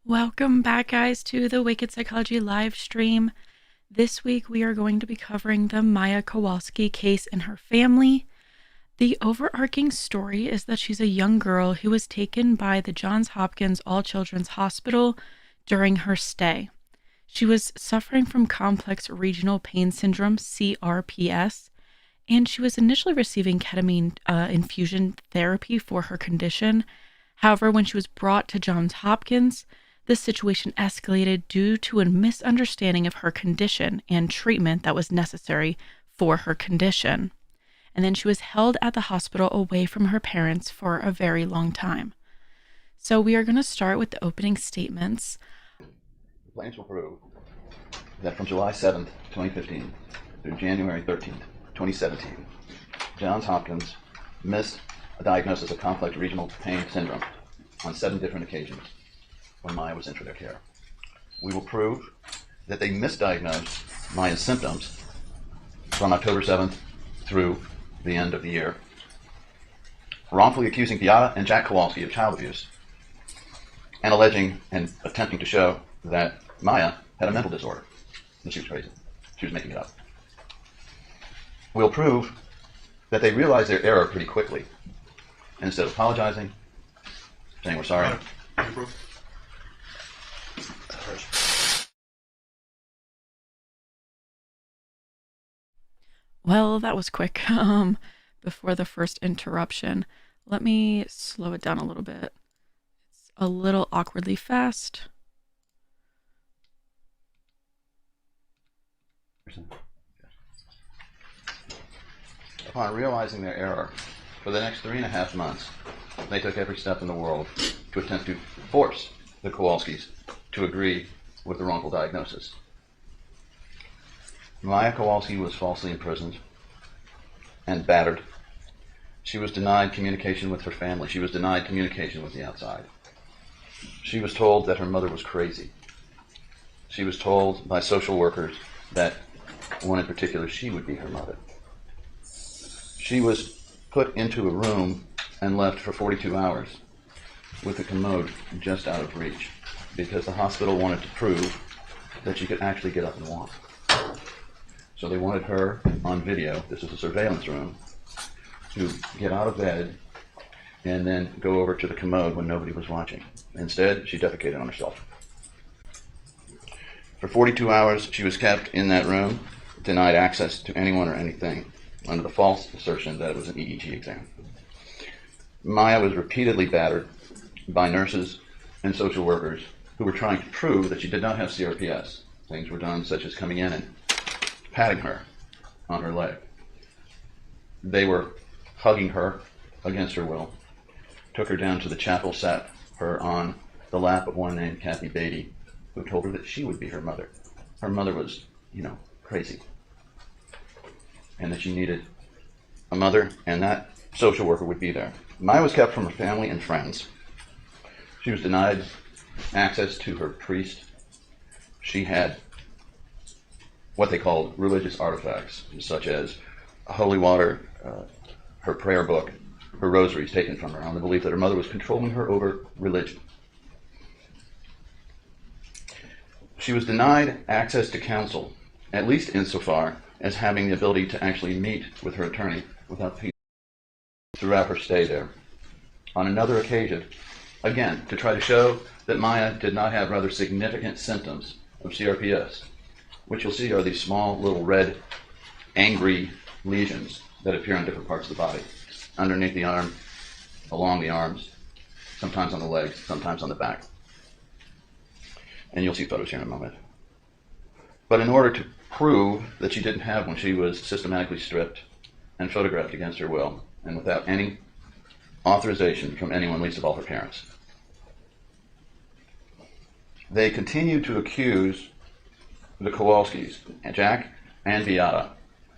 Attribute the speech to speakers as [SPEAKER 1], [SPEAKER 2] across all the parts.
[SPEAKER 1] Welcome back, guys, to the Wicked Psychology live stream. This week, we are going to be covering the Maya Kowalski case and her family. The overarching story is that she's a young girl who was taken by the Johns Hopkins All Children's Hospital during her stay. She was suffering from complex regional pain syndrome, CRPS, and she was initially receiving ketamine infusion therapy for her condition. However, when she was brought to Johns Hopkins, the situation escalated due to a misunderstanding of her condition and treatment that was necessary for her condition. And then she was held at the hospital away from her parents for a very long time. So we are going to start with the opening statements.
[SPEAKER 2] Claims will prove that from July 7th, 2015 through January 13th, 2017, Johns Hopkins missed a diagnosis of complex regional pain syndrome on 7 different occasions when Maya was in for their care. We will prove that they misdiagnosed Maya's symptoms from October 7th through the end of the year, wrongfully accusing Beata and Jack Kowalski of child abuse, and alleging and attempting to show that Maya had a mental disorder, and she was crazy. She was making it up. We'll prove that they realized their error pretty quickly, and instead of apologizing, saying we're sorry,
[SPEAKER 1] Well, that was quick. Before the first interruption, let me slow it down a little bit. It's a little awkwardly fast.
[SPEAKER 2] Upon realizing their error, for the next 3.5 months, they took every step in the world to attempt to force the Kowalskis to agree with the wrongful diagnosis. Maya Kowalski was falsely imprisoned and battered. She was denied communication with her family. She was denied communication with the outside. She was told that her mother was crazy. She was told by social workers that, one in particular, she would be her mother. She was put into a room and left for 42 hours with the commode just out of reach because the hospital wanted to prove that she could actually get up and walk. So they wanted her on video, this is a surveillance room, to get out of bed and then go over to the commode when nobody was watching. Instead, she defecated on herself. For 42 hours, she was kept in that room, denied access to anyone or anything, under the false assertion that it was an EEG exam. Maya was repeatedly battered by nurses and social workers who were trying to prove that she did not have CRPS. Things were done such as coming in and patting her on her leg. They were hugging her against her will, took her down to the chapel, sat her on the lap of one named Kathy Beatty, who told her that she would be her mother. Her mother was, crazy, and that she needed a mother, and that social worker would be there. Maya was kept from her family and friends. She was denied access to her priest. She had what they called religious artifacts, such as holy water, her prayer book, her rosaries taken from her on the belief that her mother was controlling her over religion. She was denied access to counsel, at least insofar as having the ability to actually meet with her attorney without fees throughout her stay there. On another occasion, again, to try to show that Maya did not have rather significant symptoms of CRPS, which you'll see are these small little red, angry lesions that appear on different parts of the body, underneath the arm, along the arms, sometimes on the legs, sometimes on the back. And you'll see photos here in a moment. But in order to prove that she didn't have one, she was systematically stripped and photographed against her will, and without any authorization from anyone, least of all her parents. They continued to accuse the Kowalskis, Jack and Beata,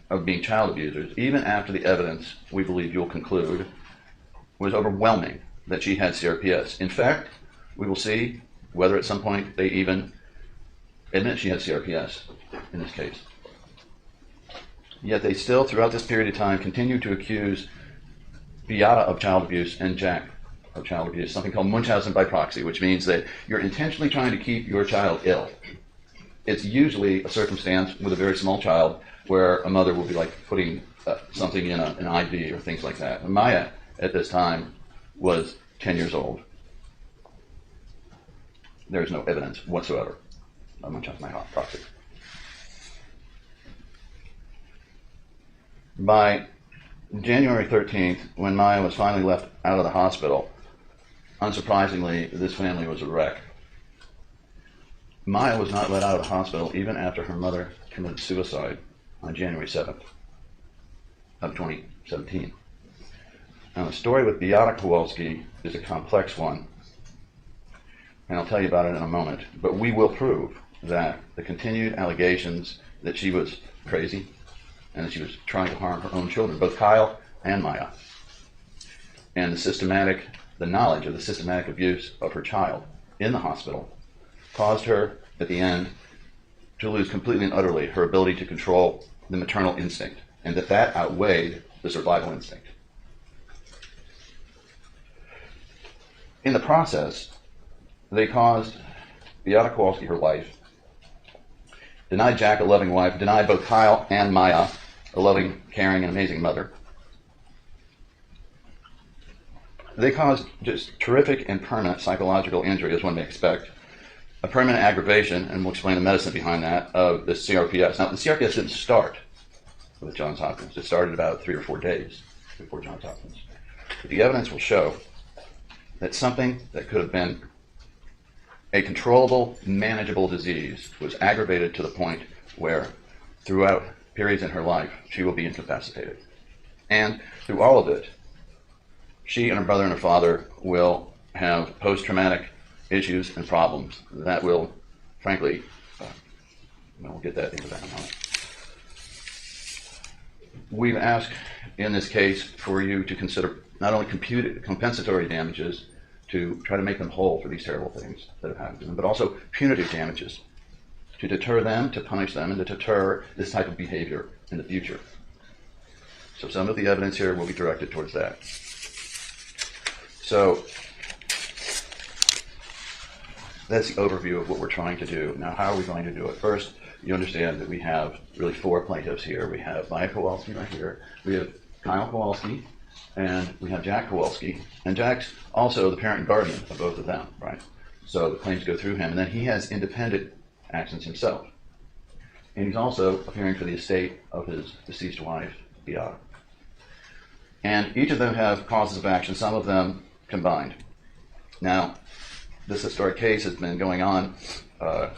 [SPEAKER 2] of being child abusers, even after the evidence, we believe you'll conclude, was overwhelming that she had CRPS. In fact, we will see whether at some point they even admit she had CRPS in this case. Yet they still, throughout this period of time, continued to accuse Beata of child abuse and Jack of child abuse, something called Munchausen by proxy, which means that you're intentionally trying to keep your child ill. It's usually a circumstance with a very small child where a mother will be like putting something in an IV or things like that. And Maya, at this time, was 10 years old. There's no evidence whatsoever of Munchausen by proxy. By January 13th, when Maya was finally left out of the hospital, unsurprisingly, this family was a wreck. Maya was not let out of the hospital even after her mother committed suicide on January 7th of 2017. Now, the story with Beata Kowalski is a complex one, and I'll tell you about it in a moment, but we will prove that the continued allegations that she was crazy and that she was trying to harm her own children, both Kyle and Maya, and the knowledge of the systematic abuse of her child in the hospital caused her, at the end, to lose completely and utterly her ability to control the maternal instinct, and that outweighed the survival instinct. In the process, they caused Beata Kowalski her life, denied Jack a loving wife, denied both Kyle and Maya a loving, caring, and amazing mother. They caused just terrific and permanent psychological injury, as one may expect, a permanent aggravation, and we'll explain the medicine behind that, of the CRPS. Now, the CRPS didn't start with Johns Hopkins. It started about 3 or 4 days before Johns Hopkins. But the evidence will show that something that could have been a controllable, manageable disease was aggravated to the point where, throughout periods in her life, she will be incapacitated. And through all of it, she and her brother and her father will have post-traumatic issues and problems that will, frankly, we'll get that into that in a moment. We've asked in this case for you to consider not only compensatory damages to try to make them whole for these terrible things that have happened to them, but also punitive damages to deter them, to punish them, and to deter this type of behavior in the future. So some of the evidence here will be directed towards that. So that's the overview of what we're trying to do. Now, how are we going to do it? First, you understand that we have really 4 plaintiffs here. We have Maya Kowalski right here. We have Kyle Kowalski, and we have Jack Kowalski. And Jack's also the parent and guardian of both of them, right? So the claims go through him. And then he has independent actions himself. And he's also appearing for the estate of his deceased wife, Beata. And each of them have causes of action, some of them combined. Now, this historic case has been going on.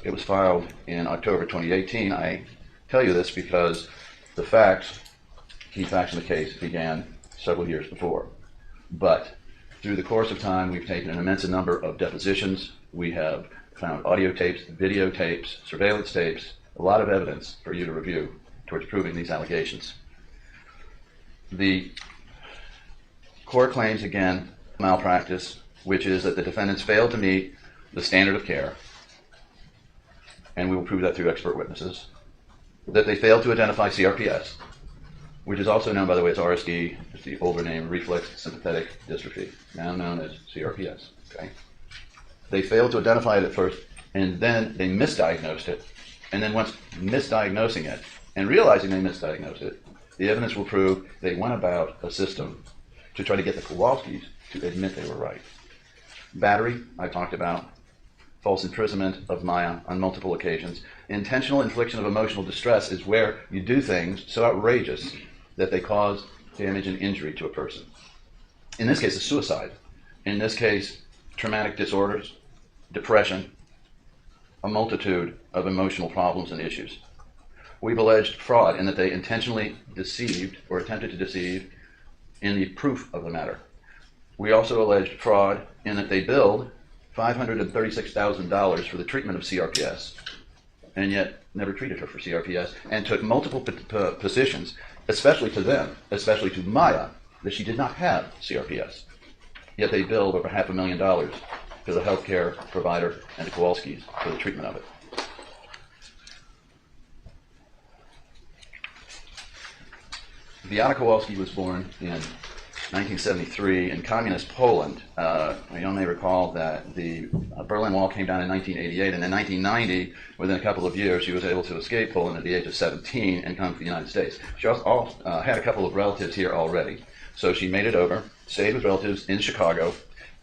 [SPEAKER 2] It was filed in October 2018. I tell you this because the key facts in the case began several years before. But through the course of time, we've taken an immense number of depositions. We have found audio tapes, videotapes, surveillance tapes, a lot of evidence for you to review towards proving these allegations. The court claims, again, malpractice, which is that the defendants failed to meet the standard of care, and we will prove that through expert witnesses, that they failed to identify CRPS, which is also known, by the way, as RSD, it's the older name, reflex sympathetic dystrophy, now known as CRPS. Okay? They failed to identify it at first, and then they misdiagnosed it, and then once misdiagnosing it and realizing they misdiagnosed it, the evidence will prove they went about a system to try to get the Kowalskis to admit they were right. Battery, I talked about. False imprisonment of Maya on multiple occasions. Intentional infliction of emotional distress is where you do things so outrageous that they cause damage and injury to a person. In this case, a suicide. In this case, traumatic disorders, depression, a multitude of emotional problems and issues. We've alleged fraud in that they intentionally deceived or attempted to deceive in the proof of the matter. We also alleged fraud in that they billed $536,000 for the treatment of CRPS, and yet never treated her for CRPS, and took multiple positions, especially to them, especially to Maya, that she did not have CRPS. Yet they billed over $500,000 to the healthcare provider and the Kowalskis for the treatment of it. Beata Kowalski was born in 1973 in communist Poland. You may recall that the Berlin Wall came down in 1988, and in 1990, within a couple of years, she was able to escape Poland at the age of 17 and come to the United States. She also had a couple of relatives here already, so she made it over, stayed with relatives in Chicago,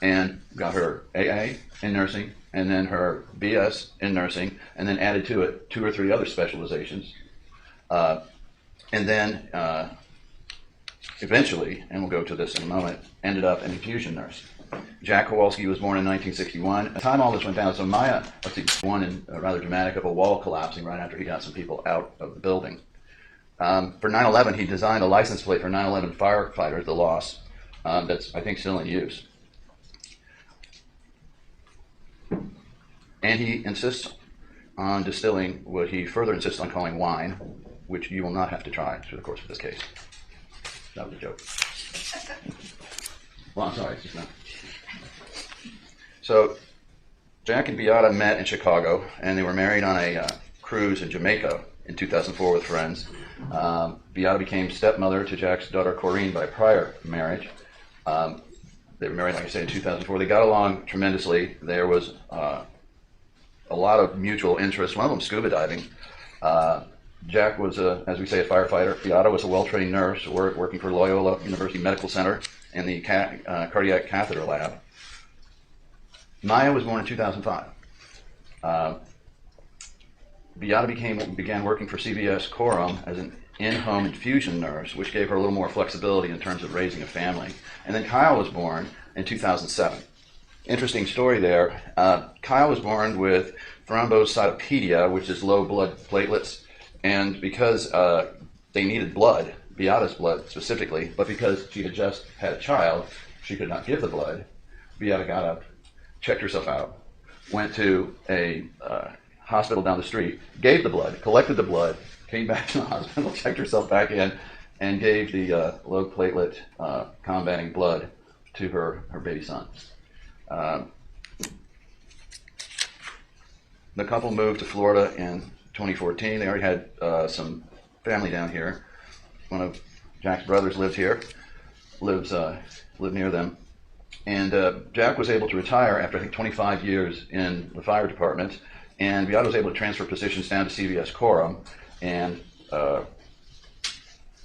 [SPEAKER 2] and got her AA in nursing, and then her BS in nursing, and then added to it 2 or 3 other specializations. And then eventually, and we'll go to this in a moment, ended up an infusion nurse. Jack Kowalski was born in 1961. At the time all this went down, so Maya, one in rather dramatic of a wall collapsing right after he got some people out of the building. For 9/11, he designed a license plate for 9/11 firefighters, the loss, that's, I think, still in use. And he insists on distilling what he further insists on calling wine, which you will not have to try through the course of this case. That was a joke. Well, I'm sorry, it's just not. So, Jack and Beata met in Chicago, and they were married on a cruise in Jamaica in 2004 with friends. Beata became stepmother to Jack's daughter Corinne by prior marriage. They were married, like I said, in 2004. They got along tremendously. There was a lot of mutual interest, one of them scuba diving. Jack was, as we say, a firefighter. Beata was a well-trained nurse working for Loyola University Medical Center in the cardiac catheter lab. Maya was born in 2005. Beata began working for CVS Coram as an in-home infusion nurse, which gave her a little more flexibility in terms of raising a family. And then Kyle was born in 2007. Interesting story there. Kyle was born with thrombocytopenia, which is low blood platelets, and because they needed blood, Beata's blood specifically, but because she had just had a child, she could not give the blood. Beata got up, checked herself out, went to a hospital down the street, gave the blood, collected the blood, came back to the hospital, checked herself back in, and gave the low platelet combating blood to her baby son. The couple moved to Florida in 2014. They already had some family down here. One of Jack's brothers lived here, lived near them. And Jack was able to retire after, I think, 25 years in the fire department. And Beata was able to transfer positions down to CVS Coram. And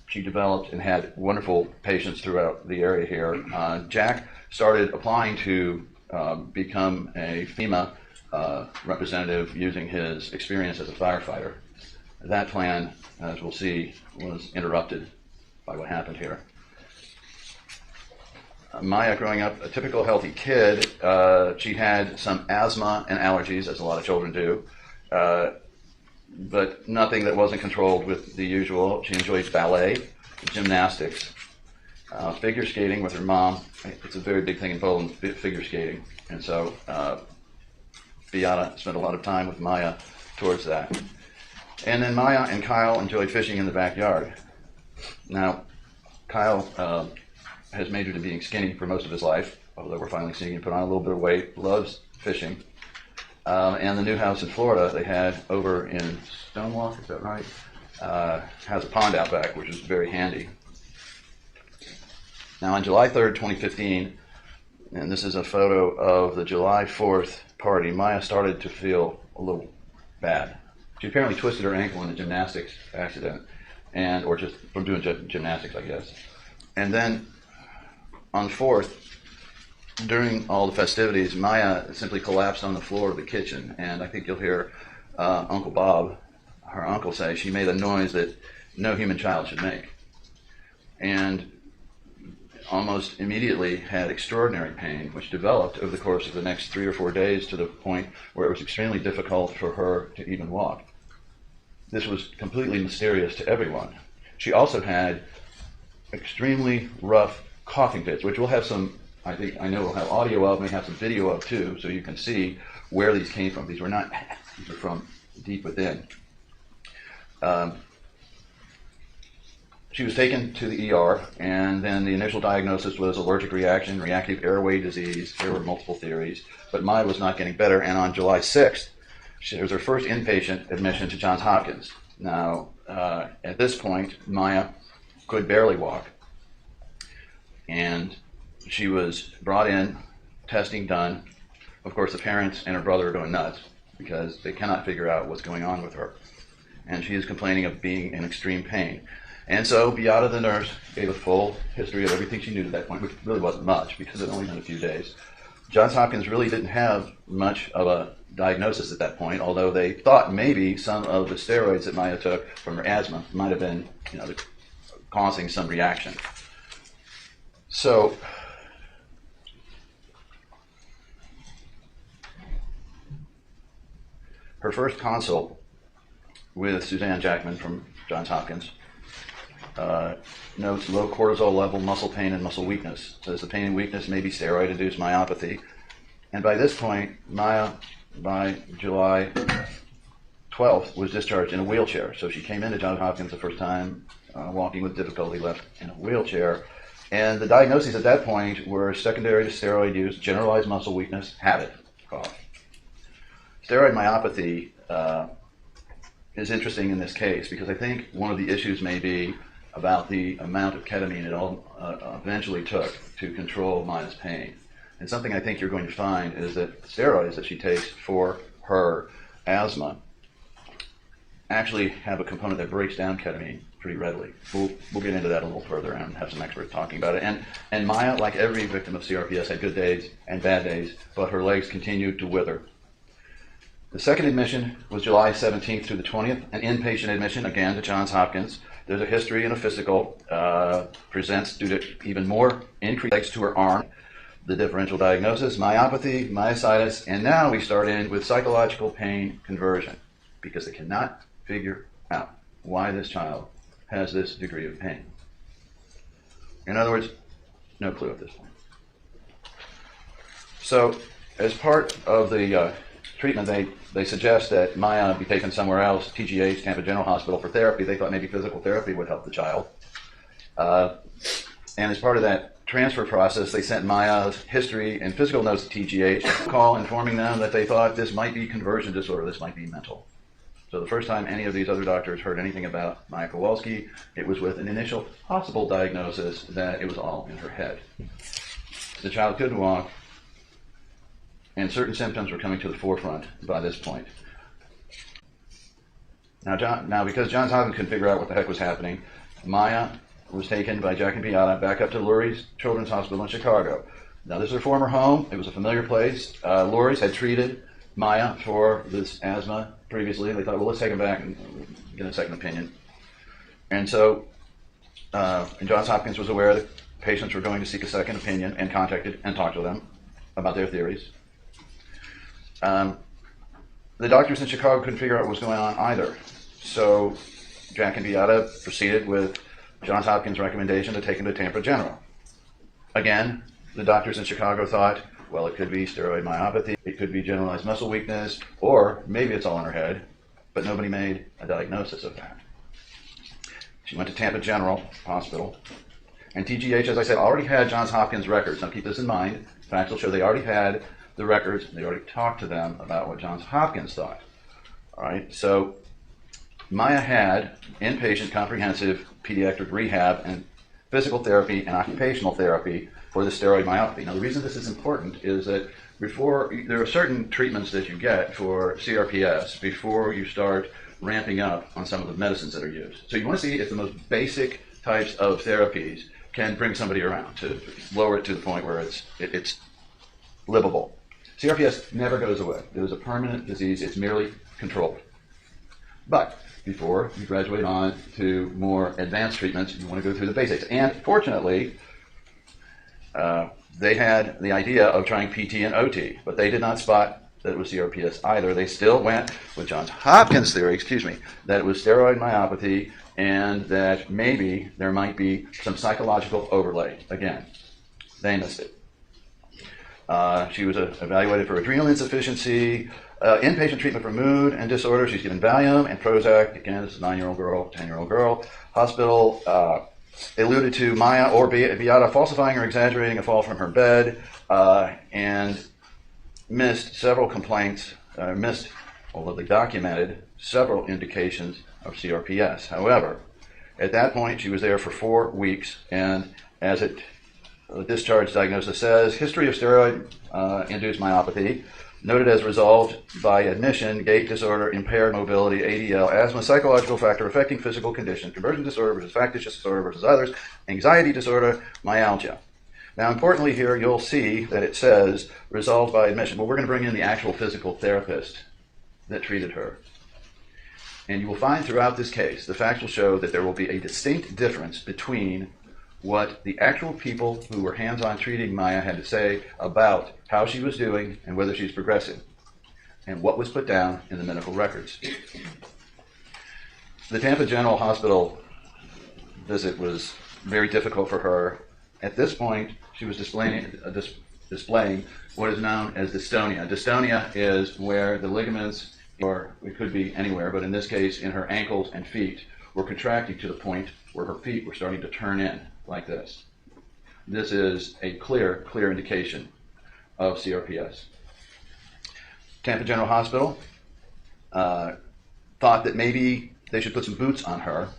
[SPEAKER 2] she developed and had wonderful patients throughout the area here. Jack started applying to become a FEMA representative using his experience as a firefighter. That plan, as we'll see, was interrupted by what happened here. Maya, growing up a typical healthy kid, she had some asthma and allergies, as a lot of children do, but nothing that wasn't controlled with the usual. She enjoyed ballet, gymnastics, figure skating with her mom. It's a very big thing in Poland, figure skating. And so Beata spent a lot of time with Maya towards that. And then Maya and Kyle enjoyed fishing in the backyard. Now, Kyle has majored in being skinny for most of his life, although we're finally seeing him put on a little bit of weight, loves fishing. And the new house in Florida they had over in Stonewalk, is that right? Has a pond out back, which is very handy. Now, on July 3rd, 2015, and this is a photo of the July 4th party, Maya started to feel a little bad. She apparently twisted her ankle in a gymnastics accident, or just from doing gymnastics, I guess. And then on the 4th, during all the festivities, Maya simply collapsed on the floor of the kitchen, and I think you'll hear Uncle Bob, her uncle, say she made a noise that no human child should make. And almost immediately had extraordinary pain, which developed over the course of the next 3 or 4 days to the point where it was extremely difficult for her to even walk. This was completely mysterious to everyone. She also had extremely rough coughing fits, which we'll have some, I know we'll have audio of, may have some video of too, so you can see where these came from. These are from deep within. She was taken to the ER, and then the initial diagnosis was allergic reaction, reactive airway disease. There were multiple theories, but Maya was not getting better, and on July 6th, it was her first inpatient admission to Johns Hopkins. Now, at this point, Maya could barely walk, and she was brought in, testing done. Of course, the parents and her brother are going nuts because they cannot figure out what's going on with her. And she is complaining of being in extreme pain. And so Beata, the nurse, gave a full history of everything she knew to that point, which really wasn't much because it had only been a few days. Johns Hopkins really didn't have much of a diagnosis at that point, although they thought maybe some of the steroids that Maya took from her asthma might have been, causing some reaction. So her first consult with Suzanne Jackman from Johns Hopkins notes low cortisol level, muscle pain, and muscle weakness. Says the pain and weakness may be steroid-induced myopathy. And by this point, Maya, by July 12th, was discharged in a wheelchair. So she came into Johns Hopkins the first time, walking with difficulty, left in a wheelchair. And the diagnoses at that point were secondary to steroid use, generalized muscle weakness, habit, cough. Steroid myopathy is interesting in this case because I think one of the issues may be about the amount of ketamine it all eventually took to control Maya's pain. And something I think you're going to find is that steroids that she takes for her asthma actually have a component that breaks down ketamine pretty readily. We'll get into that a little further and have some experts talking about it. And Maya, like every victim of CRPS, had good days and bad days, but her legs continued to wither. The second admission was July 17th through the 20th, an inpatient admission, again, to Johns Hopkins. There's a history and a physical, presents due to even more increased legs to her arm. The differential diagnosis, myopathy, myositis, and now we start in with psychological pain conversion because they cannot figure out why this child has this degree of pain. In other words, no clue at this point. So as part of the treatment, they suggest that Maya be taken somewhere else, TGH, Tampa General Hospital, for therapy. They thought maybe physical therapy would help the child. And as part of that transfer process, they sent Maya's history and physical notes to TGH, a call informing them that they thought this might be conversion disorder, this might be mental. So the first time any of these other doctors heard anything about Maya Kowalski, it was with an initial possible diagnosis that it was all in her head. The child couldn't walk, and certain symptoms were coming to the forefront by this point. Now because Johns Hopkins couldn't figure out what the heck was happening, Maya was taken by Jack and Beata back up to Lurie's Children's Hospital in Chicago. Now this is her former home. It was a familiar place. Lurie's had treated Maya for this asthma previously. They thought, well, let's take him back and get a second opinion. And so and Johns Hopkins was aware that patients were going to seek a second opinion and contacted and talked to them about their theories. The doctors in Chicago couldn't figure out what was going on either. So Jack and Beata proceeded with Johns Hopkins' recommendation to take him to Tampa General. Again, the doctors in Chicago thought, well, it could be steroid myopathy, it could be generalized muscle weakness, or maybe it's all in her head, but nobody made a diagnosis of that. She went to Tampa General Hospital, and TGH, as I said, already had Johns Hopkins records. Now keep this in mind. Facts will show they already had the records. They already talked to them about what Johns Hopkins thought. All right, so Maya had inpatient comprehensive pediatric rehab and physical therapy and occupational therapy for the steroid myopathy. Now the reason this is important is that there are certain treatments that you get for CRPS before you start ramping up on some of the medicines that are used. So you want to see if the most basic types of therapies can bring somebody around to lower it to the point where it's livable. CRPS never goes away. It is a permanent disease. It's merely controlled. But before you graduate on to more advanced treatments, you want to go through the basics. And fortunately, they had the idea of trying PT and OT, but they did not spot that it was CRPS either. They still went with Johns Hopkins theory, that it was steroid myopathy and that maybe there might be some psychological overlay. Again, they missed it. She was evaluated for adrenal insufficiency, inpatient treatment for mood and disorder. She's given Valium and Prozac. Again, this is a 9-year-old girl, 10-year-old girl. Hospital alluded to Maya or Beata falsifying or exaggerating a fall from her bed and missed several complaints, although they documented several indications of CRPS. However, at that point, she was there for 4 weeks, and as it discharge diagnosis says, history of steroid-induced myopathy, noted as resolved by admission, gait disorder, impaired mobility, ADL, asthma, psychological factor affecting physical condition, conversion disorder versus factitious disorder versus others, anxiety disorder, myalgia. Now, importantly here, you'll see that it says resolved by admission. Well, we're going to bring in the actual physical therapist that treated her. And you will find throughout this case, the facts will show that there will be a distinct difference between what the actual people who were hands-on treating Maya had to say about how she was doing and whether she's progressing, and what was put down in the medical records. The Tampa General Hospital visit was very difficult for her. At this point, she was displaying what is known as dystonia. Dystonia is where the ligaments, or it could be anywhere, but in this case, in her ankles and feet, were contracting to the point where her feet were starting to turn in like this. This is a clear indication of CRPS. Tampa General Hospital thought that maybe they should put some boots on her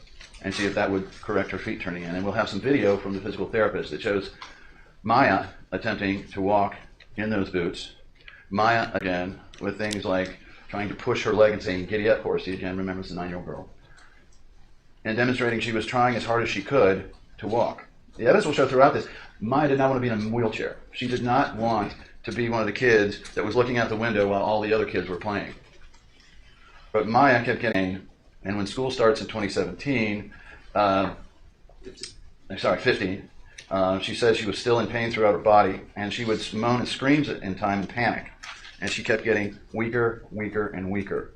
[SPEAKER 2] and see if that would correct her feet turning in. And we'll have some video from the physical therapist that shows Maya attempting to walk in those boots. Maya, again, with things like trying to push her leg and saying, "Giddy up, horsey." Again, remember, it's a 9-year-old girl. And demonstrating she was trying as hard as she could to walk. The evidence will show throughout this, Maya did not want to be in a wheelchair. She did not want to be one of the kids that was looking out the window while all the other kids were playing. But Maya kept getting, and when school starts in 2017, 15, she said she was still in pain throughout her body, and she would moan and scream in time in panic. And she kept getting weaker, and weaker.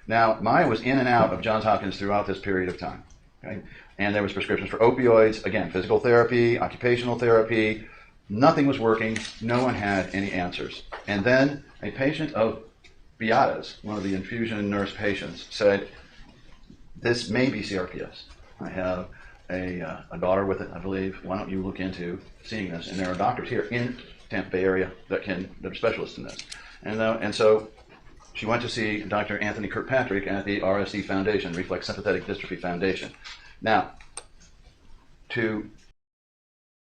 [SPEAKER 2] Now, Maya was in and out of Johns Hopkins throughout this period of time. Okay? And there was prescriptions for opioids, again, physical therapy, occupational therapy. Nothing was working. No one had any answers. And then a patient of Beata's, one of the infusion nurse patients, said, "This may be CRPS. I have a daughter with it, I believe. Why don't you look into seeing this?" And there are doctors here in Tampa Bay area that are specialists in this. And so she went to see Dr. Anthony Kirkpatrick at the RSD Foundation, Reflex Sympathetic Dystrophy Foundation. Now, to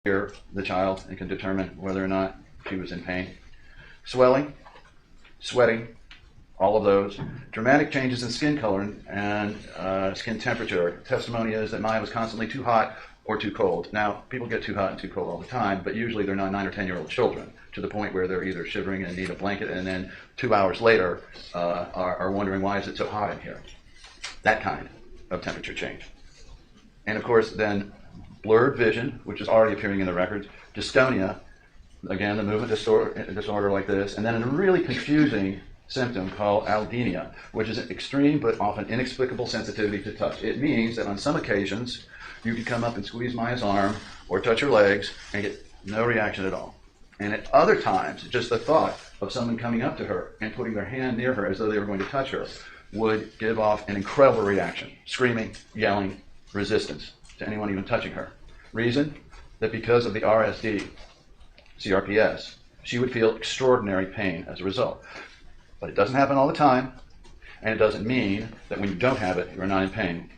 [SPEAKER 2] hear the child and can determine whether or not she was in pain. Swelling, sweating, all of those. Dramatic changes in skin color and skin temperature. Testimony is that Maya was constantly too hot or too cold. Now, people get too hot and too cold all the time, but usually they're not 9 or 10-year-old children, to the point where they're either shivering and need a blanket, and then 2 hours later are wondering, why is it so hot in here? That kind of temperature change. And of course, then blurred vision, which is already appearing in the records, dystonia, again, the movement disorder like this, and then a really confusing symptom called allodynia, which is an extreme but often inexplicable sensitivity to touch. It means that on some occasions, you can come up and squeeze Maya's arm or touch her legs and get no reaction at all. And at other times, just the thought of someone coming up to her and putting their hand near her as though they were going to touch her would give off an incredible reaction, screaming, yelling, resistance to anyone even touching her. Reason? That because of the RSD, CRPS, she would feel extraordinary pain as a result. But it doesn't happen all the time, and it doesn't mean that when you don't have it, you're not in pain.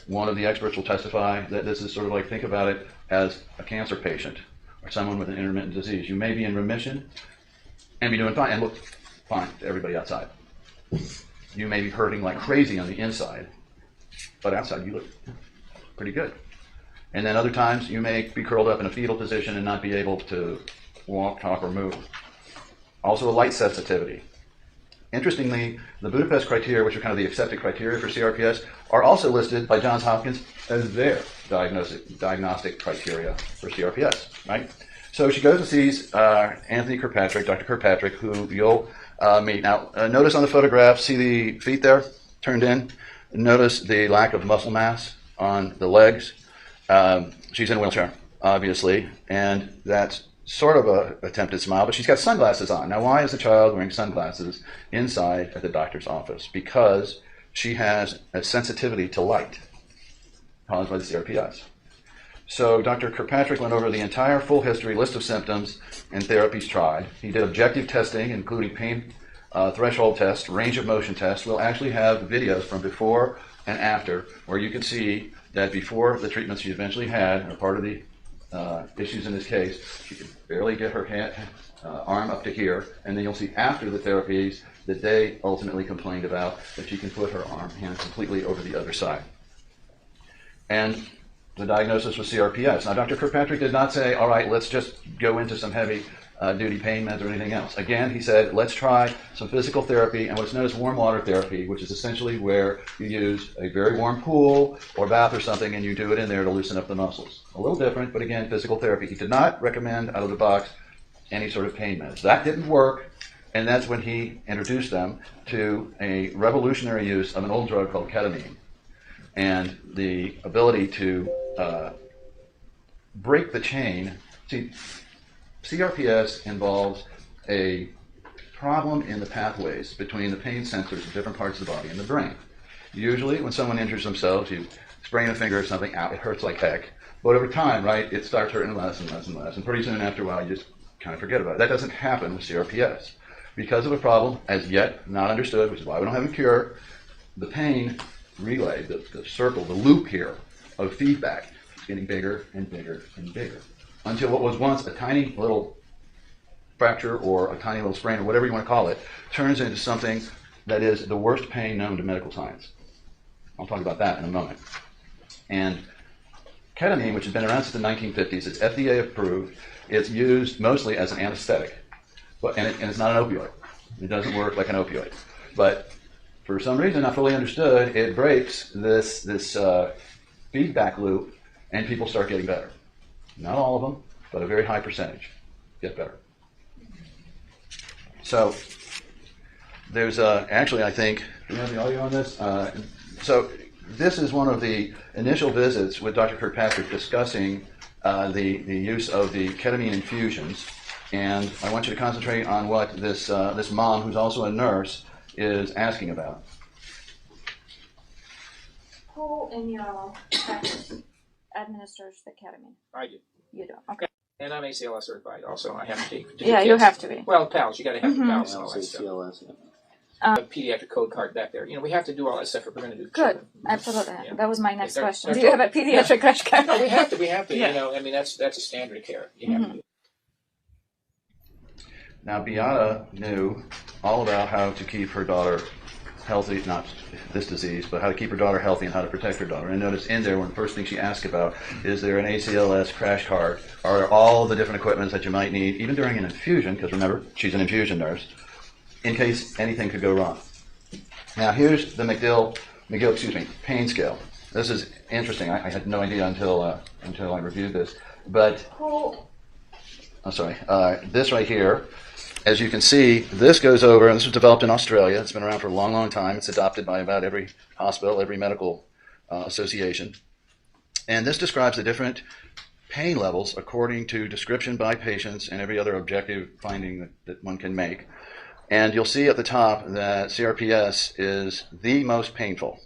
[SPEAKER 2] One of the experts will testify that this is sort of like, think about it as a cancer patient or someone with an intermittent disease. You may be in remission and be doing fine and look fine to everybody outside. You may be hurting like crazy on the inside, but outside you look pretty good. And then other times you may be curled up in a fetal position and not be able to walk, talk, or move. Also a light sensitivity. Interestingly, the Budapest criteria, which are kind of the accepted criteria for CRPS, are also listed by Johns Hopkins as their diagnostic criteria for CRPS, right? So she goes and sees Anthony Kirkpatrick, Dr. Kirkpatrick, who you'll meet. Now, notice on the photograph, see the feet there turned in? Notice the lack of muscle mass on the legs. She's in a wheelchair, obviously, and that's sort of a attempted smile, but she's got sunglasses on. Now, why is the child wearing sunglasses inside at the doctor's office? Because she has a sensitivity to light caused by the CRPS. So Dr. Kirkpatrick went over the entire full history, list of symptoms and therapies tried. He did objective testing, including pain threshold tests, range of motion tests. We'll actually have videos from before and after, where you can see that before the treatments she eventually had, or part of the issues in this case. She could barely get her arm up to here, and then you'll see after the therapies that they ultimately complained about that she can put her hand completely over the other side. And the diagnosis was CRPS. Now, Dr. Kirkpatrick did not say, all right, let's just go into some heavy duty pain meds or anything else. Again, he said, let's try some physical therapy and what's known as warm water therapy, which is essentially where you use a very warm pool or bath or something and you do it in there to loosen up the muscles. A little different, but again, physical therapy. He did not recommend out of the box any sort of pain meds. That didn't work, and that's when he introduced them to a revolutionary use of an old drug called ketamine and the ability to break the chain. See, CRPS involves a problem in the pathways between the pain sensors in different parts of the body and the brain. Usually, when someone injures themselves, you sprain a finger or something, out, it hurts like heck. But over time, right, it starts hurting less and less and less. And pretty soon after a while, you just kind of forget about it. That doesn't happen with CRPS. Because of a problem as yet not understood, which is why we don't have a cure, the pain relay, the circle, the loop here of feedback is getting bigger and bigger and bigger. Until what was once a tiny little fracture or a tiny little sprain or whatever you want to call it turns into something that is the worst pain known to medical science. I'll talk about that in a moment. And ketamine, which has been around since the 1950s, it's FDA approved. It's used mostly as an anesthetic, and it's not an opioid. It doesn't work like an opioid. But for some reason, not fully understood, it breaks this feedback loop, and people start getting better. Not all of them, but a very high percentage get better. So there's actually, I think, do we have the audio on this? So this is one of the initial visits with Dr. Kirkpatrick discussing the use of the ketamine infusions. And I want you to concentrate on what this mom, who's also a nurse, is asking about.
[SPEAKER 3] Who in your practice administers the ketamine?
[SPEAKER 4] I do.
[SPEAKER 3] You do. Okay.
[SPEAKER 4] And I'm ACLS certified also. I have to take.
[SPEAKER 3] Yeah, you have to be.
[SPEAKER 4] Well, PALS, you got to have the PALS and all that stuff.
[SPEAKER 2] ACLS, yeah.
[SPEAKER 4] A pediatric code card back there. You know, we have to do all that stuff if we're going to do.
[SPEAKER 3] Good.
[SPEAKER 4] Children.
[SPEAKER 3] Absolutely.
[SPEAKER 4] Yeah.
[SPEAKER 3] That was my next question.
[SPEAKER 4] They're
[SPEAKER 3] Do you have a pediatric crash card?
[SPEAKER 4] No, we have to. We have to.
[SPEAKER 3] Yeah.
[SPEAKER 4] You know, I mean, that's a standard of care. You have to do.
[SPEAKER 2] Now, Beata knew all about how to keep her daughter healthy, not this disease, but how to keep her daughter healthy and how to protect her daughter. And notice in there, one of the first things she asked about, is there an ACLS crash cart? Are all the different equipment that you might need, even during an infusion, because remember, she's an infusion nurse, in case anything could go wrong. Now, here's the McGill pain scale. This is interesting. I had no idea until I reviewed this. But, this right here, as you can see, this goes over, and this was developed in Australia. It's been around for a long, long time. It's adopted by about every hospital, every medical association. And this describes the different pain levels according to description by patients and every other objective finding that one can make. And you'll see at the top that CRPS is the most painful.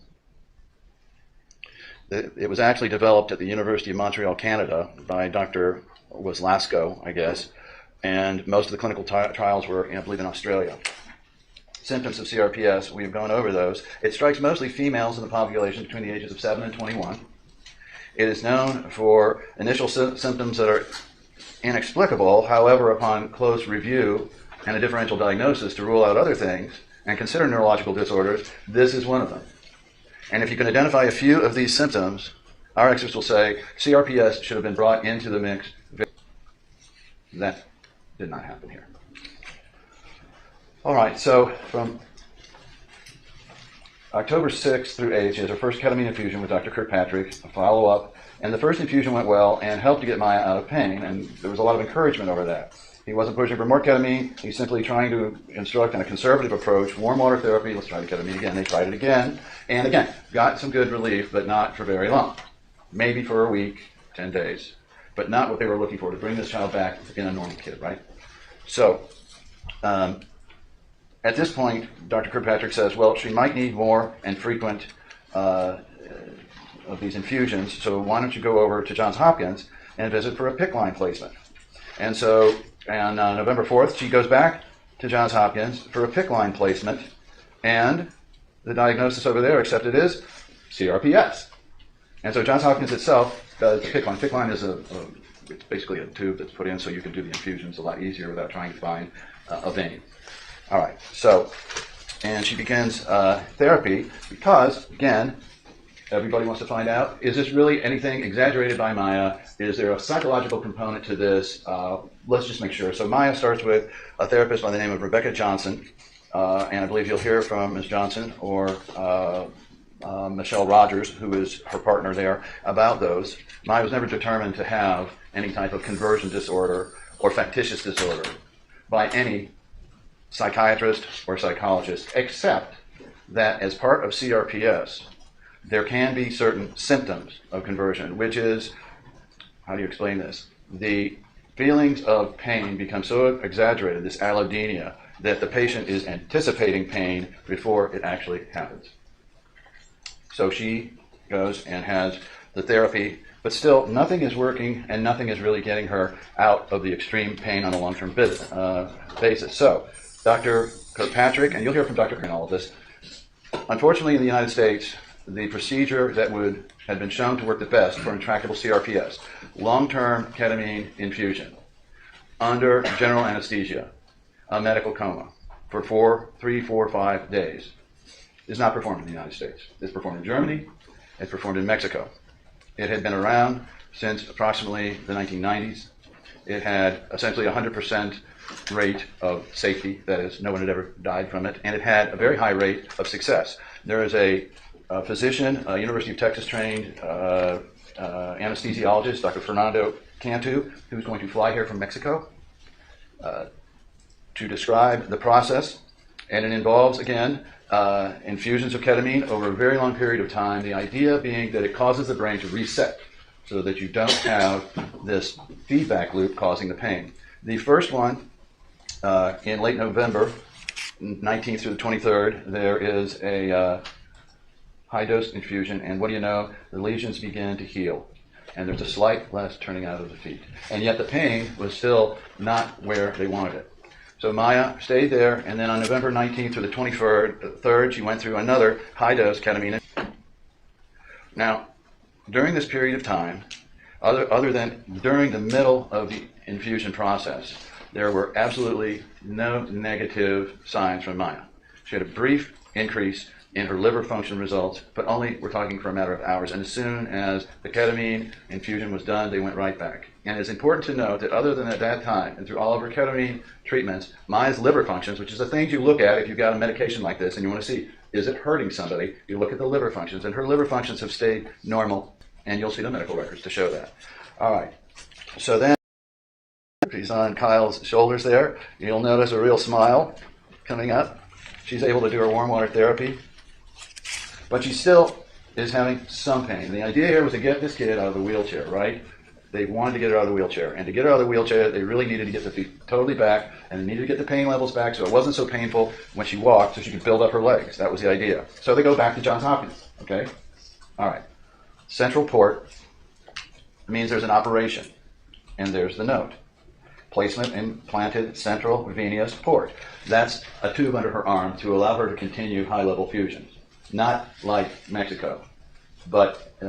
[SPEAKER 2] It was actually developed at the University of Montreal, Canada, by Dr. Lasco, I guess. And most of the clinical trials were, I believe, in Australia. Symptoms of CRPS, we've gone over those. It strikes mostly females in the population between the ages of 7 and 21. It is known for initial symptoms that are inexplicable. However, upon close review and a differential diagnosis to rule out other things and consider neurological disorders, this is one of them. And if you can identify a few of these symptoms, our experts will say CRPS should have been brought into the mix. That did not happen here. All right, so from October 6th through 8th, she has her first ketamine infusion with Dr. Kirkpatrick, a follow-up, and the first infusion went well and helped to get Maya out of pain, and there was a lot of encouragement over that. He wasn't pushing for more ketamine. He's simply trying to instruct in a conservative approach, warm water therapy. Let's try the ketamine again. They tried it again, and again, got some good relief, but not for very long. Maybe for a week, 10 days. But not what they were looking for, to bring this child back in a normal kid, right? So, at this point, Dr. Kirkpatrick says, well, she might need more and frequent of these infusions, so why don't you go over to Johns Hopkins and visit for a PICC line placement? And so, on November 4th, she goes back to Johns Hopkins for a PICC line placement, and the diagnosis over there accepted is CRPS. And so Johns Hopkins itself does PICC line. PICC line is a It's basically a tube that's put in so you can do the infusions a lot easier without trying to find a vein. All right, so, and she begins therapy because, again, everybody wants to find out, is this really anything exaggerated by Maya? Is there a psychological component to this? Let's just make sure. So Maya starts with a therapist by the name of Rebecca Johnson, and I believe you'll hear from Ms. Johnson or Michelle Rogers, who is her partner there, about those. Maya was never determined to have any type of conversion disorder or factitious disorder by any psychiatrist or psychologist, except that as part of CRPS, there can be certain symptoms of conversion, which is, how do you explain this? The feelings of pain become so exaggerated, this allodynia, that the patient is anticipating pain before it actually happens. So she goes and has the therapy, but still nothing is working and nothing is really getting her out of the extreme pain on a long-term basis. So Dr. Kirkpatrick, and you'll hear from Dr. Kirk in all of this, unfortunately in the United States, the procedure that had been shown to work the best for intractable CRPS, long-term ketamine infusion, under general anesthesia, a medical coma, for 3, 4, 5 days, is not performed in the United States. It's performed in Germany, it's performed in Mexico. It had been around since approximately the 1990s. It had essentially 100% rate of safety, that is, no one had ever died from it, and it had a very high rate of success. There is a physician, a University of Texas trained anesthesiologist, Dr. Fernando Cantu, who's going to fly here from Mexico to describe the process. And it involves, again, infusions of ketamine over a very long period of time, the idea being that it causes the brain to reset so that you don't have this feedback loop causing the pain. The first one, in late November, 19th through the 23rd, there is a high-dose infusion, and what do you know? The lesions begin to heal, and there's a slight less turning out of the feet. And yet the pain was still not where they wanted it. So Maya stayed there, and then on November 19th through the 23rd, she went through another high-dose ketamine. Now, during this period of time, other than during the middle of the infusion process, there were absolutely no negative signs from Maya. She had a brief increase in her liver function results, but only, we're talking for a matter of hours. And as soon as the ketamine infusion was done, they went right back. And it's important to note that other than at that time, and through all of her ketamine treatments, Maya's liver functions, which is the things you look at if you've got a medication like this and you want to see, is it hurting somebody? You look at the liver functions, and her liver functions have stayed normal, and you'll see the medical records to show that. All right. So then, she's on Kyle's shoulders there. You'll notice a real smile coming up. She's able to do her warm water therapy. But she still is having some pain. The idea here was to get this kid out of the wheelchair, right? They wanted to get her out of the wheelchair. And to get her out of the wheelchair, they really needed to get the feet totally back, and they needed to get the pain levels back so it wasn't so painful when she walked so she could build up her legs. That was the idea. So they go back to Johns Hopkins, okay? All right. Central port means there's an operation, and there's the note. Placement implanted central venous port. That's a tube under her arm to allow her to continue high-level fusions. Not like Mexico, but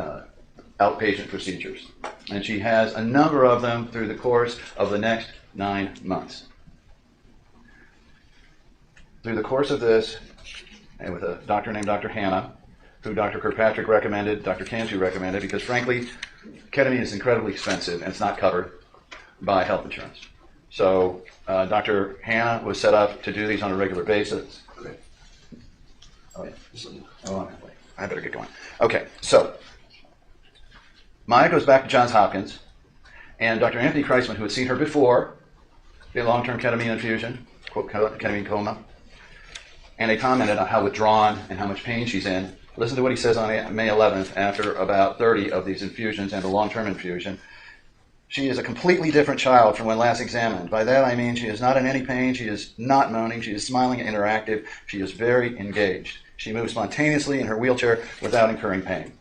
[SPEAKER 2] outpatient procedures. And she has a number of them through the course of the next 9 months. Through the course of this, and with a doctor named Dr. Hanna, who Dr. Kirkpatrick recommended, Dr. Cantu recommended, because frankly, ketamine is incredibly expensive and it's not covered by health insurance. So Dr. Hanna was set up to do these on a regular basis. Oh, yeah. Oh, I better get going. Okay, so Maya goes back to Johns Hopkins, and Dr. Anthony Kreisman, who had seen her before, a long-term ketamine infusion, quote, ketamine coma, and they commented on how withdrawn and how much pain she's in. Listen to what he says on May 11th after about 30 of these infusions and a long-term infusion. She is a completely different child from when last examined. By that I mean she is not in any pain, she is not moaning, she is smiling and interactive, she is very engaged. She moves spontaneously in her wheelchair without incurring pain.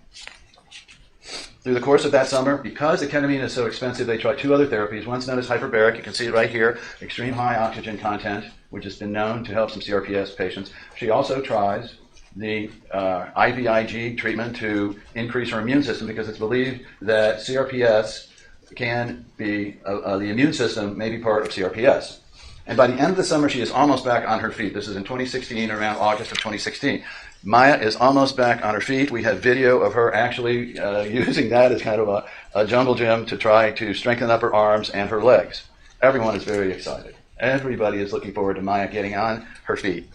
[SPEAKER 2] Through the course of that summer, because the ketamine is so expensive, they tried 2 other therapies. One's known as hyperbaric. You can see it right here, extreme high oxygen content, which has been known to help some CRPS patients. She also tries the IVIG treatment to increase her immune system because it's believed that CRPS can be, the immune system may be part of CRPS. And by the end of the summer, she is almost back on her feet. This is in 2016, around August of 2016. Maya is almost back on her feet. We have video of her actually using that as kind of a jungle gym to try to strengthen up her arms and her legs. Everyone is very excited. Everybody is looking forward to Maya getting on her feet.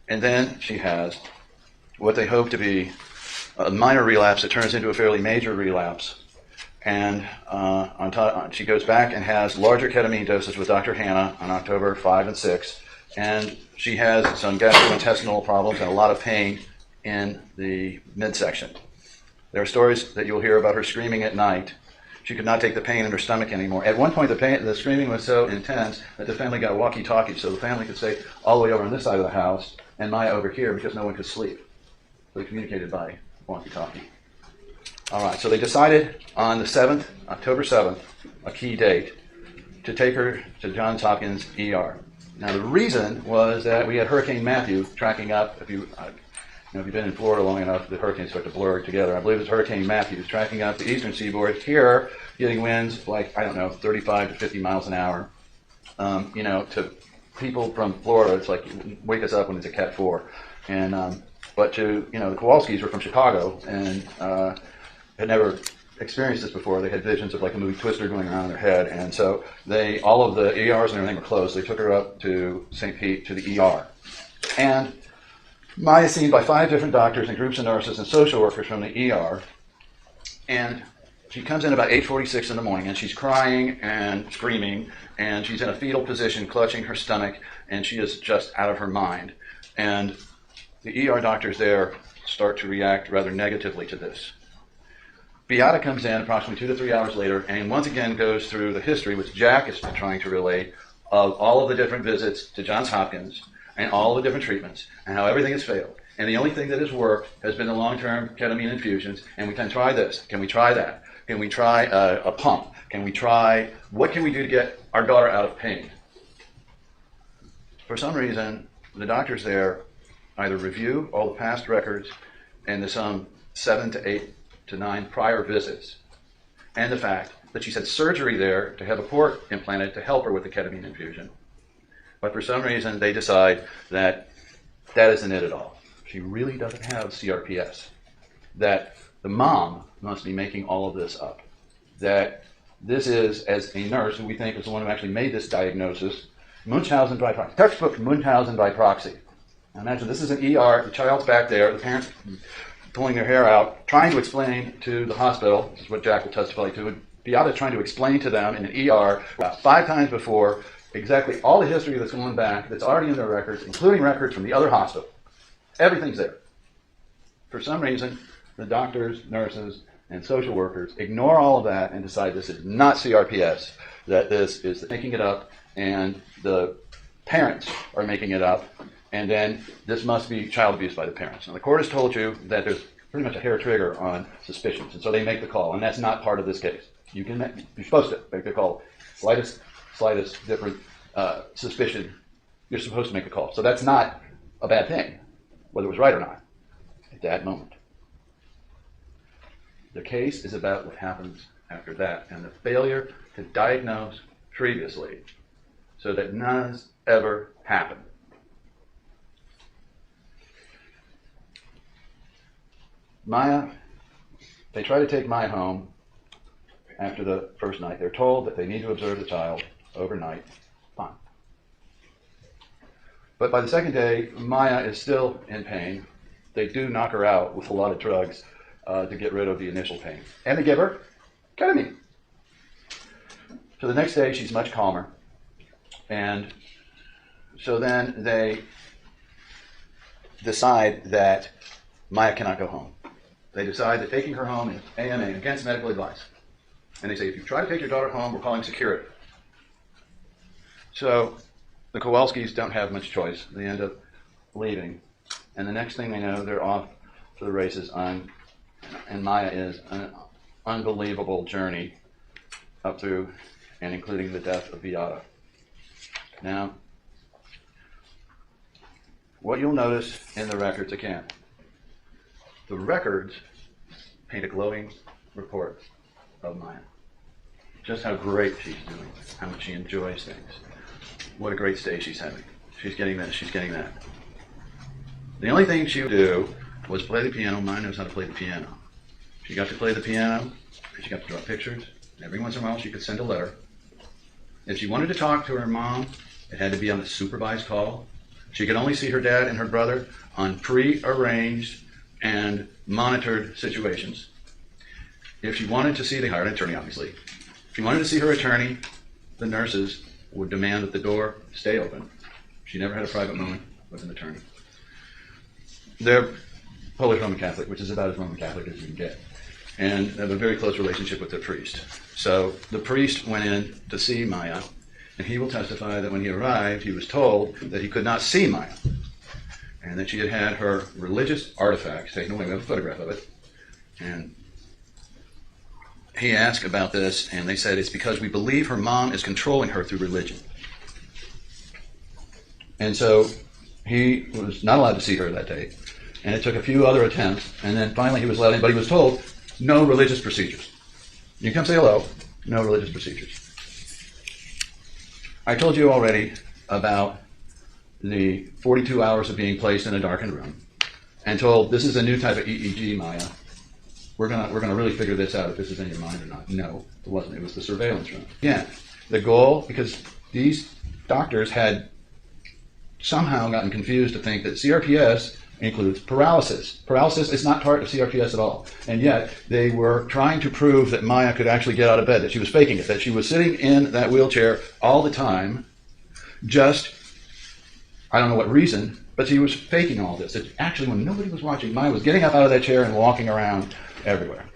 [SPEAKER 2] And then she has what they hope to be a minor relapse that turns into a fairly major relapse. And she goes back and has larger ketamine doses with Dr. Hanna on October 5 and 6. And she has some gastrointestinal problems and a lot of pain in the midsection. There are stories that you'll hear about her screaming at night. She could not take the pain in her stomach anymore. At one point, the screaming was so intense that the family got walkie-talkies, so the family could stay all the way over on this side of the house and Maya over here because no one could sleep. So they communicated by walkie-talkie. All right, so they decided on the 7th, October 7th, a key date, to take her to Johns Hopkins ER. Now, the reason was that we had Hurricane Matthew tracking up. If you've been in Florida long enough, the hurricanes start to blur together. I believe it's Hurricane Matthew tracking up the eastern seaboard here, getting winds like, 35 to 50 miles an hour. To people from Florida, it's like, wake us up when it's a Cat 4. And but to, the Kowalskis were from Chicago and had never experienced this before. They had visions of like a movie Twister going around in their head, and so all of the ERs and everything were closed. They took her up to St. Pete to the ER, and Maya is seen by 5 different doctors and groups of nurses and social workers from the ER, and she comes in about 8:46 in the morning, and she's crying and screaming, and she's in a fetal position, clutching her stomach, and she is just out of her mind, and the ER doctors there start to react rather negatively to this. Beata comes in approximately 2 to 3 hours later and once again goes through the history, which Jack is trying to relate, of all of the different visits to Johns Hopkins and all the different treatments and how everything has failed. And the only thing that has worked has been the long-term ketamine infusions, and we can try this. Can we try that? Can we try a pump? What can we do to get our daughter out of pain? For some reason, the doctors there either review all the past records and the some 7 to 8 to 9 prior visits, and the fact that she's had surgery there to have a port implanted to help her with the ketamine infusion. But for some reason, they decide that that isn't it at all. She really doesn't have CRPS. That the mom must be making all of this up. That this is, as a nurse, who we think is the one who actually made this diagnosis, Munchausen by proxy. Textbook Munchausen by proxy. Now imagine this is an ER, the child's back there, the parents pulling their hair out, trying to explain to the hospital, this is what Jack will testify to, Beata trying to explain to them in an ER 5 times before exactly all the history that's going back, that's already in their records, including records from the other hospital. Everything's there. For some reason, the doctors, nurses, and social workers ignore all of that and decide this is not CRPS, that this is making it up, and the parents are making it up, and then this must be child abuse by the parents. Now, the court has told you that there's pretty much a hair trigger on suspicions, and so they make the call, and that's not part of this case. You're supposed to make the call. Slightest different suspicion, you're supposed to make the call. So that's not a bad thing, whether it was right or not, at that moment. The case is about what happens after that, and the failure to diagnose previously so that none has ever happened. Maya, they try to take Maya home after the first night. They're told that they need to observe the child overnight. Fine. But by the second day, Maya is still in pain. They do knock her out with a lot of drugs to get rid of the initial pain. And they give her ketamine. So the next day, she's much calmer. And so then they decide that Maya cannot go home. They decide that taking her home is AMA, against medical advice. And they say, if you try to take your daughter home, we're calling security. So the Kowalskis don't have much choice. They end up leaving. And the next thing they know, they're off to the races and Maya is an unbelievable journey up through and including the death of Beata. Now, what you'll notice in the records again, the records paint a glowing report of Maya. just how great she's doing, how much she enjoys things. What a great stay she's having. She's getting this, she's getting that. The only thing she would do was play the piano. Maya knows how to play the piano. She got to play the piano, she got to draw pictures. Every once in a while she could send a letter. If she wanted to talk to her mom, it had to be on a supervised call. She could only see her dad and her brother on pre-arranged and monitored situations. If she wanted to see, they hired an attorney, obviously. If she wanted to see her attorney, the nurses would demand that the door stay open. She never had a private moment with an attorney. They're Polish Roman Catholic, which is about as Roman Catholic as you can get, and have a very close relationship with the priest. So the priest went in to see Maya, and he will testify that when he arrived, he was told that he could not see Maya, and that she had had her religious artifacts taken away. We have a photograph of it. And he asked about this, and they said it's because we believe her mom is controlling her through religion. And so he was not allowed to see her that day. And it took a few other attempts, and then finally he was allowed in, but he was told, no religious procedures. You come say hello, no religious procedures. I told you already about the 42 hours of being placed in a darkened room and told, this is a new type of EEG, Maya. We're gonna really figure this out if this is in your mind or not. No, it wasn't. It was the surveillance room. Yeah, the goal, because these doctors had somehow gotten confused to think that CRPS includes paralysis. Paralysis is not part of CRPS at all. And yet, they were trying to prove that Maya could actually get out of bed, that she was faking it, that she was sitting in that wheelchair all the time, just, I don't know what reason, but she was faking all this. That actually, when nobody was watching, Maya was getting up out of that chair and walking around everywhere.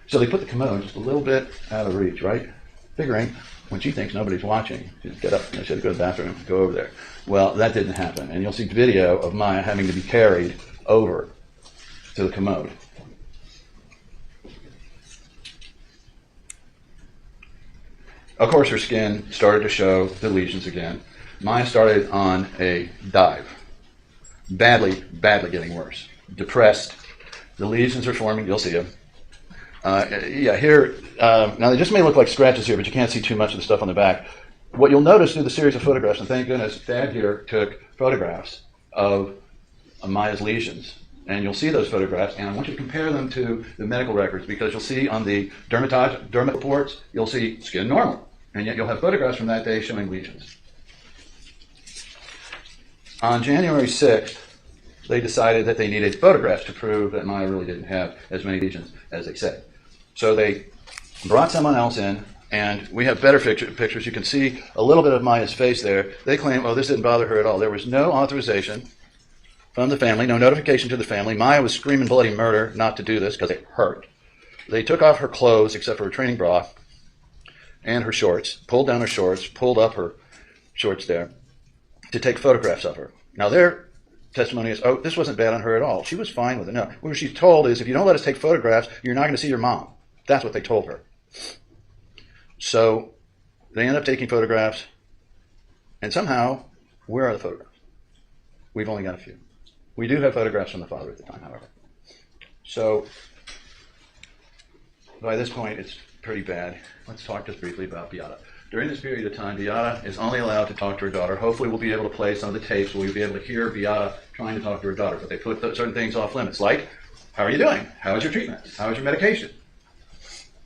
[SPEAKER 2] So they put the commode just a little bit out of reach, right? Figuring when she thinks nobody's watching, she'd get up and she had to go to the bathroom, go over there. Well, that didn't happen. And you'll see video of Maya having to be carried over to the commode. Of course, her skin started to show the lesions again. Maya started on a dive. Badly getting worse. Depressed. The lesions are forming. You'll see them. Here, now they just may look like scratches here, but you can't see too much of the stuff on the back. What you'll notice through the series of photographs, and thank goodness Dad here took photographs of Maya's lesions. And you'll see those photographs, and I want you to compare them to the medical records, because you'll see on the dermat reports, you'll see skin normal. And yet you'll have photographs from that day showing lesions. On January 6th, they decided that they needed photographs to prove that Maya really didn't have as many lesions as they said. So they brought someone else in, and we have better pictures. You can see a little bit of Maya's face there. They claim, oh, this didn't bother her at all. There was no authorization from the family, no notification to the family. Maya was screaming bloody murder not to do this because it hurt. They took off her clothes except for her training bra and her shorts, pulled down her shorts, pulled up her shorts there to take photographs of her. Now their testimony is, oh, this wasn't bad on her at all. She was fine with it. No, what she's told is, if you don't let us take photographs, you're not going to see your mom. That's what they told her. So they end up taking photographs, and somehow, where are the photographs? We've only got a few. We do have photographs from the father at the time, however. So by this point, it's pretty bad. Let's talk just briefly about Beata. During this period of time, Beata is only allowed to talk to her daughter. Hopefully we'll be able to play some of the tapes where we'll be able to hear Beata trying to talk to her daughter. But they put certain things off limits, like, how are you doing? How is your treatment? How is your medication?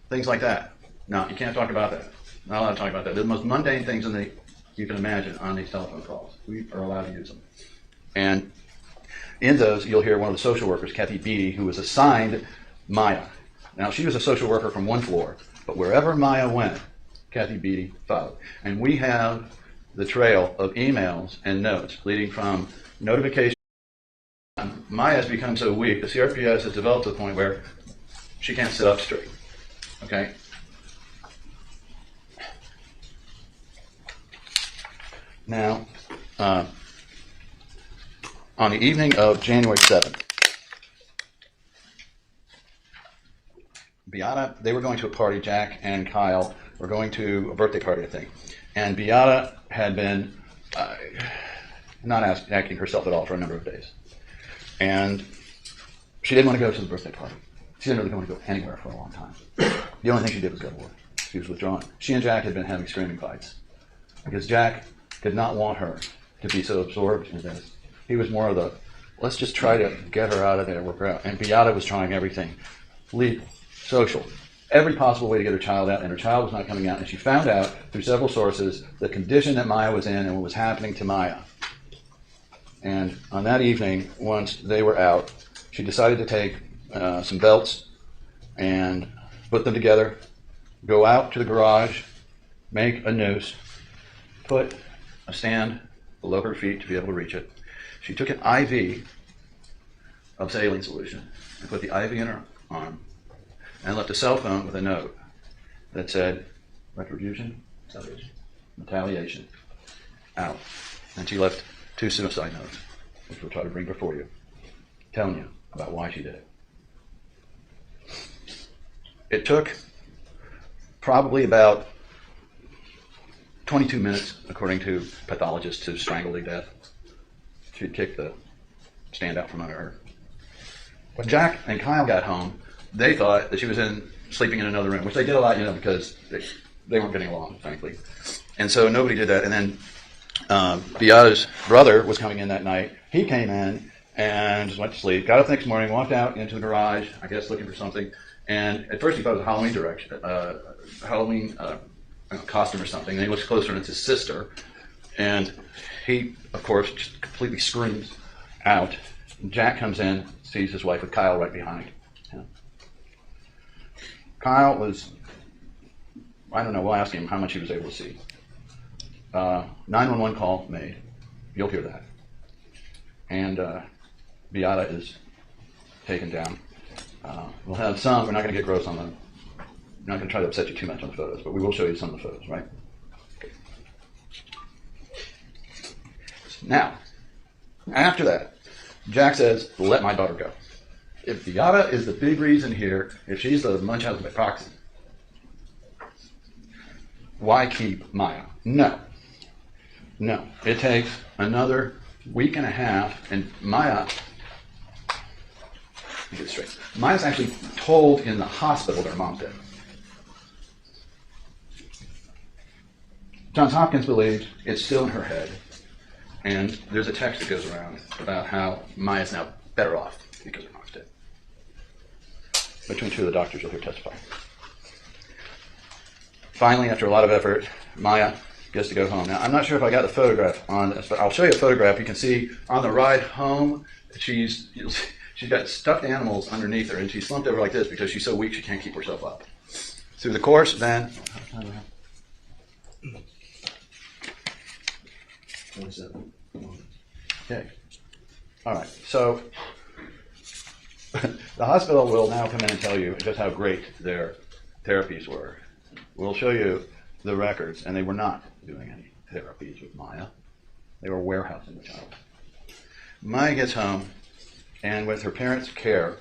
[SPEAKER 2] Things like that. No, you can't talk about that. Not allowed to talk about that. They're the most mundane things you can imagine on these telephone calls. We are allowed to use them. And in those, you'll hear one of the social workers, Kathy Beatty, who was assigned Maya. Now, she was a social worker from one floor, but wherever Maya went, Kathy Beatty followed. And we have the trail of emails and notes leading from notification. Maya has become so weak, the CRPS has developed to the point where she can't sit up straight. Okay? Now, on the evening of January 7th, Beata, they were going to a party. Jack and Kyle were going to a birthday party, I think. And Beata had been not acting herself at all for a number of days. And she didn't want to go to the birthday party. She didn't really want to go anywhere for a long time. The only thing she did was go to work. She was withdrawn. She and Jack had been having screaming fights because Jack did not want her to be so absorbed in this. He was more of the, let's just try to get her out of there, work her out. And Beata was trying everything, legal, social, every possible way to get her child out, and her child was not coming out. And she found out through several sources the condition that Maya was in and what was happening to Maya. And on that evening, once they were out, she decided to take some belts and put them together, go out to the garage, make a noose, put a stand below her feet to be able to reach it. She took an IV of saline solution and put the IV in her arm and left a cell phone with a note that said, retribution, retaliation, out. And she left 2 suicide notes, which we'll try to bring before you, telling you about why she did it. It took probably about 22 minutes, according to pathologists, to strangle to death. She'd kicked the stand out from under her. When Jack and Kyle got home, they thought that she was sleeping in another room, which they did a lot, because they weren't getting along, frankly. And so nobody did that. And then Beata's brother was coming in that night. He came in and just went to sleep, got up the next morning, walked out into the garage, I guess looking for something. And at first he thought it was a Halloween costume or something. And he looks closer and it's his sister. And he, of course, just completely screams out. Jack comes in, sees his wife with Kyle right behind him. Kyle was, I don't know, we'll ask him how much he was able to see. 911 call made. You'll hear that. And Beata is taken down. We'll have some, we're not going to get gross on them. I'm not going to try to upset you too much on the photos, but we will show you some of the photos, right? Okay. Now, after that, Jack says, let my daughter go. If Beata is the big reason here, if she's the Munchausen by proxy, why keep Maya? No. It takes another week and a half, and Maya, let me get it straight. Maya's actually told in the hospital that her mom's dead. Johns Hopkins believes it's still in her head, and there's a text that goes around about how Maya's now better off because her mom's dead. Between 2 of the doctors you'll hear testify. Finally, after a lot of effort, Maya gets to go home. Now, I'm not sure if I got the photograph on this, but I'll show you a photograph. You can see on the ride home, she's got stuffed animals underneath her, and she's slumped over like this because she's so weak she can't keep herself up. Through the course, then... Okay. All right. So the hospital will now come in and tell you just how great their therapies were. We'll show you the records, and they were not doing any therapies with Maya. They were warehousing the child. Maya gets home, and with her parents' care,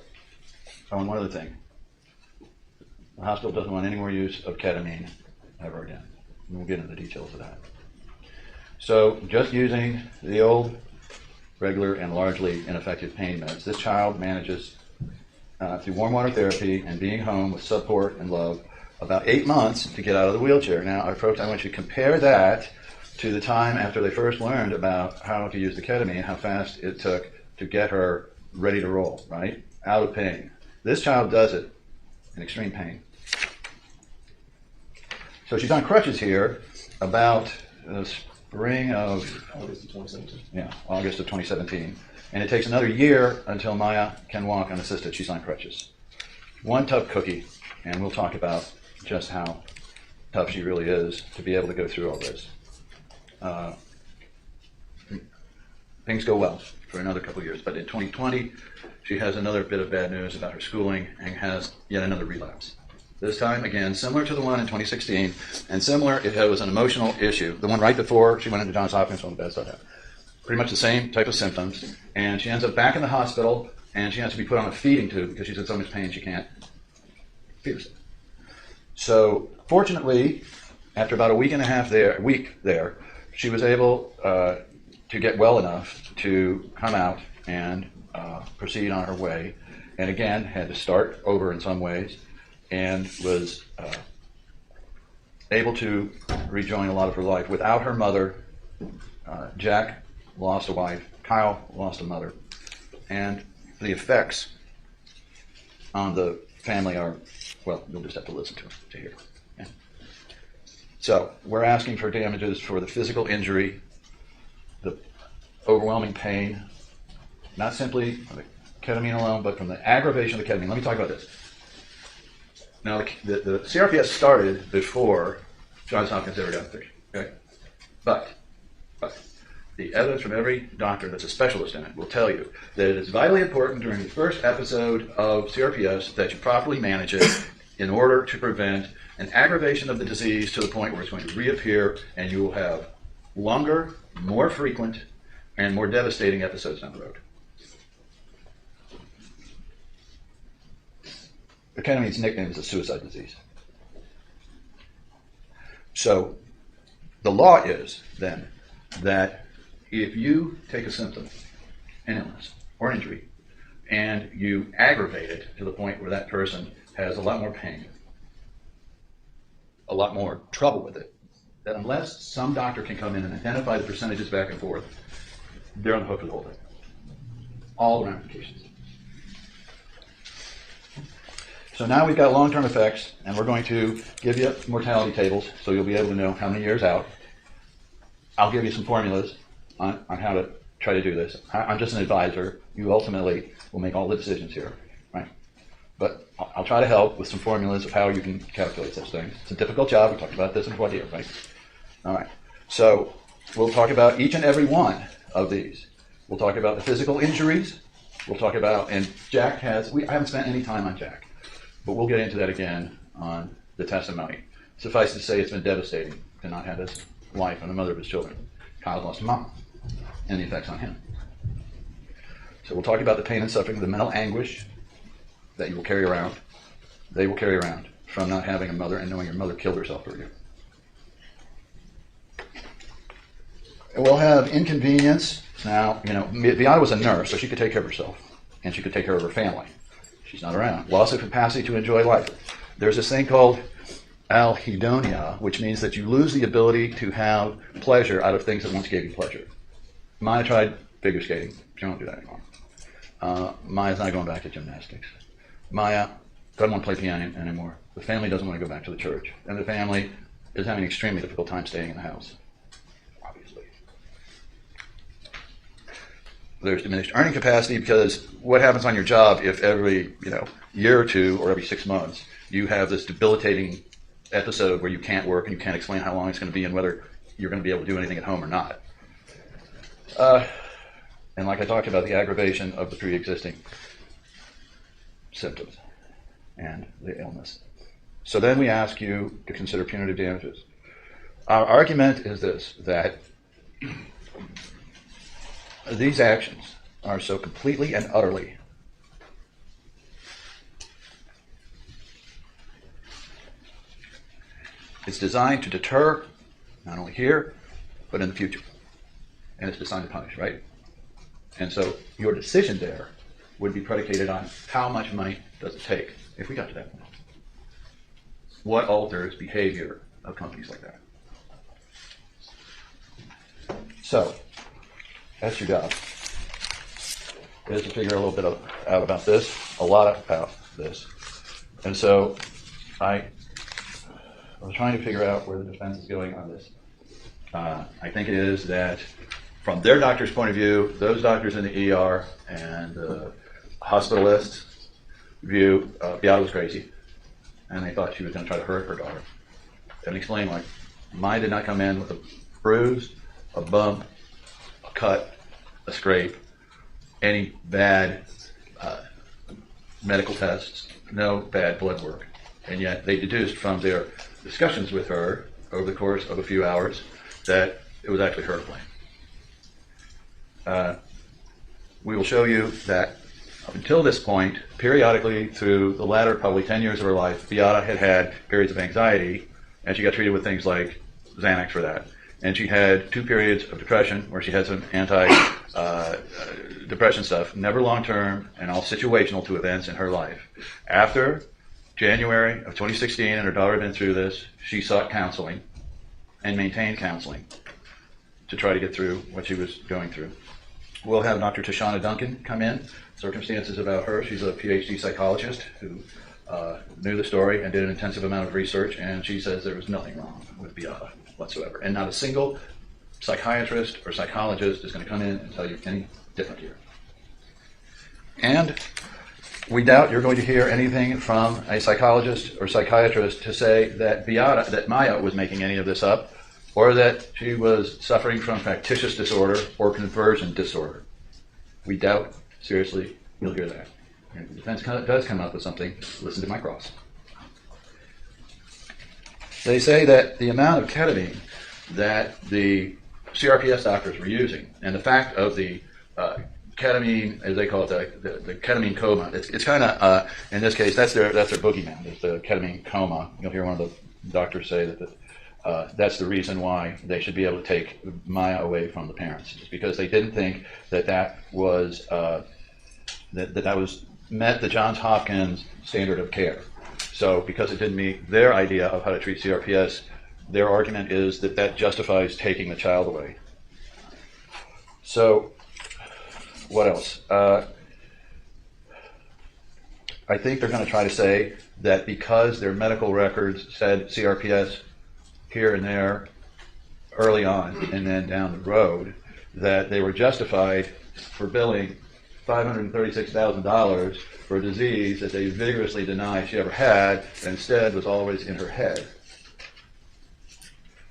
[SPEAKER 2] one other thing. The hospital doesn't want any more use of ketamine ever again. And we'll get into the details of that. So just using the old, regular, and largely ineffective pain meds, this child manages, through warm water therapy and being home with support and love, about 8 months to get out of the wheelchair. Now, folks, I want you to compare that to the time after they first learned about how to use the ketamine, how fast it took to get her ready to roll, right? Out of pain. This child does it in extreme pain. So she's on crutches here about the spring of August of 2017. Yeah, August of 2017. And it takes another year until Maya can walk unassisted. She's on crutches. One tough cookie, and we'll talk about just how tough she really is to be able to go through all this. Things go well for another couple of years, but in 2020, she has another bit of bad news about her schooling and has yet another relapse. This time, again, similar to the one in 2016, and similar, it was an emotional issue. The one right before she went into Johns Hopkins, one of the best I had. Pretty much the same type of symptoms, and she ends up back in the hospital, and she has to be put on a feeding tube because she's in so much pain she can't feed herself. So, fortunately, after about a week there, she was able to get well enough to come out and proceed on her way, and again had to start over in some ways, and was able to rejoin a lot of her life. Without her mother, Jack lost a wife, Kyle lost a mother, and the effects on the family are, well, you'll just have to listen to hear. Okay? So we're asking for damages for the physical injury, the overwhelming pain, not simply from the ketamine alone, but from the aggravation of the ketamine. Let me talk about this. Now, the CRPS started before Johns Hopkins ever got there. Okay? But the evidence from every doctor that's a specialist in it will tell you that it is vitally important during the first episode of CRPS that you properly manage it in order to prevent an aggravation of the disease to the point where it's going to reappear and you will have longer, more frequent, and more devastating episodes down the road. The ketamine's nickname is a suicide disease. So the law is then that if you take a symptom, an illness or injury, and you aggravate it to the point where that person has a lot more pain, a lot more trouble with it, that unless some doctor can come in and identify the percentages back and forth, they're on the hook for the whole thing. All the ramifications. So now we've got long-term effects, and we're going to give you mortality tables so you'll be able to know how many years out. I'll give you some formulas on how to try to do this. I'm just an advisor. You ultimately will make all the decisions here, right? But I'll try to help with some formulas of how you can calculate such things. It's a difficult job. We talked about this in voir dire, right? All right. So we'll talk about each and every one of these. We'll talk about the physical injuries. We'll talk about, and Jack has, I haven't spent any time on Jack, but we'll get into that again on the testimony. Suffice to say, it's been devastating to not have his wife and the mother of his children. Kyle's lost a mom, and the effects on him. So we'll talk about the pain and suffering, the mental anguish that you will carry around, they will carry around from not having a mother and knowing your mother killed herself for you. And we'll have inconvenience. Now, Beata was a nurse, so she could take care of herself, and she could take care of her family. She's not around. Loss of capacity to enjoy life. There's this thing called alhedonia, which means that you lose the ability to have pleasure out of things that once gave you pleasure. Maya tried figure skating. She won't do that anymore. Maya's not going back to gymnastics. Maya doesn't want to play piano anymore. The family doesn't want to go back to the church. And the family is having an extremely difficult time staying in the house, obviously. There's diminished earning capacity because what happens on your job if every year or two or every 6 months you have this debilitating episode where you can't work and you can't explain how long it's going to be and whether you're going to be able to do anything at home or not. And like I talked about, the aggravation of the pre-existing symptoms and the illness. So then we ask you to consider punitive damages. Our argument is this, that these actions are so completely and utterly it's designed to deter, not only here, but in the future. And it's designed to punish, right? And so your decision there would be predicated on how much money does it take if we got to that point. What alters behavior of companies like that? So, that's your job. Is to figure a little bit out about this, a lot about this. And so I was trying to figure out where the defense is going on this. I think it is that from their doctor's point of view, those doctors in the ER and the hospitalists' view, Beata was crazy, and they thought she was going to try to hurt her daughter. And explain why. Mine did not come in with a bruise, a bump, a cut, a scrape, any bad medical tests, no bad blood work. And yet they deduced from their discussions with her over the course of a few hours that it was actually her to blame. We will show you that up until this point, periodically through the latter probably 10 years of her life, Beata had had periods of anxiety, and she got treated with things like Xanax for that. And she had 2 periods of depression where she had some anti-depression stuff, never long-term and all situational to events in her life. After January of 2016, and her daughter had been through this. She sought counseling and maintained counseling to try to get through what she was going through. We'll have Dr. Tashana Duncan come in. Circumstances about her. She's a PhD psychologist who knew the story and did an intensive amount of research, and she says there was nothing wrong with Beata whatsoever. And not a single psychiatrist or psychologist is going to come in and tell you any different here. And we doubt you're going to hear anything from a psychologist or psychiatrist to say that Beata, that Maya was making any of this up, or that she was suffering from factitious disorder or conversion disorder. We doubt, seriously, you'll hear that. And if the defense does come up with something, listen to my cross. They say that the amount of ketamine that the CRPS doctors were using, and the fact of the ketamine, as they call it, the ketamine coma. It's kind of, in this case, that's their boogeyman. It's the ketamine coma. You'll hear one of the doctors say that that's the reason why they should be able to take Maya away from the parents. It's because they didn't think that was that was met the Johns Hopkins standard of care. So because it didn't meet their idea of how to treat CRPS, their argument is that justifies taking the child away. So what else? I think they're going to try to say that because their medical records said CRPS here and there early on and then down the road, that they were justified for billing $536,000 for a disease that they vigorously denied she ever had, and instead was always in her head.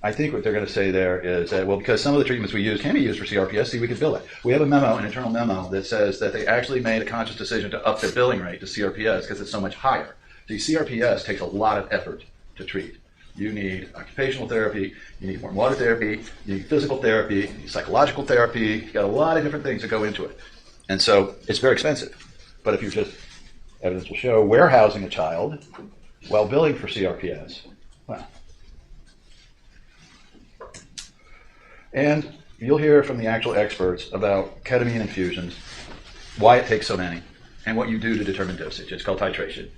[SPEAKER 2] I think what they're going to say there is that, well, because some of the treatments we use can be used for CRPS, see, we could bill it. We have a memo, an internal memo, that says that they actually made a conscious decision to up their billing rate to CRPS because it's so much higher. See, CRPS takes a lot of effort to treat. You need occupational therapy, you need warm water therapy, you need physical therapy, you need psychological therapy. You've got a lot of different things that go into it. And so it's very expensive. But if you just, evidence will show, warehousing a child while billing for CRPS, well. And you'll hear from the actual experts about ketamine infusions, why it takes so many, and what you do to determine dosage. It's called titration.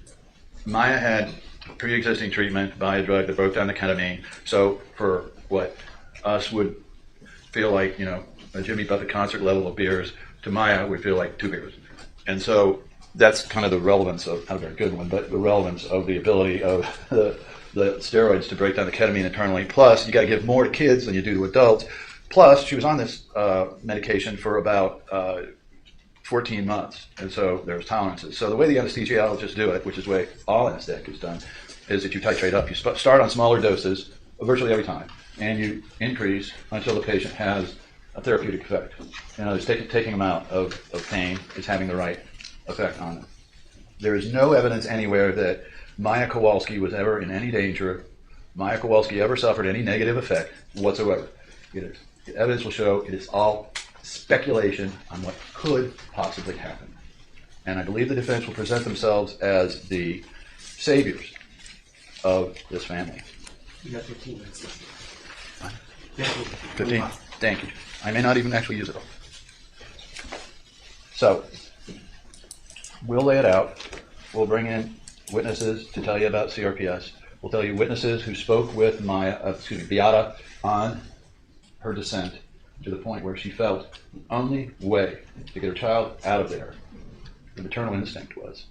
[SPEAKER 2] Maya had pre-existing treatment by a drug that broke down the ketamine. So for what us would feel like, a Jimmy Buffett concert level of beers, to Maya we feel like 2 beers. And so that's kind of the relevance of, not a very good one, but the relevance of the ability of the steroids to break down the ketamine internally. Plus, you got to give more to kids than you do to adults. Plus, she was on this medication for about 14 months, and so there's tolerances. So the way the anesthesiologists do it, which is the way all anesthetic is done, is that you titrate up. You start on smaller doses virtually every time, and you increase until the patient has a therapeutic effect. Taking them out of pain is having the right effect on them. There is no evidence anywhere that Maya Kowalski was ever in any danger. Maya Kowalski ever suffered any negative effect whatsoever. The evidence will show it is all speculation on what could possibly happen. And I believe the defense will present themselves as the saviors of this family.
[SPEAKER 5] You got 15 minutes left.
[SPEAKER 2] 15. Thank you. I may not even actually use it all. So, we'll lay it out. We'll bring in witnesses to tell you about CRPS. We'll tell you witnesses who spoke with Beata on her descent to the point where she felt the only way to get her child out of there, the maternal instinct was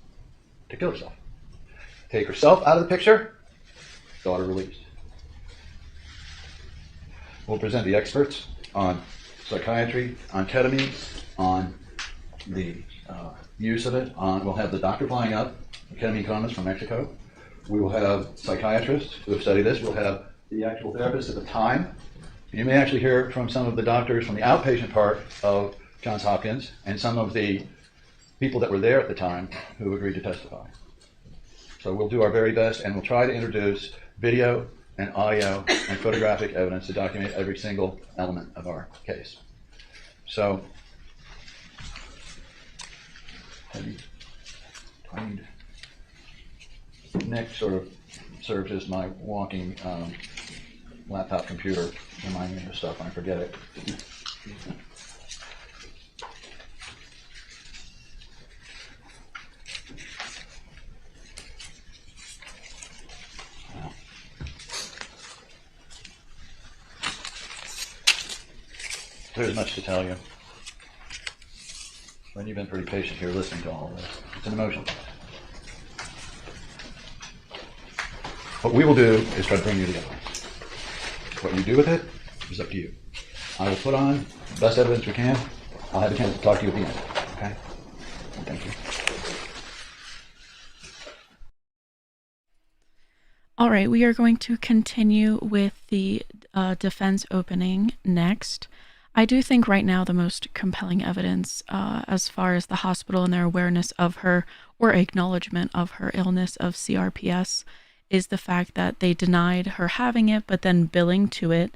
[SPEAKER 2] to kill herself. Take herself out of the picture, daughter released. We'll present the experts on psychiatry, on ketamine, on the use of it. We'll have the doctor flying up, the ketamine comas from Mexico. We will have psychiatrists who have studied this. We'll have the actual therapist at the time. You may actually hear from some of the doctors from the outpatient part of Johns Hopkins and some of the people that were there at the time who agreed to testify. So we'll do our very best, and we'll try to introduce video and audio and photographic evidence to document every single element of our case. So, Nick sort of serves as my walking laptop computer, reminding me of stuff when I forget it. there's much to tell you. But you've been pretty patient here listening to all of this. It's an emotional. What we will do is try to bring you together. What you do with it is up to you. I will put on the best evidence we can. I'll have a chance to talk to you at the end. Okay? Thank you.
[SPEAKER 1] All right, we are going to continue with the defense opening next. I do think right now the most compelling evidence as far as the hospital and their awareness of her or acknowledgement of her illness of CRPS is the fact that they denied her having it, but then billing to it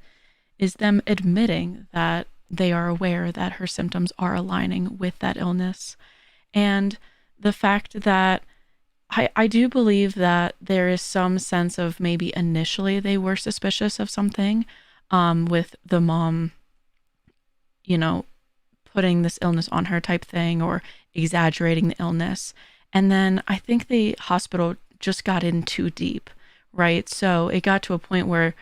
[SPEAKER 1] is them admitting that they are aware that her symptoms are aligning with that illness. And the fact that I do believe that there is some sense of maybe initially they were suspicious of something with the mom, putting this illness on her type thing or exaggerating the illness. And then I think the hospital just got in too deep, right? So it got to a point where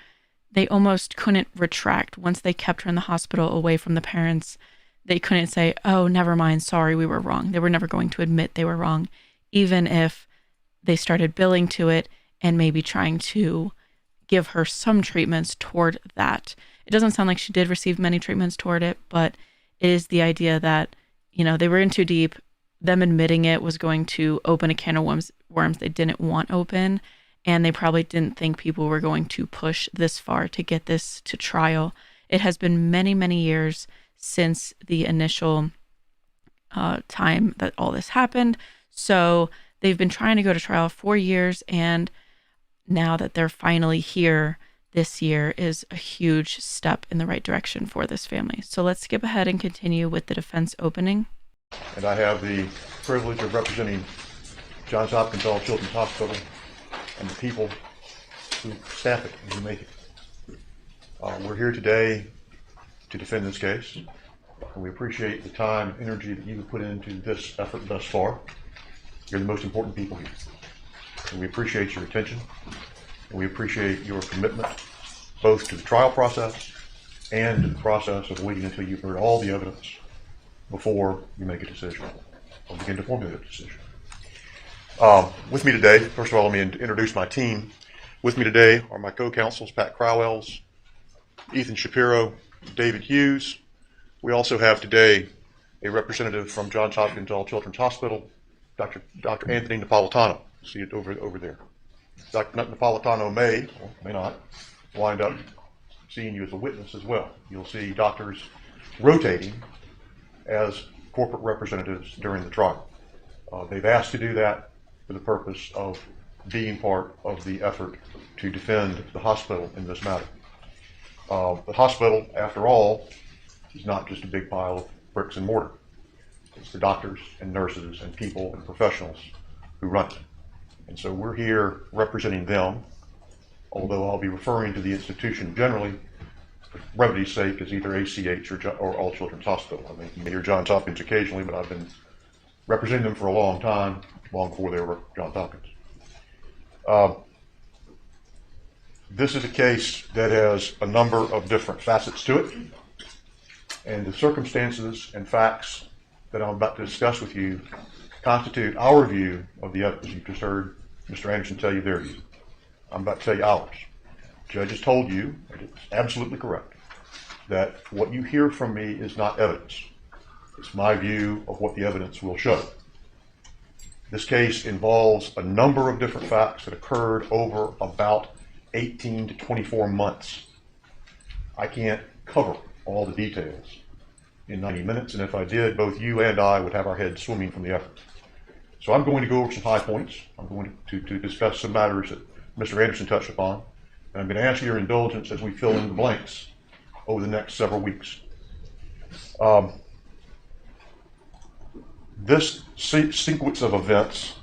[SPEAKER 1] they almost couldn't retract. Once they kept her in the hospital away from the parents, they couldn't say, oh, never mind, sorry, we were wrong. They were never going to admit they were wrong, even if they started billing to it and maybe trying to give her some treatments toward that. It doesn't sound like she did receive many treatments toward it, but it is the idea that, they were in too deep. Them admitting it was going to open a can of worms they didn't want open. And they probably didn't think people were going to push this far to get this to trial. It has been many, many years since the initial time that all this happened. So they've been trying to go to trial 4 years, and now that they're finally here this year is a huge step in the right direction for this family. So let's skip ahead and continue with the defense opening.
[SPEAKER 6] And I have the privilege of representing Johns Hopkins All Children's Hospital and the people who staff it and who make it. We're here today to defend this case, and we appreciate the time and energy that you have put into this effort thus far. You're the most important people here. And we appreciate your attention, and we appreciate your commitment both to the trial process and to the process of waiting until you've heard all the evidence before you make a decision or begin to formulate a decision. With me today, first of all, let me introduce my team. With me today are my co-counsels, Pat Crowells, Ethan Shapiro, David Hughes. We also have today a representative from Johns Hopkins All Children's Hospital, Dr. Anthony Napolitano. See it over there. Dr. Napolitano may, or may not, wind up seeing you as a witness as well. You'll see doctors rotating as corporate representatives during the trial. They've asked to do that for the purpose of being part of the effort to defend the hospital in this matter. The hospital, after all, is not just a big pile of bricks and mortar. It's the doctors and nurses and people and professionals who run it. And so we're here representing them, although I'll be referring to the institution generally, for brevity's sake, as either ACH or All Children's Hospital. I mean, you may hear Johns Hopkins occasionally, but I've been representing them for a long time, long before they were Johns Hopkins. This is a case that has a number of different facets to it, and the circumstances and facts that I'm about to discuss with you constitute our view of the evidence. You've just heard Mr. Anderson tell you their view. I'm about to tell you ours. The judge has told you, and it's absolutely correct, that what you hear from me is not evidence. It's my view of what the evidence will show. This case involves a number of different facts that occurred over about 18 to 24 months. I can't cover all the details in 90 minutes, and if I did, both you and I would have our heads swimming from the effort. So I'm going to go over some high points. I'm going to discuss some matters that Mr. Anderson touched upon, and I'm going to ask your indulgence as we fill in the blanks over the next several weeks. This sequence of events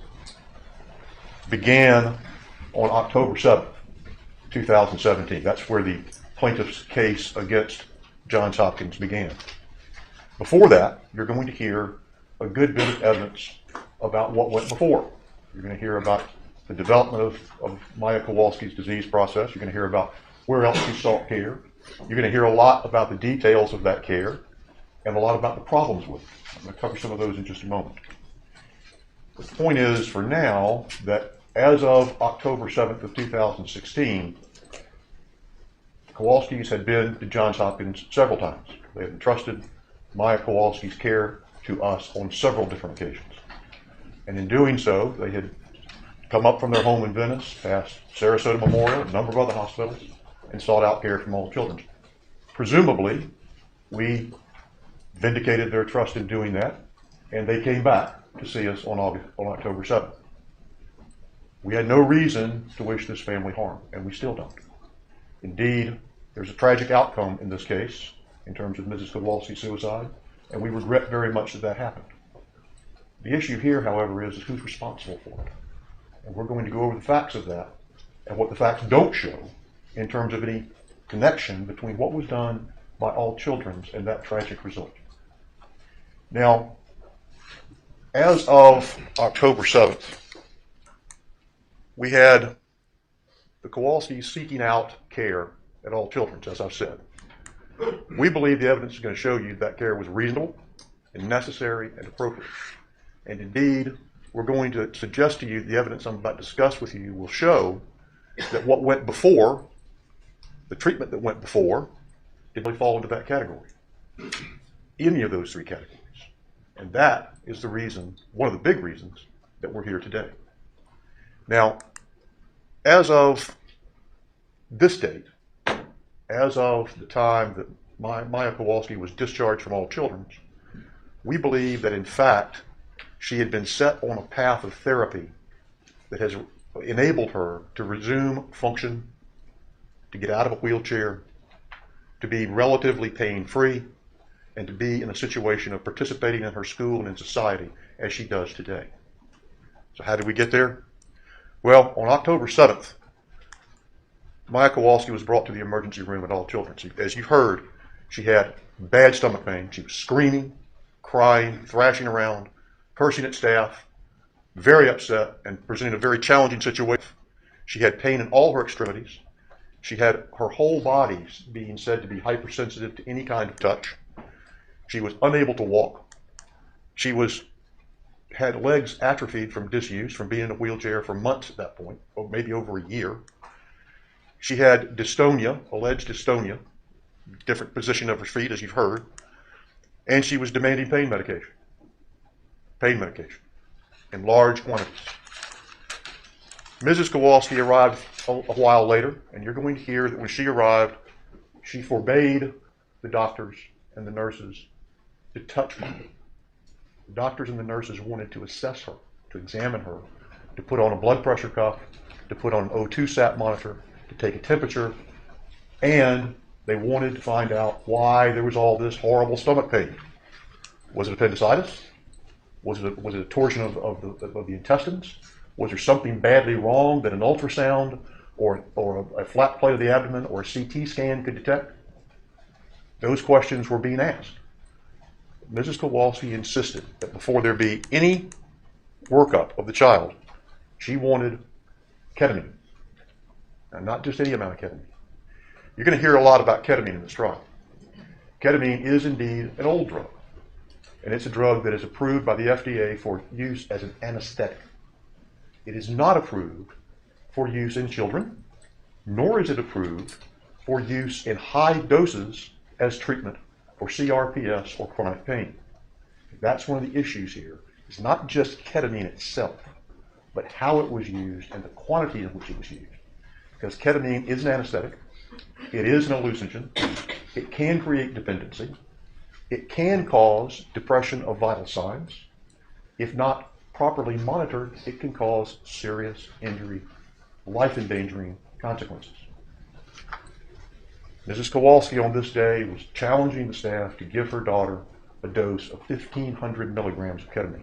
[SPEAKER 6] began on October 7th, 2017. That's where the plaintiff's case against Johns Hopkins began. Before that, you're going to hear a good bit of evidence about what went before. You're going to hear about the development of Maya Kowalski's disease process. You're going to hear about where else she sought care. You're going to hear a lot about the details of that care. and a lot about the problems with it. I'm going to cover some of those in just a moment. The point is, for now, that as of October 7th of 2016, Kowalski's had been to Johns Hopkins several times. They had entrusted Maya Kowalski's care to us on several different occasions. And in doing so, they had come up from their home in Venice, past Sarasota Memorial, a number of other hospitals, and sought out care from all children. Presumably, we vindicated their trust in doing that, and they came back to see us on October 7th. We had no reason to wish this family harm, and we still don't. Indeed, there's a tragic outcome in this case in terms of Mrs. Kowalski's suicide, and we regret very much that happened. The issue here, however, is who's responsible for it. And we're going to go over the facts of that and what the facts don't show in terms of any connection between what was done by all children and that tragic result. Now, as of October 7th, we had the Kowalskis seeking out care at all children's, as I've said. We believe the evidence is going to show you that care was reasonable and necessary and appropriate. And indeed, we're going to suggest to you the evidence I'm about to discuss with you will show that what went before, the treatment that went before, did really fall into that category. Any of those three categories. And that is the reason, one of the big reasons, that we're here today. Now, as of this date, as of the time that Maya Kowalski was discharged from all children's, we believe that in fact she had been set on a path of therapy that has enabled her to resume function, to get out of a wheelchair, to be relatively pain-free, and to be in a situation of participating in her school and in society as she does today. So how did we get there? Well, on October 7th, Maya Kowalski was brought to the emergency room at all children's. As you heard, she had bad stomach pain. She was screaming, crying, thrashing around, cursing at staff, very upset and presenting a very challenging situation. She had pain in all her extremities. She had her whole body being said to be hypersensitive to any kind of touch. She was unable to walk. She had legs atrophied from disuse, from being in a wheelchair for months at that point, or maybe over a year. She had dystonia, alleged dystonia, different position of her feet, as you've heard, and she was demanding pain medication in large quantities. Mrs. Kowalski arrived a while later, and you're going to hear that when she arrived, she forbade the doctors and the nurses to touch her. The doctors and the nurses wanted to assess her, to examine her, to put on a blood pressure cuff, to put on an O2 sat monitor, to take a temperature, and they wanted to find out why there was all this horrible stomach pain. Was it appendicitis? Was it a torsion of the intestines? Was there something badly wrong that an ultrasound or a flat plate of the abdomen or a CT scan could detect? Those questions were being asked. Mrs. Kowalski insisted that before there be any workup of the child, she wanted ketamine. Now, not just any amount of ketamine. You're going to hear a lot about ketamine in this trial. Ketamine is indeed an old drug, and it's a drug that is approved by the FDA for use as an anesthetic. It is not approved for use in children, nor is it approved for use in high doses as treatment for CRPS or chronic pain. That's one of the issues here. It's not just ketamine itself, but how it was used and the quantity in which it was used. Because ketamine is an anesthetic, it is an hallucinogen, it can create dependency, it can cause depression of vital signs. If not properly monitored, it can cause serious injury, life-endangering consequences. Mrs. Kowalski on this day was challenging the staff to give her daughter a dose of 1,500 milligrams of ketamine.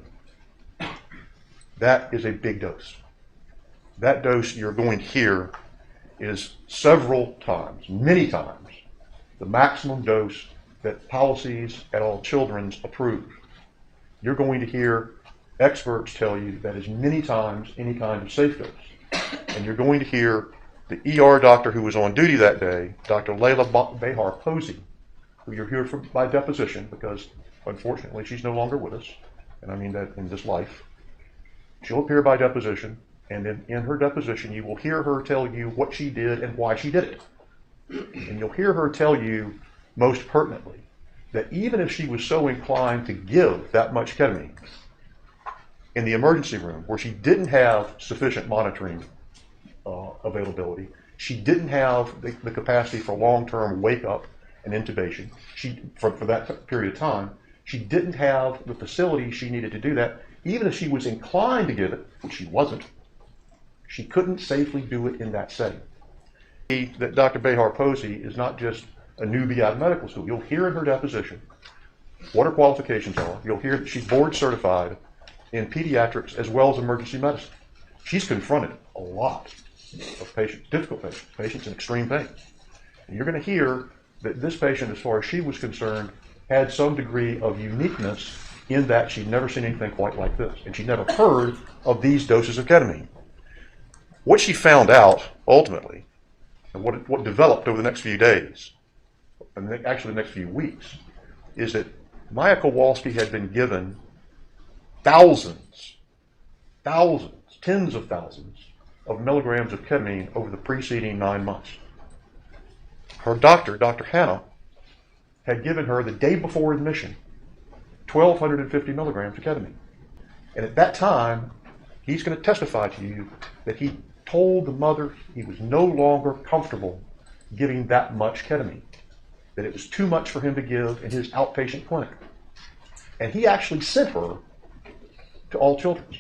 [SPEAKER 6] That is a big dose. That dose you're going to hear is several times, many times, the maximum dose that policies at all children's approve. You're going to hear experts tell you that is many times any kind of safe dose. And you're going to hear the ER doctor who was on duty that day, Dr. Layla Behar Posey, who you'll hear from by deposition, because unfortunately she's no longer with us, and I mean that in this life. She'll appear by deposition, and in her deposition you will hear her tell you what she did and why she did it. And you'll hear her tell you, most pertinently, that even if she was so inclined to give that much ketamine in the emergency room, where she didn't have sufficient monitoring availability, she didn't have the capacity for long-term wake-up and intubation. For that period of time, she didn't have the facility she needed to do that. Even if she was inclined to give it, which she wasn't, she couldn't safely do it in that setting. That Dr. Behar Posey is not just a newbie out of medical school. You'll hear in her deposition what her qualifications are. You'll hear that she's board certified in pediatrics as well as emergency medicine. She's confronted a lot of patients, difficult patients, patients in extreme pain. And you're going to hear that this patient, as far as she was concerned, had some degree of uniqueness in that she'd never seen anything quite like this, and she'd never heard of these doses of ketamine. What she found out, ultimately, and what developed over the next few days, and actually the next few weeks, is that Maya Kowalski had been given thousands, tens of thousands of milligrams of ketamine over the preceding 9 months. Her doctor, Dr. Hannah, had given her the day before admission 1,250 milligrams of ketamine. And at that time, he's going to testify to you that he told the mother he was no longer comfortable giving that much ketamine, that it was too much for him to give in his outpatient clinic. And he actually sent her to All Children's.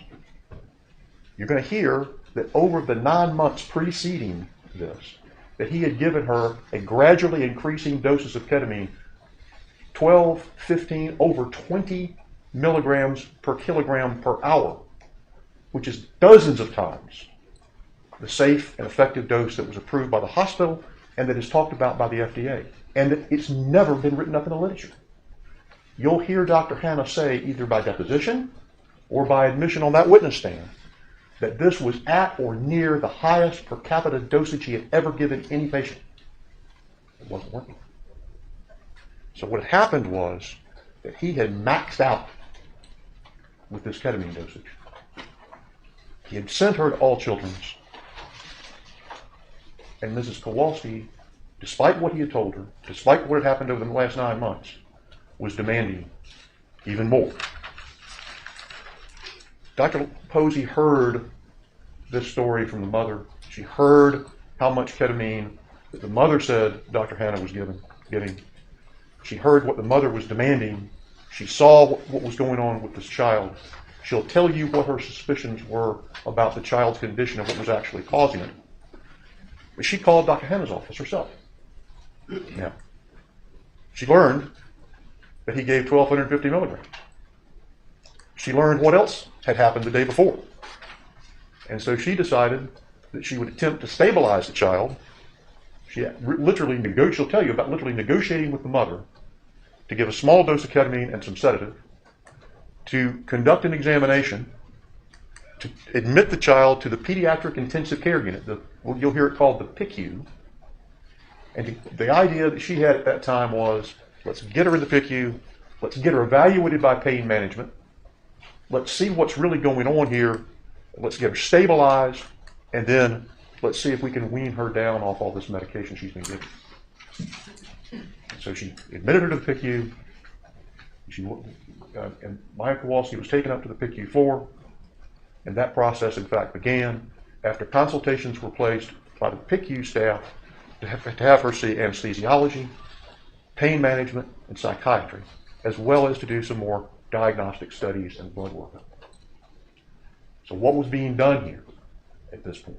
[SPEAKER 6] You're going to hear that over the 9 months preceding this, that he had given her a gradually increasing doses of ketamine, 12, 15, over 20 milligrams per kilogram per hour, which is dozens of times the safe and effective dose that was approved by the hospital and that is talked about by the FDA, and that it's never been written up in the literature. You'll hear Dr. Hannah say, either by deposition or by admission on that witness stand, that this was at or near the highest per capita dosage he had ever given any patient. It wasn't working. So what had happened was that he had maxed out with this ketamine dosage. He had sent her to All Children's, and Mrs. Kowalski, despite what he had told her, despite what had happened over the last 9 months, was demanding even more. Dr. Posey heard this story from the mother. She heard how much ketamine that the mother said Dr. Hannah was giving. She heard what the mother was demanding. She saw what was going on with this child. She'll tell you what her suspicions were about the child's condition and what was actually causing it. But she called Dr. Hannah's office herself. Now, she learned that he gave 1,250 milligrams. She learned what else had happened the day before. And so she decided that she would attempt to stabilize the child. She'll tell you about literally negotiating with the mother to give a small dose of ketamine and some sedative, to conduct an examination, to admit the child to the pediatric intensive care unit. You'll hear it called the PICU. And the idea that she had at that time was, let's get her in the PICU, let's get her evaluated by pain management, let's see what's really going on here, let's get her stabilized, and then let's see if we can wean her down off all this medication she's been given. So she admitted her to the PICU, and Maya Kowalski was taken up to the PICU 4, and that process, in fact, began after consultations were placed by the PICU staff to have her see anesthesiology, pain management, and psychiatry, as well as to do some more diagnostic studies and blood work. So what was being done here at this point?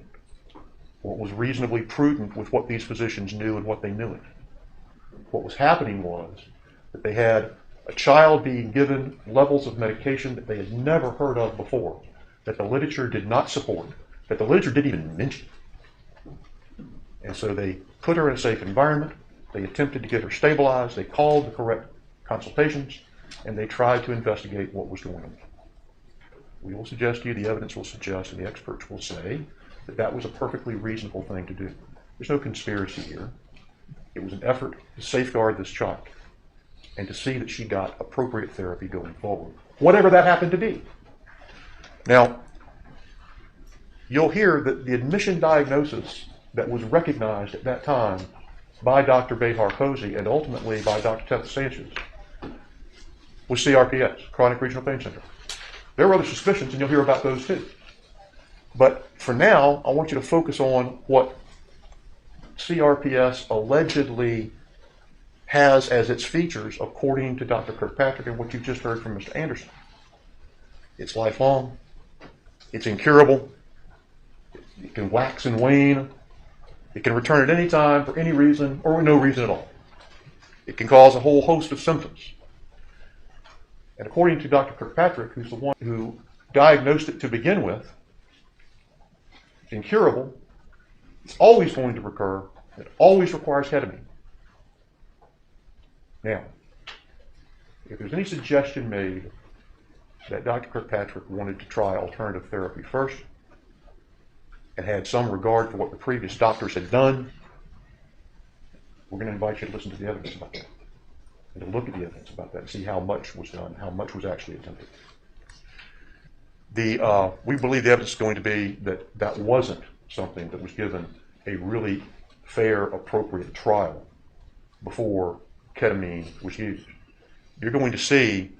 [SPEAKER 6] What was reasonably prudent with what these physicians knew and what they knew it? What was happening was that they had a child being given levels of medication that they had never heard of before, that the literature did not support, that the literature didn't even mention. And so they put her in a safe environment, they attempted to get her stabilized, they called the correct consultations, and they tried to investigate what was going on. We will suggest to you, the evidence will suggest, and the experts will say, that that was a perfectly reasonable thing to do. There's no conspiracy here. It was an effort to safeguard this child. and to see that she got appropriate therapy going forward, whatever that happened to be. Now, you'll hear that the admission diagnosis that was recognized at that time by Dr. Behar Posey and ultimately by Dr. Teth Sanchez was CRPS, chronic regional pain syndrome. There were other suspicions, and you'll hear about those too. But for now, I want you to focus on what CRPS allegedly has as its features according to Dr. Kirkpatrick and what you've just heard from Mr. Anderson. It's lifelong. It's incurable. It can wax and wane. It can return at any time for any reason or no reason at all. It can cause a whole host of symptoms. And according to Dr. Kirkpatrick, who's the one who diagnosed it to begin with, it's incurable. It's always going to recur. It always requires ketamine. Now, if there's any suggestion made that Dr. Kirkpatrick wanted to try alternative therapy first and had some regard for what the previous doctors had done, we're going to invite you to listen to the evidence about that and to look at the evidence about that and see how much was done, how much was actually attempted. We believe the evidence is going to be that that wasn't something that was given a really fair, appropriate trial before ketamine was used. You're going to see,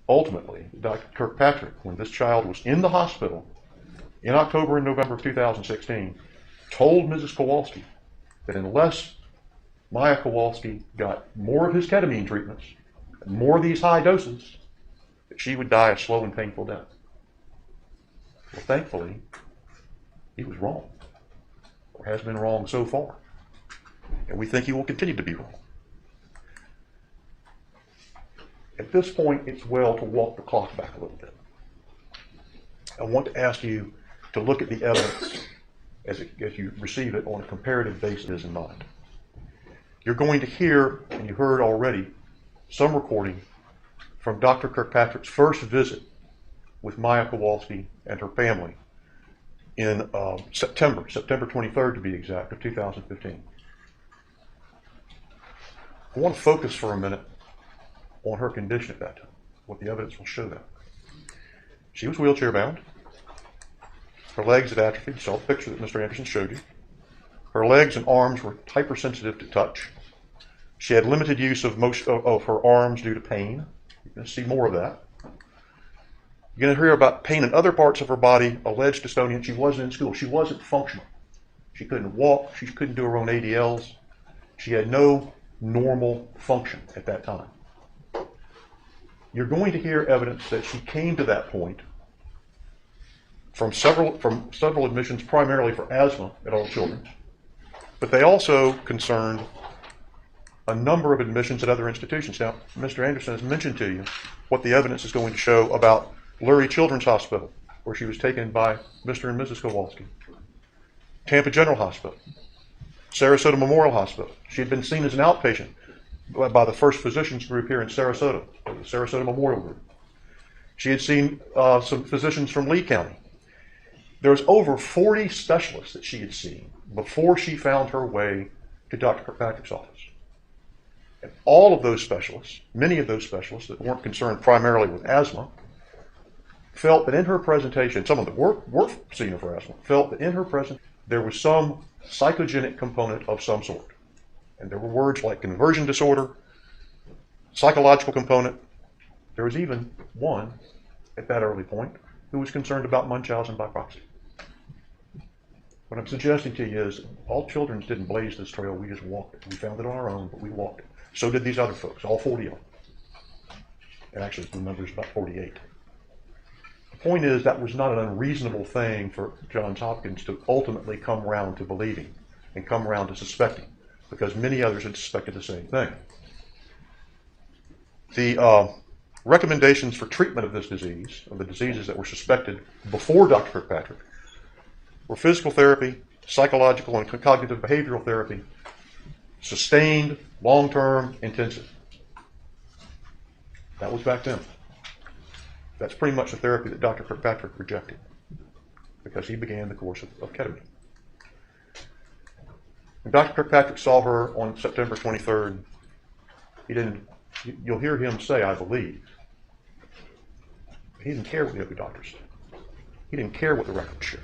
[SPEAKER 6] ultimately, Dr. Kirkpatrick, when this child was in the hospital in October and November of 2016, told Mrs. Kowalski that unless Maya Kowalski got more of his ketamine treatments, more of these high doses, that she would die a slow and painful death. Well, thankfully, he was wrong, or has been wrong so far, and we think he will continue to be wrong. At this point, it's well to walk the clock back a little bit. I want to ask you to look at the evidence as you receive it on a comparative basis in mind. You're going to hear, and you heard already, some recording from Dr. Kirkpatrick's first visit with Maya Kowalski and her family in September 23rd to be exact, of 2015. I want to focus for a minute on her condition at that time, what the evidence will show that. She was wheelchair bound. Her legs had atrophied. You saw the picture that Mr. Anderson showed you. Her legs and arms were hypersensitive to touch. She had limited use of her arms due to pain. You're going to see more of that. You're going to hear about pain in other parts of her body, alleged dystonia. She wasn't in school. She wasn't functional. She couldn't walk. She couldn't do her own ADLs. She had no normal function at that time. You're going to hear evidence that she came to that point from several admissions, primarily for asthma at all children, but they also concerned a number of admissions at other institutions. Now, Mr. Anderson has mentioned to you what the evidence is going to show about Lurie Children's Hospital, where she was taken by Mr. and Mrs. Kowalski, Tampa General Hospital, Sarasota Memorial Hospital. She had been seen as an outpatient by the first physicians group here in Sarasota, the Sarasota Memorial Group. She had seen some physicians from Lee County. There was over 40 specialists that she had seen before she found her way to Dr. Kirkpatrick's office. And all of those specialists, many of those specialists that weren't concerned primarily with asthma, felt that in her presentation, some of them were seeing her for asthma, felt that in her presentation there was some psychogenic component of some sort. And there were words like conversion disorder, psychological component. There was even one, at that early point, who was concerned about Munchausen by proxy. What I'm suggesting to you is all children didn't blaze this trail, we just walked it. We found it on our own, but we walked it. So did these other folks, all 40 of them. And actually the number's about 48. The point is that was not an unreasonable thing for Johns Hopkins to ultimately come around to believing and come around to suspecting, because many others had suspected the same thing. The recommendations for treatment of this disease, of the diseases that were suspected before Dr. Kirkpatrick, were physical therapy, psychological and cognitive behavioral therapy, sustained, long-term, intensive. That was back then. That's pretty much the therapy that Dr. Kirkpatrick rejected, because he began the course of ketamine. When Dr. Kirkpatrick saw her on September 23rd, he didn't You'll hear him say, I believe. He didn't care what the other doctors said. He didn't care what the records showed.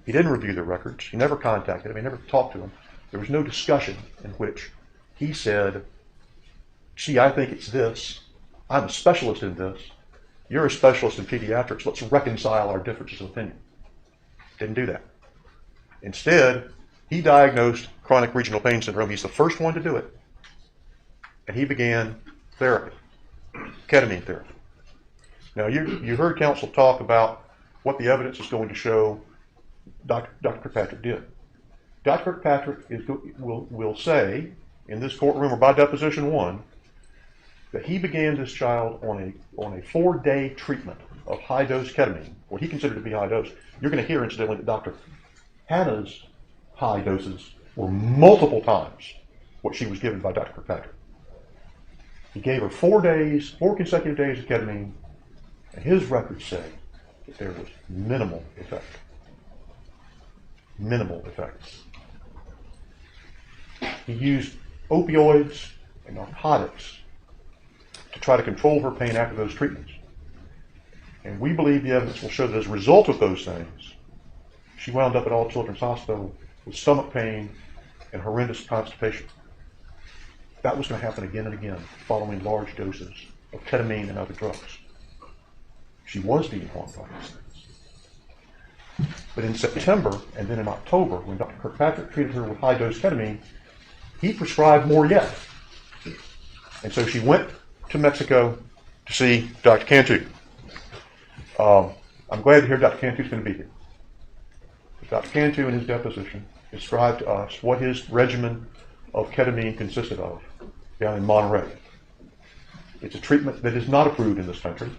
[SPEAKER 6] He didn't review the records. He never contacted him. He never talked to him. There was no discussion in which he said, gee, I think it's this. I'm a specialist in this. You're a specialist in pediatrics. Let's reconcile our differences of opinion. Didn't do that. Instead, he diagnosed chronic regional pain syndrome. He's the first one to do it. And he began therapy, ketamine therapy. Now, you heard counsel talk about what the evidence is going to show Dr. Kirkpatrick did. Dr. Kirkpatrick will say in this courtroom or by deposition 1 that he began this child on a 4-day treatment of high-dose ketamine, what he considered to be high dose. You're going to hear, incidentally, that Dr. Hannah's high doses were multiple times what she was given by Dr. Kirkpatrick. He gave her 4 consecutive days of ketamine, and his records say that there was minimal effect. Minimal effect. He used opioids and narcotics to try to control her pain after those treatments. And we believe the evidence will show that as a result of those things, she wound up at All Children's Hospital with stomach pain and horrendous constipation. That was going to happen again and again following large doses of ketamine and other drugs. She was being harmed by these things. But in September and then in October, when Dr. Kirkpatrick treated her with high-dose ketamine, he prescribed more yet. And so she went to Mexico to see Dr. Cantu. I'm glad to hear Dr. Cantu is going to be here. Dr. Cantu, in his deposition, described to us what his regimen of ketamine consisted of down in Monterey. It's a treatment that is not approved in this country.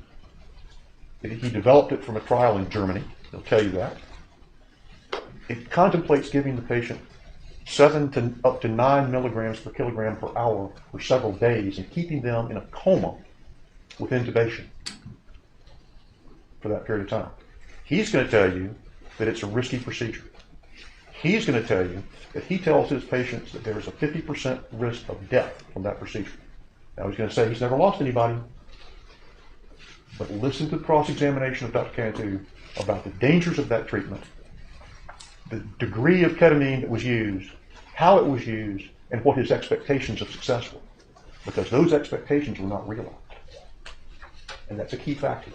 [SPEAKER 6] He developed it from a trial in Germany. He'll tell you that. It contemplates giving the patient 7 to up to 9 milligrams per kilogram per hour for several days and keeping them in a coma with intubation for that period of time. He's going to tell you that it's a risky procedure. He's going to tell you that he tells his patients that there is a 50% risk of death from that procedure. Now he's going to say he's never lost anybody, but listen to the cross-examination of Dr. Cantu about the dangers of that treatment, the degree of ketamine that was used, how it was used, and what his expectations of success were. Because those expectations were not realized. And that's a key factor.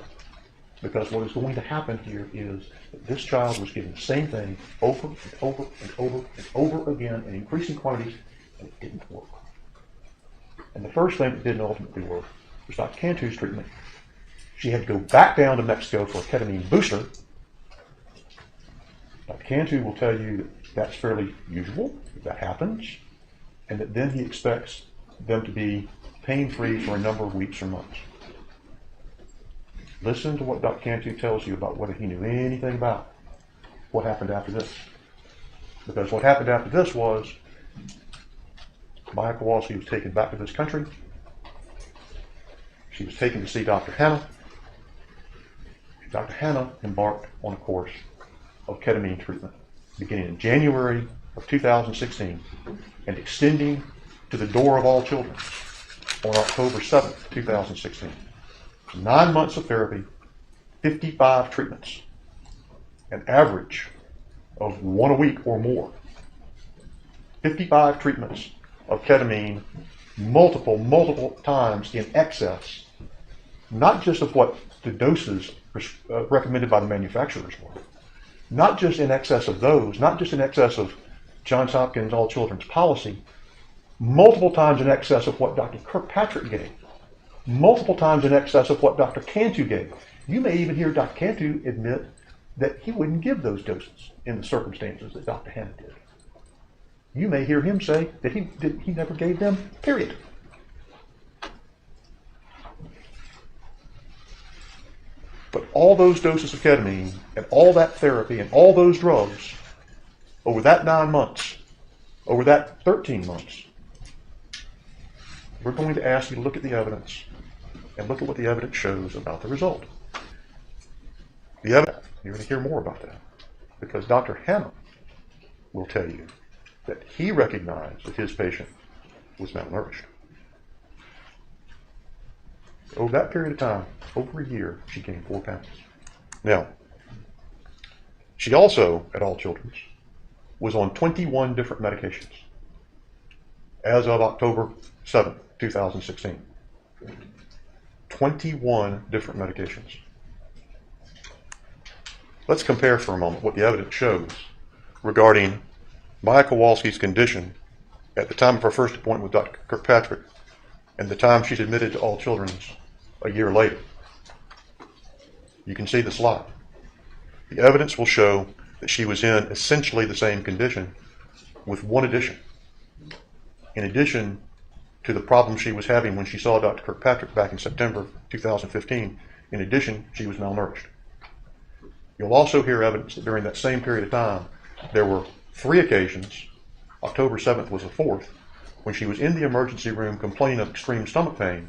[SPEAKER 6] Because what is going to happen here is that this child was given the same thing over and over and over and over again in increasing quantities, and it didn't work. And the first thing that didn't ultimately work was Dr. Cantu's treatment. She had to go back down to Mexico for a ketamine booster. Dr. Cantu will tell you that that's fairly usual, that happens, and that then he expects them to be pain-free for a number of weeks or months. Listen to what Dr. Cantu tells you about whether he knew anything about what happened after this. Because what happened after this was Maya Kowalski was taken back to this country. She was taken to see Dr. Hannah. Dr. Hannah embarked on a course of ketamine treatment beginning in January of 2016 and extending to the door of all children on October 7th, 2016. 9 months of therapy, 55 treatments, an average of 1 a week or more. 55 treatments of ketamine multiple times in excess, not just of what the doses recommended by the manufacturers were, not just in excess of those, not just in excess of Johns Hopkins All Children's policy, multiple times in excess of what Dr. Kirkpatrick gave, multiple times in excess of what Dr. Cantu gave. You may even hear Dr. Cantu admit that he wouldn't give those doses in the circumstances that Dr. Hannah did. You may hear him say that he never gave them, period. But all those doses of ketamine and all that therapy and all those drugs over that 9 months, over that 13 months, we're going to ask you to look at the evidence and look at what the evidence shows about the result. The evidence, you're going to hear more about that because Dr. Hannah will tell you that he recognized that his patient was malnourished. Over that period of time, over a year, she gained 4 pounds. Now, she also, at All Children's, was on 21 different medications as of October 7th, 2016. 21 different medications. Let's compare for a moment what the evidence shows regarding Maya Kowalski's condition at the time of her first appointment with Dr. Kirkpatrick and the time she's admitted to All Children's a year later. You can see the slide. The evidence will show that she was in essentially the same condition with one addition. In addition to the problem she was having when she saw Dr. Kirkpatrick back in September 2015, in addition, she was malnourished. You'll also hear evidence that during that same period of time, there were 3 occasions, October 7th was the 4th, when she was in the emergency room complaining of extreme stomach pain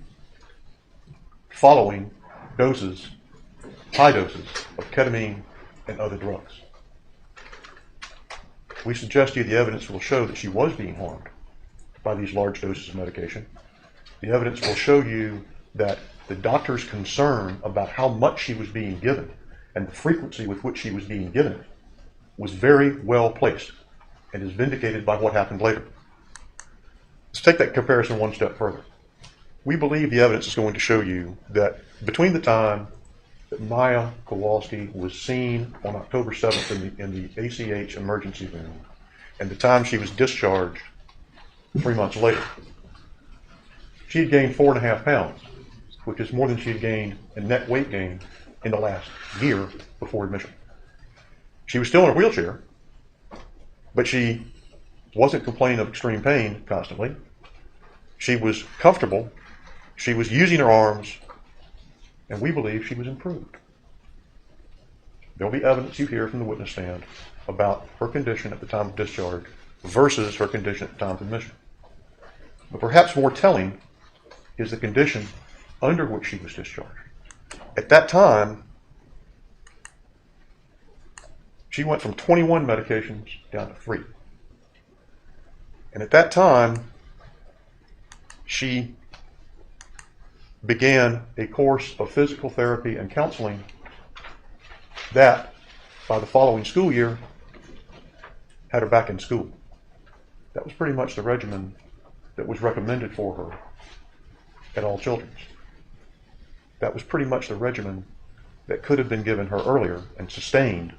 [SPEAKER 6] following doses, high doses of ketamine and other drugs. We suggest to you the evidence will show that she was being harmed by these large doses of medication. The evidence will show you that the doctor's concern about how much she was being given and the frequency with which she was being given it was very well placed and is vindicated by what happened later. Let's take that comparison one step further. We believe the evidence is going to show you that between the time that Maya Kowalski was seen on October 7th in the ACH emergency room and the time she was discharged 3 months later, she had gained 4.5 pounds, which is more than she had gained in net weight gain in the last year before admission. She was still in a wheelchair, but she wasn't complaining of extreme pain constantly. She was comfortable. She was using her arms, and we believe she was improved. There'll be evidence you hear from the witness stand about her condition at the time of discharge versus her condition at the time of admission. But perhaps more telling is the condition under which she was discharged. At that time, she went from 21 medications down to 3. And at that time, she began a course of physical therapy and counseling that, by the following school year, had her back in school. That was pretty much the regimen that was recommended for her at All Children's. That was pretty much the regimen that could have been given her earlier and sustained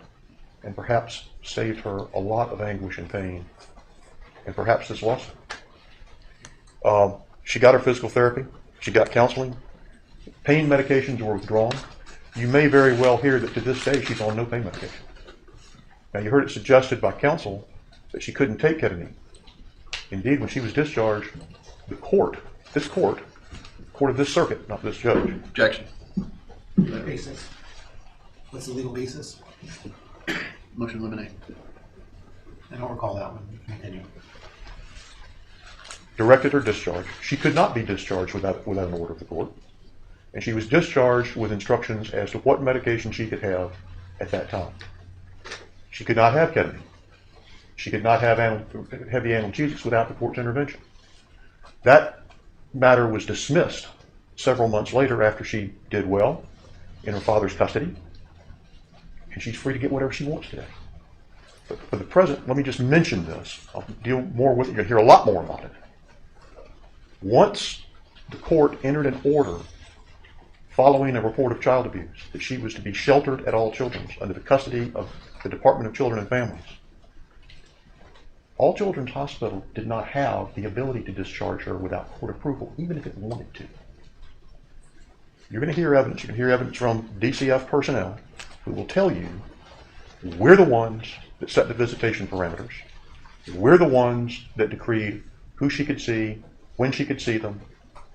[SPEAKER 6] and perhaps saved her a lot of anguish and pain and perhaps this lawsuit. She got her physical therapy. She got counseling. Pain medications were withdrawn. You may very well hear that to this day she's on no pain medication. Now, you heard it suggested by counsel that she couldn't take ketamine. Indeed, when she was discharged, the court of this circuit, not this judge.
[SPEAKER 2] Objection.
[SPEAKER 5] Basis. What's the legal basis?
[SPEAKER 2] Motion to eliminate.
[SPEAKER 5] I don't recall that one. Continue.
[SPEAKER 6] Directed her discharge. She could not be discharged without an order of the court. And she was discharged with instructions as to what medication she could have at that time. She could not have ketamine. She could not have heavy analgesics without the court's intervention. That matter was dismissed several months later after she did well in her father's custody. And she's free to get whatever she wants today. But for the present, let me just mention this. I'll deal more with it. You're going to hear a lot more about it. Once the court entered an order following a report of child abuse that she was to be sheltered at All Children's under the custody of the Department of Children and Families, All Children's Hospital did not have the ability to discharge her without court approval, even if it wanted to. You're going to hear evidence. You can hear evidence from DCF personnel who will tell you we're the ones that set the visitation parameters. We're the ones that decreed who she could see, when she could see them,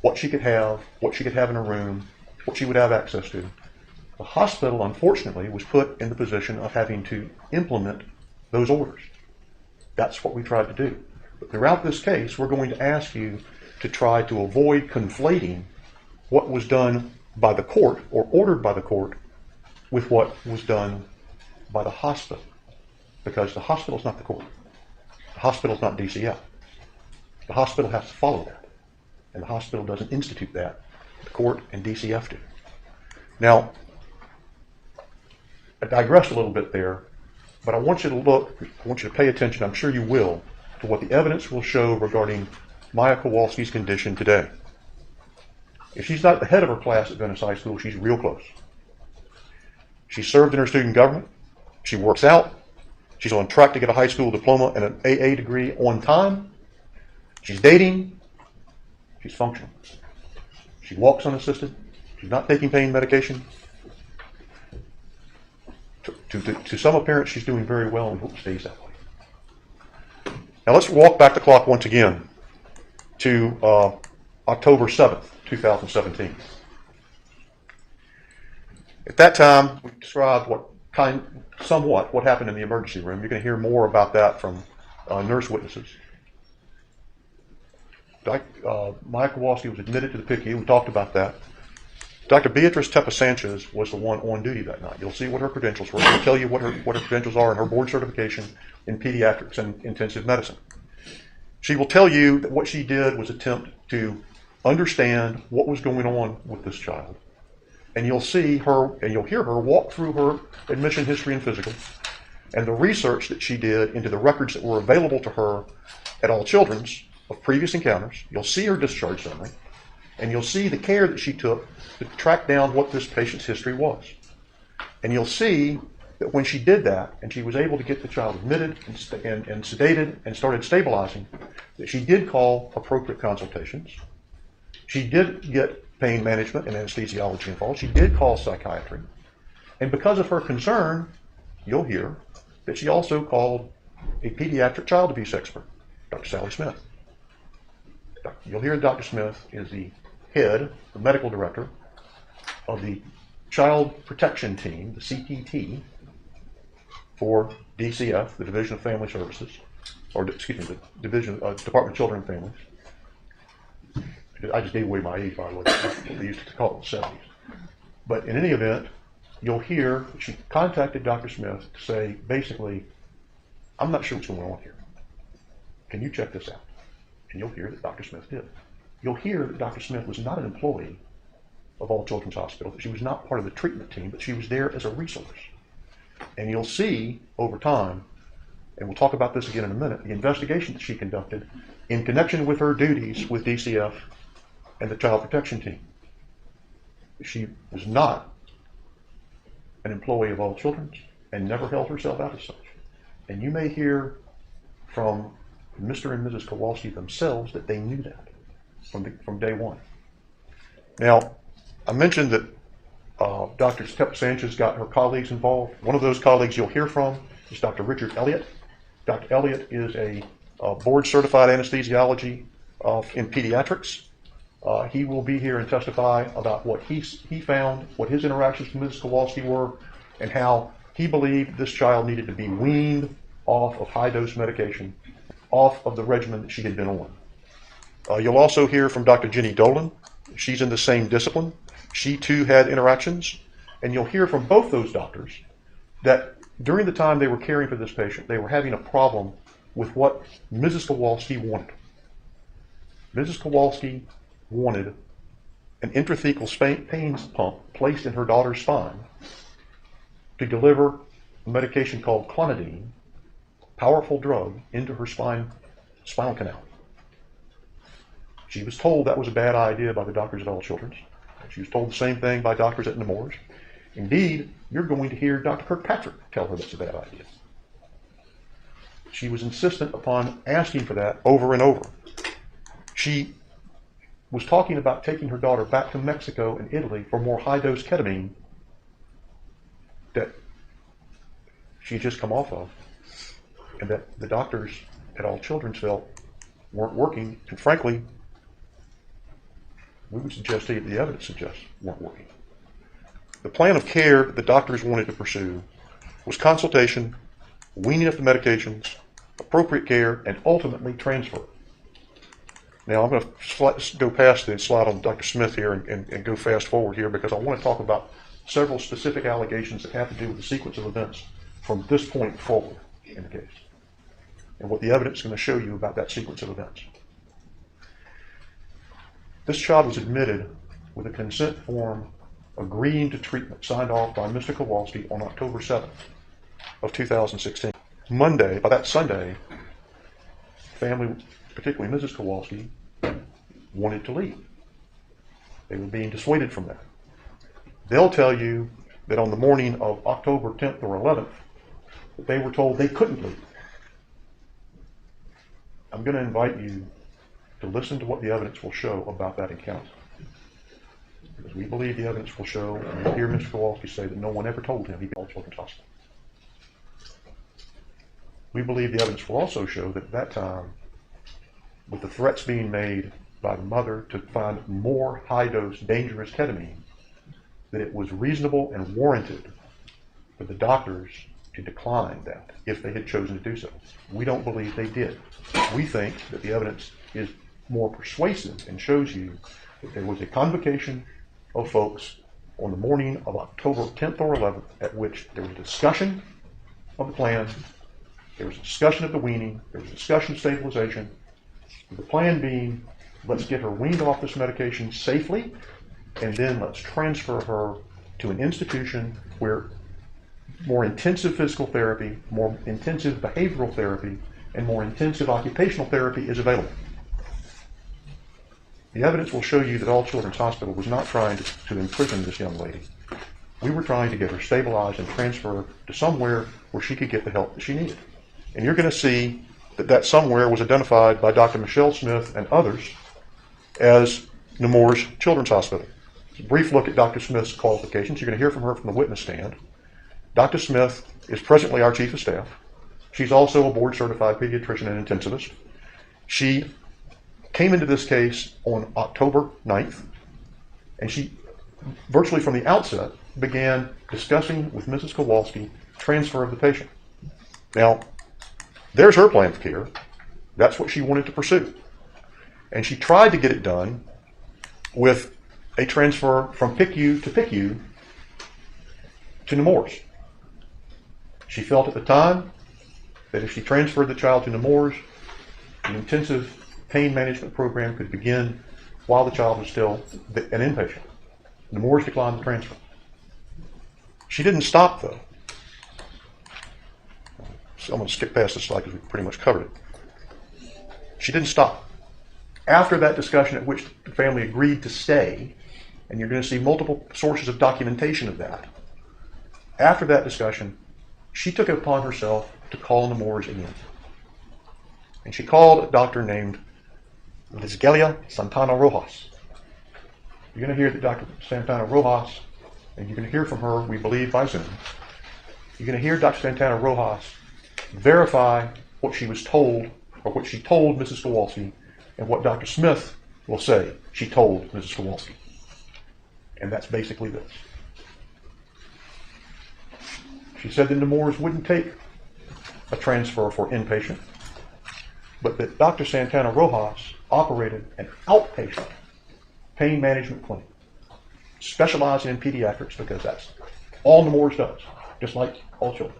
[SPEAKER 6] what she could have in her room, what she would have access to. The hospital, unfortunately, was put in the position of having to implement those orders. That's what we tried to do. But throughout this case, we're going to ask you to try to avoid conflating what was done by the court or ordered by the court with what was done by the hospital. Because the hospital is not the court. The hospital is not DCF. The hospital has to follow that. And the hospital doesn't institute that the court and DCF do. Now, I digressed a little bit there, but I want you to pay attention, I'm sure you will, to what the evidence will show regarding Maya Kowalski's condition today. If she's not the head of her class at Venice High School, she's real close. She served in her student government. She works out. She's on track to get a high school diploma and an AA degree on time. She's dating. She's functional. She walks unassisted. She's not taking pain medication. To some appearance, she's doing very well and hope stays that way. Now let's walk back the clock once again to October 7th, 2017. At that time, we described somewhat what happened in the emergency room. You're going to hear more about that from nurse witnesses. Maya Kowalski was admitted to the PICU. We talked about that. Dr. Beatrice Tepa-Sanchez was the one on duty that night. You'll see what her credentials were. She'll tell you what her credentials are and her board certification in pediatrics and intensive medicine. She will tell you that what she did was attempt to understand what was going on with this child. And you'll see her, and you'll hear her walk through her admission history and physical, and the research that she did into the records that were available to her at All Children's of previous encounters. You'll see her discharge summary, and you'll see the care that she took to track down what this patient's history was. And you'll see that when she did that, and she was able to get the child admitted and sedated and started stabilizing, that she did call appropriate consultations. She did get pain management and anesthesiology involved. She did call psychiatry. And because of her concern, you'll hear that she also called a pediatric child abuse expert, Dr. Sally Smith. You'll hear Dr. Smith is the head, the medical director of the Child Protection Team, the CPT, for DCF, the Division of Family Services, or excuse me, the Division Department of Children and Families. I just gave away my age, by the way. They used to call it the 70s. But in any event, you'll hear she contacted Dr. Smith to say, basically, I'm not sure what's going on here. Can you check this out? And you'll hear that Dr. Smith did. You'll hear that Dr. Smith was not an employee of All Children's Hospital, that she was not part of the treatment team, but she was there as a resource. And you'll see over time, and we'll talk about this again in a minute, the investigation that she conducted in connection with her duties with DCF and the Child Protection Team. She was not an employee of All Children's and never held herself out as such. And you may hear from Mr. and Mrs. Kowalski themselves that they knew that from day one. Now, I mentioned that Dr. Tepa-Sanchez got her colleagues involved. One of those colleagues you'll hear from is Dr. Richard Elliott. Dr. Elliott is a board-certified anesthesiology in pediatrics. He will be here and testify about what he found, what his interactions with Mrs. Kowalski were, and how he believed this child needed to be weaned off of high-dose medication, off of the regimen that she had been on. You'll also hear from Dr. Jenny Dolan. She's in the same discipline. She too had interactions. And you'll hear from both those doctors that during the time they were caring for this patient, they were having a problem with what Mrs. Kowalski wanted. Mrs. Kowalski wanted an intrathecal pain pump placed in her daughter's spine to deliver a medication called clonidine, powerful drug, into her spinal canal. She was told that was a bad idea by the doctors at All Children's. She was told the same thing by doctors at Nemours. Indeed, you're going to hear Dr. Kirkpatrick tell her that's a bad idea. She was insistent upon asking for that over and over. She was talking about taking her daughter back to Mexico and Italy for more high-dose ketamine that she had just come off of, and that the doctors at All Children's felt weren't working, and frankly, we would suggest the evidence suggests weren't working. The plan of care that the doctors wanted to pursue was consultation, weaning of the medications, appropriate care, and ultimately transfer. Now I'm going to go past the slide on Dr. Smith here and go fast forward here because I want to talk about several specific allegations that have to do with the sequence of events from this point forward in the case and what the evidence is going to show you about that sequence of events. This child was admitted with a consent form agreeing to treatment signed off by Mr. Kowalski on October 7th of 2016. Monday, by that Sunday, family, particularly Mrs. Kowalski, wanted to leave. They were being dissuaded from that. They'll tell you that on the morning of October 10th or 11th, that they were told they couldn't leave. I'm going to invite you to listen to what the evidence will show about that encounter. Because we believe the evidence will show, and you'll hear Mr. Kowalski say that no one ever told him he'd called Children's Hospital. We believe the evidence will also show that at that time, with the threats being made by the mother to find more high-dose, dangerous ketamine, that it was reasonable and warranted for the doctors to decline that if they had chosen to do so. We don't believe they did. We think that the evidence is more persuasive and shows you that there was a convocation of folks on the morning of October 10th or 11th at which there was a discussion of the plan, there was a discussion of the weaning, there was a discussion of stabilization, the plan being, let's get her weaned off this medication safely, and then let's transfer her to an institution where more intensive physical therapy, more intensive behavioral therapy, and more intensive occupational therapy is available. The evidence will show you that All Children's Hospital was not trying to imprison this young lady. We were trying to get her stabilized and transfer to somewhere where she could get the help that she needed. And you're going to see that that somewhere was identified by Dr. Michelle Smith and others as Nemours Children's Hospital. A brief look at Dr. Smith's qualifications. You're going to hear from her from the witness stand. Dr. Smith is presently our chief of staff. She's also a board-certified pediatrician and intensivist. She came into this case on October 9th, and she, virtually from the outset, began discussing with Mrs. Kowalski transfer of the patient. Now, there's her plan of care. That's what she wanted to pursue. And she tried to get it done with a transfer from PICU to Nemours. She felt at the time that if she transferred the child to Nemours, an intensive pain management program could begin while the child was still an inpatient. Nemours declined the transfer. She didn't stop, though. So I'm going to skip past this slide because we pretty much covered it. She didn't stop. After that discussion at which the family agreed to stay, and you're going to see multiple sources of documentation of that, after that discussion, she took it upon herself to call Nemours again. And she called a doctor named Lisgelia Santana Rojas. You're going to hear that Dr. Santana Rojas, and you're going to hear from her, we believe, by Zoom. You're going to hear Dr. Santana Rojas verify what she was told, or what she told Mrs. Kowalski, and what Dr. Smith will say she told Mrs. Kowalski. And that's basically this. She said that Nemours wouldn't take a transfer for inpatient, but that Dr. Santana Rojas operated an outpatient pain management clinic, specializing in pediatrics because that's all Nemours does, just like all children.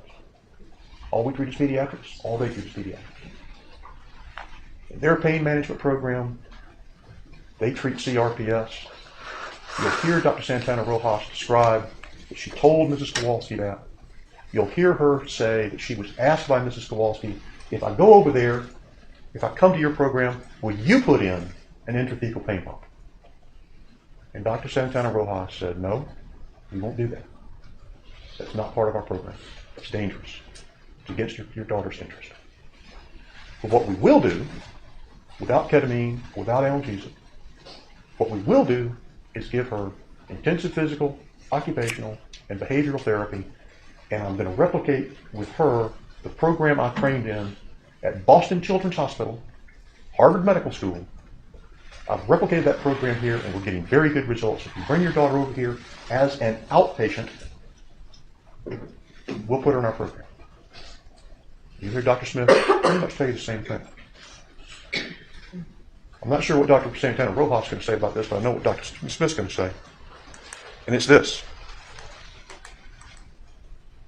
[SPEAKER 6] All we treat is pediatrics, all they treat is pediatrics. In their pain management program, they treat CRPS. You'll hear Dr. Santana Rojas describe that she told Mrs. Kowalski that. You'll hear her say that she was asked by Mrs. Kowalski, if I go over there, if I come to your program, will you put in an intrathecal pain pump? And Dr. Santana Rojas said, no, we won't do that. That's not part of our program. It's dangerous. It's against your daughter's interest. But what we will do, without ketamine, without analgesia, what we will do is give her intensive physical, occupational, and behavioral therapy, and I'm going to replicate with her the program I trained in at Boston Children's Hospital, Harvard Medical School. I've replicated that program here, and we're getting very good results. If you bring your daughter over here as an outpatient, we'll put her in our program. You hear Dr. Smith pretty much tell you the same thing. I'm not sure what Dr. Santana Rojas is going to say about this, but I know what Dr. Smith's going to say. And it's this.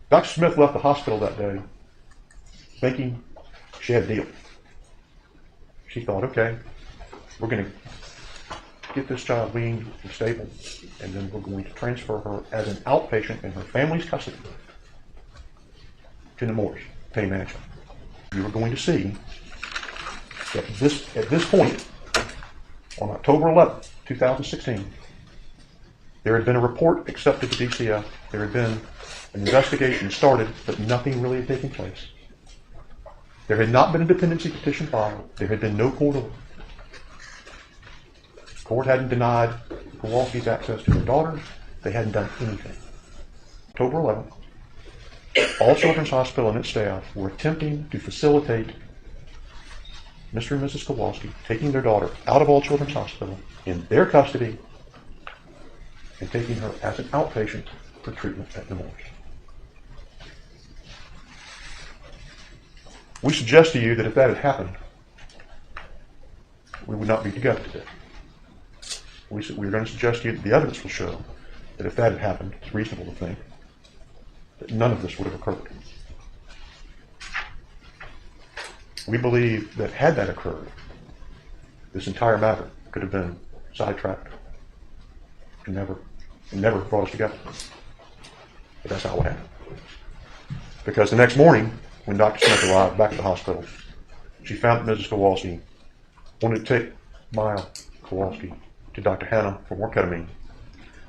[SPEAKER 6] Dr. Smith left the hospital that day thinking she had a deal. She thought, okay, we're going to get this child weaned and stable, and then we're going to transfer her as an outpatient in her family's custody to Nemours Pain Management. You are going to see that at this point, on October 11th, 2016, there had been a report accepted to DCF. There had been an investigation started, but nothing really had taken place. There had not been a dependency petition filed. There had been no court order. The court hadn't denied Kowalski's access to her daughters. They hadn't done anything. October 11th, All Children's Hospital and its staff were attempting to facilitate Mr. and Mrs. Kowalski taking their daughter out of All Children's Hospital in their custody and taking her as an outpatient for treatment at Nemours. We suggest to you that if that had happened, we would not be together today. We're going to suggest to you that the evidence will show that if that had happened, it's reasonable to think that none of this would have occurred. We believe that had that occurred, this entire matter could have been sidetracked and never brought us together. But that's not what happened. Because the next morning, when Dr. Smith arrived back at the hospital, she found that Mrs. Kowalski wanted to take Maya Kowalski to Dr. Hannah for more ketamine,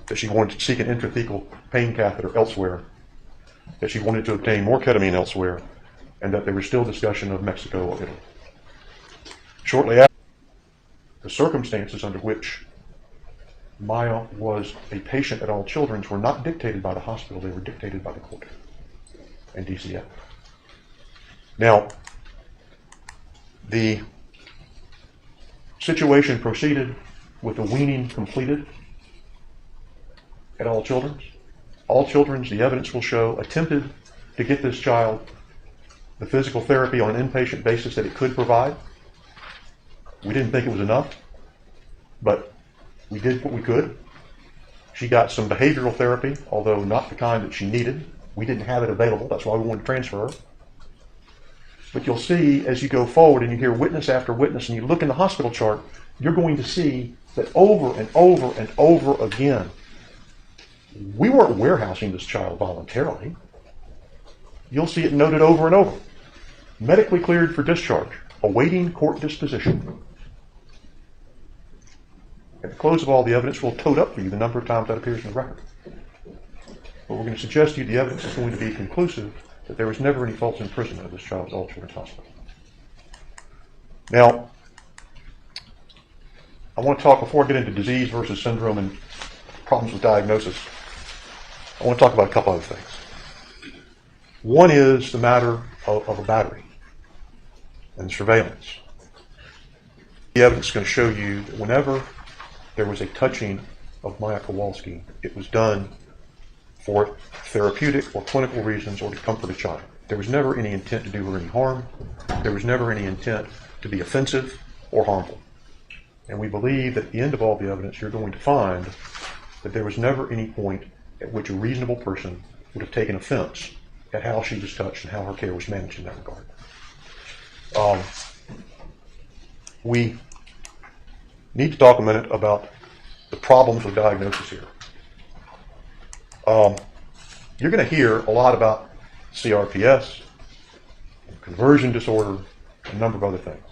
[SPEAKER 6] that she wanted to seek an intrathecal pain catheter elsewhere, that she wanted to obtain more ketamine elsewhere, and that there was still discussion of Mexico or Italy. Shortly after, the circumstances under which Maya was a patient at All Children's were not dictated by the hospital, they were dictated by the court and DCF. Now, the situation proceeded with the weaning completed at All Children's. All Children's, the evidence will show, attempted to get this child the physical therapy on an inpatient basis that it could provide. We didn't think it was enough, but we did what we could. She got some behavioral therapy, although not the kind that she needed. We didn't have it available. That's why we wanted to transfer her. But you'll see as you go forward and you hear witness after witness and you look in the hospital chart, you're going to see that over and over and over again, we weren't warehousing this child voluntarily. You'll see it noted over and over. Medically cleared for discharge, awaiting court disposition. At the close of all the evidence, we'll tote up for you the number of times that appears in the record. But we're going to suggest to you the evidence is going to be conclusive that there was never any false imprisonment of this child at All Children's Hospital. Now, I want to talk, before I get into disease versus syndrome and problems with diagnosis, I want to talk about a couple other things. One is the matter of a battery and surveillance. The evidence is going to show you that whenever there was a touching of Maya Kowalski, it was done for therapeutic or clinical reasons or to comfort a child. There was never any intent to do her any harm. There was never any intent to be offensive or harmful. And we believe that at the end of all the evidence, you're going to find that there was never any point at which a reasonable person would have taken offense at how she was touched and how her care was managed in that regard. We need to talk a minute about the problems with diagnosis here. You're going to hear a lot about CRPS, conversion disorder, and a number of other things.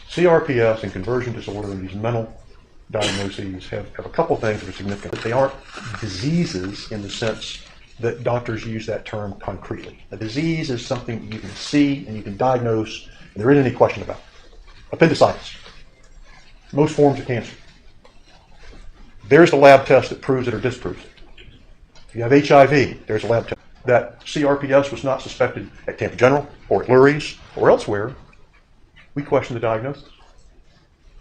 [SPEAKER 6] CRPS and conversion disorder and these mental diagnoses have a couple things that are significant. They aren't diseases in the sense that doctors use that term concretely. A disease is something you can see and you can diagnose, and there isn't any question about it. Appendicitis, most forms of cancer. There's the lab test that proves it or disproves it. If you have HIV, there's a lab test. That CRPS was not suspected at Tampa General or at Lurie's or elsewhere, we question the diagnosis.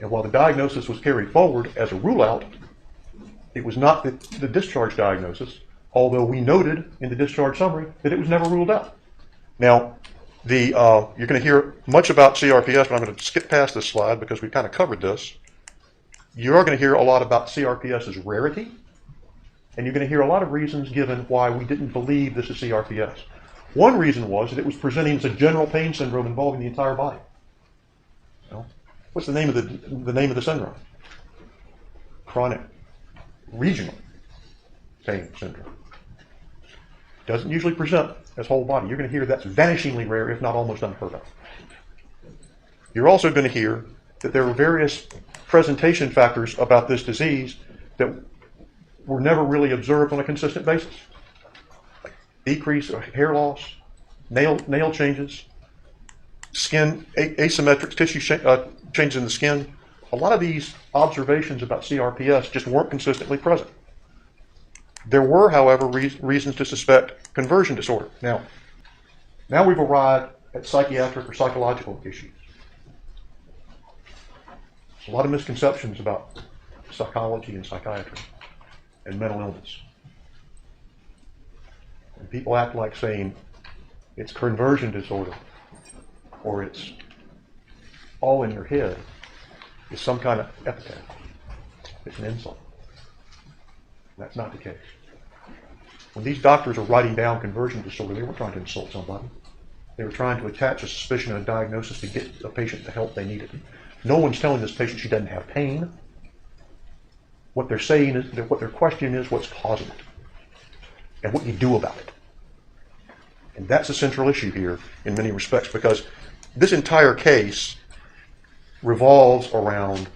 [SPEAKER 6] And while the diagnosis was carried forward as a rule out, it was not the discharge diagnosis, although we noted in the discharge summary that it was never ruled out. Now, you're going to hear much about CRPS, but I'm going to skip past this slide because we've kind of covered this. You are going to hear a lot about CRPS's rarity, and you're going to hear a lot of reasons given why we didn't believe this is CRPS. One reason was that it was presenting as a general pain syndrome involving the entire body. What's the name of the syndrome? chronic regional pain syndrome. Doesn't usually present as whole body. You're going to hear that's vanishingly rare, if not almost unheard of. You're also going to hear that there are various presentation factors about this disease that were never really observed on a consistent basis. Like decrease or hair loss, nail changes, skin asymmetric tissue changes in the skin. A lot of these observations about CRPS just weren't consistently present. There were, however, reasons to suspect conversion disorder. Now we've arrived at psychiatric or psychological issues. There's a lot of misconceptions about psychology and psychiatry and mental illness. And people act like saying it's conversion disorder or it's all in your head is some kind of epithet. It's an insult. That's not the case. When these doctors are writing down conversion disorder, they weren't trying to insult somebody. They were trying to attach a suspicion and a diagnosis to get a patient the help they needed. No one's telling this patient she doesn't have pain. What they're saying is, what their question is, what's causing it, and what you do about it. And that's a central issue here in many respects, because this entire case revolves around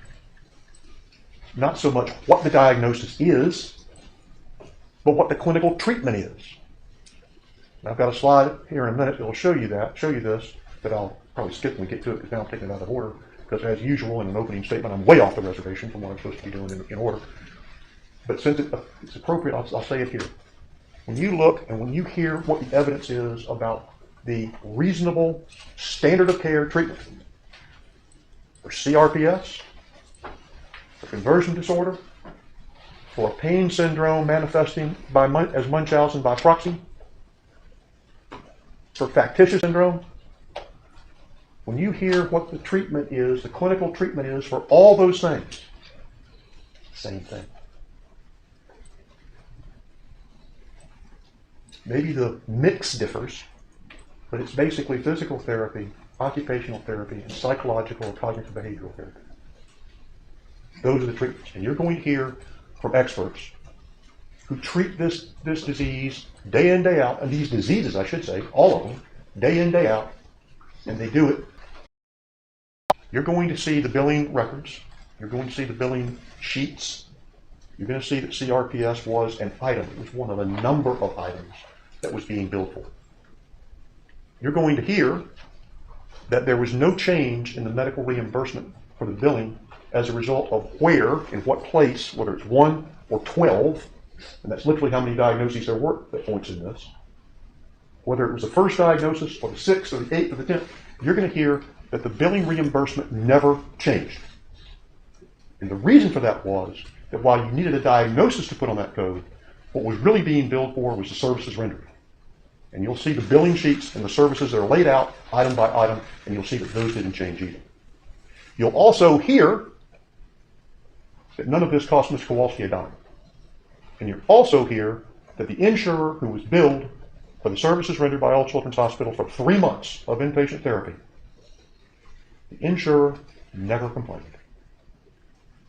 [SPEAKER 6] not so much what the diagnosis is, but what the clinical treatment is. And I've got a slide here in a minute that will show you this, that I'll probably skip when we get to it because now I'm taking it out of order, because as usual in an opening statement, I'm way off the reservation from what I'm supposed to be doing in order. But since it's appropriate, I'll say it here. When you look and when you hear what the evidence is about the reasonable standard of care treatment for CRPS, for conversion disorder, for pain syndrome manifesting as Munchausen by proxy, for factitious syndrome, when you hear what the treatment is, the clinical treatment is for all those things, same thing. Maybe the mix differs, but it's basically physical therapy, occupational therapy, and psychological or cognitive behavioral therapy. Those are the treatments. And you're going to hear from experts who treat this disease day in, day out, and these diseases, I should say, all of them, day in, day out, and they do it. You're going to see the billing records. You're going to see the billing sheets. You're going to see that CRPS was an item. It was one of a number of items that was being billed for. You're going to hear that there was no change in the medical reimbursement for the billing as a result of where, in what place, whether it's 1 or 12, and that's literally how many diagnoses there were that points in this, whether it was the first diagnosis or the 6th or the 8th or the 10th, you're going to hear that the billing reimbursement never changed. And the reason for that was that while you needed a diagnosis to put on that code, what was really being billed for was the services rendered. And you'll see the billing sheets and the services that are laid out item by item, and you'll see that those didn't change either. You'll also hear that none of this cost Ms. Kowalski a dime. And you'll also hear that the insurer who was billed for the services rendered by All Children's Hospital for 3 months of inpatient therapy, the insurer never complained.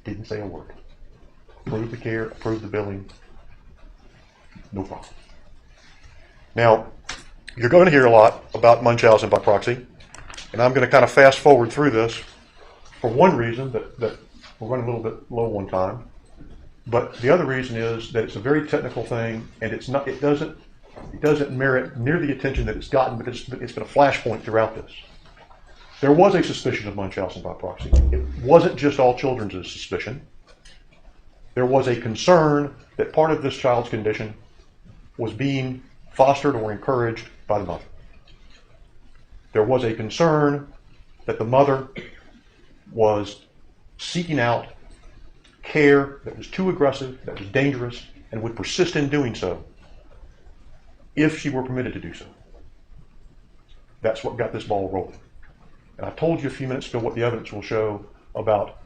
[SPEAKER 6] Didn't say a word. Approved the care, approved the billing, no problem. Now, you're going to hear a lot about Munchausen by proxy, and I'm going to kind of fast forward through this for one reason, that we're running a little bit low on time, but the other reason is that it's a very technical thing, and it doesn't merit near the attention that it's gotten, but it's been a flashpoint throughout this. There was a suspicion of Munchausen by proxy. It wasn't just All Children's suspicion. There was a concern that part of this child's condition was being fostered or encouraged by the mother. There was a concern that the mother was seeking out care that was too aggressive, that was dangerous, and would persist in doing so if she were permitted to do so. That's what got this ball rolling. And I told you a few minutes ago what the evidence will show about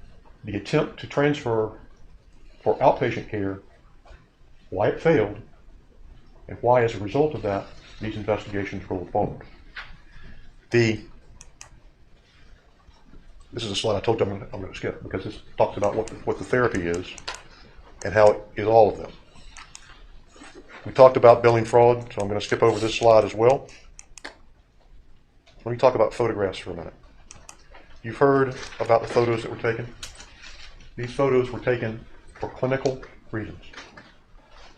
[SPEAKER 6] the attempt to transfer for outpatient care, why it failed, and why, as a result of that, these investigations rolled forward. This is a slide I told you I'm going to skip, because this talks about what the therapy is. and how it is all of them. We talked about billing fraud, so I'm going to skip over this slide as well. Let me talk about photographs for a minute. You've heard about the photos that were taken. These photos were taken for clinical reasons.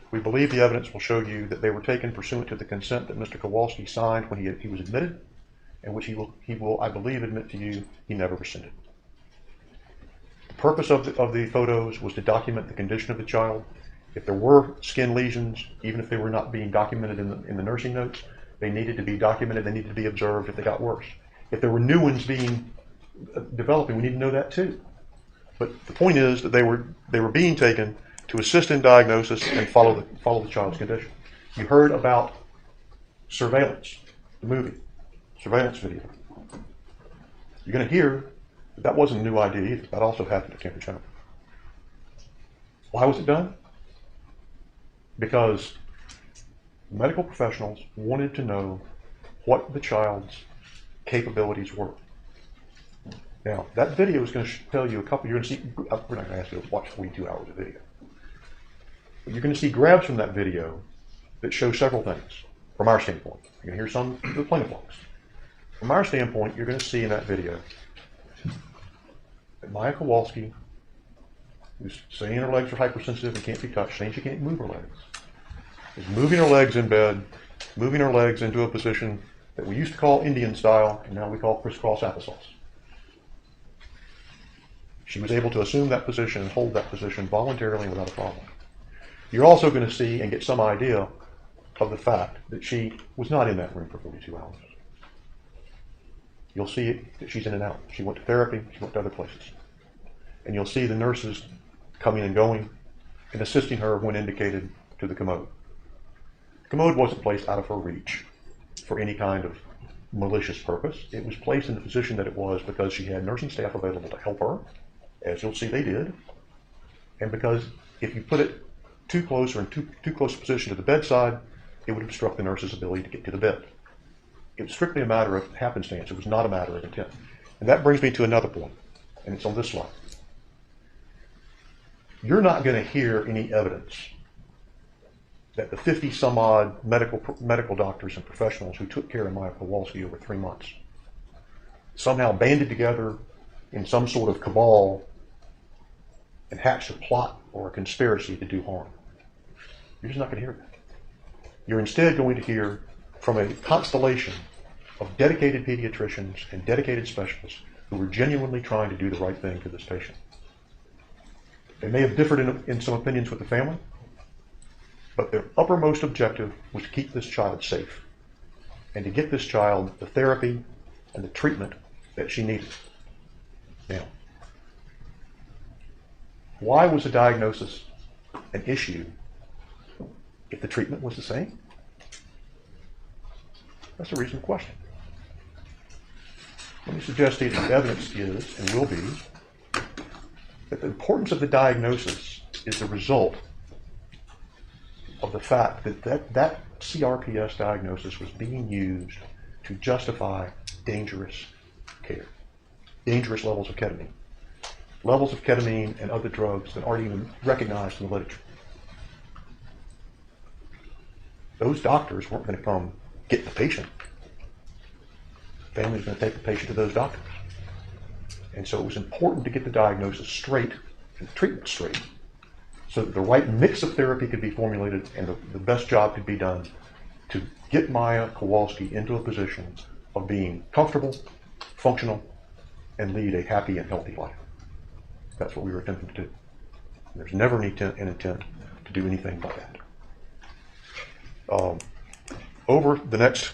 [SPEAKER 6] We believe the evidence will show you that they were taken pursuant to the consent that Mr. Kowalski signed when he was admitted, and which he will, I believe, admit to you he never rescinded. The purpose of the photos was to document the condition of the child. If there were skin lesions, even if they were not being documented in the nursing notes, they needed to be documented, they needed to be observed if they got worse. If there were new ones developing, we need to know that too. But the point is that they were being taken to assist in diagnosis and follow the child's condition. You heard about surveillance, the movie, surveillance video. You're going to hear that wasn't a new idea either. That also happened at Cambridge Home. Why was it done? Because medical professionals wanted to know what the child's capabilities were. Now, that video is going to tell you you're going to see, we're not going to ask you to watch 42 hours of video. But you're going to see grabs from that video that show several things from our standpoint. You're going to hear some of the plaintiff logs. From our standpoint, you're going to see in that video that Maya Kowalski, who's saying her legs are hypersensitive and can't be touched, saying she can't move her legs, is moving her legs in bed, moving her legs into a position that we used to call Indian style, and now we call crisscross applesauce. She was able to assume that position and hold that position voluntarily without a problem. You're also going to see and get some idea of the fact that she was not in that room for 42 hours. You'll see that she's in and out. She went to therapy, she went to other places. And you'll see the nurses coming and going and assisting her when indicated to the commode. The commode wasn't placed out of her reach for any kind of malicious purpose. It was placed in the position that it was because she had nursing staff available to help her, as you'll see they did, and because if you put it too close or in too close a position to the bedside, it would obstruct the nurse's ability to get to the bed. It was strictly a matter of happenstance. It was not a matter of intent. And that brings me to another point, and it's on this slide. You're not going to hear any evidence that the 50 some odd medical doctors and professionals who took care of Maya Kowalski over 3 months somehow banded together in some sort of cabal and hatched a plot or a conspiracy to do harm. You're just not going to hear that. You're instead going to hear from a constellation of dedicated pediatricians and dedicated specialists who were genuinely trying to do the right thing for this patient. They may have differed in some opinions with the family, but their uppermost objective was to keep this child safe and to get this child the therapy and the treatment that she needed. Now, why was the diagnosis an issue if the treatment was the same? That's a reasonable question. Let me suggest to you that the evidence is, and will be, that the importance of the diagnosis is the result of the fact that CRPS diagnosis was being used to justify dangerous care, dangerous levels of ketamine and other drugs that aren't even recognized in the literature. Those doctors weren't going to come get the patient. The family's going to take the patient to those doctors. And so it was important to get the diagnosis straight and the treatment straight so that the right mix of therapy could be formulated and the best job could be done to get Maya Kowalski into a position of being comfortable, functional, and lead a happy and healthy life. That's what we were attempting to do. There's never an intent to do anything but that. Over the next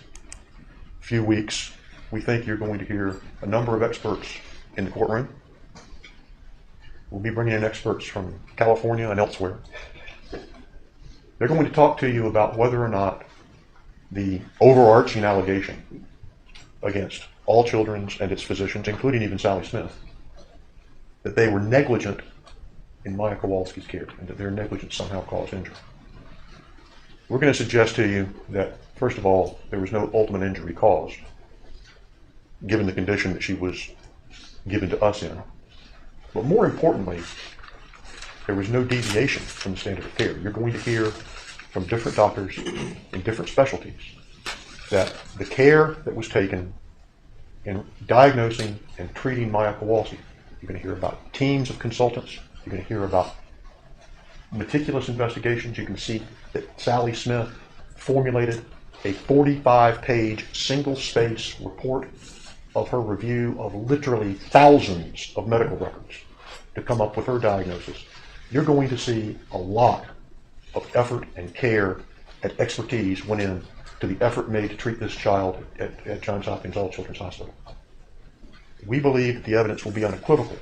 [SPEAKER 6] few weeks, we think you're going to hear a number of experts in the courtroom. We'll be bringing in experts from California and elsewhere. They're going to talk to you about whether or not the overarching allegation against all Children's and its physicians, including even Sally Smith, that they were negligent in Maya Kowalski's care and that their negligence somehow caused injury. We're going to suggest to you that, first of all, there was no ultimate injury caused, given the condition that she was given to us in. But more importantly, There was no deviation from the standard of care. You're going to hear from different doctors in different specialties that the care that was taken in diagnosing and treating Maya Kowalski, you're going to hear about teams of consultants, you're going to hear about meticulous investigations. You can see that Sally Smith formulated a 45-page single-space report of her review of literally thousands of medical records to come up with her diagnosis. You're going to see a lot of effort and care and expertise went in to the effort made to treat this child at Johns Hopkins All Children's Hospital. We believe that the evidence will be unequivocal.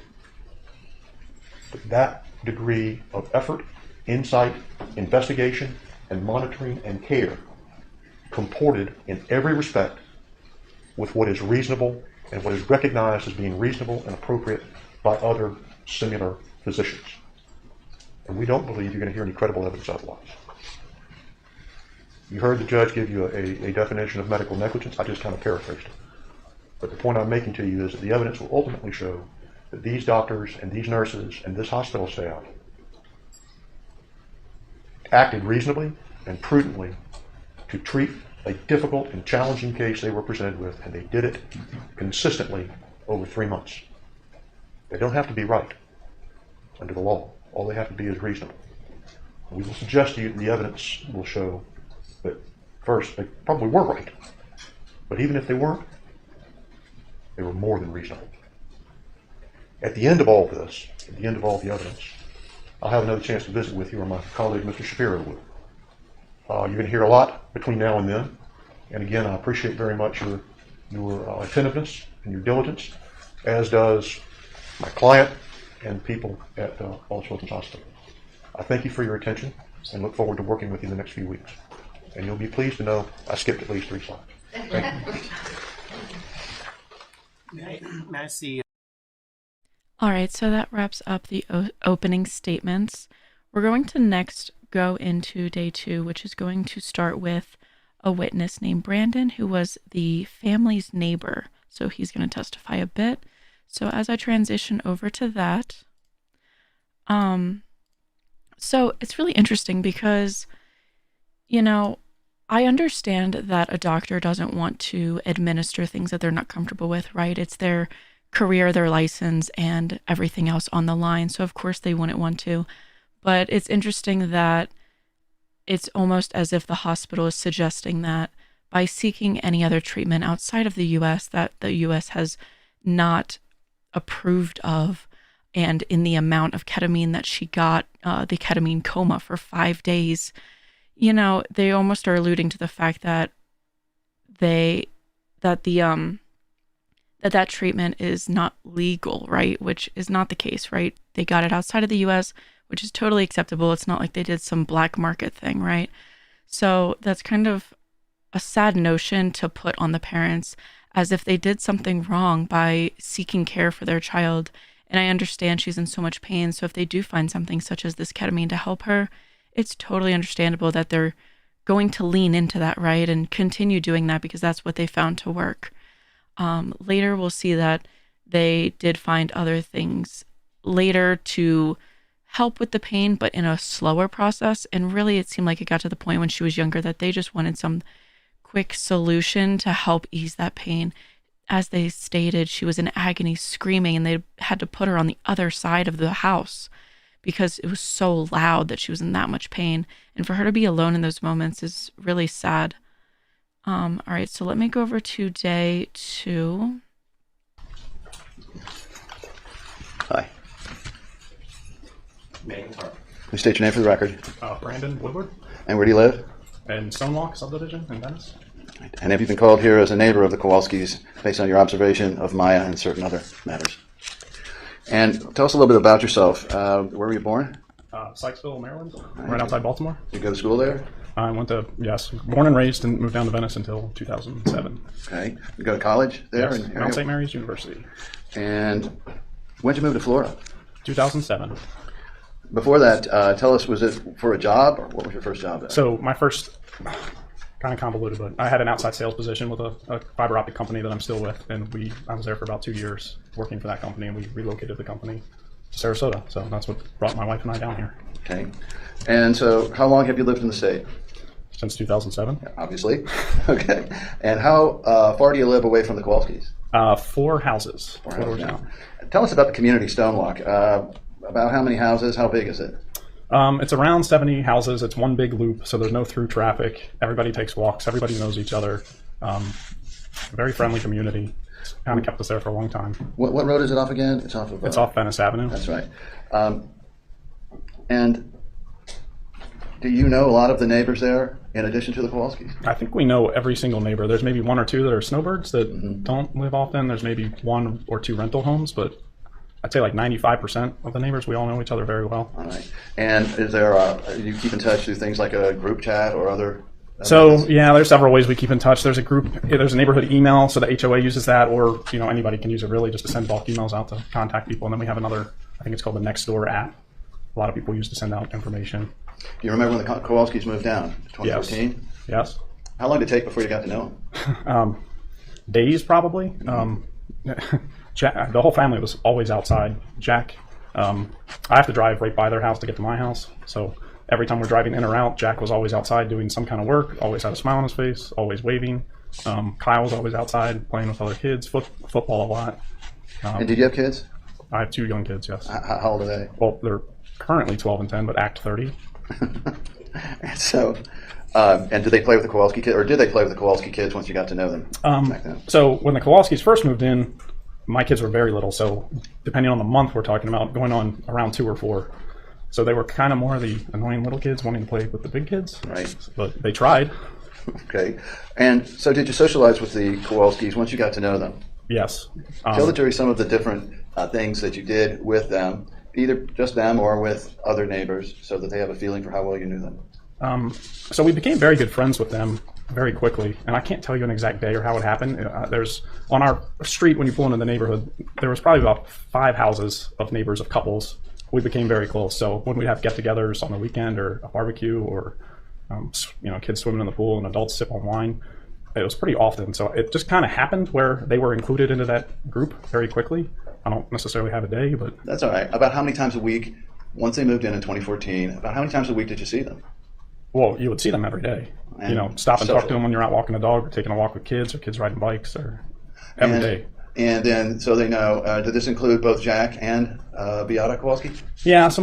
[SPEAKER 6] But that degree of effort, insight, investigation, and monitoring and care comported in every respect with what is reasonable and what is recognized as being reasonable and appropriate by other similar physicians. And we don't believe you're going to hear any credible evidence otherwise. You heard the judge give you a definition of medical negligence. I just kind of paraphrased it. But the point I'm making to you is that the evidence will ultimately show that these doctors and these nurses and this hospital staff acted reasonably and prudently to treat a difficult and challenging case they were presented with, and they did it consistently over 3 months. They don't have to be right under the law. All they have to be is reasonable. We will suggest to you that the evidence will show that, first, they probably were right. But even if they weren't, they were more than reasonable. At the end of all this, at the end of all the evidence, I'll have another chance to visit with you, or my colleague, Mr. Shapiro, will. You're going to hear a lot between now and then. And again, I appreciate very much your attentiveness and your diligence, as does my client and people at All Children's Hospital. I thank you for your attention and look forward to working with you in the next few weeks. And you'll be pleased to know I skipped at least 3 slides. Thank you.
[SPEAKER 5] May I see?
[SPEAKER 1] All right, so that wraps up the opening statements. We're going to next go into day 2, which is going to start with a witness named Brandon, who was the family's neighbor. So he's going to testify a bit. So as I transition over to that, so it's really interesting because, you know, I understand that a doctor doesn't want to administer things that they're not comfortable with, right? It's their career, their license, and everything else on the line. So of course they wouldn't want to. But it's interesting that it's almost as if the hospital is suggesting that by seeking any other treatment outside of the U.S. that the U.S. has not approved of, and in the amount of ketamine that she got, the ketamine coma for 5 days, you know, they almost are alluding to the fact that that treatment is not legal, right? Which is not the case, right? They got it outside of the U.S., which is totally acceptable. It's not like they did some black market thing, right? So that's kind of a sad notion to put on the parents, as if they did something wrong by seeking care for their child. And I understand she's in so much pain. So if they do find something such as this ketamine to help her, it's totally understandable that they're going to lean into that, right? And continue doing that because that's what they found to work. Later, we'll see that they did find other things later to help with the pain, but in a slower process. And really, it seemed like it got to the point when she was younger that they just wanted some quick solution to help ease that pain. As they stated, she was in agony, screaming, and they had to put her on the other side of the house because it was so loud that she was in that much pain. And for her to be alone in those moments is really sad. All right, so let me go over to day 2.
[SPEAKER 2] Hi.
[SPEAKER 5] May
[SPEAKER 2] Please state your name for the record.
[SPEAKER 5] Brandon Woodward
[SPEAKER 2] And where do you live?
[SPEAKER 5] in Stonewalk subdivision in Venice.
[SPEAKER 2] And have you been called here as a neighbor of the Kowalskis based on your observation of Maya and certain other matters? And tell us a little bit about yourself. Where were you born?
[SPEAKER 5] Sykesville, Maryland, right outside Baltimore.
[SPEAKER 2] Did you go to school there?
[SPEAKER 5] I went to, yes, born and raised and moved down to Venice until 2007.
[SPEAKER 2] Okay. You go to college there?
[SPEAKER 5] Yes,
[SPEAKER 2] in
[SPEAKER 5] Mount St. Mary's University.
[SPEAKER 2] And when did you move to Florida?
[SPEAKER 5] 2007.
[SPEAKER 2] Before that, tell us, was it for a job or what was your first job there?
[SPEAKER 5] So my first, kind of convoluted, but I had an outside sales position with a fiber optic company that I'm still with, and I was there for about 2 years working for that company, and we relocated the company Sarasota. So that's what brought my wife and I down here.
[SPEAKER 2] Okay. And so how long have you lived in the state?
[SPEAKER 5] Since 2007.
[SPEAKER 2] Obviously. Okay. And how far do you live away from the Kowalskis?
[SPEAKER 5] 4 houses. 4 doors
[SPEAKER 2] Now,
[SPEAKER 5] down.
[SPEAKER 2] tell us about the community Stonewalk. About how many houses? How big is it?
[SPEAKER 5] It's around 70 houses. It's one big loop, so there's no through traffic. Everybody takes walks. Everybody knows each other. Very friendly community. It's kind of kept us there for a long time.
[SPEAKER 2] What road is it off again? It's off of.
[SPEAKER 5] It's off Venice Avenue.
[SPEAKER 2] That's right. And do you know a lot of the neighbors there in addition to the Kowalskis?
[SPEAKER 5] I think we know every single neighbor. There's maybe 1 or 2 that are snowbirds that don't live often. There's maybe 1 or 2 rental homes, but I'd say like 95% of the neighbors, we all know each other very well.
[SPEAKER 2] All right. And is there you keep in touch through things like a group chat or other?
[SPEAKER 5] So yeah, there's several ways we keep in touch. There's a neighborhood email, so the HOA uses that, or anybody can use it really just to send bulk emails out to contact people. And then we have another, I think it's called the Next Door app. A lot of people use to send out information.
[SPEAKER 2] Do you remember when the Kowalskis moved down? 2014?
[SPEAKER 5] Yes.
[SPEAKER 2] How long did it take before you got to know them?
[SPEAKER 5] Days probably. Jack, the whole family was always outside. Jack, I have to drive right by their house to get to my house. So every time we're driving in or out, Jack was always outside doing some kind of work, always had a smile on his face, always waving. Kyle was always outside playing with other kids, football a lot.
[SPEAKER 2] And did you have kids?
[SPEAKER 5] I have 2 young kids, yes.
[SPEAKER 2] How old are they?
[SPEAKER 5] Well, they're currently 12 and 10, but act 30.
[SPEAKER 2] So, and did they play with the Kowalski kids, or did they play with the Kowalski kids once you got to know them back then?
[SPEAKER 5] So when the Kowalskis first moved in, my kids were very little. So depending on the month we're talking about, going on around 2 or 4. So they were kind of more the annoying little kids wanting to play with the big kids.
[SPEAKER 2] Right.
[SPEAKER 5] But they tried.
[SPEAKER 2] Okay. And so did you socialize with the Kowalskis once you got to know them?
[SPEAKER 5] Yes.
[SPEAKER 2] Tell the jury some of the different things that you did with them, either just them or with other neighbors, so that they have a feeling for how well you knew them.
[SPEAKER 5] So we became very good friends with them very quickly, and I can't tell you an exact day or how it happened. There's on our street, when you pull into the neighborhood, there was probably about 5 houses of neighbors of couples. We became very close. So when we'd have get-togethers on the weekend or a barbecue or kids swimming in the pool and adults sip on wine, it was pretty often. So it just kind of happened where they were included into that group very quickly. I don't necessarily have a day, but
[SPEAKER 2] That's all right. About how many times a week, once they moved in 2014, about how many times a week did you see them?
[SPEAKER 5] well, you would see them every day.
[SPEAKER 2] And
[SPEAKER 5] Stop and talk
[SPEAKER 2] social.
[SPEAKER 5] to them when you're out walking the dog or taking a walk with kids or kids riding bikes or every day.
[SPEAKER 2] And then, so they know, did this include both Jack and Beata Kowalski?
[SPEAKER 5] Yeah, so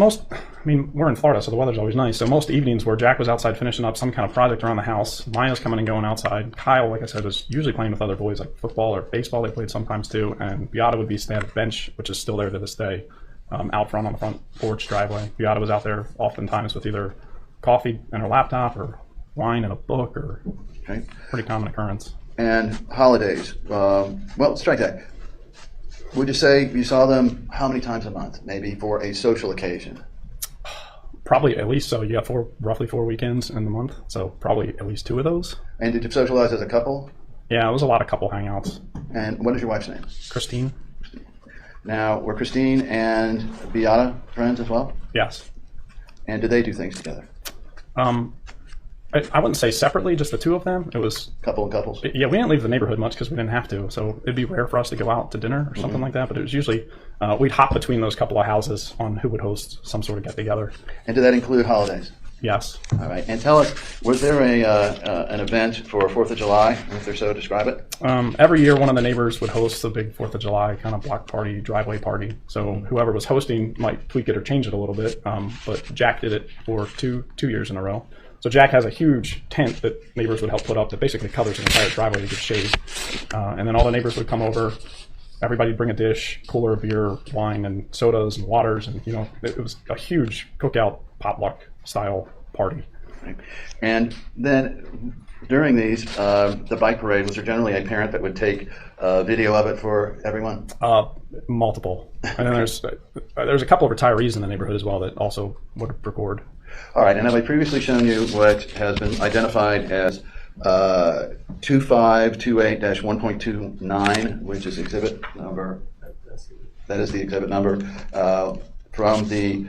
[SPEAKER 5] we're in Florida, so the weather's always nice. So most evenings where Jack was outside finishing up some kind of project around the house, Maya's coming and going outside. Kyle, like I said, was usually playing with other boys like football or baseball. They played sometimes too. And Beata would be standing at a bench, which is still there to this day, out front on the front porch driveway. Beata was out there oftentimes with either coffee and her laptop or wine and a book, or
[SPEAKER 2] Okay.
[SPEAKER 5] pretty common occurrence.
[SPEAKER 2] And holidays. Well, strike that. Would you say you saw them how many times a month, maybe for a social occasion?
[SPEAKER 5] Probably at least so. You got roughly 4 weekends in the month, so probably at least 2 of those.
[SPEAKER 2] And did you socialize as a couple?
[SPEAKER 5] Yeah, it was a lot of couple hangouts.
[SPEAKER 2] And what is your wife's name?
[SPEAKER 5] Christine?
[SPEAKER 2] Now, were Christine and Beata friends as well?
[SPEAKER 5] Yes.
[SPEAKER 2] And did they do things together?
[SPEAKER 5] I wouldn't say separately, just the 2 of them. It was,
[SPEAKER 2] Couple and couples?
[SPEAKER 5] yeah, we didn't leave the neighborhood much because we didn't have to. So it'd be rare for us to go out to dinner or something like that. But it was usually, we'd hop between those couple of houses on who would host some sort of get together.
[SPEAKER 2] And did that include holidays?
[SPEAKER 5] Yes.
[SPEAKER 2] All right. And tell us, was there an event for 4th of July? If there's so, describe it.
[SPEAKER 5] Every year, one of the neighbors would host a big 4th of July kind of block party, driveway party. So whoever was hosting might tweak it or change it a little bit. But Jack did it for two years in a row. So Jack has a huge tent that neighbors would help put up that basically covers an entire driveway to get shade. And then all the neighbors would come over. Everybody'd bring a dish, cooler of beer, wine, and sodas and waters. And, it was a huge cookout, potluck style party.
[SPEAKER 2] Right. And then during these, the bike parade, was there generally a parent that would take a video of it for everyone?
[SPEAKER 5] Multiple. And then there's a couple of retirees in the neighborhood as well that also would record.
[SPEAKER 2] All right. And have I previously shown you what has been identified as 2528-1.29, which is exhibit number? That is the exhibit number from the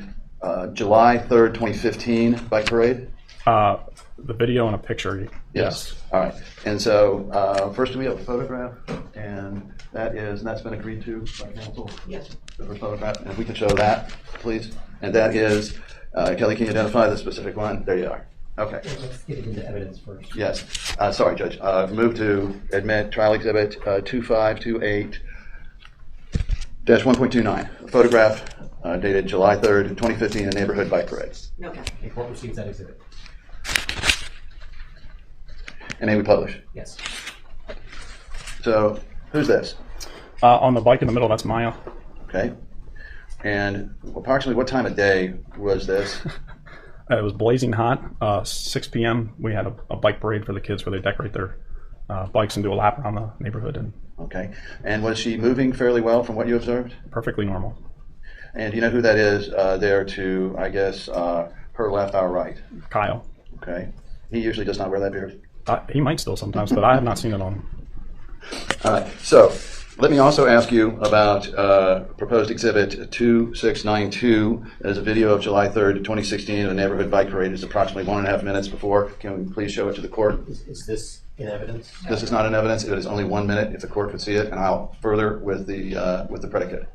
[SPEAKER 2] July 3rd, 2015 bike parade?
[SPEAKER 5] The video and a picture. Yes.
[SPEAKER 2] All right. And so first, do we have a photograph? And that's been agreed to by council?
[SPEAKER 7] Yes.
[SPEAKER 2] The first photograph, and if we can show that, please. And that is, Kelly, can you identify the specific one? There you are. Okay.
[SPEAKER 7] Let's get it into evidence first.
[SPEAKER 2] Yes. Sorry, Judge. Move to admit trial exhibit 2528-1.29. A photograph dated July 3rd, 2015, in a neighborhood bike parade.
[SPEAKER 7] Okay. The court receives that exhibit.
[SPEAKER 2] And may we publish?
[SPEAKER 7] Yes.
[SPEAKER 2] So, who's this?
[SPEAKER 5] On the bike in the middle, that's Maya.
[SPEAKER 2] Okay. And approximately what time of day was this?
[SPEAKER 5] It was blazing hot, 6 p.m. We had a bike parade for the kids where they decorate their bikes and do a lap around the neighborhood, and
[SPEAKER 2] Okay. And was she moving fairly well from what you observed?
[SPEAKER 5] perfectly normal.
[SPEAKER 2] And do you know who that is there to, I guess, her left, our right?
[SPEAKER 5] Kyle.
[SPEAKER 2] Okay. He usually does not wear that beard.
[SPEAKER 5] He might still sometimes, but I have not seen it on him.
[SPEAKER 2] All right. So let me also ask you about proposed exhibit 2692. There's a video of July 3rd, 2016, of a neighborhood bike parade. It's approximately 1.5 minutes before. Can we please show it to the court?
[SPEAKER 7] Is this in evidence?
[SPEAKER 2] This is not in evidence. It is only 1 minute if the court could see it, and I'll further with the predicate.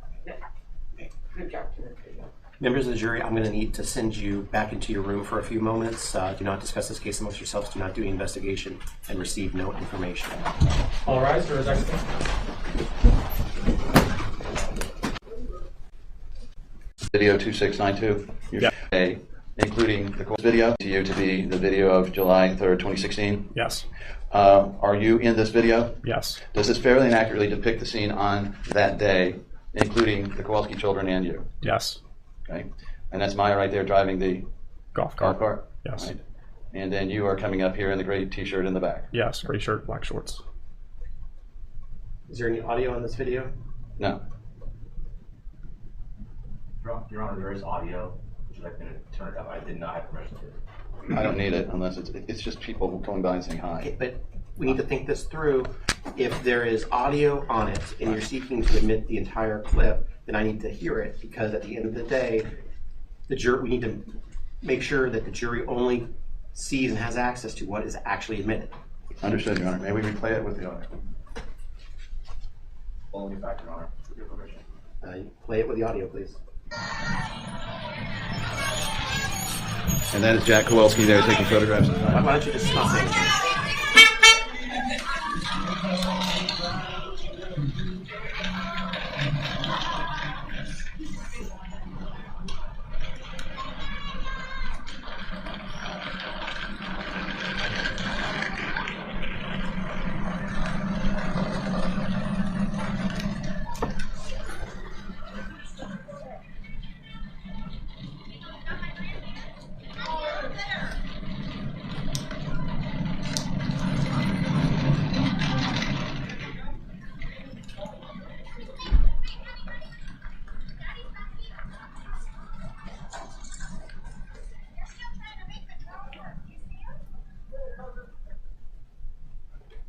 [SPEAKER 8] Members of the jury, I'm going to need to send you back into your room for a few moments. Do not discuss this case amongst yourselves. Do not do any investigation and receive no information.
[SPEAKER 4] All rise for his exit.
[SPEAKER 2] Video 2692.
[SPEAKER 5] Yeah.
[SPEAKER 2] A, including the court video to you to be the video of July 3rd, 2016.
[SPEAKER 5] Yes.
[SPEAKER 2] Are you in this video?
[SPEAKER 5] Yes.
[SPEAKER 2] Does this fairly and accurately depict the scene on that day, including the Kowalski children and you?
[SPEAKER 5] Yes.
[SPEAKER 2] Okay. And that's Maya right there driving the
[SPEAKER 5] Golf
[SPEAKER 2] golf
[SPEAKER 5] cart.
[SPEAKER 2] cart?
[SPEAKER 5] Yes.
[SPEAKER 2] Right. And then you are coming up here in the gray t-shirt in the back?
[SPEAKER 5] Yes. Gray shirt, black shorts.
[SPEAKER 8] Is there any audio on this video?
[SPEAKER 2] No.
[SPEAKER 9] Your Honor, there is audio. Would you like me to turn it up? I did not have permission to.
[SPEAKER 2] I don't need it unless it's just people coming by and saying hi.
[SPEAKER 8] Okay, but we need to think this through. If there is audio on it and you're seeking to admit the entire clip, then I need to hear it, because at the end of the day, we need to make sure that the jury only sees and has access to what is actually admitted.
[SPEAKER 2] Understood, Your Honor. May we replay it with the audio?
[SPEAKER 9] Only fact, Your Honor, with your permission.
[SPEAKER 8] Play it with the audio, please.
[SPEAKER 2] And that is Jack Kowalski there taking photographs.
[SPEAKER 8] Why don't you just not say anything?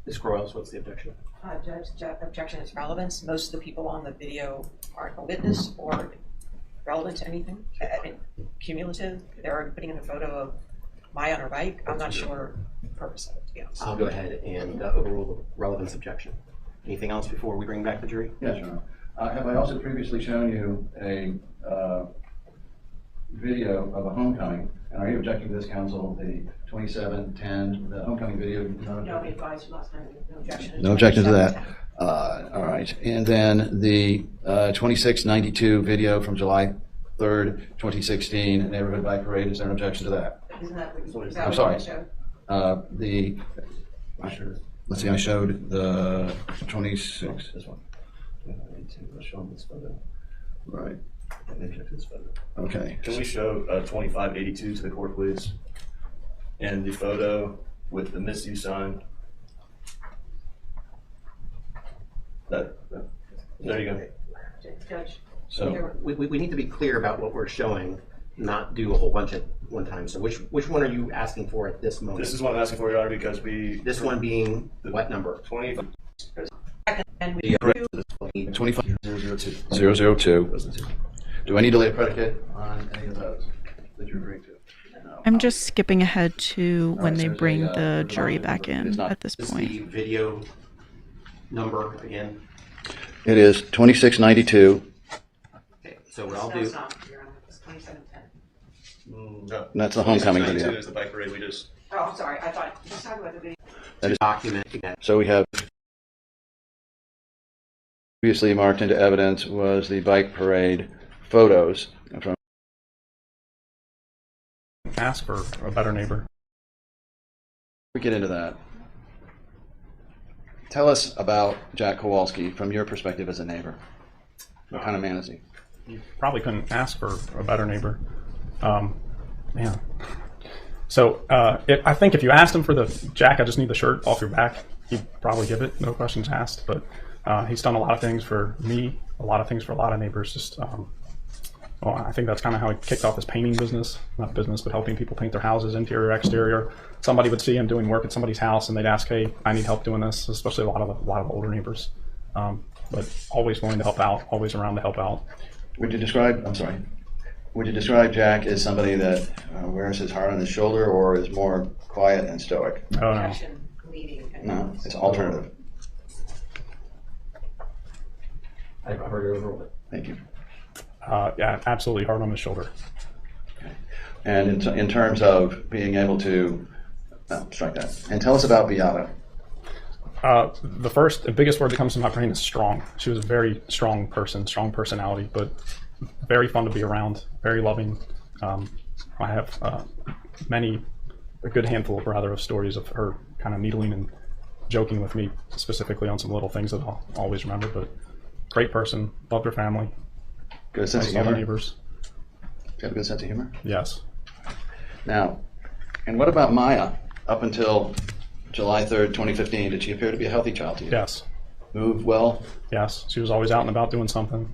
[SPEAKER 8] Ms. Croyles, what's the objection?
[SPEAKER 10] Objection is relevance. Most of the people on the video aren't a witness or relevant to anything. I mean, cumulative. They're putting in a photo of Maya on her bike. I'm not sure the purpose of it, to be honest.
[SPEAKER 8] I'll go ahead and overrule the relevance objection. Anything else before we bring back the jury?
[SPEAKER 2] Yes, Your Honor. Have I also previously shown you a video of a homecoming? And are you objecting to this, counsel, the 2710, the homecoming video?
[SPEAKER 10] No, we advised you last time. No objection.
[SPEAKER 2] No objection to that. All right. And then the 2692 video from July 3rd, 2016, neighborhood bike parade. Is there an objection to that?
[SPEAKER 10] Isn't that what you
[SPEAKER 2] I'm sorry.
[SPEAKER 10] showed?
[SPEAKER 2] Let's see, I showed the 26.
[SPEAKER 8] This one. I need to show them this photo.
[SPEAKER 2] Right.
[SPEAKER 8] And then check this photo.
[SPEAKER 2] Okay.
[SPEAKER 9] Can we show 2582 to the court, please? And the photo with the misuse sign. There you go.
[SPEAKER 10] Judge.
[SPEAKER 2] So
[SPEAKER 8] We need to be clear about what we're showing, not do a whole bunch at one time. So which one are you asking for at this moment?
[SPEAKER 9] This is what I'm asking for, Your Honor, because
[SPEAKER 8] This one being what number?
[SPEAKER 9] 25.
[SPEAKER 10] And we
[SPEAKER 2] 25002. Do I need to lay a predicate on any of those that you're agreeing to? No.
[SPEAKER 1] I'm just skipping ahead to when
[SPEAKER 2] right,
[SPEAKER 1] they
[SPEAKER 2] so
[SPEAKER 1] bring
[SPEAKER 2] there's
[SPEAKER 1] the
[SPEAKER 2] a,
[SPEAKER 1] jury back
[SPEAKER 2] it's
[SPEAKER 1] in
[SPEAKER 2] not-
[SPEAKER 1] at this
[SPEAKER 8] This is
[SPEAKER 1] point.
[SPEAKER 8] the video number again?
[SPEAKER 2] It is 2692.
[SPEAKER 8] Okay, so what I'll do.
[SPEAKER 10] That's not, Your Honor, it's 2710.
[SPEAKER 9] No.
[SPEAKER 2] That's the homecoming
[SPEAKER 9] 2692
[SPEAKER 2] video.
[SPEAKER 9] is the bike parade we just.
[SPEAKER 10] Oh, I'm sorry, I thought, you were talking about the video.
[SPEAKER 2] That is,
[SPEAKER 8] Documenting that.
[SPEAKER 2] so we have previously marked into evidence was the bike parade photos from.
[SPEAKER 5] Ask for a better neighbor.
[SPEAKER 2] We get into that. Tell us about Jack Kowalski from your perspective as a neighbor. What kind of man is he?
[SPEAKER 5] You probably couldn't ask for a better neighbor. Yeah. So I think if you asked him for the Jack, I just need the shirt off your back, he'd probably give it, no questions asked. But he's done a lot of things for me, a lot of things for a lot of neighbors. Just well, I think that's kind of how he kicked off his painting business, not business, but helping people paint their houses, interior, exterior. Somebody would see him doing work at somebody's house, and they'd ask, "Hey, I need help doing this." Especially a lot of older neighbors, but always willing to help out, always around to help out.
[SPEAKER 2] Would you describe? I'm sorry. Would you describe Jack as somebody that wears his heart on his shoulder, or is more quiet and stoic?
[SPEAKER 5] Oh no.
[SPEAKER 10] Action, leading. and-
[SPEAKER 2] No, it's alternative.
[SPEAKER 7] I heard it over.
[SPEAKER 2] Thank you.
[SPEAKER 5] Yeah, absolutely hard on his shoulder.
[SPEAKER 2] And in terms of being able to, strike that. And tell us about Beata.
[SPEAKER 5] The first and biggest word that comes to my brain is strong. She was a very strong person, strong personality, but very fun to be around, very loving. I have a good handful rather of stories of her kind of needling and joking with me specifically on some little things that I'll always remember, but great person, loved her family.
[SPEAKER 2] Good sense of
[SPEAKER 5] All the
[SPEAKER 2] humor.
[SPEAKER 5] neighbors.
[SPEAKER 2] Do you have a good sense of humor?
[SPEAKER 5] Yes.
[SPEAKER 2] Now, and what about Maya? Up until July 3rd, 2015, did she appear to be a healthy child to you?
[SPEAKER 5] Yes.
[SPEAKER 2] Moved well?
[SPEAKER 5] Yes. She was always out and about doing something.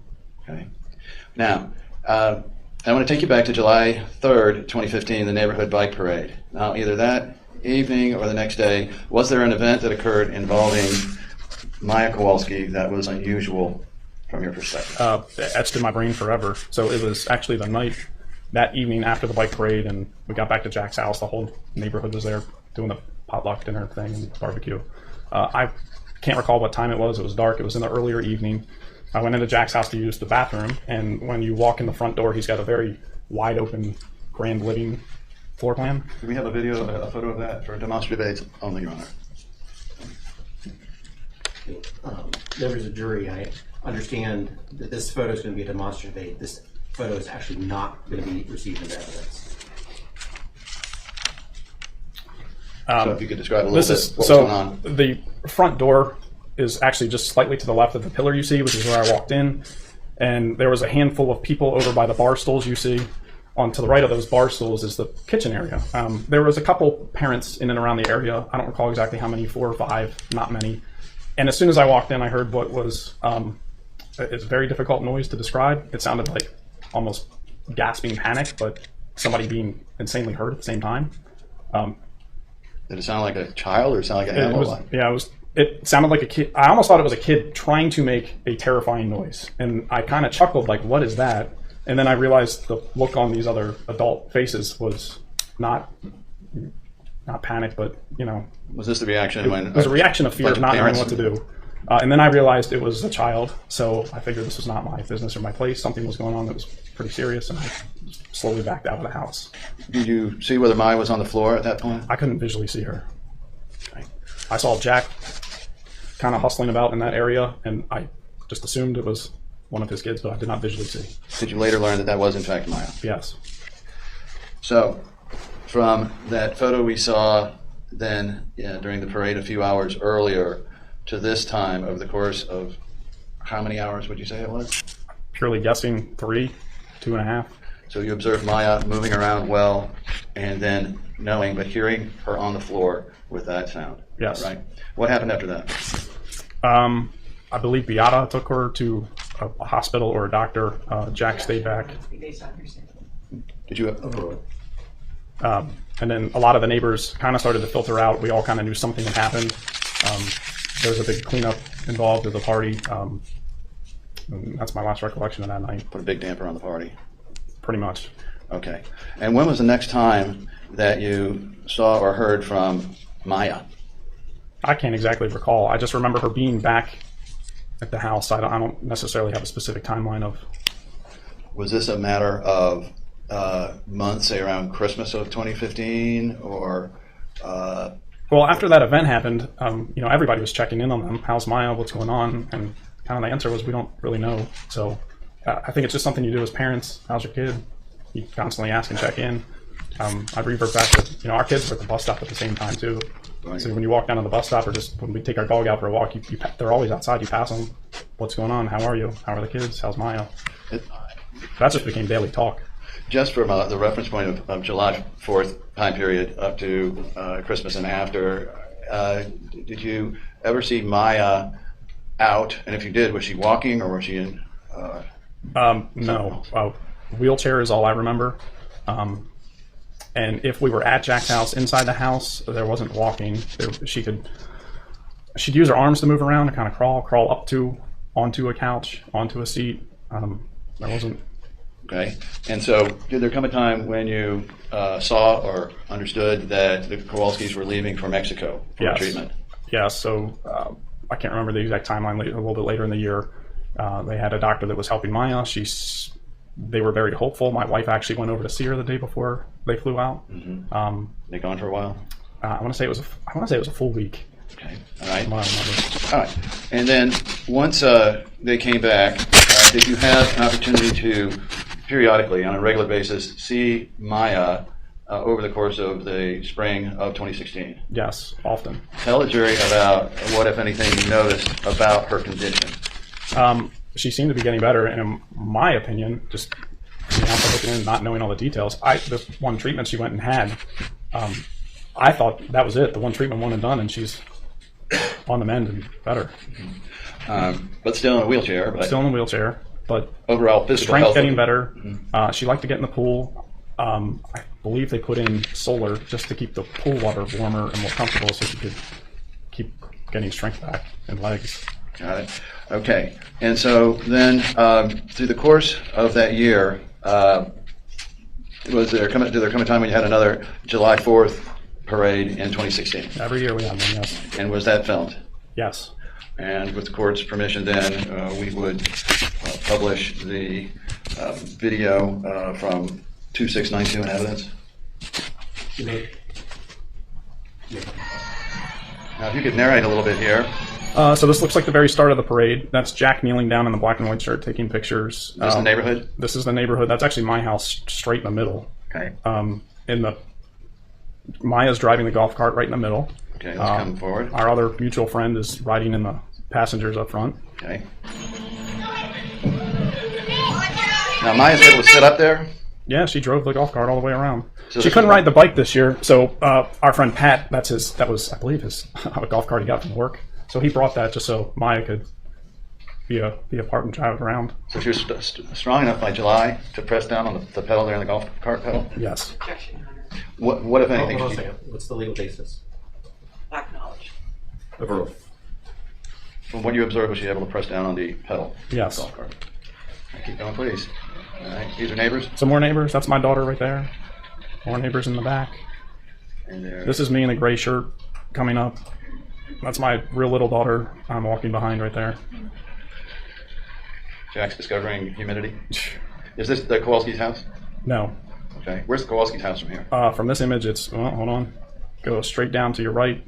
[SPEAKER 2] Okay. Now, I want to take you back to July 3rd, 2015, the neighborhood bike parade. Now, either that evening or the next day, was there an event that occurred involving Maya Kowalski that was unusual from your perspective?
[SPEAKER 5] Etched in my brain forever. So it was actually the night, that evening after the bike parade, and we got back to Jack's house. The whole neighborhood was there doing the potluck dinner thing and barbecue. I can't recall what time it was. It was dark. It was in the earlier evening. I went into Jack's house to use the bathroom, and when you walk in the front door, he's got a very wide open, grand living floor plan.
[SPEAKER 2] Do we have a photo of that for demonstrative aids only, Your Honor?
[SPEAKER 8] Members of the jury, I understand that this photo is going to be a demonstrative aid. This photo is actually not going to be received as evidence.
[SPEAKER 2] So if you could describe a little
[SPEAKER 5] This
[SPEAKER 2] bit
[SPEAKER 5] is
[SPEAKER 2] what's
[SPEAKER 5] so
[SPEAKER 2] going on.
[SPEAKER 5] the front door is actually just slightly to the left of the pillar you see, which is where I walked in, and there was a handful of people over by the bar stools you see. On to the right of those bar stools is the kitchen area. There was a couple parents in and around the area. I don't recall exactly how many, 4 or 5, not many. And as soon as I walked in, I heard what was it's a very difficult noise to describe. It sounded like almost gasping panic, but somebody being insanely hurt at the same time.
[SPEAKER 2] Did it sound like a child or sound like an animal?
[SPEAKER 5] It sounded like a kid. I almost thought it was a kid trying to make a terrifying noise. And I kind of chuckled like, what is that? And then I realized the look on these other adult faces was not panic, but, you know.
[SPEAKER 2] Was this the reaction when?
[SPEAKER 5] It was a reaction of fear,
[SPEAKER 2] like
[SPEAKER 5] not knowing
[SPEAKER 2] parents?
[SPEAKER 5] what to do. And then I realized it was a child, so I figured this was not my business or my place. Something was going on that was pretty serious, and I slowly backed out of the house.
[SPEAKER 2] Did you see whether Maya was on the floor at that point?
[SPEAKER 5] I couldn't visually see her. I saw Jack kind of hustling about in that area, and I just assumed it was one of his kids, but I did not visually see.
[SPEAKER 2] Did you later learn that that was in fact Maya?
[SPEAKER 5] Yes.
[SPEAKER 2] So, from that photo we saw then during the parade a few hours earlier to this time, over the course of how many hours would you say it was?
[SPEAKER 5] Purely guessing, 3, 2.5.
[SPEAKER 2] So you observed Maya moving around well, and then knowing but hearing her on the floor with that sound.
[SPEAKER 5] Yes.
[SPEAKER 2] Right. What happened after that?
[SPEAKER 5] I believe Beata took her to a hospital or a doctor. Jack stayed back.
[SPEAKER 2] Did you?
[SPEAKER 5] And then a lot of the neighbors kind of started to filter out. We all kind of knew something had happened. There was a big cleanup involved at the party. And that's my last recollection of that night.
[SPEAKER 2] Put a big damper on the party.
[SPEAKER 5] Pretty much.
[SPEAKER 2] Okay. And when was the next time that you saw or heard from Maya?
[SPEAKER 5] I can't exactly recall. I just remember her being back at the house. I don't necessarily have a specific timeline of.
[SPEAKER 2] Was this a matter of months, say around Christmas of 2015, or?
[SPEAKER 5] Well, after that event happened, everybody was checking in on them. How's Maya? What's going on? And kind of the answer was, we don't really know. So I think it's just something you do as parents. How's your kid? You constantly ask and check in. I'd revert back to, our kids were at the bus stop at the same time too. Right. So when you walk down to the bus stop, or just when we take our dog out for a walk, they're always outside. You pass them. What's going on? How are you? How are the kids? How's Maya? That just became daily talk.
[SPEAKER 2] Just from the reference point of July 4th time period up to Christmas and after, did you ever see Maya out? And if you did, was she walking or was she in?
[SPEAKER 5] No. Wheelchair is all I remember. And if we were at Jack's house, inside the house, there wasn't walking. She'd use her arms to move around and kind of crawl up onto a couch, onto a seat. There wasn't.
[SPEAKER 2] Okay. And so did there come a time when you saw or understood that the Kowalskis were leaving for Mexico for treatment?
[SPEAKER 5] Yeah. So I can't remember the exact timeline. A little bit later in the year, they had a doctor that was helping Maya. They were very hopeful. My wife actually went over to see her the day before they flew out.
[SPEAKER 2] Mm-hmm. They gone for a while?
[SPEAKER 5] I want to say it was a full week.
[SPEAKER 2] Okay. All right. All right. And then once they came back, did you have an opportunity to periodically, on a regular basis, see Maya over the course of the spring of 2016?
[SPEAKER 5] Yes, often.
[SPEAKER 2] Tell the jury about what, if anything, you noticed about her condition.
[SPEAKER 5] She seemed to be getting better, and in my opinion, just looking in, not knowing all the details, this one treatment she went and had, I thought that was it. The one treatment, one and done, and she's on the mend and better.
[SPEAKER 2] But still in a wheelchair.
[SPEAKER 5] Still in a wheelchair, but
[SPEAKER 2] overall physical
[SPEAKER 5] strength
[SPEAKER 2] health
[SPEAKER 5] getting better. Mm-hmm. She liked to get in the pool. I believe they put in solar just to keep the pool water warmer and more comfortable, so she could keep getting strength back in legs.
[SPEAKER 2] Got it. Okay. And so then through the course of that year, did there come a time when you had another July 4th parade in 2016?
[SPEAKER 5] Every year we have one, yes.
[SPEAKER 2] And was that filmed?
[SPEAKER 5] Yes.
[SPEAKER 2] And with the court's permission then, we would publish the video from 2692 in evidence? Now, if you could narrate a little bit here.
[SPEAKER 5] So this looks like the very start of the parade. That's Jack kneeling down in the black and white shirt taking pictures.
[SPEAKER 2] Is this the neighborhood?
[SPEAKER 5] This is the neighborhood. That's actually my house, straight in the middle.
[SPEAKER 2] Okay.
[SPEAKER 5] Maya's driving the golf cart right in the middle.
[SPEAKER 2] Okay, let's come forward.
[SPEAKER 5] Our other mutual friend is riding in the passengers up front.
[SPEAKER 2] Okay. Now Maya's able to sit up there?
[SPEAKER 5] Yeah, she drove the golf cart all the way around. So she couldn't ride the bike this year, so our friend Pat, that was, I believe, his golf cart he got from work. So he brought that just so Maya could be a part and drive around.
[SPEAKER 2] So she was strong enough by July to press down on the pedal there, in the golf cart pedal?
[SPEAKER 5] Yes.
[SPEAKER 2] What if anything?
[SPEAKER 8] Hold on a second. What's the legal basis?
[SPEAKER 10] Lack of knowledge.
[SPEAKER 2] From what you observed, was she able to press down on the pedal?
[SPEAKER 5] Yes.
[SPEAKER 2] Golf cart. Keep going, please. All right. These are neighbors?
[SPEAKER 5] Some more neighbors. That's my daughter right there. More neighbors in the back.
[SPEAKER 2] And
[SPEAKER 5] this is me in the gray shirt coming up. That's my real little daughter. I'm walking behind right there.
[SPEAKER 2] Jack's discovering humidity. Is this the Kowalski's house?
[SPEAKER 5] No.
[SPEAKER 2] Okay. Where's the Kowalski's house from here?
[SPEAKER 5] From this image, it's, hold on. Go straight down to your right.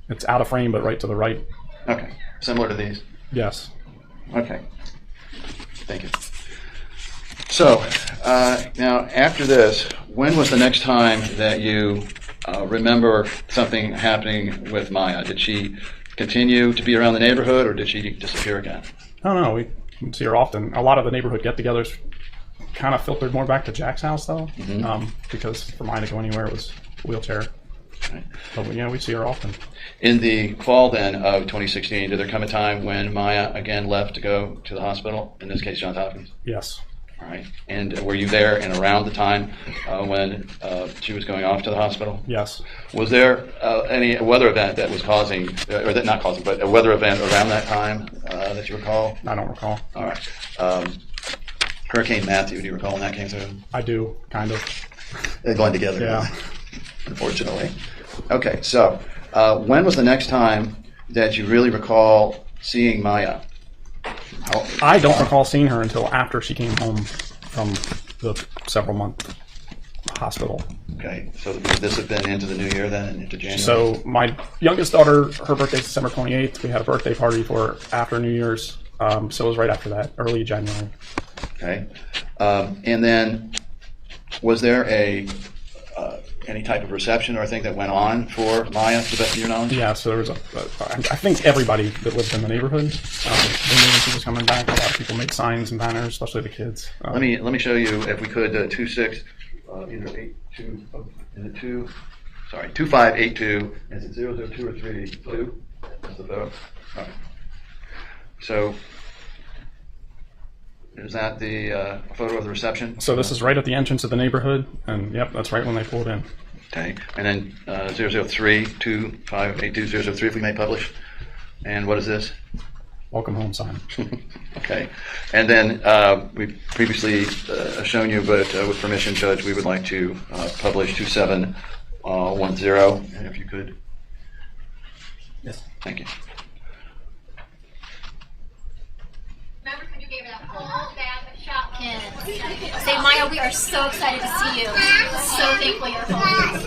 [SPEAKER 5] It's out of frame, but right to the right.
[SPEAKER 2] Okay. Similar to these?
[SPEAKER 5] Yes.
[SPEAKER 2] Okay. Thank you. So, now after this, when was the next time that you remember something happening with Maya? Did she continue to be around the neighborhood, or did she disappear again?
[SPEAKER 5] I don't know. We see her often. A lot of the neighborhood get-togethers kind of filtered more back to Jack's house, though, because for Maya to go anywhere, it was a wheelchair. Right. But yeah, we see her often.
[SPEAKER 2] In the fall then of 2016, did there come a time when Maya again left to go to the hospital, in this case Johns Hopkins?
[SPEAKER 5] Yes.
[SPEAKER 2] All right. And were you there and around the time when she was going off to the hospital?
[SPEAKER 5] Yes.
[SPEAKER 2] Was there any weather event that was causing, or that not causing, but a weather event around that time that you recall?
[SPEAKER 5] I don't recall.
[SPEAKER 2] All right. Hurricane Matthew, do you recall when that came through?
[SPEAKER 5] I do, kind of.
[SPEAKER 2] They're going together.
[SPEAKER 5] Yeah.
[SPEAKER 2] Unfortunately. Okay, so When was the next time that you really recall seeing Maya?
[SPEAKER 5] I don't recall seeing her until after she came home from the several-month hospital.
[SPEAKER 2] Okay, so would this have been into the new year then, into January?
[SPEAKER 5] So my youngest daughter, her birthday's December 28th. We had a birthday party for her after New Year's. So it was right after that, early January.
[SPEAKER 2] Okay. And then was there any type of reception or thing that went on for Maya, to the best of your knowledge?
[SPEAKER 5] Yeah, so there was I think everybody that lived in the neighborhood, they knew when she was coming back. A lot of people made signs and banners, especially the kids.
[SPEAKER 2] Let me show you, if we could, 2582, is it 002 or 32? That's the photo. All right. So, is that the photo of the reception?
[SPEAKER 5] So this is right at the entrance of the neighborhood, and yep, that's right when they pulled in.
[SPEAKER 2] Okay, and then 003, 2582, 003, if we may publish. And what is this?
[SPEAKER 5] Welcome home sign.
[SPEAKER 2] Okay, and then we previously shown you, but with permission, Judge, we would like to publish 2710, and if you could.
[SPEAKER 7] Yes.
[SPEAKER 2] Thank you.
[SPEAKER 11] Remember when you gave it a whole bag of Hopkins? Say, Maya, we are so excited to see you. So thankful you're home.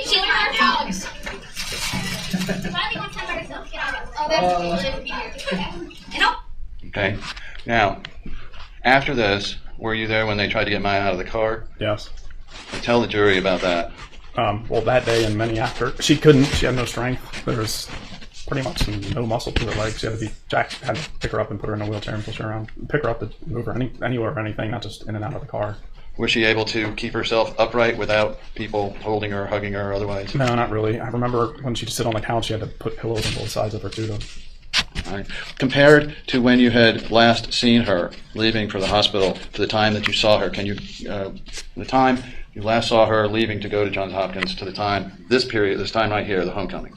[SPEAKER 11] She went on dogs. Riley wants to have herself get out of it. Oh, that's she would be here. And oh.
[SPEAKER 2] Okay, now, after this, were you there when they tried to get Maya out of the car?
[SPEAKER 5] Yes.
[SPEAKER 2] Tell the jury about that.
[SPEAKER 5] Well, that day and many after, she couldn't. She had no strength. There was pretty much no muscle to her legs. Jack had to pick her up and put her in a wheelchair and push her around, pick her up to move her anywhere or anything, not just in and out of the car.
[SPEAKER 2] Was she able to keep herself upright without people holding her, hugging her, or otherwise?
[SPEAKER 5] No, not really. I remember when she'd sit on the couch, she had to put pillows on both sides of her too.
[SPEAKER 2] All right. Compared to when you had last seen her leaving for the hospital to the time that you saw her, can you, the time you last saw her leaving to go to Johns Hopkins to the time, this time right here, the homecoming,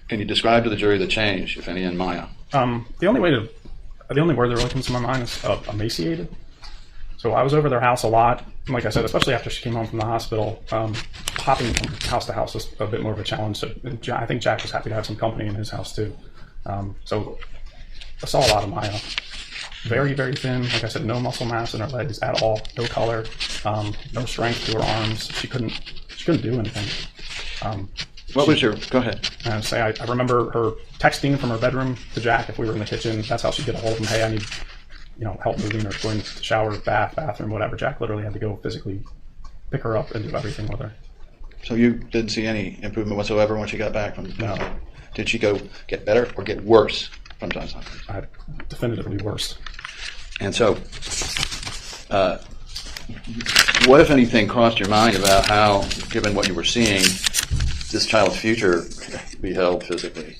[SPEAKER 2] can you describe to the jury the change, if any, in Maya?
[SPEAKER 5] The only word that really comes to my mind is emaciated. So I was over their house a lot. Like I said, especially after she came home from the hospital, hopping from house to house was a bit more of a challenge. So I think Jack was happy to have some company in his house too. So I saw a lot of Maya. Very, very thin. Like I said, no muscle mass in her legs at all. No color. No strength to her arms. She couldn't do anything.
[SPEAKER 2] What was your? Go ahead.
[SPEAKER 5] I remember her texting from her bedroom to Jack if we were in the kitchen. That's how she'd get a hold of him. Hey, I need help moving or going to the shower, bathroom, whatever. Jack literally had to go physically pick her up and do everything with her.
[SPEAKER 2] So you didn't see any improvement whatsoever when she got back from? No. Did she get better or get worse from Johns Hopkins?
[SPEAKER 5] Definitively worse.
[SPEAKER 2] And so, what, if anything, crossed your mind about how, given what you were seeing, this child's future could be held physically?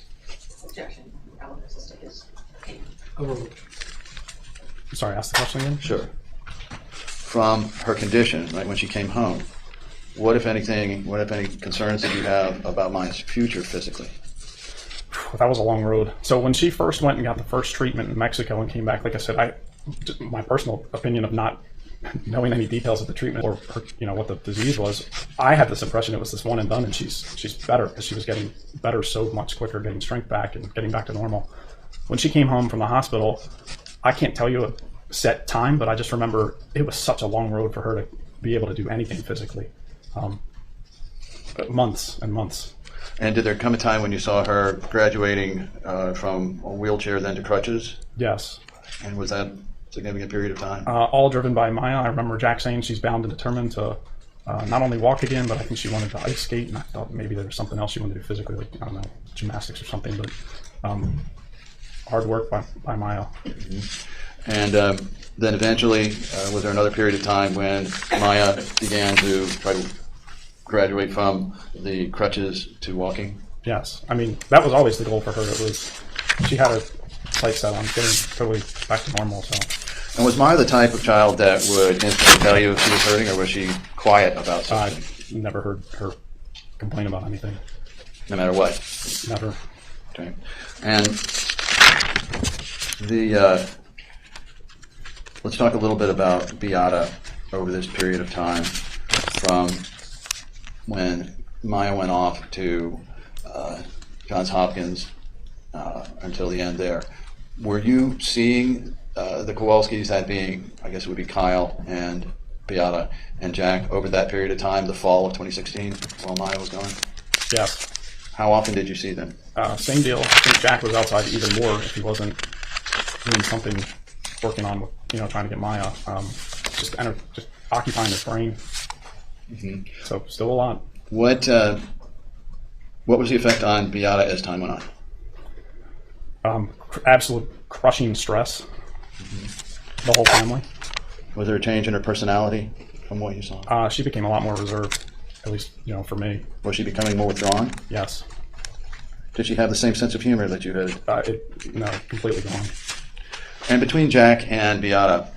[SPEAKER 10] Objection.
[SPEAKER 5] Sorry, ask the question again?
[SPEAKER 2] Sure. From her condition, right, when she came home, what, if any concerns did you have about Maya's future physically?
[SPEAKER 5] That was a long road. So when she first went and got the first treatment in Mexico and came back, like I said, my personal opinion of not knowing any details of the treatment or her, what the disease was, I had this impression it was this one and done, and she's better because she was getting better so much quicker, getting strength back and getting back to normal. When she came home from the hospital, I can't tell you a set time, but I just remember it was such a long road for her to be able to do anything physically. Months and months.
[SPEAKER 2] And did there come a time when you saw her graduating from a wheelchair then to crutches?
[SPEAKER 5] Yes.
[SPEAKER 2] And was that a significant period of time?
[SPEAKER 5] All driven by Maya. I remember Jack saying she's bound and determined to not only walk again, but I think she wanted to ice skate, and I thought maybe there was something else she wanted to do physically, like, I don't know, gymnastics or something, but hard work by Maya.
[SPEAKER 2] Mm-hmm. And then eventually, was there another period of time when Maya began to try to graduate from the crutches to walking?
[SPEAKER 5] Yes. I mean, that was always the goal for her. She had her sights set on getting totally back to normal. So.
[SPEAKER 2] And was Maya the type of child that would instantly tell you if she was hurting, or was she quiet about something?
[SPEAKER 5] I never heard her complain about anything.
[SPEAKER 2] no matter what?
[SPEAKER 5] Never.
[SPEAKER 2] Okay. And the let's talk a little bit about Beata over this period of time from when Maya went off to Johns Hopkins until the end there. Were you seeing the Kowalskis, that being, I guess it would be Kyle and Beata and Jack, over that period of time, the fall of 2016, while Maya was gone?
[SPEAKER 5] Yes.
[SPEAKER 2] How often did you see them?
[SPEAKER 5] Same deal. I think Jack was outside even more if he wasn't doing something, working on, trying to get Maya. Just occupying his brain.
[SPEAKER 2] Mm-hmm.
[SPEAKER 5] So still a lot.
[SPEAKER 2] What was the effect on Beata as time went on?
[SPEAKER 5] Absolute crushing stress. The whole family.
[SPEAKER 2] Was there a change in her personality from what you saw?
[SPEAKER 5] She became a lot more reserved, at least, for me.
[SPEAKER 2] Was she becoming more withdrawn?
[SPEAKER 5] Yes.
[SPEAKER 2] Did she have the same sense of humor that you had?
[SPEAKER 5] No, completely gone.
[SPEAKER 2] And between Jack and Beata,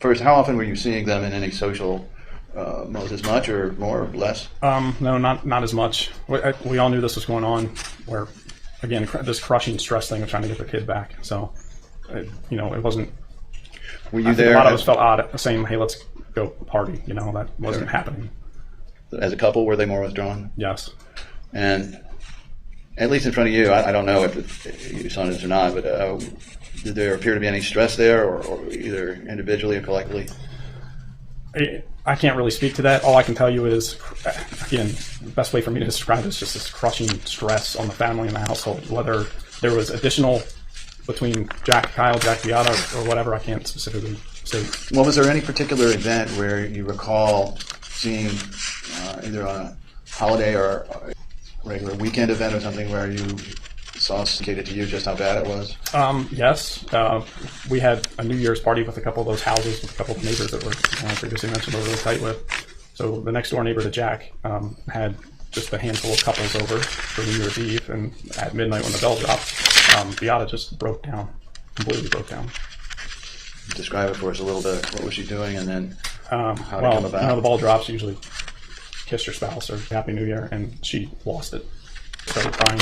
[SPEAKER 2] first, how often were you seeing them in any social modes? As much or more or less?
[SPEAKER 5] No, not as much. We all knew this was going on, where, again, this crushing stress thing of trying to get the kid back. So, it wasn't...
[SPEAKER 2] Were you there?
[SPEAKER 5] A lot of us felt odd, saying, hey, let's go party. That wasn't happening.
[SPEAKER 2] As a couple, were they more withdrawn?
[SPEAKER 5] Yes.
[SPEAKER 2] And at least in front of you, I don't know if you saw this or not, but did there appear to be any stress there, or either individually or collectively?
[SPEAKER 5] I can't really speak to that. All I can tell you is, again, the best way for me to describe it is just this crushing stress on the family and the household. Whether there was additional between Jack, Kyle, Jack, Beata, or whatever, I can't specifically say.
[SPEAKER 2] Well, was there any particular event where you recall seeing, either on a holiday or a regular weekend event or something, where you saw indicated to you just how bad it was?
[SPEAKER 5] Yes. We had a New Year's party with a couple of those houses with a couple of neighbors that were, previously mentioned, we're really tight with. So the next door neighbor to Jack had just a handful of couples over for New Year's Eve, and at midnight when the bell dropped, Beata just broke down, completely broke down.
[SPEAKER 2] Describe it for us a little bit. What was she doing, and then how did it come about?
[SPEAKER 5] The ball drops, usually kiss your spouse or Happy New Year, and she lost it. Started crying.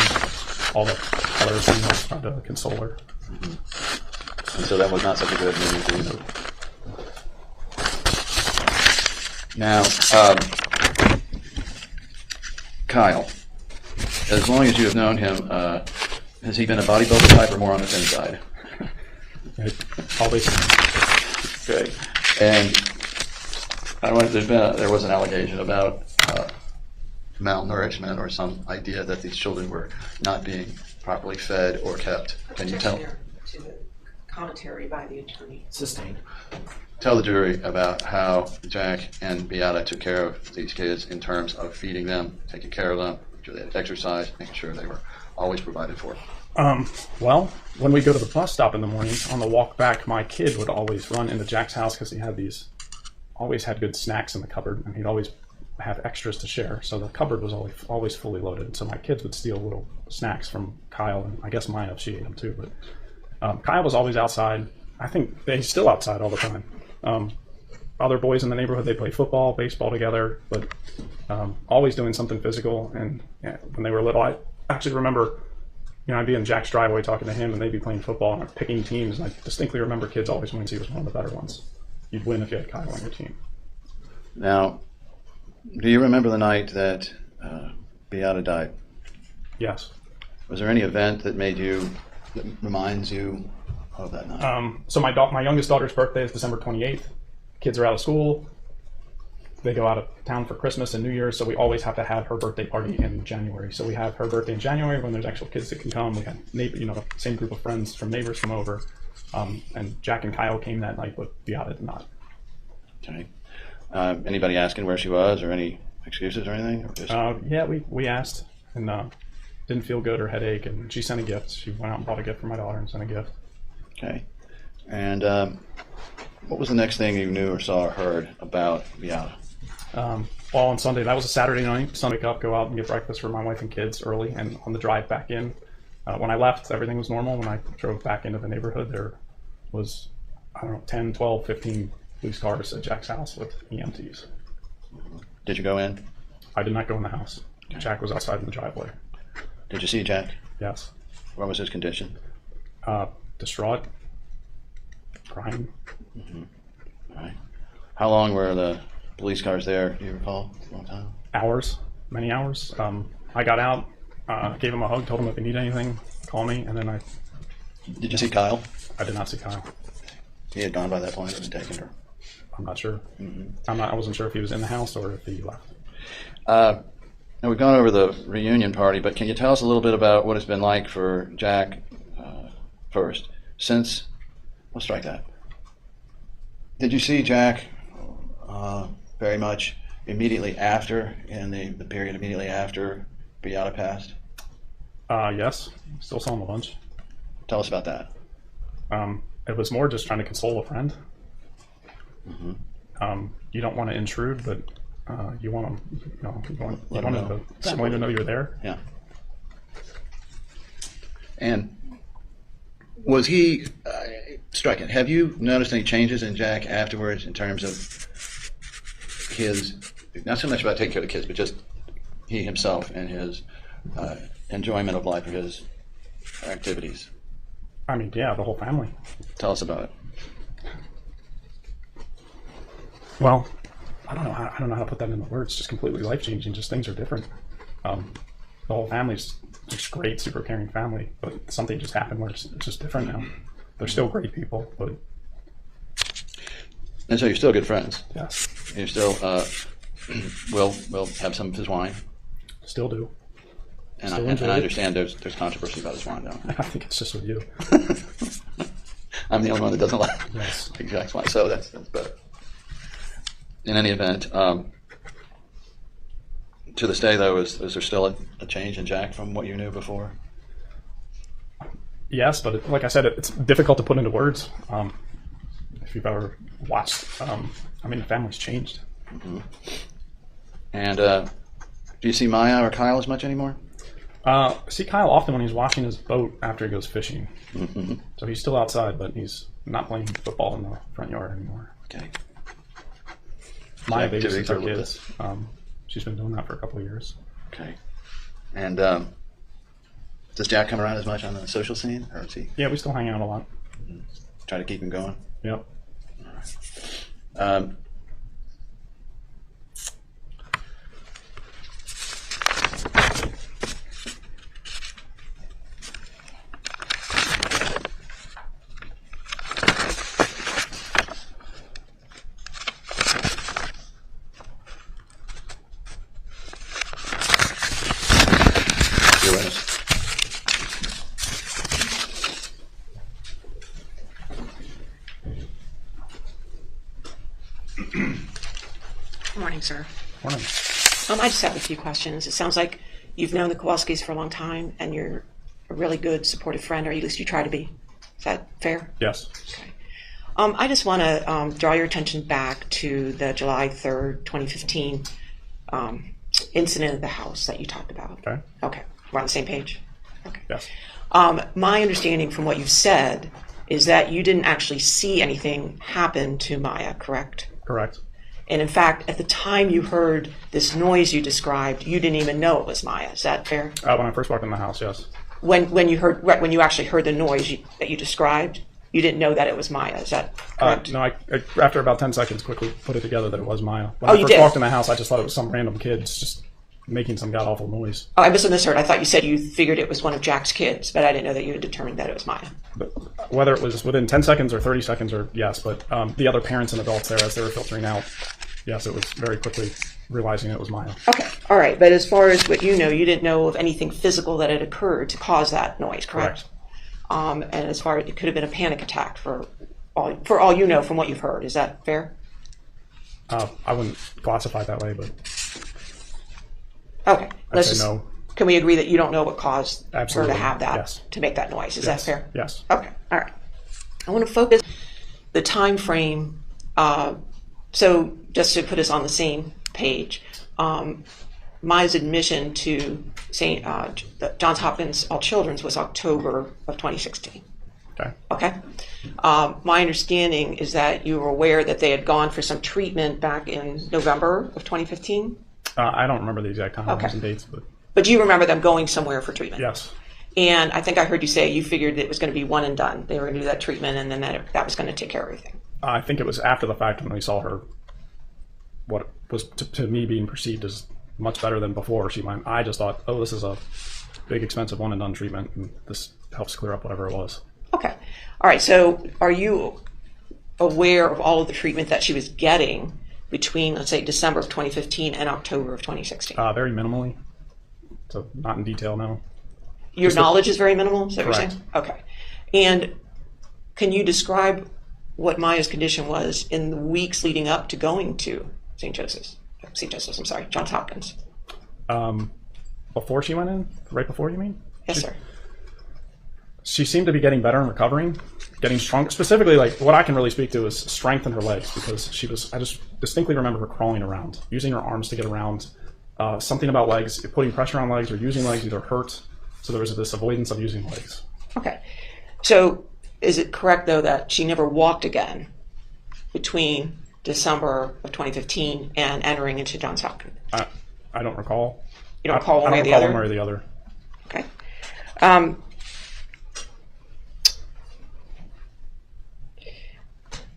[SPEAKER 5] All the other females tried to console her.
[SPEAKER 2] Mm-hmm. And so that was not such a good news for you. Now, Kyle, as long as you have known him, has he been a bodybuilder type or more on the thin side?
[SPEAKER 5] Always.
[SPEAKER 2] Okay. And there was an allegation about malnourishment or some idea that these children were not being properly fed or kept. Can you tell?
[SPEAKER 10] To the commentary by the attorney.
[SPEAKER 9] Sustained.
[SPEAKER 2] Tell the jury about how Jack and Beata took care of these kids in terms of feeding them, taking care of them, making sure they had exercise, making sure they were always provided for.
[SPEAKER 5] Well, when we go to the bus stop in the morning, on the walk back, my kid would always run into Jack's house because he always had good snacks in the cupboard, and he'd always have extras to share. So the cupboard was always fully loaded. So my kids would steal little snacks from Kyle, and I guess Maya, she ate them too. But Kyle was always outside. I think he's still outside all the time. Other boys in the neighborhood, they play football, baseball together, but always doing something physical. And when they were little, I actually remember, I'd be in Jack's driveway talking to him, and they'd be playing football and picking teams. And I distinctly remember kids always winning. He was one of the better ones. You'd win if you had Kyle on your team.
[SPEAKER 2] Now, do you remember the night that Beata died?
[SPEAKER 5] Yes.
[SPEAKER 2] Was there any event that reminds you of that night?
[SPEAKER 5] So my youngest daughter's birthday is December 28th. Kids are out of school. They go out of town for Christmas and New Year's, so we always have to have her birthday party in January. So we have her birthday in January when there's actual kids that can come. We had the same group of friends from neighbors come over. And Jack and Kyle came that night, but Beata did not.
[SPEAKER 2] Okay. Anybody asking where she was, or any excuses or anything? Or just...
[SPEAKER 5] Yeah, we asked, and didn't feel good or headache, and she sent a gift. She went out and bought a gift for my daughter and sent a gift.
[SPEAKER 2] Okay. And what was the next thing you knew or saw or heard about Beata?
[SPEAKER 5] Well, on Sunday, that was a Saturday night. Sunday, wake up, go out and get breakfast for my wife and kids early, and on the drive back in, when I left, everything was normal. When I drove back into the neighborhood, there was, 10, 12, 15 police cars at Jack's house with EMTs.
[SPEAKER 2] Did you go in?
[SPEAKER 5] I did not go in the house. Jack was outside in the driveway.
[SPEAKER 2] Did you see Jack?
[SPEAKER 5] Yes.
[SPEAKER 2] What was his condition?
[SPEAKER 5] Distraught, crying.
[SPEAKER 2] All right. How long were the police cars there? Do you recall? A long time.
[SPEAKER 5] Hours, many hours. I got out, gave him a hug, told him if he needed anything, call me, and then
[SPEAKER 2] Did you see Kyle?
[SPEAKER 5] I did not see Kyle.
[SPEAKER 2] He had gone by that point and taken her.
[SPEAKER 5] I'm not sure. I wasn't sure if he was in the house or if he left.
[SPEAKER 2] Now we've gone over the reunion party, but can you tell us a little bit about what it's been like for Jack first? Since, we'll strike that. Did you see Jack very much immediately after, in the period immediately after Beata passed?
[SPEAKER 5] Yes, still saw him a bunch.
[SPEAKER 2] Tell us about that.
[SPEAKER 5] It was more just trying to console a friend. You don't want to intrude, but you want them, you want the family to know you're there.
[SPEAKER 2] Yeah. And was he striking? Have you noticed any changes in Jack afterwards in terms of his, not so much about taking care of the kids, but just he himself and his enjoyment of life or his activities?
[SPEAKER 5] I mean, yeah, the whole family.
[SPEAKER 2] Tell us about it.
[SPEAKER 5] Well, I don't know how to put that into words. Just completely life changing. Just things are different. The whole family's just great, super caring family, but something just happened where it's just different now. They're still great people, but.
[SPEAKER 2] And so you're still good friends.
[SPEAKER 5] Yes.
[SPEAKER 2] You're still will have some of his wine.
[SPEAKER 5] Still do.
[SPEAKER 2] And I understand there's controversy about his wine, though.
[SPEAKER 5] I think it's just with you.
[SPEAKER 2] I'm the only one that doesn't like
[SPEAKER 5] Yes.
[SPEAKER 2] Jack's wine, so that's better. In any event, to this day, though, is there still a change in Jack from what you knew before?
[SPEAKER 5] Yes, but like I said, it's difficult to put into words. If you've ever watched, the family's changed.
[SPEAKER 2] And do you see Maya or Kyle as much anymore?
[SPEAKER 5] I see Kyle often when he's washing his boat after he goes fishing. So he's still outside, but he's not playing football in the front yard anymore.
[SPEAKER 2] Okay.
[SPEAKER 5] Maya babysits our kids. She's been doing that for a couple of years.
[SPEAKER 2] Okay. And does Jack come around as much on the social scene, or is he?
[SPEAKER 5] Yeah, we still hang out a lot.
[SPEAKER 2] Try to keep him going.
[SPEAKER 5] Yep.
[SPEAKER 2] All right.
[SPEAKER 10] Good morning, sir.
[SPEAKER 5] Morning.
[SPEAKER 10] I just have a few questions. It sounds like you've known the Kowalskis for a long time, and you're a really good, supportive friend, or at least you try to be. Is that fair?
[SPEAKER 5] Yes.
[SPEAKER 10] Okay. I just want to draw your attention back to the July 3rd, 2015 incident at the house that you talked about.
[SPEAKER 5] Okay.
[SPEAKER 10] Okay. We're on the same page? Okay.
[SPEAKER 5] Yes.
[SPEAKER 10] My understanding from what you've said is that you didn't actually see anything happen to Maya, correct?
[SPEAKER 5] Correct.
[SPEAKER 10] And in fact, at the time you heard this noise you described, you didn't even know it was Maya. Is that fair?
[SPEAKER 5] When I first walked in the house, yes.
[SPEAKER 10] When you actually heard the noise that you described, you didn't know that it was Maya. Is that correct?
[SPEAKER 5] No, I after about 10 seconds, quickly put it together that it was Maya. When
[SPEAKER 10] Oh,
[SPEAKER 5] I
[SPEAKER 10] you
[SPEAKER 5] first
[SPEAKER 10] did?
[SPEAKER 5] walked in the house, I just thought it was some random kids just making some god-awful noise.
[SPEAKER 10] Oh, I must have misheard. I thought you said you figured it was one of Jack's kids, but I didn't know that you had determined that it was Maya.
[SPEAKER 5] But whether it was within 10 seconds or 30 seconds, or yes, but the other parents and adults there, as they were filtering out, yes, it was very quickly realizing it was Maya.
[SPEAKER 10] Okay, all right. But as far as what you know, you didn't know of anything physical that had occurred to cause that noise, correct? And as far as it could have been a panic attack for all you know from what you've heard. Is that fair?
[SPEAKER 5] I wouldn't classify it that way, but
[SPEAKER 10] okay.
[SPEAKER 5] I'd say no.
[SPEAKER 10] Can we agree that you don't know what caused
[SPEAKER 5] Absolutely.
[SPEAKER 10] her to have that,
[SPEAKER 5] Yes.
[SPEAKER 10] to make that noise? Is
[SPEAKER 5] Yes.
[SPEAKER 10] that fair?
[SPEAKER 5] Yes.
[SPEAKER 10] Okay, all right. I want to focus the time frame. So just to put us on the same page, Maya's admission to St. Johns Hopkins All Children's was October of 2016.
[SPEAKER 5] Okay.
[SPEAKER 10] Okay. My understanding is that you were aware that they had gone for some treatment back in November of 2015.
[SPEAKER 5] I don't remember the exact times
[SPEAKER 10] Okay.
[SPEAKER 5] and dates, but
[SPEAKER 10] But you remember them going somewhere for treatment?
[SPEAKER 5] yes.
[SPEAKER 10] And I think I heard you say you figured it was going to be one and done. They were going to do that treatment, and then that was going to take care of everything.
[SPEAKER 5] I think it was after the fact when we saw her, what was to me being perceived as much better than before she went. I just thought, oh, this is a big, expensive one and done treatment, and this helps clear up whatever it was.
[SPEAKER 10] Okay. All right. So are you aware of all of the treatment that she was getting between, let's say, December of 2015 and October of 2016?
[SPEAKER 5] Very minimally. So not in detail, no.
[SPEAKER 10] Your knowledge is very minimal, is that what you're
[SPEAKER 5] Correct.
[SPEAKER 10] saying? Okay. And can you describe what Maya's condition was in the weeks leading up to going to Johns Hopkins?
[SPEAKER 5] Before she went in? Right before, you mean?
[SPEAKER 10] Yes, sir.
[SPEAKER 5] She seemed to be getting better and recovering, getting strong. Specifically, like what I can really speak to is strength in her legs, because I just distinctly remember her crawling around, using her arms to get around. Something about legs, putting pressure on legs or using legs either hurt. So there was this avoidance of using legs.
[SPEAKER 10] Okay. So is it correct, though, that she never walked again between December of 2015 and entering into Johns Hopkins?
[SPEAKER 5] I don't recall.
[SPEAKER 10] You don't recall one way or the
[SPEAKER 5] I
[SPEAKER 10] other?
[SPEAKER 5] don't recall one way or the other.
[SPEAKER 10] Okay.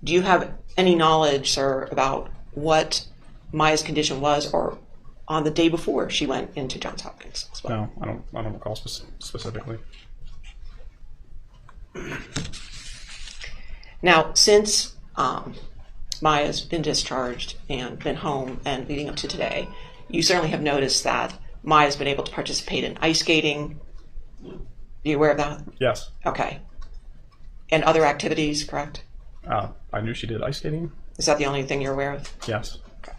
[SPEAKER 10] Do you have any knowledge, sir, about what Maya's condition was, or on the day before she went into Johns Hopkins as well?
[SPEAKER 5] No, I don't recall specifically.
[SPEAKER 10] Now, since Maya's been discharged and been home and leading up to today, you certainly have noticed that Maya's been able to participate in ice skating. Are you aware of that?
[SPEAKER 5] Yes.
[SPEAKER 10] Okay. And other activities, correct?
[SPEAKER 5] I knew she did ice skating.
[SPEAKER 10] Is that the only thing you're aware of?
[SPEAKER 5] Yes.
[SPEAKER 10] Okay.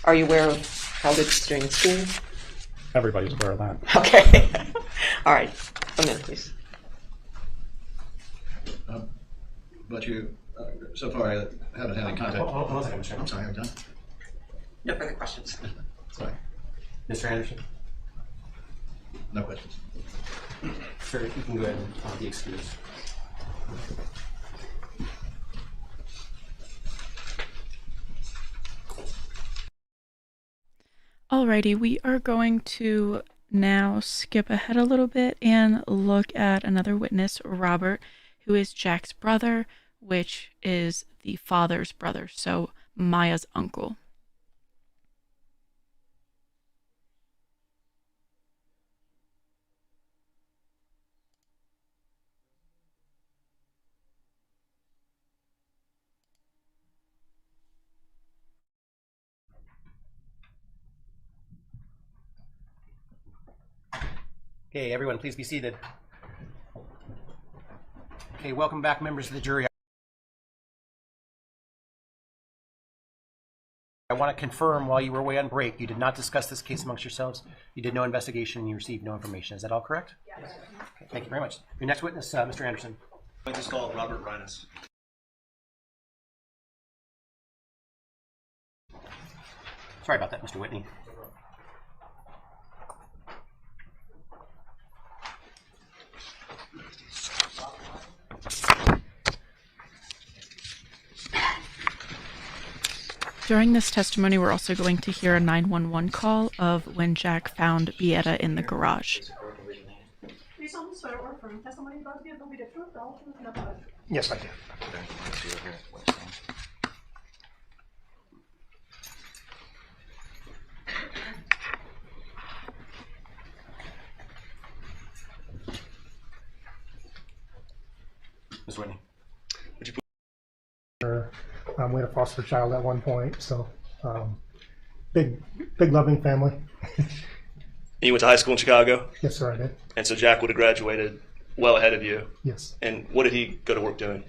[SPEAKER 10] Are you aware of how it's doing in school?
[SPEAKER 5] Everybody's aware of that.
[SPEAKER 10] Okay. All right. 1 minute, please.
[SPEAKER 12] But you, so far, I haven't had any contact.
[SPEAKER 7] Hold on a second, Mr.
[SPEAKER 12] I'm sorry, I'm done.
[SPEAKER 10] No further questions.
[SPEAKER 12] Sorry.
[SPEAKER 7] Mr. Anderson?
[SPEAKER 12] No questions.
[SPEAKER 7] Sir, you can go ahead and be excused.
[SPEAKER 1] Alrighty, we are going to now skip ahead a little bit and look at another witness, Robert, who is Jack's brother, which is the father's brother, so Maya's uncle.
[SPEAKER 7] Okay, everyone, please be seated. Okay, welcome back, members of the jury. I want to confirm while you were away on break, you did not discuss this case amongst yourselves. You did no investigation and you received no information. Is that all correct? Yes. Okay, thank you very much. Your next witness, Mr. Anderson.
[SPEAKER 9] I just call Robert Reines.
[SPEAKER 7] Sorry about that, Mr. Whitney.
[SPEAKER 1] During this testimony, we're also going to hear a 911 call of when Jack found Bieta in the garage.
[SPEAKER 7] Yes, I do. Ms. Whitney.
[SPEAKER 13] We had a foster child at one point, so big loving family.
[SPEAKER 9] You went to high school in Chicago?
[SPEAKER 13] Yes, sir, I did.
[SPEAKER 9] And so Jack would have graduated well ahead of you?
[SPEAKER 13] Yes.
[SPEAKER 9] And what did he go to work doing?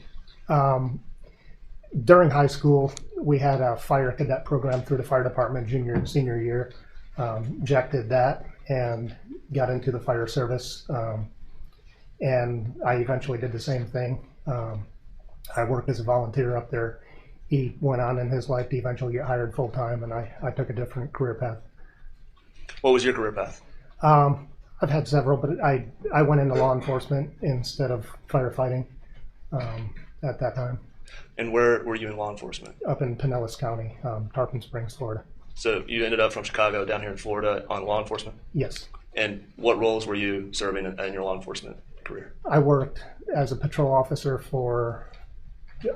[SPEAKER 13] During high school, we had a fire cadet program through the fire department junior and senior year. Jack did that and got into the fire service. And I eventually did the same thing. I worked as a volunteer up there. He went on in his life to eventually get hired full-time, and I took a different career path.
[SPEAKER 9] What was your career path?
[SPEAKER 13] I've had several, but I went into law enforcement instead of firefighting at that time.
[SPEAKER 9] And where were you in law enforcement?
[SPEAKER 13] Up in Pinellas County, Tarpon Springs, Florida.
[SPEAKER 9] So you ended up from Chicago down here in Florida on law enforcement?
[SPEAKER 13] Yes.
[SPEAKER 9] And what roles were you serving in your law enforcement career?
[SPEAKER 13] I worked as a patrol officer for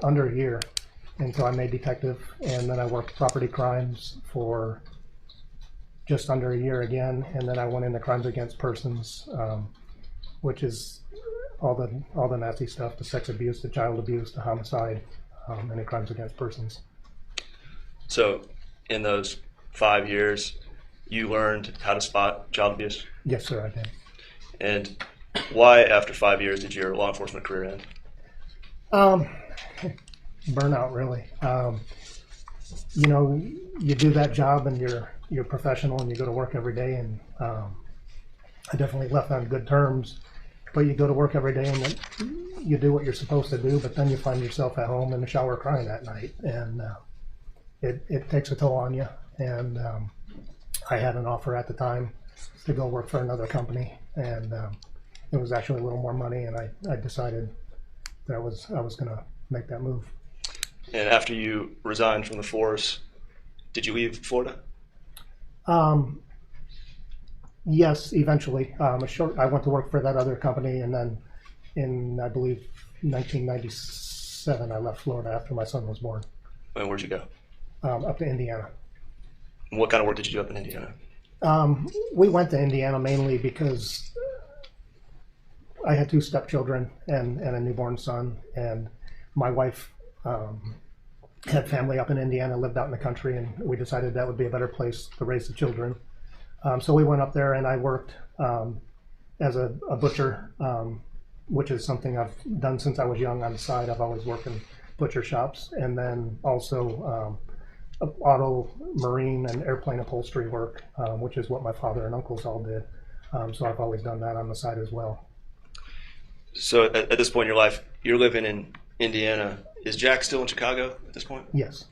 [SPEAKER 13] under a year until I made detective, and then I worked property crimes for just under a year again, and then I went into crimes against persons, which is all the nasty stuff, the sex abuse, the child abuse, the homicide, and the crimes against persons.
[SPEAKER 9] So in those 5 years, you learned how to spot child abuse?
[SPEAKER 13] Yes, sir, I did.
[SPEAKER 9] And why, after 5 years, did your law enforcement career end?
[SPEAKER 13] Burnout, really. You know, you do that job and you're professional and you go to work every day, and I definitely left on good terms, but you go to work every day and you do what you're supposed to do, but then you find yourself at home in the shower crying at night, and it takes a toll on you. And I had an offer at the time to go work for another company, and it was actually a little more money, and I decided that I was going to make that move.
[SPEAKER 9] And after you resigned from the force, did you leave Florida?
[SPEAKER 13] Yes, eventually. I went to work for that other company, and then in, I believe, 1997, I left Florida after my son was born.
[SPEAKER 9] And where'd you go?
[SPEAKER 13] Up to Indiana.
[SPEAKER 9] And what kind of work did you do up in Indiana?
[SPEAKER 13] We went to Indiana mainly because I had 2 stepchildren and a newborn son, and my wife had family up in Indiana, lived out in the country, and we decided that would be a better place to raise the children. So we went up there, and I worked as a butcher, which is something I've done since I was young on the side. I've always worked in butcher shops, and then also auto, marine, and airplane upholstery work, which is what my father and uncles all did. So I've always done that on the side as well.
[SPEAKER 9] So at this point in your life, you're living in Indiana. Is Jack still in Chicago at this point?
[SPEAKER 13] Yes.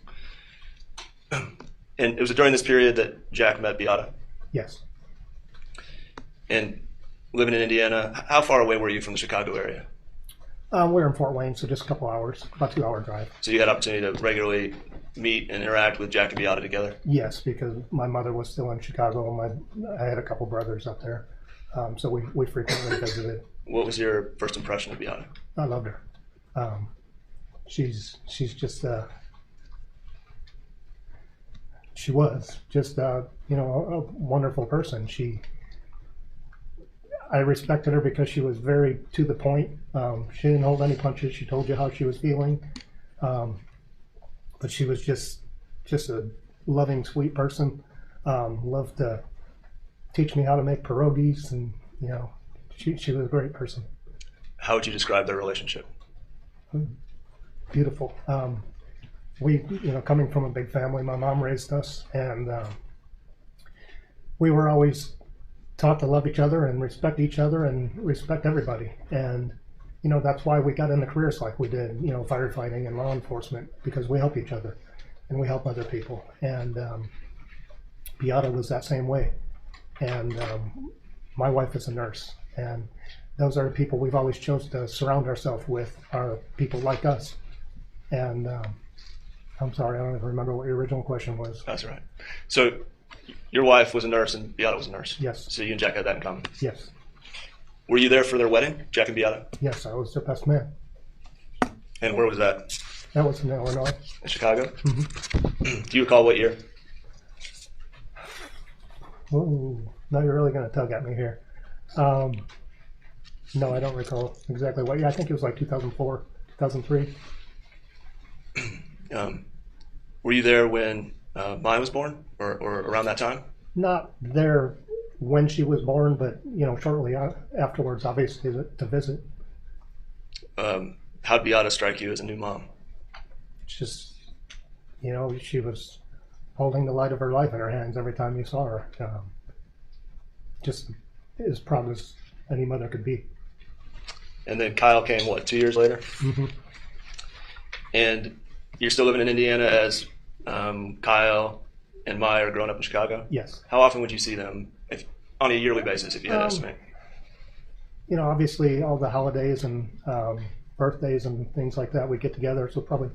[SPEAKER 9] And it was during this period that Jack met Beata?
[SPEAKER 13] Yes.
[SPEAKER 9] And living in Indiana, how far away were you from the Chicago area?
[SPEAKER 13] We're in Fort Wayne, so just a couple hours, about 2-hour drive.
[SPEAKER 9] So you had opportunity to regularly meet and interact with Jack and Beata together?
[SPEAKER 13] Yes, because my mother was still in Chicago, and I had a couple brothers up there, so we frequently visited.
[SPEAKER 9] What was your first impression of Beata?
[SPEAKER 13] I loved her. She's just she was just a wonderful person. I respected her because she was very to the point. She didn't hold any punches. She told you how she was feeling, but she was just a loving, sweet person. Loved to teach me how to make pierogies, and she was a great person.
[SPEAKER 9] How would you describe their relationship?
[SPEAKER 13] Beautiful. We, coming from a big family, my mom raised us, and we were always taught to love each other and respect each other and respect everybody. And, that's why we got into careers like we did, firefighting and law enforcement, because we help each other and we help other people. And Beata was that same way. And my wife is a nurse, and those are the people we've always chose to surround ourselves with, are people like us. And I'm sorry, I don't even remember what your original question was.
[SPEAKER 9] That's right. So your wife was a nurse and Beata was a nurse?
[SPEAKER 13] Yes.
[SPEAKER 9] So you and Jack had that in common?
[SPEAKER 13] Yes.
[SPEAKER 9] Were you there for their wedding, Jack and Beata?
[SPEAKER 13] Yes, I was their best man.
[SPEAKER 9] And where was that?
[SPEAKER 13] That was in Illinois.
[SPEAKER 9] In Chicago?
[SPEAKER 13] Mm-hmm.
[SPEAKER 9] Do you recall what year?
[SPEAKER 13] Ooh, now you're really going to tug at me here. No, I don't recall exactly what year. I think it was like 2004, 2003.
[SPEAKER 9] Were you there when Maya was born, or around that time?
[SPEAKER 13] Not there when she was born, but shortly afterwards, obviously, to visit.
[SPEAKER 9] How did Beata strike you as a new mom?
[SPEAKER 13] It's just, she was holding the light of her life in her hands every time you saw her. Just as proud as any mother could be.
[SPEAKER 9] And then Kyle came, 2 years later?
[SPEAKER 13] Mm-hmm.
[SPEAKER 9] And you're still living in Indiana as Kyle and Maya are growing up in Chicago?
[SPEAKER 13] Yes.
[SPEAKER 9] How often would you see them on a yearly basis, if you had to estimate?
[SPEAKER 13] Obviously all the holidays and birthdays and things like that, we get together. So probably,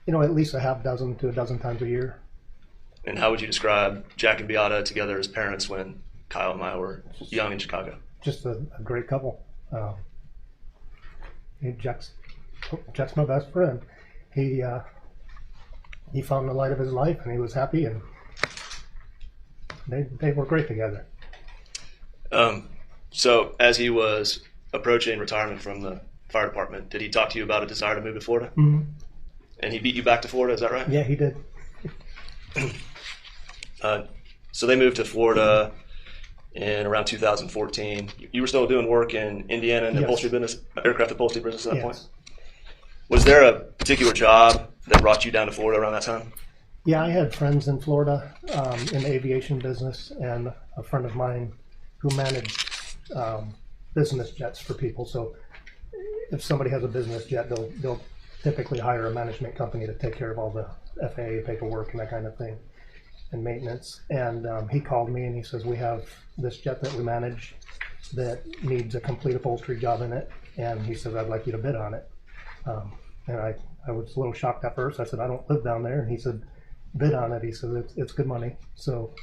[SPEAKER 13] at least a half dozen to a dozen times a year.
[SPEAKER 9] And how would you describe Jack and Beata together as parents when Kyle and Maya were young in Chicago?
[SPEAKER 13] Just a great couple. Jack's my best friend. He found the light of his life, and he was happy, and they were great together.
[SPEAKER 9] So as he was approaching retirement from the fire department, did he talk to you about a desire to move to Florida?
[SPEAKER 13] Mm-hmm.
[SPEAKER 9] And he beat you back to Florida, is that right?
[SPEAKER 13] Yeah, he did.
[SPEAKER 9] So they moved to Florida in around 2014. You were still doing work in Indiana in the upholstery business, aircraft upholstery business at that point? Was there a particular job that brought you down to Florida around that time?
[SPEAKER 13] Yeah, I had friends in Florida in the aviation business, and a friend of mine who managed business jets for people. So if somebody has a business jet, they'll typically hire a management company to take care of all the FAA paperwork and that kind of thing, and maintenance. And he called me and he says, we have this jet that we manage that needs a complete upholstery job in it, and he says, I'd like you to bid on it. And I was a little shocked at first. I said, I don't live down there. And he said, bid on it. He said, it's good money. So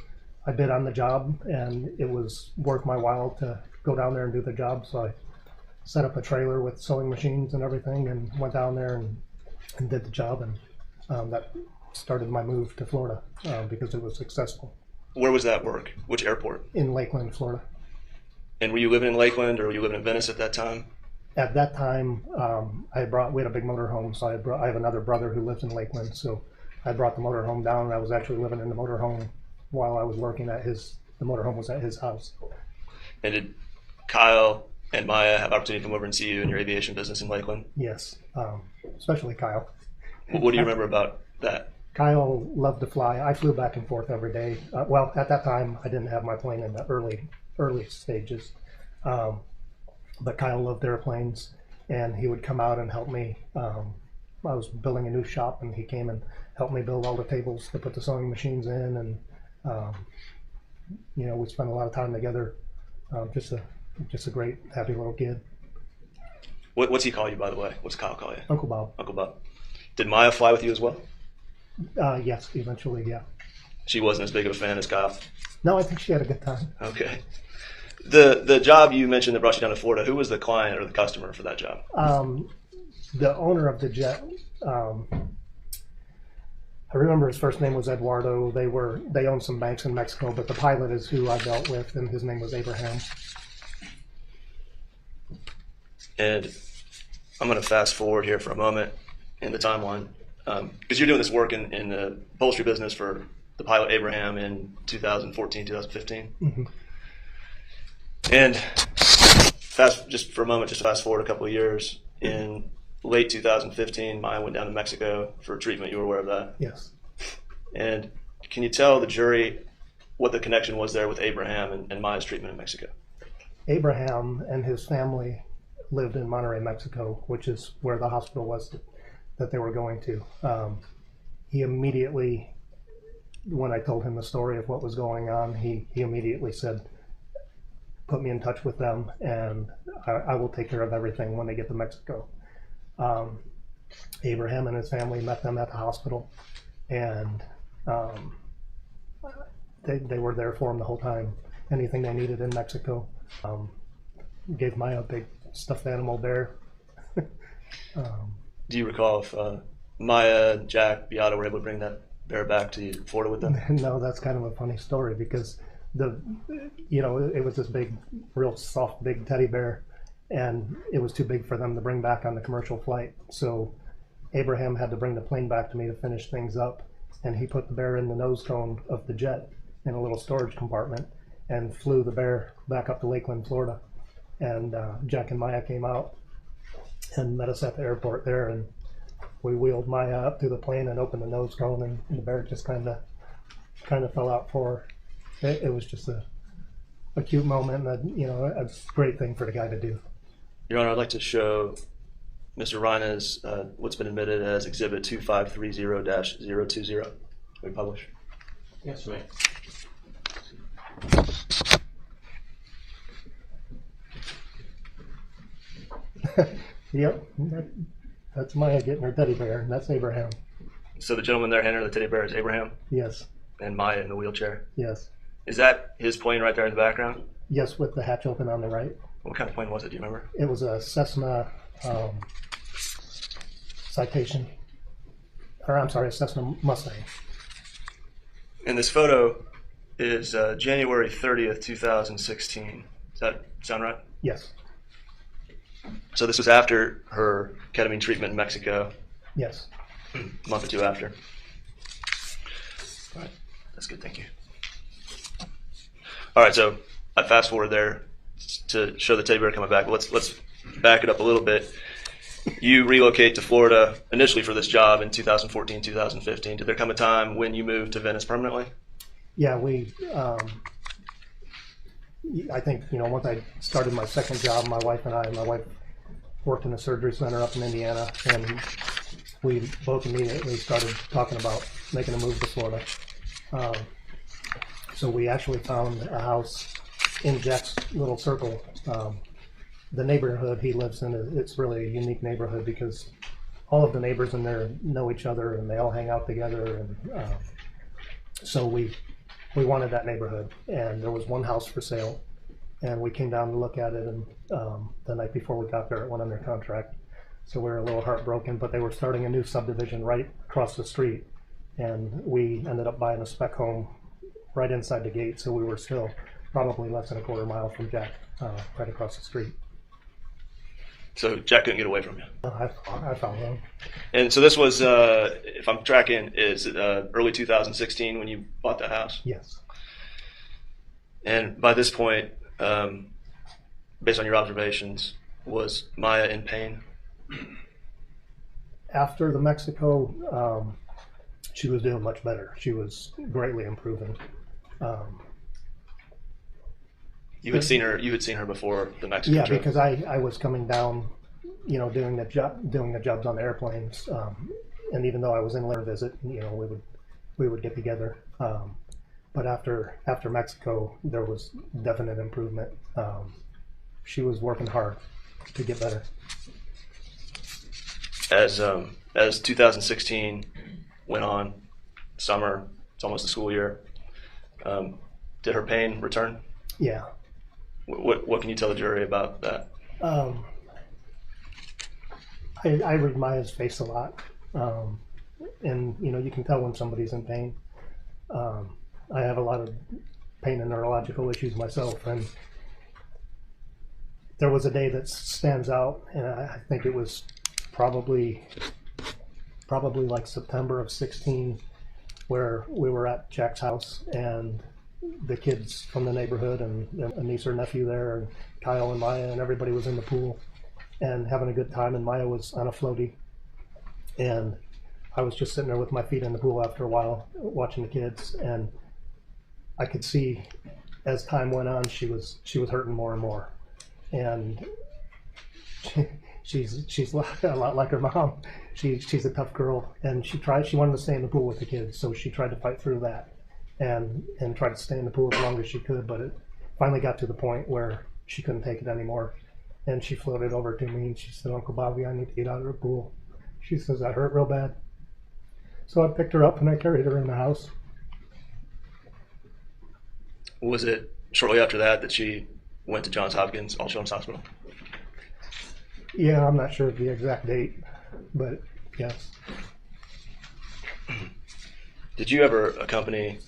[SPEAKER 13] I bid on the job, and it was worth my while to go down there and do the job. So I set up a trailer with sewing machines and everything, and went down there and did the job. And that started my move to Florida because it was successful.
[SPEAKER 9] Where was that work? Which airport?
[SPEAKER 13] In Lakeland, Florida.
[SPEAKER 9] And were you living in Lakeland, or were you living in Venice at that time?
[SPEAKER 13] At that time, we had a big motorhome, so I have another brother who lives in Lakeland, so I brought the motorhome down, and I was actually living in the motorhome while I was working at the motorhome was at his house.
[SPEAKER 9] And did Kyle and Maya have opportunity to come over and see you in your aviation business in Lakeland?
[SPEAKER 13] Yes, especially Kyle.
[SPEAKER 9] What do you remember about that?
[SPEAKER 13] Kyle loved to fly. I flew back and forth every day. Well, at that time, I didn't have my plane in the early stages. But Kyle loved airplanes, and he would come out and help me. I was building a new shop, and he came and helped me build all the tables to put the sewing machines in, and we spent a lot of time together. Just a great, happy little kid.
[SPEAKER 9] What's he call you, by the way? What's Kyle call you?
[SPEAKER 13] Uncle Bob.
[SPEAKER 9] Uncle Bob. Did Maya fly with you as well?
[SPEAKER 13] Yes, eventually, yeah.
[SPEAKER 9] She wasn't as big of a fan as Kyle?
[SPEAKER 13] No, I think she had a good time.
[SPEAKER 9] Okay. The job you mentioned that brought you down to Florida, who was the client or the customer for that job?
[SPEAKER 13] The owner of the jet, I remember his first name was Eduardo. They owned some banks in Mexico, but the pilot is who I dealt with, and his name was Abraham.
[SPEAKER 9] And I'm going to fast forward here for a moment in the timeline, because you're doing this work in the upholstery business for the pilot Abraham in 2014, 2015.
[SPEAKER 13] Mm-hmm.
[SPEAKER 9] And just fast forward a couple of years. In late 2015, Maya went down to Mexico for treatment. You were aware of that?
[SPEAKER 13] Yes.
[SPEAKER 9] And can you tell the jury what the connection was there with Abraham and Maya's treatment in Mexico?
[SPEAKER 13] Abraham and his family lived in Monterrey, Mexico, which is where the hospital was that they were going to. He immediately, when I told him the story of what was going on, he immediately said, put me in touch with them, and I will take care of everything when they get to Mexico. Abraham and his family met them at the hospital, and they were there for him the whole time. Anything they needed in Mexico. Gave Maya a big stuffed animal bear.
[SPEAKER 9] Do you recall if Maya, Jack, Beata were able to bring that bear back to Florida with them?
[SPEAKER 13] No, that's kind of a funny story because it was this big, real soft, big teddy bear, and it was too big for them to bring back on the commercial flight. So Abraham had to bring the plane back to me to finish things up, and he put the bear in the nose cone of the jet in a little storage compartment and flew the bear back up to Lakeland, Florida. And Jack and Maya came out and met us at the airport there, and we wheeled Maya up to the plane and opened the nose cone, and the bear just kind of fell out for her. It was just a cute moment, and a great thing for the guy to do.
[SPEAKER 9] Your Honor, I'd like to show Mr. Reina's what's been admitted as Exhibit 2530-020. We publish.
[SPEAKER 7] Yes, ma'am.
[SPEAKER 13] Yep, that's Maya getting her teddy bear, and that's Abraham.
[SPEAKER 9] So the gentleman there handing her the teddy bear is Abraham?
[SPEAKER 13] Yes.
[SPEAKER 9] and Maya in the wheelchair.
[SPEAKER 13] Yes.
[SPEAKER 9] Is that his plane right there in the background?
[SPEAKER 13] Yes, with the hatch open on the right.
[SPEAKER 9] What kind of plane was it? Do you remember?
[SPEAKER 13] It was a Cessna Citation, or I'm sorry, a Cessna Mustang.
[SPEAKER 9] And this photo is January 30th, 2016. Does that sound right?
[SPEAKER 13] Yes.
[SPEAKER 9] So this was after her ketamine treatment in Mexico.
[SPEAKER 13] Yes.
[SPEAKER 9] A month or two after. All right, that's good. Thank you. All right, so I fast forward there to show the teddy bear coming back. Let's back it up a little bit. You relocate to Florida initially for this job in 2014, 2015. Did there come a time when you moved to Venice permanently?
[SPEAKER 13] Yeah, I think, once I started my second job, my wife worked in a surgery center up in Indiana, and we both immediately started talking about making a move to Florida. So we actually found a house in Jack's little circle. The neighborhood he lives in, it's really a unique neighborhood because all of the neighbors in there know each other and they all hang out together. And so we wanted that neighborhood, and there was one house for sale, and we came down to look at it, and the night before we got there, it went under contract. So we were a little heartbroken, but they were starting a new subdivision right across the street, and we ended up buying a spec home right inside the gate, so we were still probably less than a quarter mile from Jack, right across the street.
[SPEAKER 9] So Jack couldn't get away from you.
[SPEAKER 13] I found him.
[SPEAKER 9] And so this was, if I'm tracking, is it early 2016 when you bought the house?
[SPEAKER 13] Yes.
[SPEAKER 9] And by this point, based on your observations, was Maya in pain?
[SPEAKER 13] After the Mexico, she was doing much better. She was greatly improving.
[SPEAKER 9] You had seen her before the Mexico trip?
[SPEAKER 13] Yeah, because I was coming down, doing the jobs on the airplanes, and even though I was in Lair visit, we would get together. But after Mexico, there was definite improvement. She was working hard to get better.
[SPEAKER 9] As 2016 went on, summer, it's almost the school year. Did her pain return?
[SPEAKER 13] Yeah.
[SPEAKER 9] What can you tell the jury about that?
[SPEAKER 13] I read Maya's face a lot, and you can tell when somebody's in pain. I have a lot of pain and neurological issues myself, and there was a day that stands out, and I think it was probably like September of 16, where we were at Jack's house, and the kids from the neighborhood and a niece or nephew there, and Kyle and Maya, and everybody was in the pool and having a good time, and Maya was on a floaty, and I was just sitting there with my feet in the pool after a while watching the kids, and I could see as time went on she was hurting more and more, and she's a lot like her mom. She's a tough girl, and she wanted to stay in the pool with the kids, so she tried to fight through that and tried to stay in the pool as long as she could, but it finally got to the point where she couldn't take it anymore, and she floated over to me and she said, "Uncle Bobby, I need to get out of the pool." She says, "I hurt real bad." So I picked her up and I carried her in the house.
[SPEAKER 9] Was it shortly after that she went to Johns Hopkins All Children's Hospital?
[SPEAKER 13] Yeah, I'm not sure of the exact date, but yes.
[SPEAKER 9] Did you ever accompany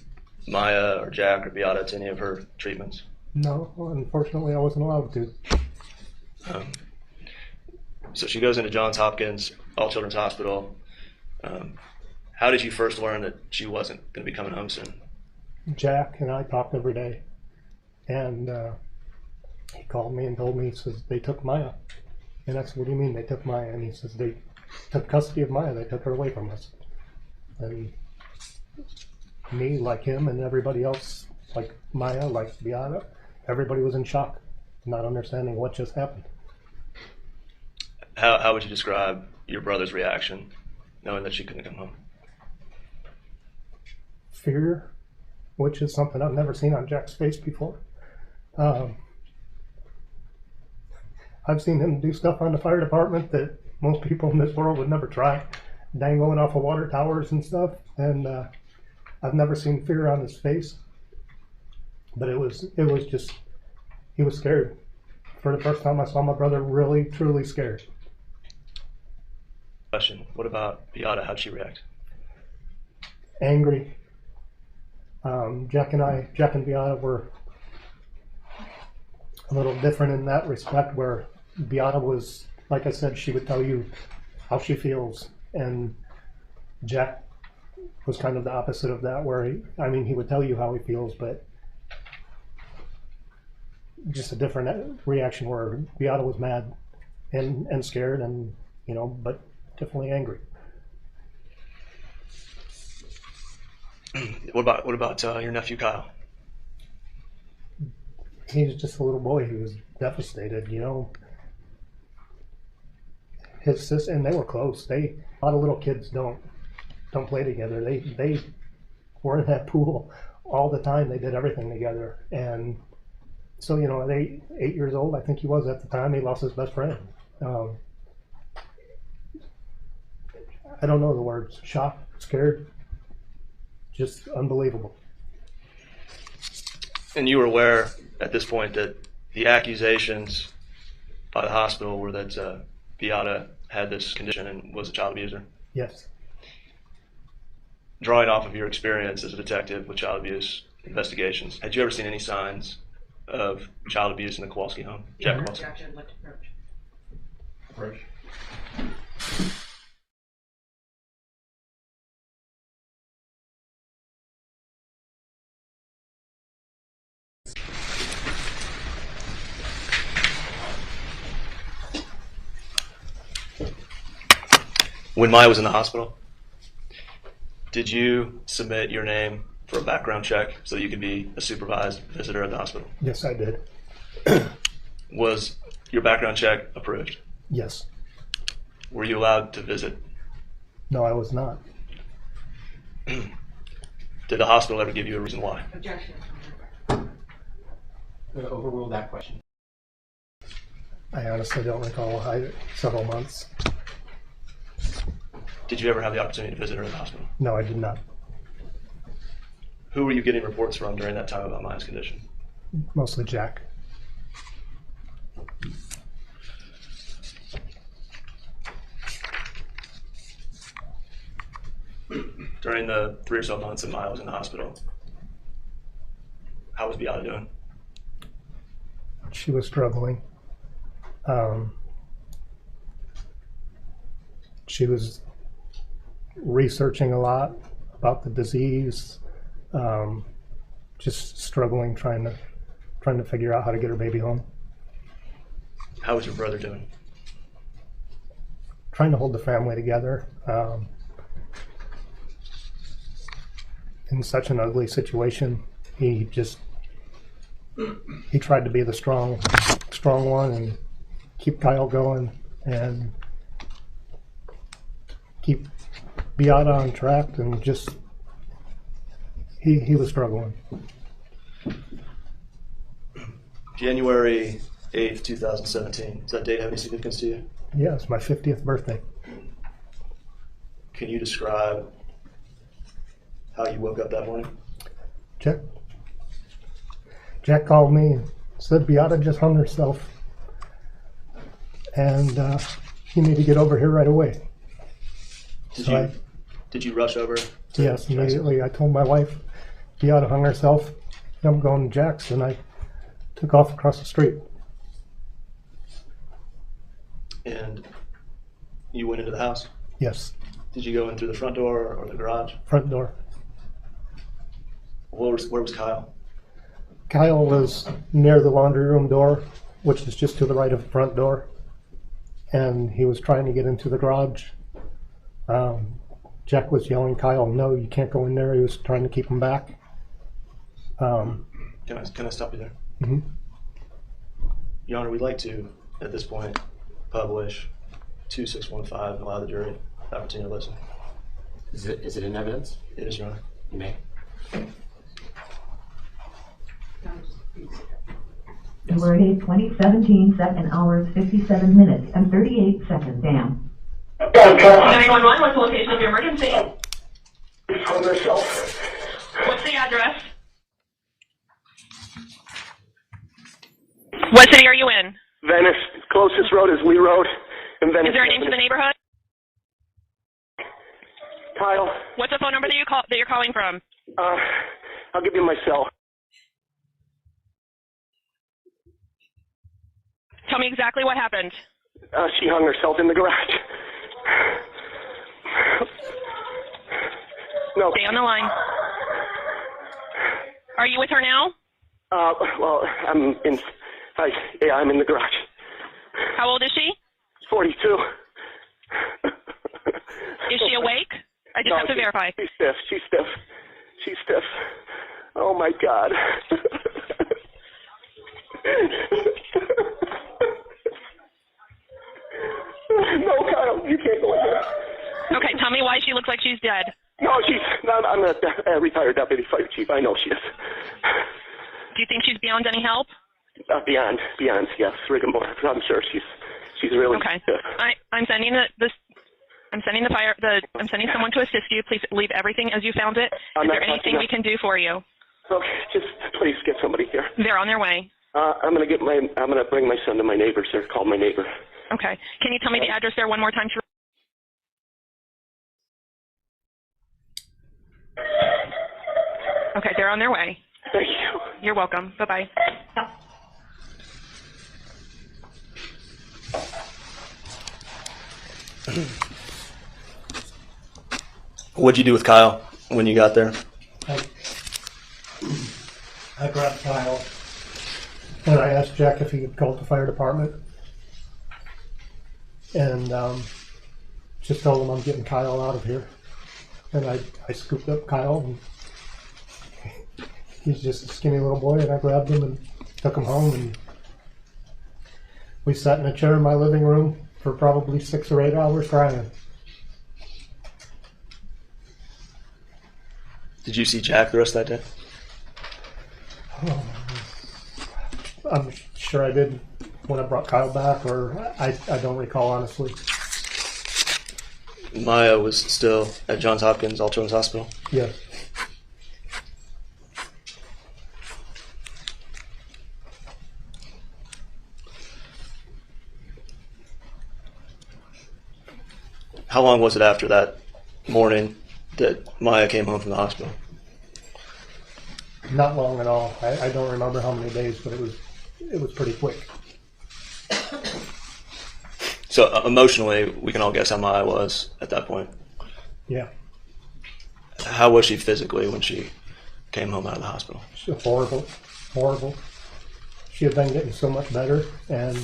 [SPEAKER 9] Maya or Jack or Beata to any of her treatments?
[SPEAKER 13] No, unfortunately I wasn't allowed to.
[SPEAKER 9] So she goes into Johns Hopkins All Children's Hospital. How did you first learn that she wasn't going to be coming home soon?
[SPEAKER 13] Jack and I talked every day, and he called me and told me, he says, "They took Maya." And I said, "What do you mean they took Maya?" And he says, "They took custody of Maya. They took her away from us." And me, like him, and everybody else, like Maya, like Beata, everybody was in shock, not understanding what just happened.
[SPEAKER 9] How would you describe your brother's reaction, knowing that she couldn't come home?
[SPEAKER 13] Fear, which is something I've never seen on Jack's face before. I've seen him do stuff on the fire department that most people in this world would never try, dangling off of water towers and stuff. And I've never seen fear on his face, but it was just, he was scared. For the first time I saw my brother really, truly scared.
[SPEAKER 9] Question, what about Beata? How'd she react?
[SPEAKER 13] Angry. Jack and Beata were a little different in that respect, where Beata was, like I said, she would tell you how she feels, and Jack was kind of the opposite of that, where he would tell you how he feels, but just a different reaction, where Beata was mad and scared, and but definitely angry.
[SPEAKER 9] What about your nephew Kyle?
[SPEAKER 13] He was just a little boy. He was devastated, His sister, and they were close. A lot of little kids don't play together. They were in that pool all the time. They did everything together, and so at 8 years old, I think he was at the time, he lost his best friend. I don't know the words. Shocked, scared, just unbelievable.
[SPEAKER 9] And you were aware at this point that the accusations by the hospital were that Beata had this condition and was a child abuser?
[SPEAKER 13] Yes.
[SPEAKER 9] Drawing off of your experience as a detective with child abuse investigations, had you ever seen any signs of child abuse in the Kowalski home? Jack Kowalski.
[SPEAKER 12] Approach.
[SPEAKER 9] When Maya was in the hospital, did you submit your name for a background check so that you could be a supervised visitor at the hospital?
[SPEAKER 13] Yes, I did.
[SPEAKER 9] Was your background check approved?
[SPEAKER 13] Yes.
[SPEAKER 9] Were you allowed to visit?
[SPEAKER 13] No, I was not.
[SPEAKER 9] Did the hospital ever give you a reason why?
[SPEAKER 10] Objection.
[SPEAKER 8] Overrule that question.
[SPEAKER 13] I honestly don't recall. Several months.
[SPEAKER 9] Did you ever have the opportunity to visit her at the hospital?
[SPEAKER 13] No, I did not.
[SPEAKER 9] Who were you getting reports from during that time about Maya's condition?
[SPEAKER 13] Mostly Jack.
[SPEAKER 9] During the 3 or so months that Maya was in the hospital, how was Beata doing?
[SPEAKER 13] She was struggling. She was researching a lot about the disease, just struggling, trying to figure out how to get her baby home.
[SPEAKER 9] How was your brother doing?
[SPEAKER 13] Trying to hold the family together. In such an ugly situation, he tried to be the strong one and keep Kyle going and keep Beata on track, and just he was struggling.
[SPEAKER 9] January 8th, 2017. Does that date have any significance to you?
[SPEAKER 13] Yeah, it's my 50th birthday.
[SPEAKER 9] Can you describe how you woke up that morning?
[SPEAKER 13] Jack called me and said Beata just hung herself, and you need to get over here right away.
[SPEAKER 9] Did you rush over?
[SPEAKER 13] Yes, immediately. I told my wife Beata hung herself. I'm going to Jack's, and I took off across the street.
[SPEAKER 9] And you went into the house?
[SPEAKER 13] Yes.
[SPEAKER 9] Did you go in through the front door or the garage?
[SPEAKER 13] Front door.
[SPEAKER 9] Where was Kyle?
[SPEAKER 13] Kyle was near the laundry room door, which is just to the right of the front door, and he was trying to get into the garage. Jack was yelling, "Kyle, no, you can't go in there." He was trying to keep him back.
[SPEAKER 9] Can I stop you there?
[SPEAKER 13] Mm-hmm.
[SPEAKER 9] Your Honor, we'd like to, at this point, publish 2615 and allow the jury the opportunity to listen.
[SPEAKER 8] Is it in evidence?
[SPEAKER 9] It is, Your Honor.
[SPEAKER 8] You may.
[SPEAKER 14] Number 8, 2017, 7 hours, 57 minutes, and 38 seconds. Damn.
[SPEAKER 15] 911, what's the location of your emergency? Hung herself. address. What city are you in?
[SPEAKER 16] Venice. Closest road is Lee Road in Venice.
[SPEAKER 15] Is there a name to the neighborhood?
[SPEAKER 16] Kyle.
[SPEAKER 15] What's the phone number that you're calling from?
[SPEAKER 16] I'll give you my cell.
[SPEAKER 15] Tell me exactly what happened.
[SPEAKER 16] She hung herself in the garage. No.
[SPEAKER 15] Stay on the line. Are you with her now?
[SPEAKER 16] Well, I'm in the garage.
[SPEAKER 15] How old is she?
[SPEAKER 16] 42.
[SPEAKER 15] Is she awake? I just have to verify.
[SPEAKER 16] She's stiff. She's stiff. She's stiff. Oh my God. No, Kyle, you can't go in there.
[SPEAKER 15] Okay, tell me why she looks like she's dead.
[SPEAKER 16] No, I'm a retired deputy fire chief. I know she is.
[SPEAKER 15] Do you think she's beyond any help?
[SPEAKER 16] Beyond, yes, rigor. I'm sure she's really
[SPEAKER 15] okay.
[SPEAKER 16] stiff.
[SPEAKER 15] I'm sending I'm sending someone to assist you. Please leave everything as you found it. Is there anything we can do for you?
[SPEAKER 16] Okay, just please get somebody here.
[SPEAKER 15] They're on their way.
[SPEAKER 16] I'm gonna bring my son to my neighbors or call my neighbor.
[SPEAKER 15] Okay. Can you tell me the address there one more time? Okay, they're on their way.
[SPEAKER 16] Thank you.
[SPEAKER 15] You're welcome. Bye-bye.
[SPEAKER 9] What'd you do with Kyle when you got there?
[SPEAKER 13] I grabbed Kyle and I asked Jack if he could call the fire department, and just told him I'm getting Kyle out of here. And I scooped up Kyle, and he's just a skinny little boy, and I grabbed him and took him home, and we sat in a chair in my living room for probably 6 or 8 hours crying.
[SPEAKER 9] Did you see Jack the rest of that day?
[SPEAKER 13] Oh, I'm sure I did when I brought Kyle back, or I don't recall honestly.
[SPEAKER 9] Maya was still at Johns Hopkins All Children's Hospital?
[SPEAKER 13] Yes.
[SPEAKER 9] How long was it after that morning that Maya came home from the hospital?
[SPEAKER 13] Not long at all. I don't remember how many days, but it was pretty quick.
[SPEAKER 9] So emotionally, we can all guess how Maya was at that point.
[SPEAKER 13] Yeah.
[SPEAKER 9] How was she physically when she came home out of the hospital?
[SPEAKER 13] She was horrible, horrible. She had been getting so much better, and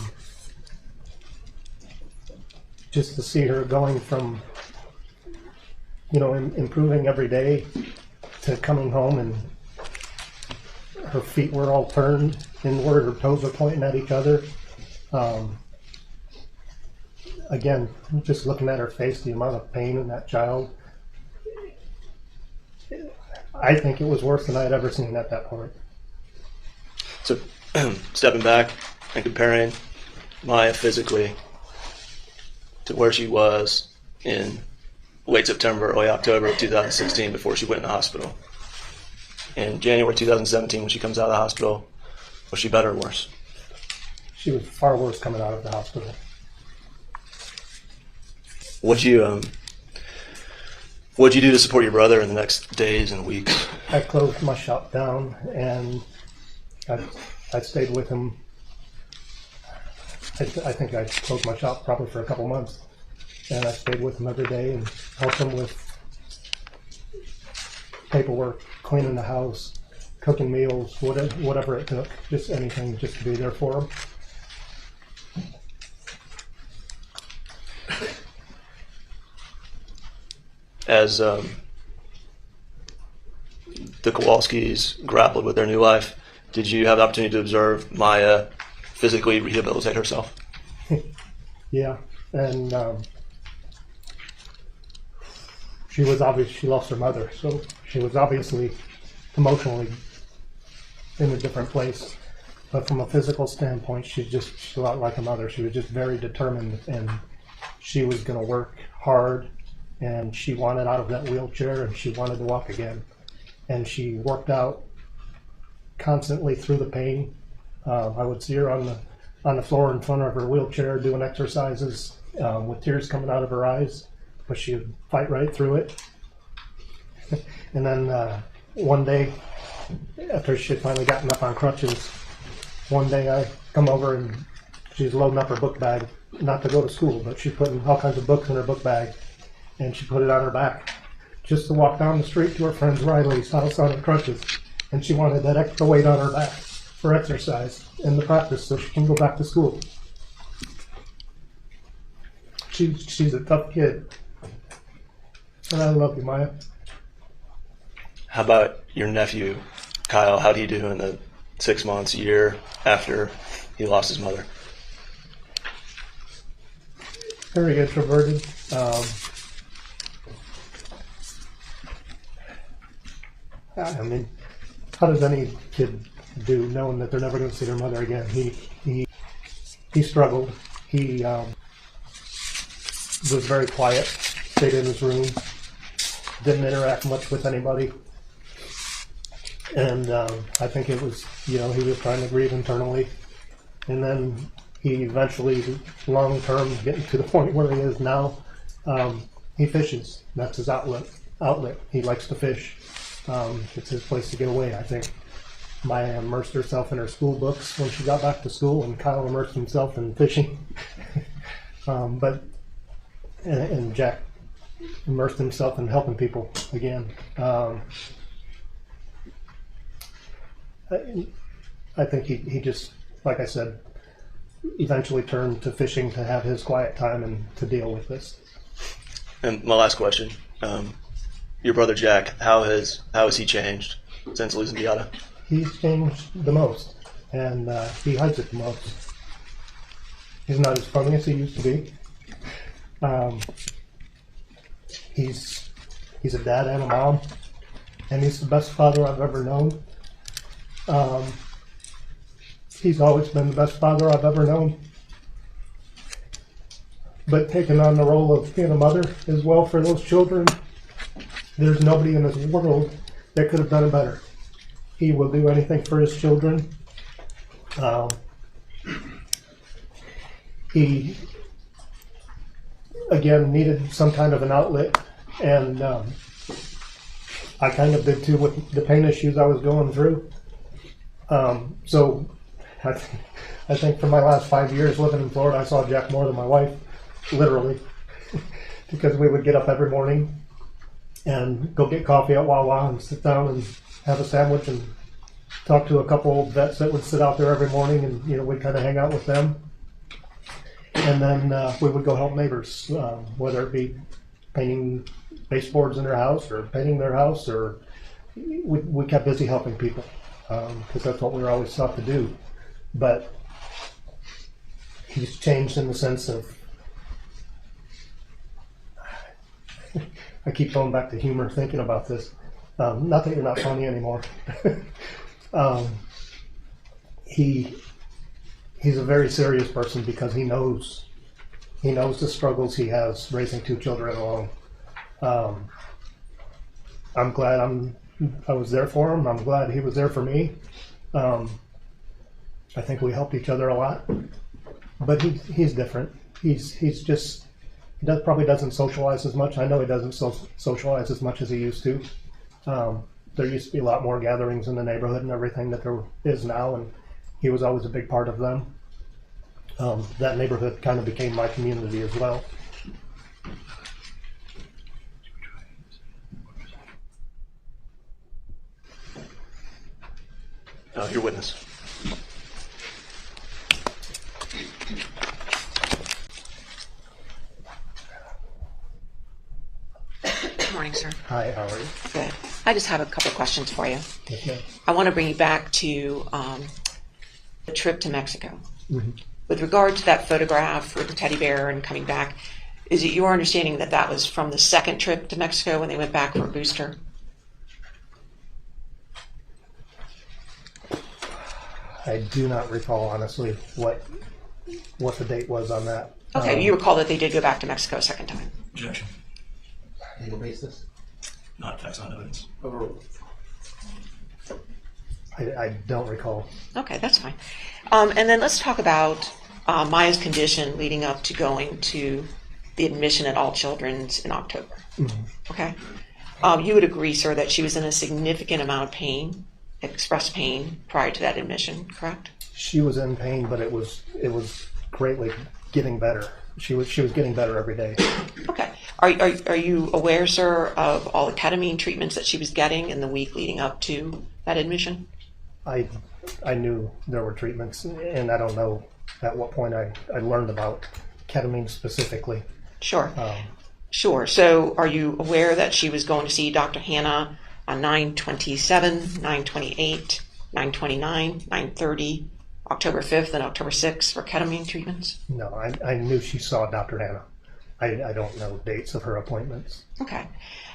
[SPEAKER 13] just to see her going from, improving every day to coming home and her feet were all turned inward, her toes were pointing at each other. Again, just looking at her face, the amount of pain in that child, I think it was worse than I had ever seen at that point.
[SPEAKER 9] So, stepping back and comparing Maya physically to where she was in late September, early October of 2016 before she went in the hospital. In January 2017, when she comes out of the hospital, was she better or worse?
[SPEAKER 13] She was far worse coming out of the hospital.
[SPEAKER 9] What'd you do to support your brother in the next days and weeks?
[SPEAKER 13] I closed my shop down, and I stayed with him. I think I closed my shop probably for a couple months, and I stayed with him every day and helped him with paperwork, cleaning the house, cooking meals, whatever it took, just anything, just to be there for him.
[SPEAKER 9] As the Kowalskis grappled with their new life, did you have the opportunity to observe Maya physically rehabilitate herself?
[SPEAKER 13] Yeah, and she lost her mother, so she was obviously emotionally in a different place. But from a physical standpoint, she's a lot like her mother. She was just very determined, and she was going to work hard, and she wanted out of that wheelchair, and she wanted to walk again. and she worked out constantly through the pain. I would see her on the floor in front of her wheelchair doing exercises with tears coming out of her eyes, but she would fight right through it. And then one day, after she had finally gotten up on crutches, one day I come over and she's loading up her book bag, not to go to school, but she's putting all kinds of books in her book bag, and she put it on her back just to walk down the street to her friend Riley's house on her crutches. And she wanted that extra weight on her back for exercise and the practice so she can go back to school. She's a tough kid. And I love you, Maya.
[SPEAKER 9] How about your nephew, Kyle? How did he do in the 6 months, year after he lost his mother?
[SPEAKER 13] Very introverted. I mean, how does any kid do knowing that they're never going to see their mother again? He struggled. He was very quiet, stayed in his room, didn't interact much with anybody. And I think it was, he was trying to grieve internally. And then he eventually, long term, getting to the point where he is now, he fishes. That's his outlet. He likes to fish. It's his place to get away, I think. Maya immersed herself in her school books when she got back to school, and Kyle immersed himself in fishing. And Jack immersed himself in helping people again. I think he just, like I said, eventually turned to fishing to have his quiet time and to deal with this.
[SPEAKER 9] And my last question, your brother Jack, how has he changed since losing Beata?
[SPEAKER 13] He's changed the most, and he hides it the most. He's not as funny as he used to be. He's a dad and a mom, and he's the best father I've ever known. He's always been the best father I've ever known. But taking on the role of being a mother as well for those children, there's nobody in this world that could have done it better. He will do anything for his children. He, again, needed some kind of an outlet, and I kind of did too with the pain issues I was going through. So I think for my last 5 years living in Florida, I saw Jack more than my wife, literally, because we would get up every morning and go get coffee at Wawa and sit down and have a sandwich and talk to a couple old vets that would sit out there every morning, and we'd kind of hang out with them. And then we would go help neighbors, whether it be painting baseboards in their house or painting their house, or we kept busy helping people because that's what we were always taught to do. But he's changed in the sense of, I keep going back to humor thinking about this. Not that you're not funny anymore. He's a very serious person because he knows the struggles he has raising two children alone. I'm glad I was there for him. I'm glad he was there for me. I think we helped each other a lot, but he's different. He probably doesn't socialize as much. I know he doesn't socialize as much as he used to. There used to be a lot more gatherings in the neighborhood and everything that there is now, and he was always a big part of them. That neighborhood kind of became my community as well.
[SPEAKER 9] Your witness.
[SPEAKER 10] Good morning, sir.
[SPEAKER 13] Hi, how are you?
[SPEAKER 10] Good. I just have a couple of questions for you.
[SPEAKER 13] Yes, ma'am.
[SPEAKER 10] I want to bring you back to the trip to Mexico.
[SPEAKER 13] Mm-hmm.
[SPEAKER 10] With regard to that photograph with the teddy bear and coming back, is it your understanding that that was from the second trip to Mexico when they went back for a booster?
[SPEAKER 13] I do not recall, honestly, what the date was on that.
[SPEAKER 10] Okay, you recall that they did go back to Mexico a second time?
[SPEAKER 9] Objection.
[SPEAKER 13] Legal basis?
[SPEAKER 9] Not facts, not evidence.
[SPEAKER 8] Overruled.
[SPEAKER 13] I don't recall.
[SPEAKER 10] Okay, that's fine. And then let's talk about Maya's condition leading up to going to the admission at All Children's in October. Okay. You would agree, sir, that she was in a significant amount of pain, expressed pain, prior to that admission, correct?
[SPEAKER 13] She was in pain, but it was greatly getting better. She was getting better every day.
[SPEAKER 10] Okay. Are you aware, sir, of all the ketamine treatments that she was getting in the week leading up to that admission?
[SPEAKER 13] I knew there were treatments, and I don't know at what point I learned about ketamine specifically.
[SPEAKER 10] Sure. Sure. So are you aware that she was going to see Dr. Hannah on 9/27, 9/28, 9/29, 9/30, October 5th, and October 6th for ketamine treatments?
[SPEAKER 13] No, I knew she saw Dr. Hannah. I don't know dates of her appointments.
[SPEAKER 10] Okay.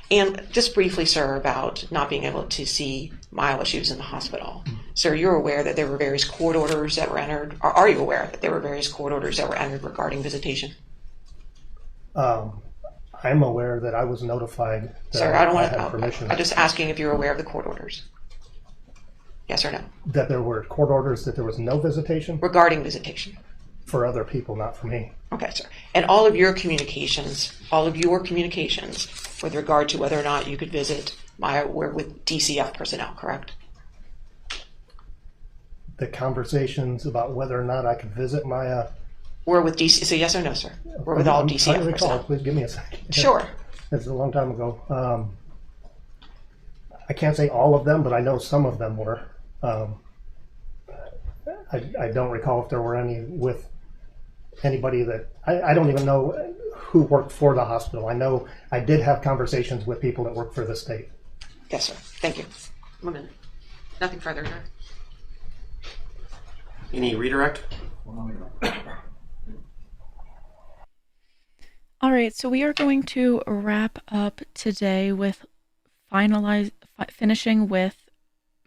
[SPEAKER 10] And just briefly, sir, about not being able to see Maya while she was in the hospital. Sir, you're aware that there were various court orders that were entered, or are you aware that there were various court orders that were entered regarding visitation?
[SPEAKER 13] I'm aware that I was notified that
[SPEAKER 10] Sir, I don't want
[SPEAKER 13] had
[SPEAKER 10] to.
[SPEAKER 13] permission.
[SPEAKER 10] I'm just asking if you're aware of the court orders. Yes or no?
[SPEAKER 13] That there were court orders that there was no visitation?
[SPEAKER 10] Regarding visitation.
[SPEAKER 13] For other people, not for me.
[SPEAKER 10] Okay, sir. And all of your communications with regard to whether or not you could visit Maya were with DCF personnel, correct?
[SPEAKER 13] The conversations about whether or not I could visit Maya
[SPEAKER 10] Were with DC. So yes or no, sir? We're with all DCF
[SPEAKER 13] I recall.
[SPEAKER 10] personnel.
[SPEAKER 13] Please give me a second.
[SPEAKER 10] Sure.
[SPEAKER 13] It's a long time ago. I can't say all of them, but I know some of them were. I don't recall if there were any with anybody that I don't even know who worked for the hospital. I know I did have conversations with people that work for the state.
[SPEAKER 10] Yes, sir. Thank you. 1 minute. Nothing further, sir.
[SPEAKER 8] Any redirect?
[SPEAKER 1] All right, so we are going to wrap up today with finishing with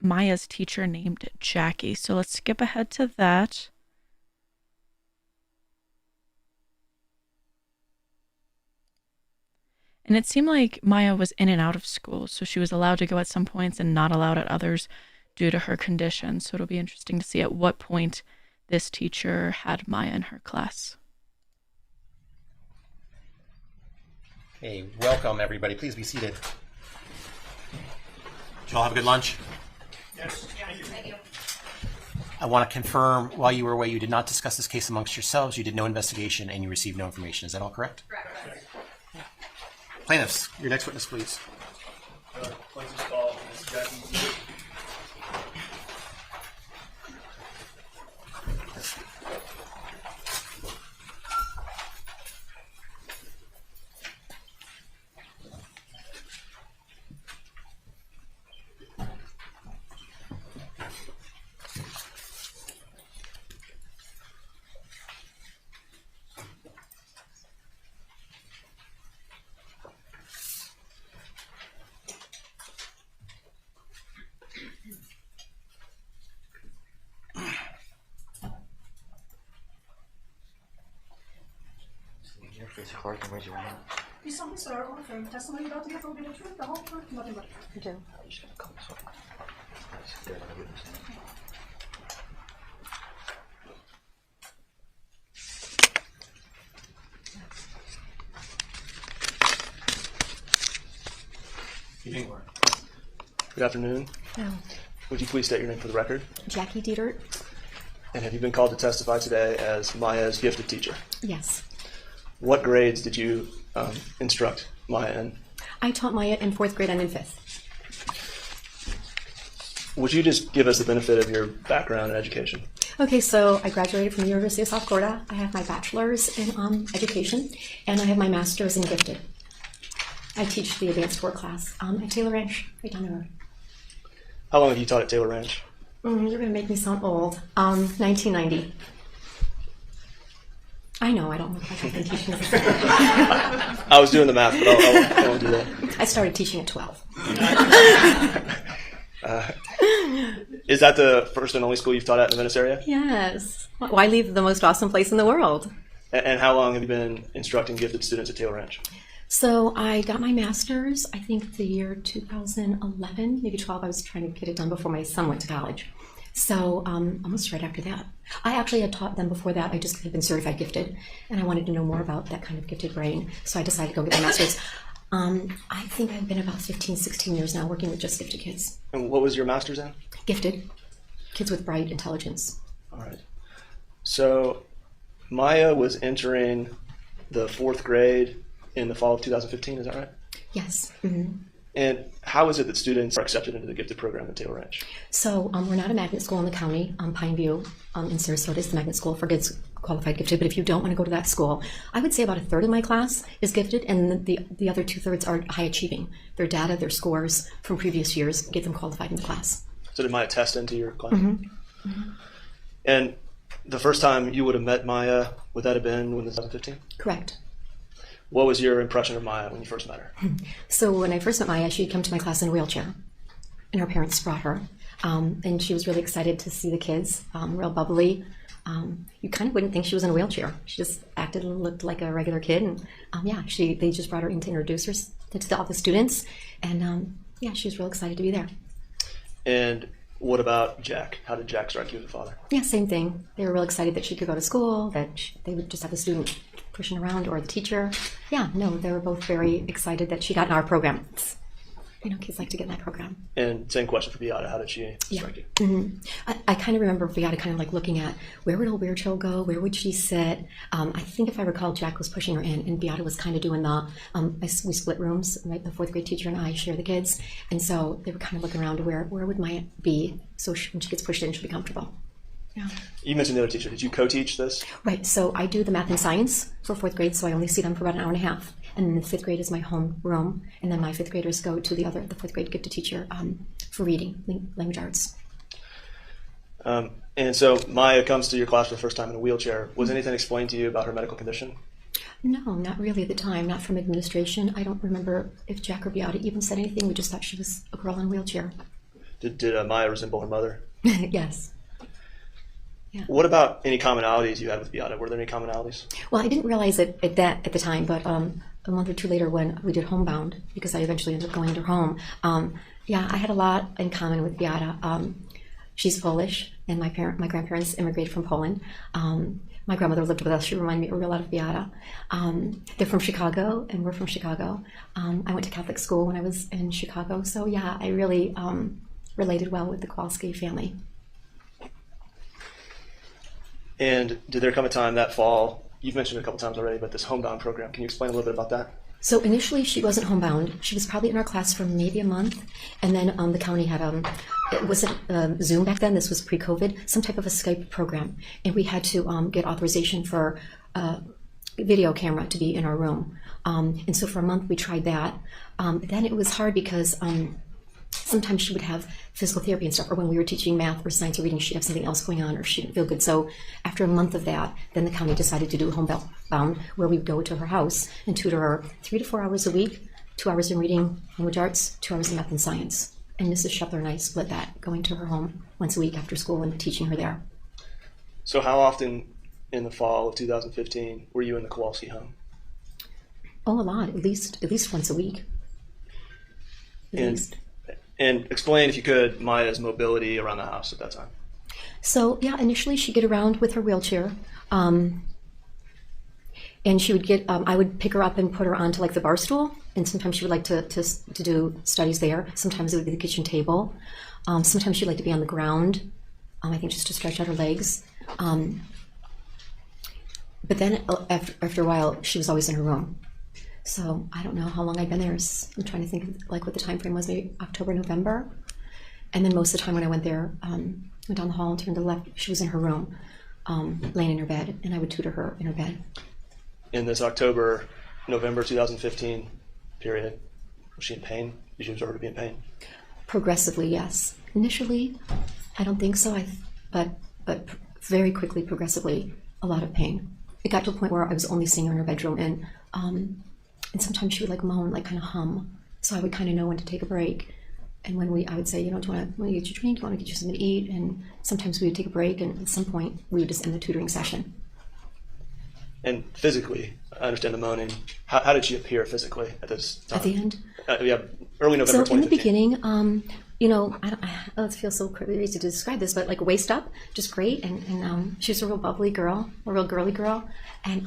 [SPEAKER 1] Maya's teacher named Jackie. So let's skip ahead to that. And it seemed like Maya was in and out of school, so she was allowed to go at some points and not allowed at others due to her condition. So it'll be interesting to see at what point this teacher had Maya in her class.
[SPEAKER 7] Hey, welcome everybody. Please be seated. Did you all have a good lunch?
[SPEAKER 12] Yes.
[SPEAKER 11] Thank you.
[SPEAKER 7] I want to confirm, while you were away, you did not discuss this case amongst yourselves, you did no investigation, and you received no information. Is that all correct?
[SPEAKER 11] Correct.
[SPEAKER 7] Plaintiffs, your next witness, please.
[SPEAKER 17] Plaintiff's call, Ms. Jackie.
[SPEAKER 18] Raise your hand.
[SPEAKER 19] You solemnly swear or affirm the testimony you're about to give will be the truth, the whole truth, nothing but the truth.
[SPEAKER 9] Good afternoon.
[SPEAKER 20] Hello.
[SPEAKER 9] Would you please state your name for the record?
[SPEAKER 20] Jackie Dietert.
[SPEAKER 9] And have you been called to testify today as Maya's gifted teacher?
[SPEAKER 20] Yes.
[SPEAKER 9] What grades did you instruct Maya in?
[SPEAKER 20] I taught Maya in 4th grade and in 5th.
[SPEAKER 9] Would you just give us the benefit of your background in education?
[SPEAKER 20] Okay, so I graduated from the University of South Florida. I have my bachelor's in education, and I have my master's in gifted. I teach the advanced work class at Taylor Ranch, right down the road.
[SPEAKER 9] How long have you taught at Taylor Ranch?
[SPEAKER 20] You're going to make me sound old. 1990. I know, I don't look like I've been teaching this.
[SPEAKER 9] I was doing the math, but I won't do that.
[SPEAKER 20] I started teaching at 12.
[SPEAKER 9] Is that the first and only school you've taught at in the Venice area?
[SPEAKER 20] Yes. Why leave the most awesome place in the world?
[SPEAKER 9] And how long have you been instructing gifted students at Taylor Ranch?
[SPEAKER 20] So I got my master's, I think the year 2011, maybe 12. I was trying to get it done before my son went to college. So almost right after that. I actually had taught them before that. I just had been certified gifted, and I wanted to know more about that kind of gifted brain. So I decided to go get my master's. I think I've been about 15, 16 years now working with just gifted kids.
[SPEAKER 9] And what was your master's in?
[SPEAKER 20] Gifted. Kids with bright intelligence.
[SPEAKER 9] All right. So Maya was entering the 4th grade in the fall of 2015, is that right?
[SPEAKER 20] Yes. Mm-hmm.
[SPEAKER 9] And how is it that students are accepted into the gifted program at Taylor Ranch?
[SPEAKER 20] So we're not a magnet school in the county. Pineview in Sarasota is the magnet school for kids qualified gifted. But if you don't want to go to that school, I would say about a third of my class is gifted, and the other 2/3 are high achieving. Their data, their scores from previous years get them qualified in the class.
[SPEAKER 9] So did Maya test into your class?
[SPEAKER 20] Mm-hmm. Mm-hmm.
[SPEAKER 9] And the first time you would have met Maya, would that have been when 2015?
[SPEAKER 20] Correct.
[SPEAKER 9] What was your impression of Maya when you first met her?
[SPEAKER 20] So when I first met Maya, she had come to my class in a wheelchair, and her parents brought her. And she was really excited to see the kids, real bubbly. You kind of wouldn't think she was in a wheelchair. She just acted and looked like a regular kid. And they just brought her in to introduce her to all the students. And she was real excited to be there.
[SPEAKER 9] And what about Jack? How did Jack strike you as a father?
[SPEAKER 20] Yeah, same thing. They were real excited that she could go to school, that they would just have the student pushing around or the teacher. Yeah, no, they were both very excited that she got in our program. Kids like to get in that program.
[SPEAKER 9] And same question for Beata. How did she strike you?
[SPEAKER 20] Mm-hmm. I kind of remember Beata kind of like looking at where would a wheelchair go? Where would she sit? I think if I recall, Jack was pushing her in, and Beata was kind of doing the, we split rooms, right? The 4th grade teacher and I share the kids. And so they were kind of looking around to where would Maya be so when she gets pushed in, she'll be comfortable. Yeah.
[SPEAKER 9] You mentioned the other teacher. Did you co-teach this?
[SPEAKER 20] Right. So I do the math and science for 4th grade, so I only see them for about an hour and a half. And then the 5th grade is my home room, and then my 5th graders go to the 4th grade gifted teacher for reading, language arts.
[SPEAKER 9] And so Maya comes to your class for the first time in a wheelchair. Was anything explained to you about her medical condition?
[SPEAKER 20] No, not really at the time, not from administration. I don't remember if Jack or Beata even said anything. We just thought she was a girl in a wheelchair.
[SPEAKER 9] Did Maya resemble her mother?
[SPEAKER 20] Yes. Yeah.
[SPEAKER 9] What about any commonalities you had with Beata? Were there any commonalities?
[SPEAKER 20] Well, I didn't realize it at the time, but a month or two later when we did Homebound, because I eventually ended up going to her home, I had a lot in common with Beata. She's Polish, and my grandparents immigrated from Poland. My grandmother lived with us. She reminded me a real lot of Beata. They're from Chicago, and we're from Chicago. I went to Catholic school when I was in Chicago, so yeah, I really related well with the Kowalski family.
[SPEAKER 9] And did there come a time that fall, you've mentioned it a couple times already, but this Homebound program, can you explain a little bit about that?
[SPEAKER 20] So initially she wasn't homebound. She was probably in our class for maybe a month, and then the county had it wasn't Zoom back then, this was pre-COVID, some type of a Skype program, and we had to get authorization for a video camera to be in our room. And so for a month we tried that. Then it was hard because sometimes she would have physical therapy and stuff, or when we were teaching math or science or reading, she'd have something else going on, or she didn't feel good. So after a month of that, then the county decided to do Homebound, where we would go to her house and tutor her 3 to 4 hours a week, 2 hours in reading, language arts, 2 hours in math and science. And Mrs. Shepler and I split that, going to her home once a week after school and teaching her there.
[SPEAKER 9] So how often in the fall of 2015 were you in the Kowalski home?
[SPEAKER 20] Oh, a lot, at least once a week.
[SPEAKER 9] And explain, if you could, Maya's mobility around the house at that time.
[SPEAKER 20] So, yeah, initially she'd get around with her wheelchair. And she would get, I would pick her up and put her onto like the bar stool. And sometimes she would like to do studies there. Sometimes it would be the kitchen table. Sometimes she'd like to be on the ground, I think just to stretch out her legs. But then after a while, she was always in her room. So I don't know how long I'd been there. I'm trying to think of like what the time frame was, maybe October, November. And then most of the time when I went there, went down the hall and turned to the left, she was in her room, laying in her bed, and I would tutor her in her bed. In this October, November 2015 period, was she in pain? Did you observe her to be in pain? Progressively, yes. Initially, I don't think so, but very quickly, progressively, a lot of pain. It got to a point where I was only seeing her in her bedroom, and sometimes she would like moan, like kind of hum. So I would kind of know when to take a break. And when I would say, do you want to get your drink? Do you want to get you something to eat? And sometimes we would take a break, and at some point we would just end the tutoring session. And physically, I understand the moaning.
[SPEAKER 9] How did she appear physically at this time?
[SPEAKER 20] At the end?
[SPEAKER 9] Yeah, early November
[SPEAKER 20] So in
[SPEAKER 9] 2015.
[SPEAKER 20] the beginning, it feels so crazy to describe this, but like waist up, just great. And she was a real bubbly girl, a real girly girl. And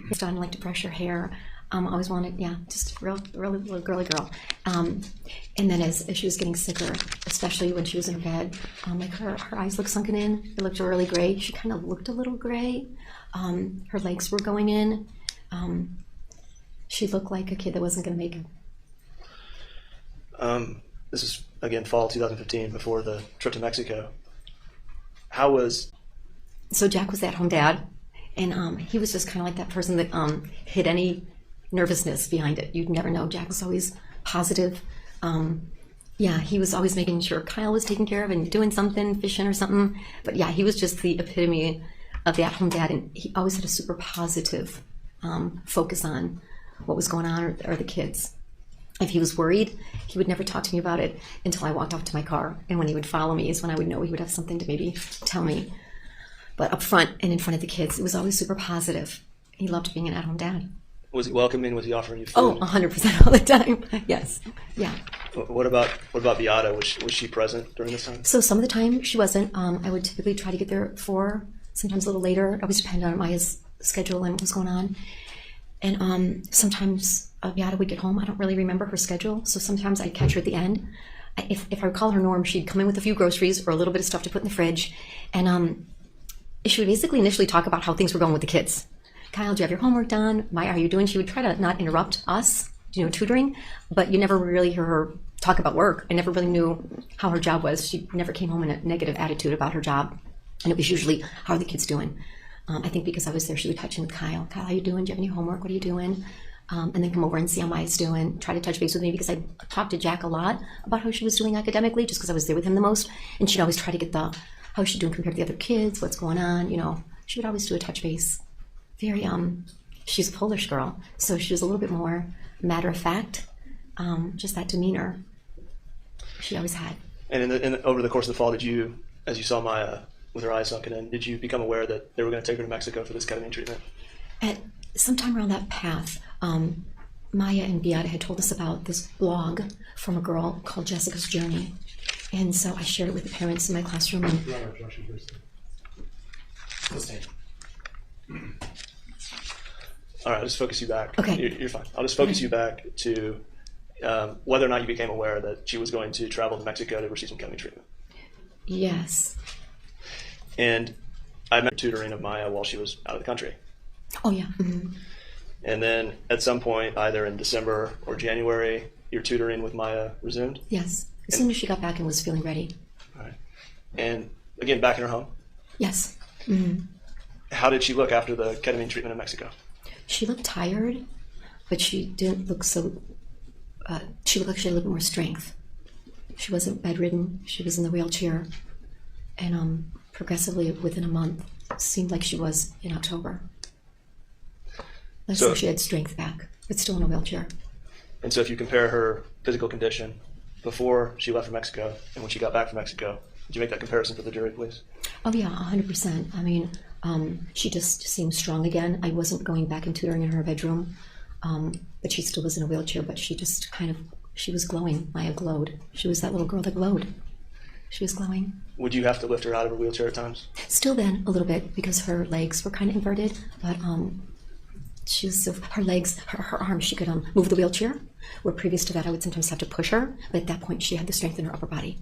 [SPEAKER 20] just on like to brush her hair. Always wanted, just real girly girl. And then as she was getting sicker, especially when she was in her bed, like her eyes looked sunken in. It looked really gray. She kind of looked a little gray. Her legs were going in. She looked like a kid that wasn't going to make it.
[SPEAKER 9] This is, again, fall 2015, before the trip to Mexico.
[SPEAKER 20] So Jack was the at-home dad, and he was just kind of like that person that hid any nervousness behind it. You'd never know. Jack was always positive. He was always making sure Kyle was taken care of and doing something, fishing or something. But yeah, he was just the epitome of the at-home dad, and he always had a super positive focus on what was going on or the kids. If he was worried, he would never talk to me about it until I walked off to my car. And when he would follow me is when I would know he would have something to maybe tell me. But up front and in front of the kids, it was always super positive. He loved being an at-home dad.
[SPEAKER 9] Was he welcoming? Was he offering you food?
[SPEAKER 20] Oh, 100% all the time. Yes. Yeah.
[SPEAKER 9] What about Beata? Was she present during this time?
[SPEAKER 20] So some of the time she wasn't. I would typically try to get there at 4, sometimes a little later. It always depended on Maya's schedule and what was going on. And sometimes Beata would get home. I don't really remember her schedule, so sometimes I'd catch her at the end. If I recall her norm, she'd come in with a few groceries or a little bit of stuff to put in the fridge. And she would basically initially talk about how things were going with the kids. Kyle, do you have your homework done? Maya, how are you doing? She would try to not interrupt us, tutoring, but you never really hear her talk about work. I never really knew how her job was. She never came home in a negative attitude about her job. And it was usually, how are the kids doing? I think because I was there, she would touch in with Kyle. Kyle, how are you doing? Do you have any homework? What are you doing? And then come over and see how Maya's doing. Try to touch base with me because I talked to Jack a lot about how she was doing academically, just because I was there with him the most. And she'd always try to get how's she doing compared to the other kids? What's going on? She would always do a touch base. Very, she's a Polish girl, so she was a little bit more matter of fact. Just that demeanor she always had.
[SPEAKER 9] And over the course of the fall, did you, as you saw Maya with her eyes sunken in, did you become aware that they were going to take her to Mexico for this ketamine treatment?
[SPEAKER 20] At sometime around that path, Maya and Beata had told us about this blog from a girl called Jessica's Journey. And so I shared it with the parents in my classroom. And
[SPEAKER 9] all right, I'll just focus you back.
[SPEAKER 20] Okay.
[SPEAKER 9] You're fine. I'll just focus you back to whether or not you became aware that she was going to travel to Mexico to receive some ketamine treatment.
[SPEAKER 20] Yes.
[SPEAKER 9] And I met tutoring of Maya while she was out of the country.
[SPEAKER 20] Oh, yeah. Mm-hmm.
[SPEAKER 9] And then at some point, either in December or January, your tutoring with Maya resumed?
[SPEAKER 20] Yes. As soon as she got back and was feeling ready.
[SPEAKER 9] All right. And again, back in her home?
[SPEAKER 20] Yes. Mm-hmm.
[SPEAKER 9] How did she look after the ketamine treatment in Mexico?
[SPEAKER 20] She looked tired, but she didn't look so... she looked like she had a little bit more strength. She wasn't bedridden. She was in the wheelchair. And progressively, within a month, seemed like she was in October. So she had strength back, but still in a wheelchair.
[SPEAKER 9] And so if you compare her physical condition before she left for Mexico and when she got back from Mexico, would you make that comparison for the jury, please?
[SPEAKER 20] Oh, yeah, 100%. I mean, she just seemed strong again. I wasn't going back and tutoring in her bedroom, but she still was in a wheelchair, but she just she was glowing. Maya glowed. She was that little girl that glowed. She was glowing.
[SPEAKER 9] Would you have to lift her out of her wheelchair at times?
[SPEAKER 20] Still then, a little bit, because her legs were kind of inverted, but she was so, her legs, her arms, she could move the wheelchair, where previous to that I would sometimes have to push her, but at that point she had the strength in her upper body.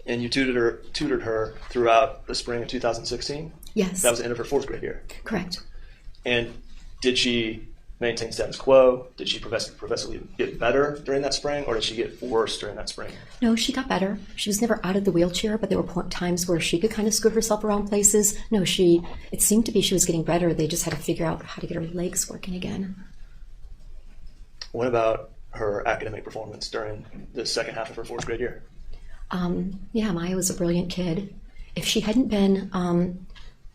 [SPEAKER 9] And you tutored her throughout the spring of 2016?
[SPEAKER 20] Yes.
[SPEAKER 9] That was the end of her 4th grade year?
[SPEAKER 20] Correct.
[SPEAKER 9] And did she maintain status quo? Did she progressively get better during that spring, or did she get worse during that spring?
[SPEAKER 20] No, she got better. She was never out of the wheelchair, but there were times where she could kind of scoot herself around places. No, it seemed to be she was getting better. They just had to figure out how to get her legs working again.
[SPEAKER 9] What about her academic performance during the second half of her 4th grade year?
[SPEAKER 20] Yeah, Maya was a brilliant kid. If she hadn't been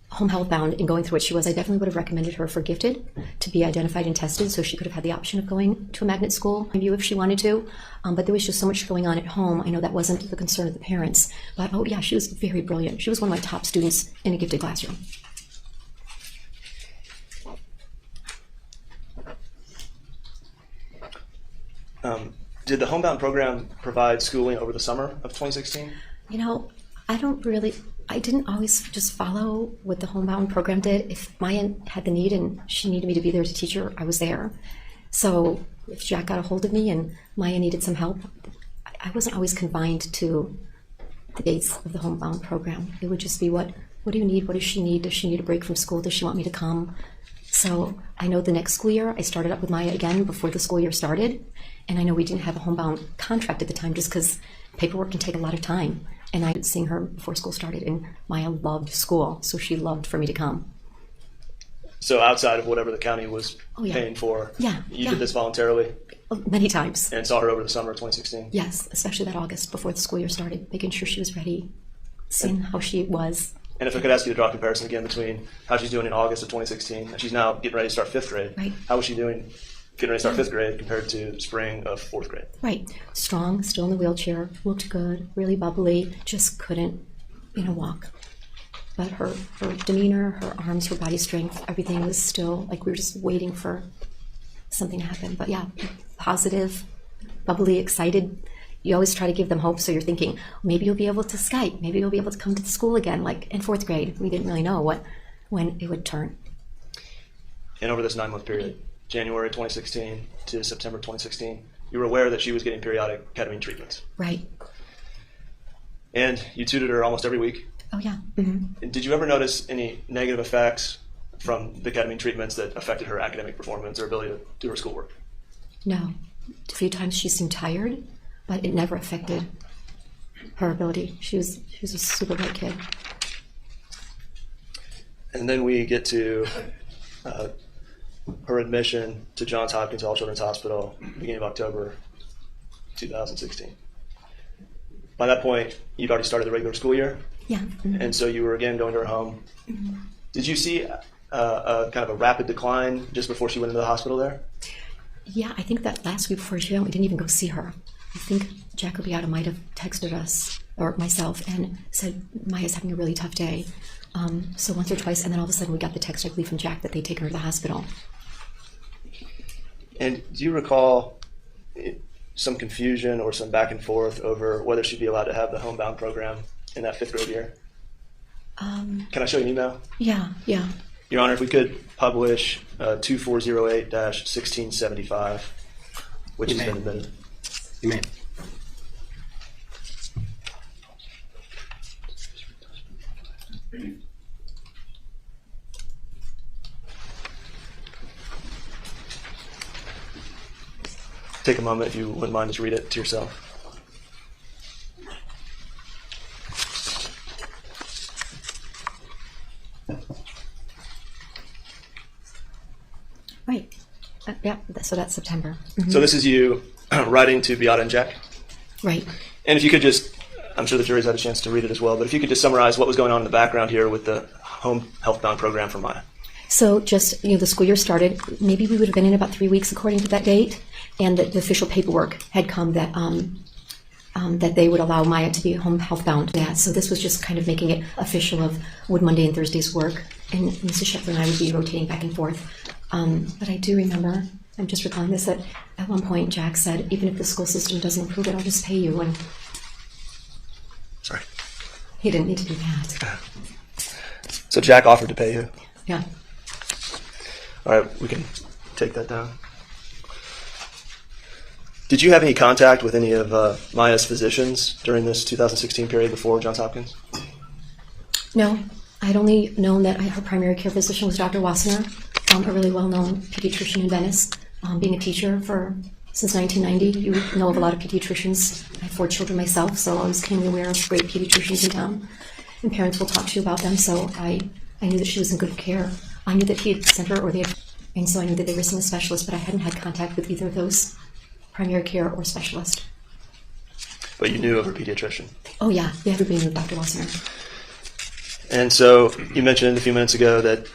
[SPEAKER 20] home health bound and going through what she was, I definitely would have recommended her for gifted to be identified and tested, so she could have had the option of going to a magnet school if she wanted to. But there was just so much going on at home. I know that wasn't the concern of the parents. But oh yeah, she was very brilliant. She was one of my top students in a gifted classroom.
[SPEAKER 9] Did the homebound program provide schooling over the summer of 2016?
[SPEAKER 20] You know, I didn't always just follow what the homebound program did. If Maya had the need and she needed me to be there as a teacher, I was there. So if Jack got a hold of me and Maya needed some help, I wasn't always confined to the dates of the homebound program. It would just be what do you need? What does she need? Does she need a break from school? Does she want me to come? So I know the next school year, I started up with Maya again before the school year started. And I know we didn't have a homebound contract at the time just because paperwork can take a lot of time. And I was seeing her before school started, and Maya loved school, so she loved for me to come.
[SPEAKER 9] So outside of whatever the county was paying for, you did this voluntarily?
[SPEAKER 20] Many times.
[SPEAKER 9] And saw her over the summer of 2016?
[SPEAKER 20] Yes, especially that August before the school year started, making sure she was ready, seeing how she was.
[SPEAKER 9] And if I could ask you to draw a comparison again between how she's doing in August of 2016, and she's now getting ready to start 5th grade.
[SPEAKER 20] Right.
[SPEAKER 9] How was she doing getting ready to start 5th grade compared to spring of 4th grade?
[SPEAKER 20] Right. Strong, still in the wheelchair, looked good, really bubbly, just couldn't, walk. But her demeanor, her arms, her body strength, everything was still like we were just waiting for something to happen. But yeah, positive, bubbly, excited. You always try to give them hope, so you're thinking, maybe you'll be able to Skype, maybe you'll be able to come to the school again, like in 4th grade. We didn't really know when it would turn.
[SPEAKER 9] And over this 9-month period, January 2016 to September 2016, you were aware that she was getting periodic ketamine treatments.
[SPEAKER 20] Right.
[SPEAKER 9] And you tutored her almost every week.
[SPEAKER 20] Oh, yeah. Mm-hmm.
[SPEAKER 9] Did you ever notice any negative effects from the ketamine treatments that affected her academic performance or ability to do her schoolwork?
[SPEAKER 20] No. A few times she seemed tired, but it never affected her ability. She was a super bright kid.
[SPEAKER 9] And then we get to her admission to Johns Hopkins All Children's Hospital beginning of October 2016. By that point, you'd already started the regular school year.
[SPEAKER 20] Yeah. Mm-hmm.
[SPEAKER 9] And so you were again going to her home. Mm-hmm. Did you see a kind of a rapid decline just before she went into the hospital there?
[SPEAKER 20] Yeah, I think that last week before she went, we didn't even go see her. I think Jacobiata might have texted us, or myself, and said, Maya's having a really tough day. So once or twice, and then all of a sudden we got the text, I believe, from Jack that they'd taken her to the hospital.
[SPEAKER 9] And do you recall some confusion or some back and forth over whether she'd be allowed to have the homebound program in that 5th grade year? Can I show you an email?
[SPEAKER 20] Yeah.
[SPEAKER 9] Your Honor, if we could publish 2408-1675, which has been admitted.
[SPEAKER 7] You may.
[SPEAKER 9] Take a moment if you wouldn't mind, just read it to yourself.
[SPEAKER 20] Right. Yeah, so that's September. Mm-hmm.
[SPEAKER 9] So this is you writing to Beata and Jack?
[SPEAKER 20] Right.
[SPEAKER 9] And if you could just, I'm sure the jury's had a chance to read it as well, but if you could just summarize what was going on in the background here with the home healthbound program for Maya.
[SPEAKER 20] So just, the school year started, maybe we would have been in about 3 weeks according to that date, and the official paperwork had come that that they would allow Maya to be home healthbound. Yeah, so this was just kind of making it official of would Monday and Thursdays work, and Mrs. Shepard and I would be rotating back and forth. But I do remember, I'm just recalling this, that at one point Jack said, even if the school system doesn't approve it, I'll just pay you. And
[SPEAKER 9] sorry.
[SPEAKER 20] He didn't need to do that.
[SPEAKER 9] So Jack offered to pay you?
[SPEAKER 20] Yeah.
[SPEAKER 9] All right, we can take that down. Did you have any contact with any of Maya's physicians during this 2016 period before Johns Hopkins?
[SPEAKER 20] No, I'd only known that her primary care physician was Dr. Wassenaar, a really well-known pediatrician in Venice. Being a teacher since 1990, you know of a lot of pediatricians. I have 4 children myself, so I was keenly aware of great pediatricians in town. And parents will talk to you about them, so I knew that she was in good care. I knew that he had sent her, and so I knew that they were seeing a specialist, but I hadn't had contact with either of those, primary care or specialist.
[SPEAKER 9] But you knew of her pediatrician?
[SPEAKER 20] Oh yeah, everybody knew Dr. Wassenaar.
[SPEAKER 9] And so you mentioned a few minutes ago that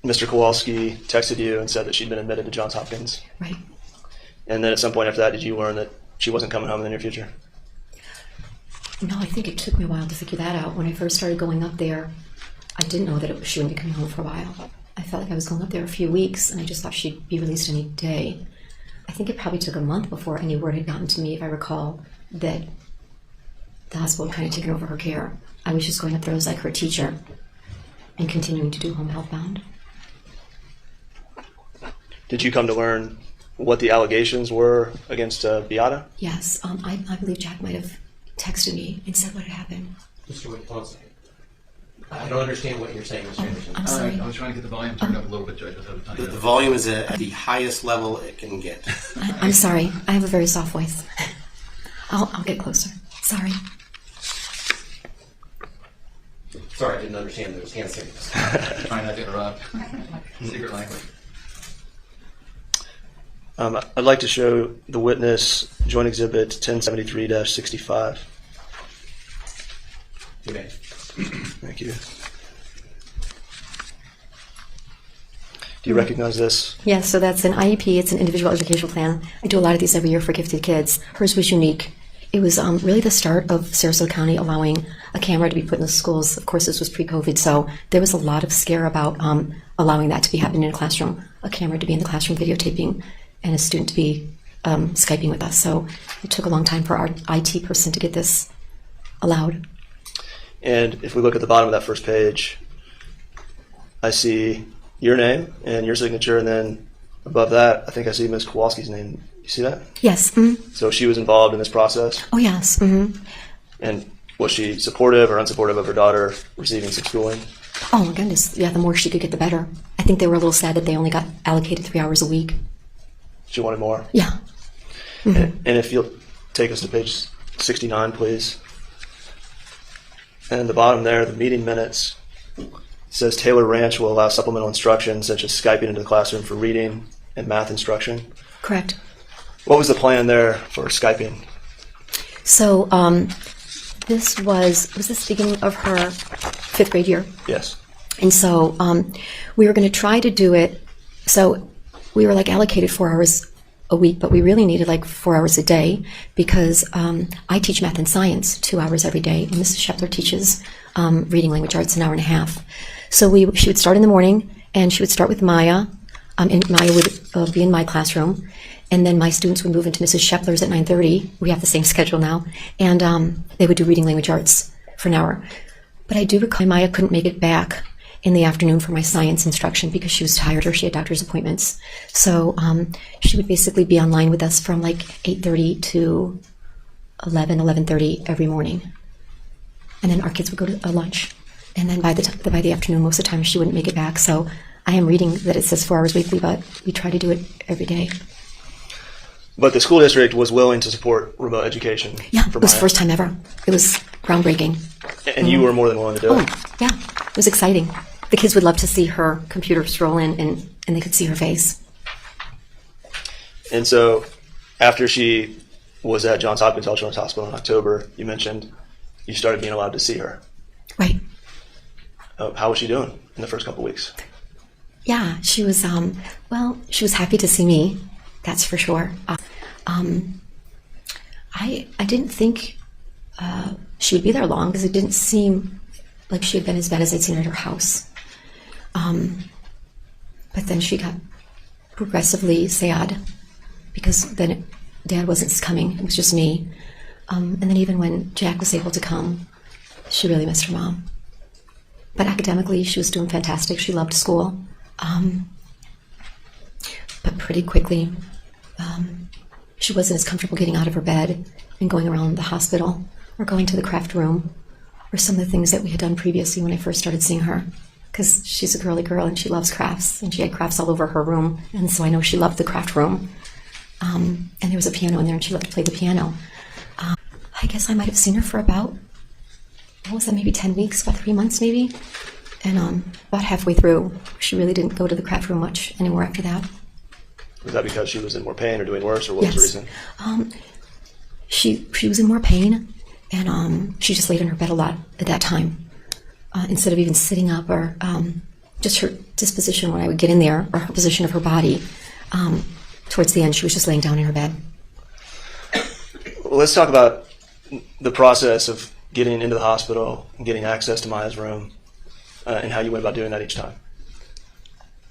[SPEAKER 9] Mr. Kowalski texted you and said that she'd been admitted to Johns Hopkins.
[SPEAKER 20] Right.
[SPEAKER 9] And then at some point after that, did you learn that she wasn't coming home in the near future?
[SPEAKER 20] No, I think it took me a while to figure that out. When I first started going up there, I didn't know that she wouldn't be coming home for a while. I felt like I was going up there a few weeks, and I just thought she'd be released any day. I think it probably took a month before any word had gotten to me, if I recall, that the hospital had kind of taken over her care. I was just going up there as like her teacher and continuing to do home health bound.
[SPEAKER 9] Did you come to learn what the allegations were against Beata?
[SPEAKER 20] Yes, I believe Jack might have texted me and said what had happened.
[SPEAKER 8] Mr. Wick, hold on a second. I don't understand what you're saying, Mr. Anderson.
[SPEAKER 20] I'm sorry.
[SPEAKER 12] I was trying to get the volume turned up a little bit, Judge.
[SPEAKER 8] The volume is at the highest level it can get.
[SPEAKER 20] I'm sorry. I have a very soft voice. I'll get closer. Sorry.
[SPEAKER 8] Sorry, I didn't understand those hand signals.
[SPEAKER 12] Trying not to interrupt. Secret language.
[SPEAKER 9] I'd like to show the witness Joint Exhibit 1073-65.
[SPEAKER 8] You may.
[SPEAKER 9] Thank you. Do you recognize this?
[SPEAKER 20] Yes, so that's an IEP. It's an individual educational plan. I do a lot of these every year for gifted kids. Hers was unique. It was really the start of Sarasota County allowing a camera to be put in the schools. Of course, this was pre-COVID, so there was a lot of scare about allowing that to be happening in a classroom, a camera to be in the classroom videotaping, and a student to be Skyping with us. So it took a long time for our IT person to get this allowed.
[SPEAKER 9] And if we look at the bottom of that first page, I see your name and your signature, and then above that, I think I see Ms. Kowalski's name. You see that?
[SPEAKER 20] Yes. Mm-hmm.
[SPEAKER 9] So she was involved in this process?
[SPEAKER 20] Oh, yes. Mm-hmm.
[SPEAKER 9] And was she supportive or unsupportive of her daughter receiving some schooling?
[SPEAKER 20] Oh, my goodness. Yeah, the more she could get, the better. I think they were a little sad that they only got allocated 3 hours a week.
[SPEAKER 9] She wanted more?
[SPEAKER 20] Yeah. Mm-hmm.
[SPEAKER 9] And if you'll take us to page 69, please. And the bottom there, the meeting minutes, says Taylor Ranch will allow supplemental instruction such as Skyping into the classroom for reading and math instruction.
[SPEAKER 20] Correct.
[SPEAKER 9] What was the plan there for Skyping?
[SPEAKER 20] So this was this the beginning of her 5th grade year?
[SPEAKER 9] Yes.
[SPEAKER 20] And so we were going to try to do it. So we were like allocated 4 hours a week, but we really needed like 4 hours a day because I teach math and science 2 hours every day, and Mrs. Shepler teaches reading language arts an hour and a half. So she would start in the morning, and she would start with Maya, and Maya would be in my classroom, and then my students would move into Mrs. Shepler's at 9:30. We have the same schedule now, and they would do reading language arts for an hour. But I do recall Maya couldn't make it back in the afternoon for my science instruction because she was tired or she had doctor's appointments. So she would basically be online with us from like 8:30 to 11:30 every morning. And then our kids would go to lunch. And then by the afternoon, most of the time, she wouldn't make it back. So I am reading that it says 4 hours weekly, but we try to do it every day.
[SPEAKER 9] But the school district was willing to support remote education.
[SPEAKER 20] Yeah, it was the first time ever. It was groundbreaking.
[SPEAKER 9] And you were more than willing to do it?
[SPEAKER 20] Yeah, it was exciting. The kids would love to see her computer scroll in, and they could see her face.
[SPEAKER 9] And so after she was at Johns Hopkins Children's Hospital in October, you mentioned you started being allowed to see her.
[SPEAKER 20] Right.
[SPEAKER 9] How was she doing in the first couple of weeks?
[SPEAKER 20] Yeah, she was, she was happy to see me, that's for sure. I didn't think she would be there long because it didn't seem like she had been as bad as I'd seen her at her house. But then she got progressively sad because then Dad wasn't coming, it was just me. And then even when Jack was able to come, she really missed her mom. But academically, she was doing fantastic. She loved school. But pretty quickly, she wasn't as comfortable getting out of her bed and going around the hospital or going to the craft room or some of the things that we had done previously when I first started seeing her. Because she's a girly girl and she loves crafts, and she had crafts all over her room, and so I know she loved the craft room. And there was a piano in there, and she loved to play the piano. I guess I might have seen her for about, what was that, maybe 10 weeks, about 3 months maybe? And about halfway through, she really didn't go to the craft room much anymore after that.
[SPEAKER 9] Was that because she was in more pain or doing worse, or what was the reason?
[SPEAKER 20] She was in more pain, and she just laid in her bed a lot at that time. Instead of even sitting up, or just her disposition when I would get in there, or her position of her body. Towards the end, she was just laying down in her bed.
[SPEAKER 9] Well, let's talk about the process of getting into the hospital and getting access to Maya's room, and how you went about doing that each time.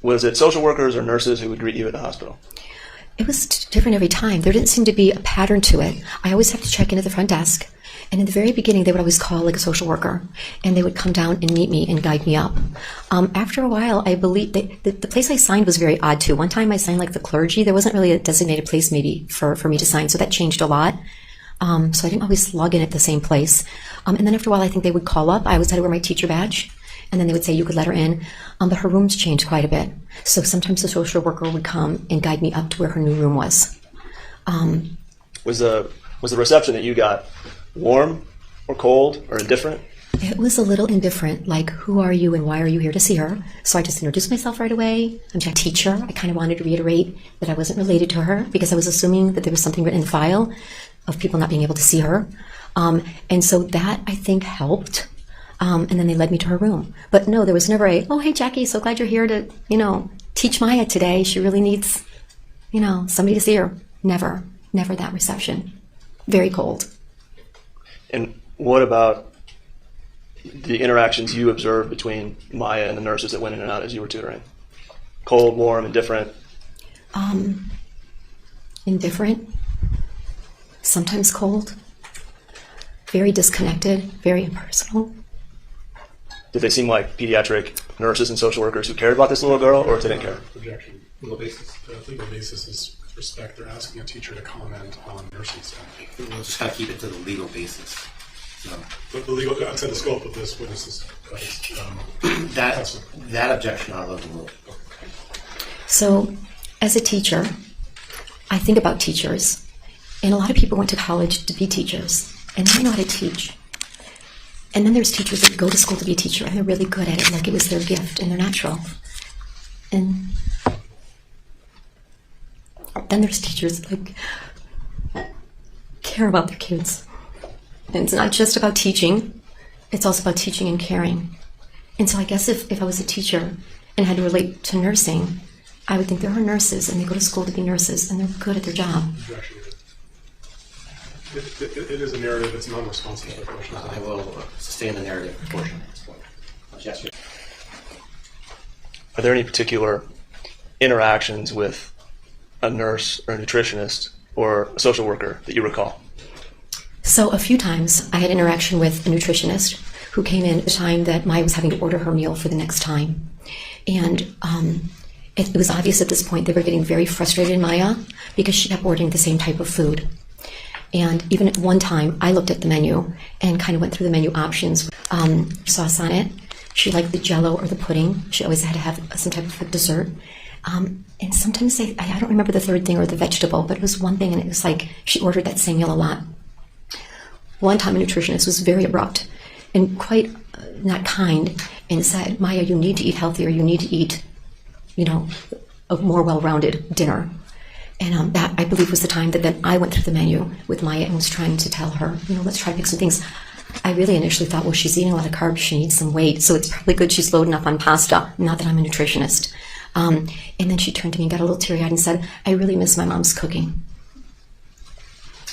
[SPEAKER 9] Was it social workers or nurses who would greet you at the hospital?
[SPEAKER 20] It was different every time. There didn't seem to be a pattern to it. I always have to check in at the front desk. And in the very beginning, they would always call like a social worker, and they would come down and meet me and guide me up. After a while, I believe the place I signed was very odd too. One time I signed like the clergy. There wasn't really a designated place maybe for me to sign, so that changed a lot. So I didn't always log in at the same place. And then after a while, I think they would call up. I always had to wear my teacher badge, and then they would say you could let her in. But her rooms changed quite a bit. So sometimes the social worker would come and guide me up to where her new room was.
[SPEAKER 9] Was the reception that you got warm or cold or indifferent?
[SPEAKER 20] It was a little indifferent, like, who are you and why are you here to see her? So I just introduced myself right away. I'm a teacher. I kind of wanted to reiterate that I wasn't related to her because I was assuming that there was something written in the file of people not being able to see her. And so that, I think, helped. And then they led me to her room. But no, there was never oh, hey, Jackie, so glad you're here to, teach Maya today. She really needs, somebody to see her. Never that reception. Very cold.
[SPEAKER 9] And what about the interactions you observed between Maya and the nurses that went in and out as you were tutoring? Cold, warm, indifferent?
[SPEAKER 20] Indifferent. Sometimes cold. Very disconnected. Very impersonal.
[SPEAKER 9] Did they seem like pediatric nurses and social workers who cared about this little girl, or didn't care?
[SPEAKER 5] Objection. Legal basis. The legal basis is with respect. They're asking a teacher to comment on nursing staff.
[SPEAKER 8] We'll just kind of keep it to the legal basis.
[SPEAKER 5] The legal, outside the scope of this witness's
[SPEAKER 8] that objection I'll overrule.
[SPEAKER 20] So, as a teacher, I think about teachers, and a lot of people went to college to be teachers, and they know how to teach. And then there's teachers that go to school to be a teacher, and they're really good at it, like it was their gift, and they're natural. And then there's teachers that care about their kids. And it's not just about teaching, it's also about teaching and caring. And so I guess if I was a teacher and had to relate to nursing, I would think there are nurses and they go to school to be nurses and they're good at their job.
[SPEAKER 5] It is a narrative, it's non-responsive to the question.
[SPEAKER 8] I will sustain the narrative portion. Yes.
[SPEAKER 9] Are there any particular interactions with a nurse or a nutritionist or a social worker that you recall?
[SPEAKER 20] So a few times I had interaction with a nutritionist who came in at the time that Maya was having to order her meal for the next time. And it was obvious at this point they were getting very frustrated in Maya because she kept ordering the same type of food. And even at one time, I looked at the menu and kind of went through the menu options. Sauce on it. She liked the Jell-O or the pudding. She always had to have some type of dessert. And sometimes I don't remember the third thing or the vegetable, but it was one thing and it was like she ordered that same meal a lot. One time a nutritionist was very abrupt and quite not kind and said, Maya, you need to eat healthier. You need to eat, a more well-rounded dinner. And that, I believe, was the time that then I went through the menu with Maya and was trying to tell her, let's try to pick some things. I really initially thought, well, she's eating a lot of carbs. She needs some weight. So it's probably good she's loading up on pasta. Not that I'm a nutritionist. And then she turned to me and got a little teary-eyed and said, I really miss my mom's cooking.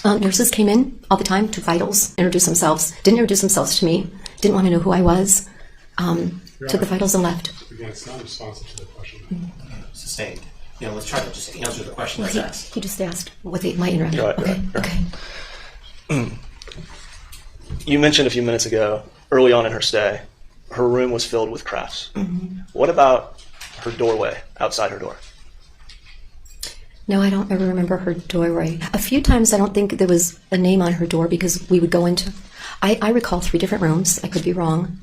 [SPEAKER 20] Nurses came in all the time, took vitals, introduced themselves, didn't introduce themselves to me, didn't want to know who I was, took the vitals and left.
[SPEAKER 5] Again, it's not responsive to the question.
[SPEAKER 8] Sustained. Let's try to just answer the question that's asked.
[SPEAKER 20] He just asked what they might interact.
[SPEAKER 9] Right.
[SPEAKER 20] Okay.
[SPEAKER 9] You mentioned a few minutes ago, early on in her stay, her room was filled with crafts.
[SPEAKER 20] Mm-hmm.
[SPEAKER 9] What about her doorway outside her door?
[SPEAKER 20] No, I don't ever remember her doorway. A few times I don't think there was a name on her door because we would go into... I recall 3 different rooms. I could be wrong.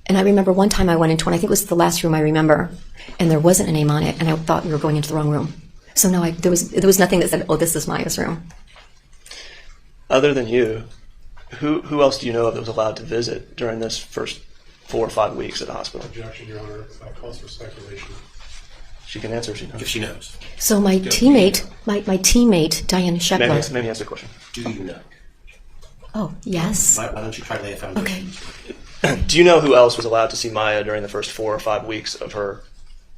[SPEAKER 20] And I remember one time I went into one, I think it was the last room I remember, and there wasn't a name on it, and I thought we were going into the wrong room. So no, there was nothing that said, oh, this is Maya's room.
[SPEAKER 9] Other than you, who else do you know of that was allowed to visit during this first 4 or 5 weeks at the hospital?
[SPEAKER 5] Objection, Your Honor. That calls for speculation.
[SPEAKER 9] She can answer if she knows.
[SPEAKER 20] So my teammate, my teammate, Diane Shepler.
[SPEAKER 9] Maybe answer the question.
[SPEAKER 8] Do you know?
[SPEAKER 20] Oh, yes.
[SPEAKER 8] Why don't you try to lay a foundation?
[SPEAKER 20] Okay.
[SPEAKER 9] Do you know who else was allowed to see Maya during the first 4 or 5 weeks of her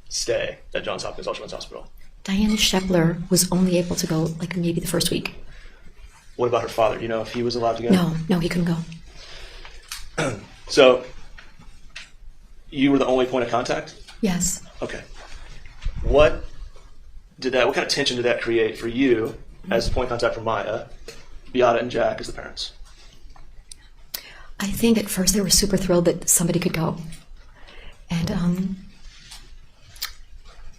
[SPEAKER 9] stay at Johns Hopkins Ultraman's Hospital?
[SPEAKER 20] Diane Shepler was only able to go maybe the first week.
[SPEAKER 9] What about her father? Do you know if he was allowed to go?
[SPEAKER 20] No, he couldn't go.
[SPEAKER 9] So, you were the only point of contact?
[SPEAKER 20] Yes.
[SPEAKER 9] Okay. What what kind of tension did that create for you as the point of contact for Maya, Beata, and Jack as the parents?
[SPEAKER 20] I think at first they were super thrilled that somebody could go. And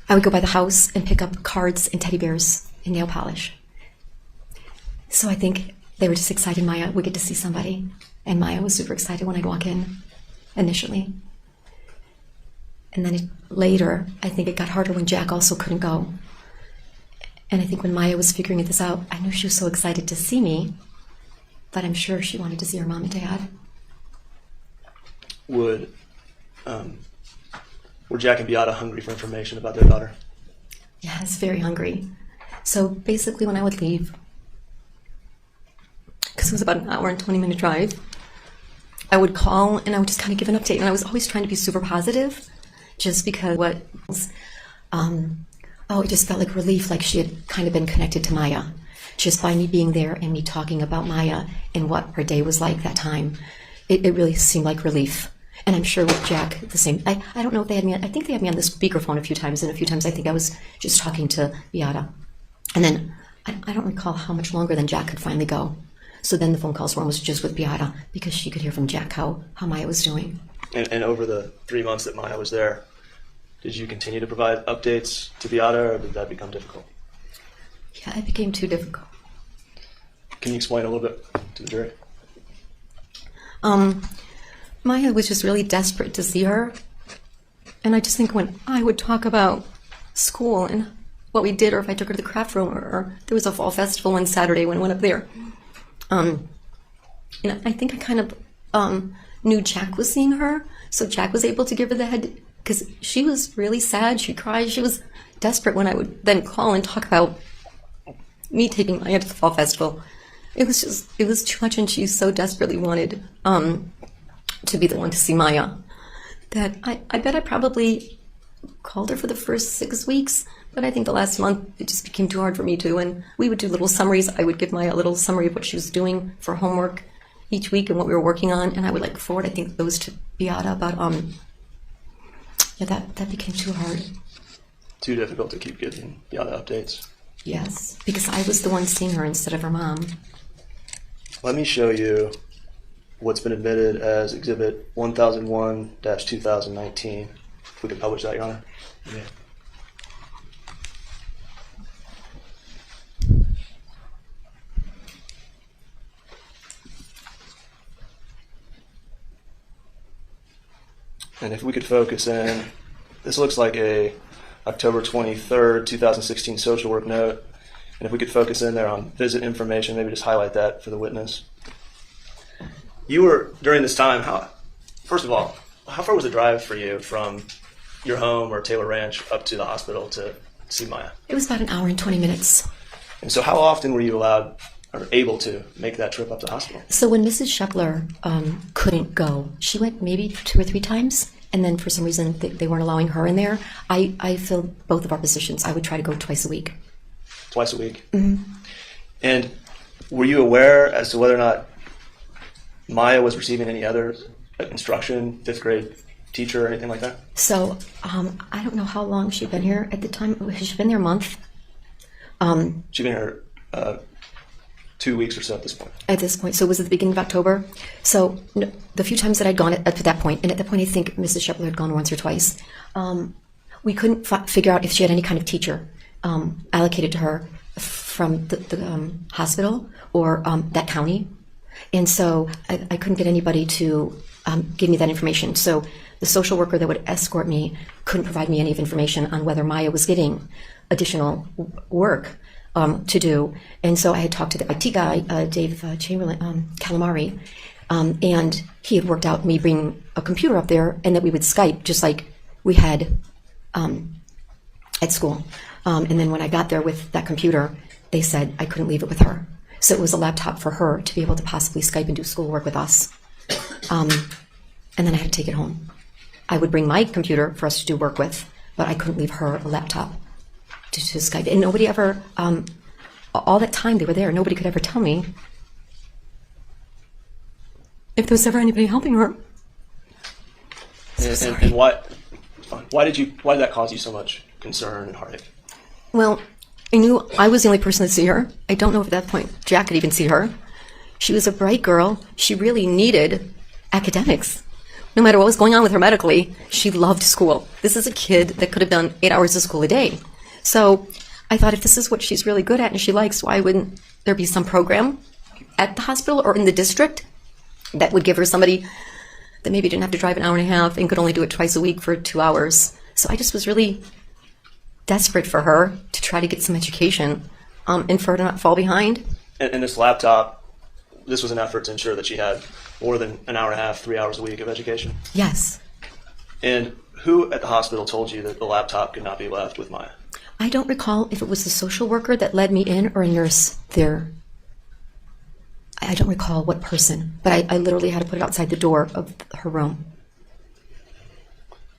[SPEAKER 20] I would go by the house and pick up cards and teddy bears and nail polish. So I think they were just excited Maya would get to see somebody. And Maya was super excited when I'd walk in initially. And then later, I think it got harder when Jack also couldn't go. And I think when Maya was figuring this out, I knew she was so excited to see me, but I'm sure she wanted to see her mom and dad.
[SPEAKER 9] Were Jack and Beata hungry for information about their daughter?
[SPEAKER 20] Yes, very hungry. So basically when I would leave, because it was about an hour and 20-minute drive, I would call and I would just kind of give an update. And I was always trying to be super positive, just because it just felt like relief, like she had kind of been connected to Maya. Just by me being there and me talking about Maya and what her day was like that time, it really seemed like relief. And I'm sure with Jack, the same. I don't know if they had me, I think they had me on the speakerphone a few times, and a few times I think I was just talking to Beata. And then I don't recall how much longer than Jack could finally go. So then the phone calls were almost just with Beata, because she could hear from Jack how Maya was doing.
[SPEAKER 9] And over the 3 months that Maya was there, did you continue to provide updates to Beata, or did that become difficult?
[SPEAKER 20] Yeah, it became too difficult.
[SPEAKER 9] Can you explain a little bit to the jury?
[SPEAKER 20] Maya was just really desperate to see her. And I just think when I would talk about school and what we did, or if I took her to the craft room, or there was a fall festival one Saturday when I went up there, and I think I kind of knew Jack was seeing her, so Jack was able to give her the head, because she was really sad, she cried, she was desperate when I would then call and talk about me taking Maya to the fall festival. It was too much, and she so desperately wanted to be the one to see Maya that I bet I probably called her for the first 6 weeks, but I think the last month it just became too hard for me to, and we would do little summaries. I would give Maya a little summary of what she was doing for homework each week and what we were working on, and I would forward, I think, those to Beata, but that became too hard.
[SPEAKER 9] Too difficult to keep giving Beata updates?
[SPEAKER 20] Yes, because I was the one seeing her instead of her mom.
[SPEAKER 9] Let me show you what's been admitted as Exhibit 1001-2019. If we could publish that, Your Honor.
[SPEAKER 12] Yeah.
[SPEAKER 9] And if we could focus in, this looks like a October 23rd, 2016 social work note. And if we could focus in there on visit information, maybe just highlight that for the witness. You were, during this time, first of all, how far was the drive for you from your home or Taylor Ranch up to the hospital to see Maya?
[SPEAKER 20] It was about an hour and 20 minutes.
[SPEAKER 9] And so how often were you allowed or able to make that trip up to the hospital?
[SPEAKER 20] So when Mrs. Shepler couldn't go, she went maybe 2 or 3 times, and then for some reason they weren't allowing her in there. I filled both of our positions. I would try to go twice a week.
[SPEAKER 9] Twice a week?
[SPEAKER 20] Mm-hmm.
[SPEAKER 9] And were you aware as to whether or not Maya was receiving any other instruction, 5th grade teacher or anything like that?
[SPEAKER 20] So I don't know how long she'd been here at the time. She'd been there a month.
[SPEAKER 9] She'd been here 2 weeks or so at this point.
[SPEAKER 20] At this point. So it was at the beginning of October. So the few times that I'd gone at that point, and at that point I think Mrs. Shepler had gone once or twice, we couldn't figure out if she had any kind of teacher allocated to her from the hospital or that county. And so I couldn't get anybody to give me that information. So the social worker that would escort me couldn't provide me any information on whether Maya was getting additional work to do. And so I had talked to the IT guy, Dave Calamari, and he had worked out me bringing a computer up there and that we would Skype just like we had at school. And then when I got there with that computer, they said I couldn't leave it with her. So it was a laptop for her to be able to possibly Skype and do schoolwork with us. And then I had to take it home. I would bring my computer for us to do work with, but I couldn't leave her a laptop to Skype. And nobody ever, all that time they were there, nobody could ever tell me if there was ever anybody helping her.
[SPEAKER 9] And why did that cause you so much concern and heartache?
[SPEAKER 20] Well, I knew I was the only person to see her. I don't know if at that point Jack could even see her. She was a bright girl. She really needed academics. No matter what was going on with her medically, she loved school. This is a kid that could have done 8 hours of school a day. So I thought, if this is what she's really good at and she likes, why wouldn't there be some program at the hospital or in the district that would give her somebody that maybe didn't have to drive an hour and a half and could only do it twice a week for 2 hours. So I just was really desperate for her to try to get some education and for her to not fall behind.
[SPEAKER 9] And this laptop, this was an effort to ensure that she had more than an hour and a half, 3 hours a week of education.
[SPEAKER 20] Yes.
[SPEAKER 9] And who at the hospital told you that the laptop could not be left with Maya?
[SPEAKER 20] I don't recall if it was the social worker that led me in or a nurse there. I don't recall what person, but I literally had to put it outside the door of her room.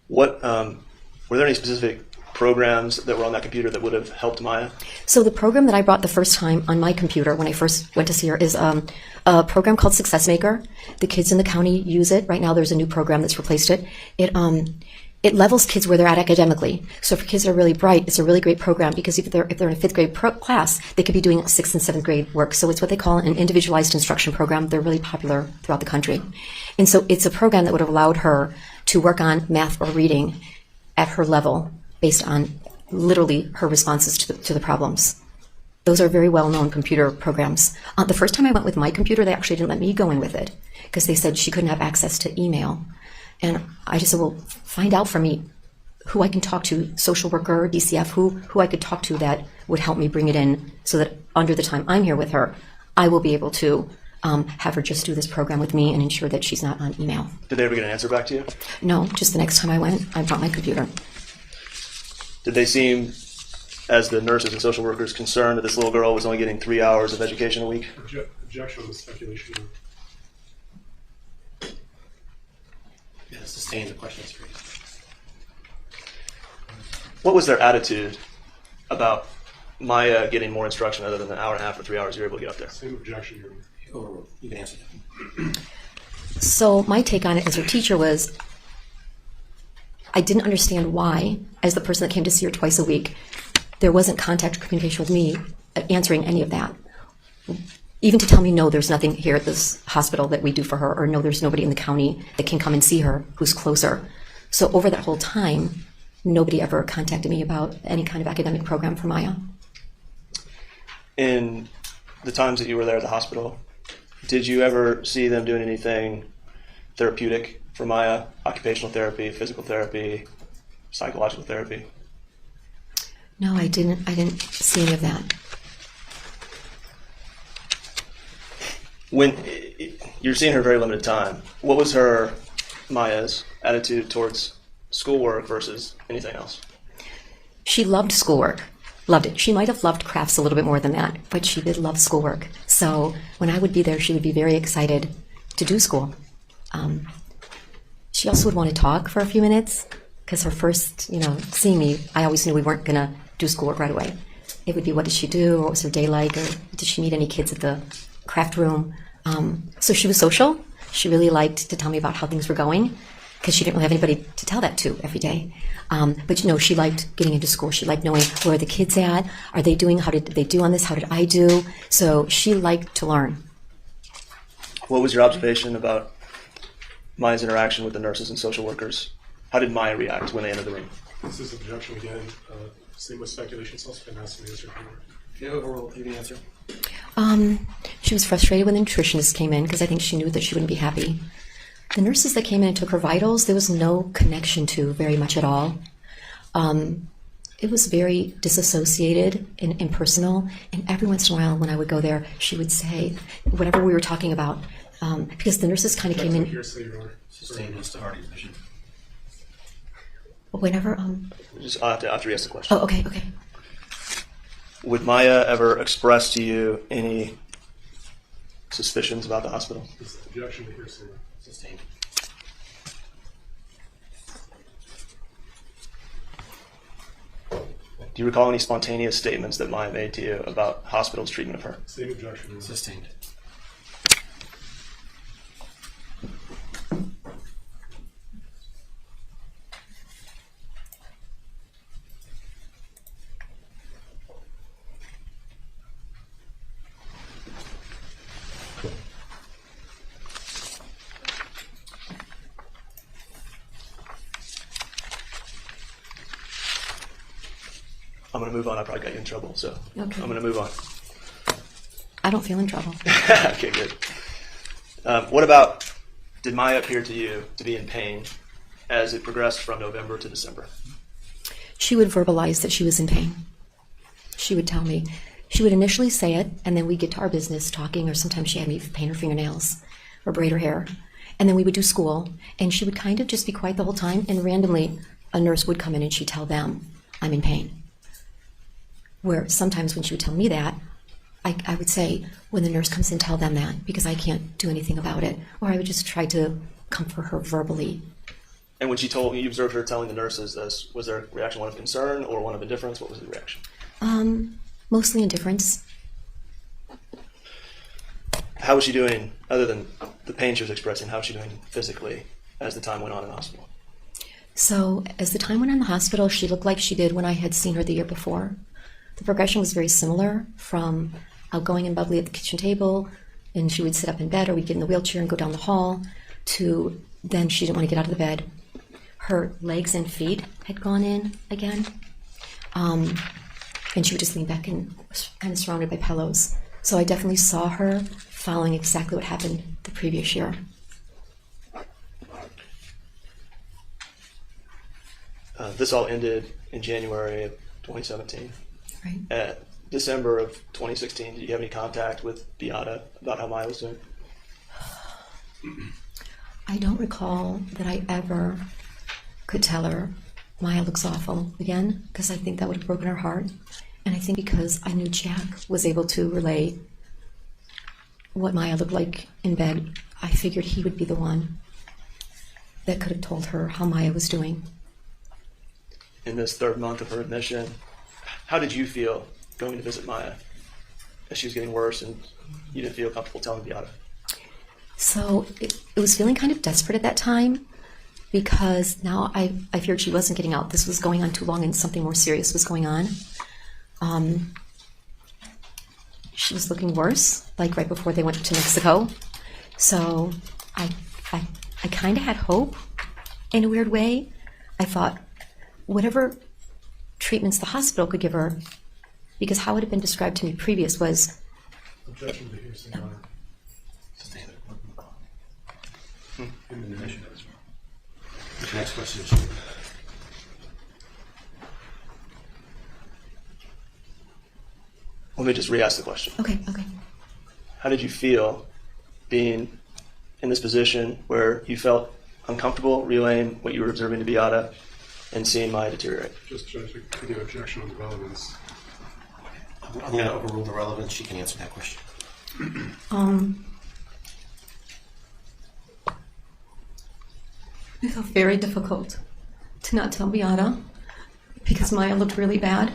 [SPEAKER 9] What were there any specific programs that were on that computer that would have helped Maya?
[SPEAKER 20] So the program that I brought the first time on my computer when I first went to see her is a program called Success Maker. The kids in the county use it. Right now there's a new program that's replaced it. It levels kids where they're at academically. So for kids that are really bright, it's a really great program because if they're in a 5th grade class, they could be doing 6th and 7th grade work. So it's what they call an individualized instruction program. They're really popular throughout the country. And so it's a program that would have allowed her to work on math or reading at her level based on literally her responses to the problems. Those are very well-known computer programs. The first time I went with my computer, they actually didn't let me go in with it because they said she couldn't have access to email. And I just said, well, find out for me who I can talk to, social worker, DCF, who I could talk to that would help me bring it in so that under the time I'm here with her, I will be able to have her just do this program with me and ensure that she's not on email.
[SPEAKER 9] Did they ever get an answer back to you?
[SPEAKER 20] No, just the next time I went, I brought my computer.
[SPEAKER 9] Did they seem, as the nurses and social workers, concerned that this little girl was only getting 3 hours of education a week?
[SPEAKER 17] Objection to speculation.
[SPEAKER 8] Yeah, sustain the question is raised.
[SPEAKER 9] What was their attitude about Maya getting more instruction other than the hour and a half or 3 hours you were able to get up there?
[SPEAKER 17] Same objection.
[SPEAKER 8] You can answer that.
[SPEAKER 20] So my take on it as her teacher was, I didn't understand why, as the person that came to see her twice a week, there wasn't contact or communication with me answering any of that. Even to tell me, no, there's nothing here at this hospital that we do for her, or no, there's nobody in the county that can come and see her who's closer. So over that whole time, nobody ever contacted me about any kind of academic program for Maya.
[SPEAKER 9] In the times that you were there at the hospital, did you ever see them doing anything therapeutic for Maya? Occupational therapy, physical therapy, psychological therapy?
[SPEAKER 20] No, I didn't see any of that.
[SPEAKER 9] When you're seeing her very limited time, what was Maya's attitude towards schoolwork versus anything else?
[SPEAKER 20] She loved schoolwork. Loved it. She might have loved crafts a little bit more than that, but she did love schoolwork. So when I would be there, she would be very excited to do school. She also would want to talk for a few minutes because her first, seeing me, I always knew we weren't going to do schoolwork right away. It would be, what did she do? What was her day like? Or did she meet any kids at the craft room? So she was social. She really liked to tell me about how things were going because she didn't really have anybody to tell that to every day. But she liked getting into school. She liked knowing, where are the kids at? Are they doing? How did they do on this? How did I do? So she liked to learn.
[SPEAKER 9] What was your observation about Maya's interaction with the nurses and social workers? How did Maya react when they entered the room?
[SPEAKER 17] This is objection again. Same with speculation. It's also been asked to answer.
[SPEAKER 8] Yeah, overall, you can answer.
[SPEAKER 20] She was frustrated when the nutritionist came in because I think she knew that she wouldn't be happy. The nurses that came in and took her vitals, there was no connection to very much at all. It was very disassociated and impersonal. And every once in a while when I would go there, she would say whatever we were talking about. Because the nurses kind of came in.
[SPEAKER 8] Sustain us to Hardy's mission.
[SPEAKER 20] Whenever.
[SPEAKER 9] Just after you ask the question.
[SPEAKER 20] Oh, okay.
[SPEAKER 9] Would Maya ever express to you any suspicions about the hospital?
[SPEAKER 17] Objection to hearsay.
[SPEAKER 8] Sustained.
[SPEAKER 9] Do you recall any spontaneous statements that Maya made to you about hospital's treatment of her?
[SPEAKER 17] Same objection.
[SPEAKER 8] Sustained.
[SPEAKER 9] want to move on, I probably got you in trouble, so
[SPEAKER 20] Okay.
[SPEAKER 9] I'm going to move on.
[SPEAKER 20] I don't feel in trouble.
[SPEAKER 9] Okay, good. What about, did Maya appear to you to be in pain as it progressed from November to December?
[SPEAKER 20] She would verbalize that she was in pain. She would tell me. She would initially say it, and then we'd get to our business talking, or sometimes she had me paint her fingernails or braid her hair. And then we would do school, and she would kind of just be quiet the whole time, and randomly a nurse would come in and she'd tell them, I'm in pain. Where sometimes when she would tell me that, I would say, when the nurse comes in, tell them that, because I can't do anything about it. Or I would just try to comfort her verbally.
[SPEAKER 9] And when she told you, you observed her telling the nurses this, was there a reaction, one of concern or one of indifference? What was the reaction?
[SPEAKER 20] Mostly indifference.
[SPEAKER 9] How was she doing, other than the pain she was expressing, how was she doing physically as the time went on in the hospital?
[SPEAKER 20] So as the time went on in the hospital, she looked like she did when I had seen her the year before. The progression was very similar, from outgoing and bubbly at the kitchen table, and she would sit up in bed, or we'd get in the wheelchair and go down the hall, to then she didn't want to get out of the bed. Her legs and feet had gone in again, and she would just lean back and was kind of surrounded by pillows. So I definitely saw her following exactly what happened the previous year.
[SPEAKER 9] This all ended in January of 2017.
[SPEAKER 20] Right.
[SPEAKER 9] At December of 2016, did you have any contact with Beata about how Maya was doing?
[SPEAKER 20] I don't recall that I ever could tell her, Maya looks awful again, because I think that would have broken her heart. And I think because I knew Jack was able to relay what Maya looked like in bed, I figured he would be the one that could have told her how Maya was doing.
[SPEAKER 9] In this third month of her admission, how did you feel going to visit Maya as she was getting worse and you didn't feel comfortable telling Beata?
[SPEAKER 20] So it was feeling kind of desperate at that time, because now I feared she wasn't getting out. This was going on too long and something more serious was going on. She was looking worse, like right before they went to Mexico. So I kind of had hope in a weird way. I thought whatever treatments the hospital could give her, because how it had been described to me previous was...
[SPEAKER 17] Objection to hearsay, Your Honor.
[SPEAKER 7] Next question.
[SPEAKER 9] Let me just re-ask the question.
[SPEAKER 20] Okay.
[SPEAKER 9] How did you feel being in this position where you felt uncomfortable relaying what you were observing to Beata and seeing Maya deteriorate?
[SPEAKER 17] Just Judge, with your objection on the relevance.
[SPEAKER 7] I'm going to overrule the relevance. She can answer that question.
[SPEAKER 20] It felt very difficult to not tell Beata, because Maya looked really bad.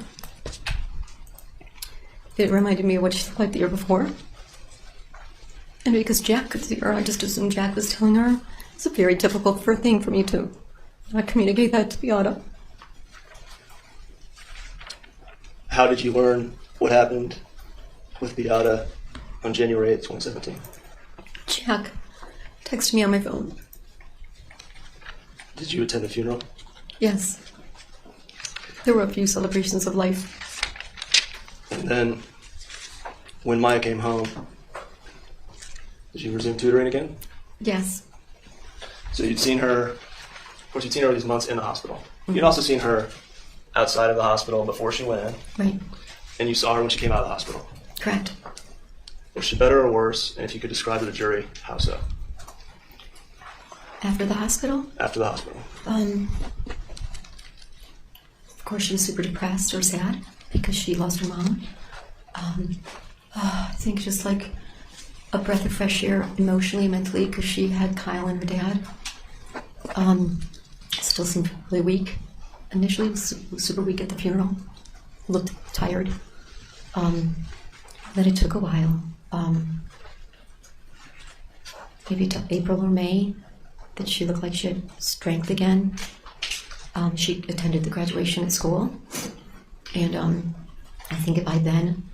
[SPEAKER 20] It reminded me of what she looked like the year before. And because Jack could see her, I just assumed Jack was telling her. It's a very difficult thing for me to not communicate that to Beata.
[SPEAKER 9] How did you learn what happened with Beata on January 8th, 2017?
[SPEAKER 20] Jack texted me on my phone.
[SPEAKER 9] Did you attend the funeral?
[SPEAKER 20] Yes. There were a few celebrations of life.
[SPEAKER 9] And then, when Maya came home, did you resume tutoring again?
[SPEAKER 20] Yes.
[SPEAKER 9] So you'd seen her, of course you'd seen her these months in the hospital. You'd also seen her outside of the hospital before she went in.
[SPEAKER 20] Right.
[SPEAKER 9] And you saw her when she came out of the hospital.
[SPEAKER 20] Correct.
[SPEAKER 9] Was she better or worse? And if you could describe to the jury, how so?
[SPEAKER 20] After the hospital?
[SPEAKER 9] After the hospital.
[SPEAKER 20] Of course, she was super depressed or sad because she lost her mom. I think just like a breath of fresh air emotionally, mentally, because she had Kyle and her dad. Still seemed really weak. Initially, was super weak at the funeral. Looked tired. Then it took a while. Maybe till April or May, that she looked like she had strength again. She attended the graduation at school, and I think by then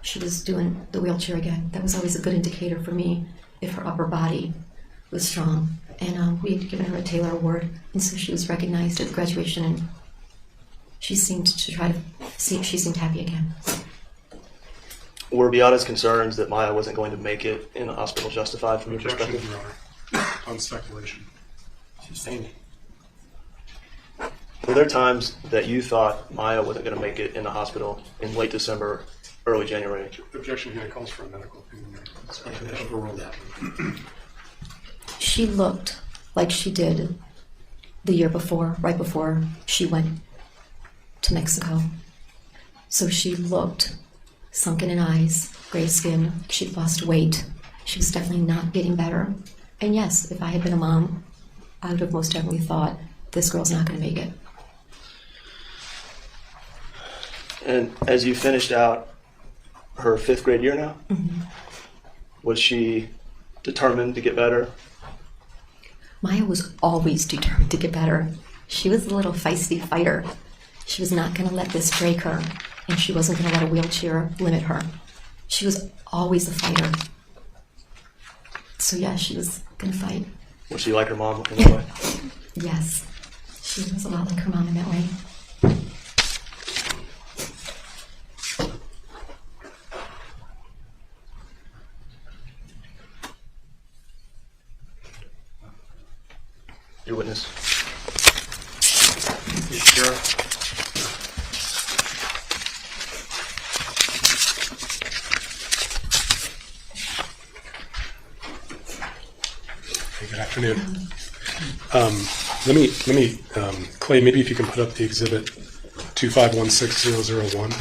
[SPEAKER 20] she was doing the wheelchair again. That was always a good indicator for me if her upper body was strong. And we had given her a Taylor Award, and so she was recognized at the graduation, and she seemed she seemed happy again.
[SPEAKER 9] Were Beata's concerns that Maya wasn't going to make it in the hospital justified from your
[SPEAKER 17] Objection,
[SPEAKER 9] perspective?
[SPEAKER 17] Your Honor. On speculation.
[SPEAKER 7] Sustained.
[SPEAKER 9] Were there times that you thought Maya wasn't going to make it in the hospital in late December, early January?
[SPEAKER 17] Objection here calls for a medical opinion.
[SPEAKER 12] Overrule that.
[SPEAKER 20] She looked like she did the year before, right before she went to Mexico. So she looked sunken in eyes, gray skin, she'd lost weight. She was definitely not getting better. And yes, if I had been a mom, I would have most definitely thought, this girl's not going to make it.
[SPEAKER 9] And as you finished out her 5th grade year now, was she determined to get better?
[SPEAKER 20] Maya was always determined to get better. She was a little feisty fighter. She was not going to let this break her, and she wasn't going to let a wheelchair limit her. She was always a fighter. So yeah, she was going to fight.
[SPEAKER 9] Was she like her mom in that way?
[SPEAKER 20] Yes, she was a lot like her mom in that way.
[SPEAKER 9] Your witness.
[SPEAKER 17] Sure. Good afternoon. Let me Clay, maybe if you can put up the exhibit 2516001.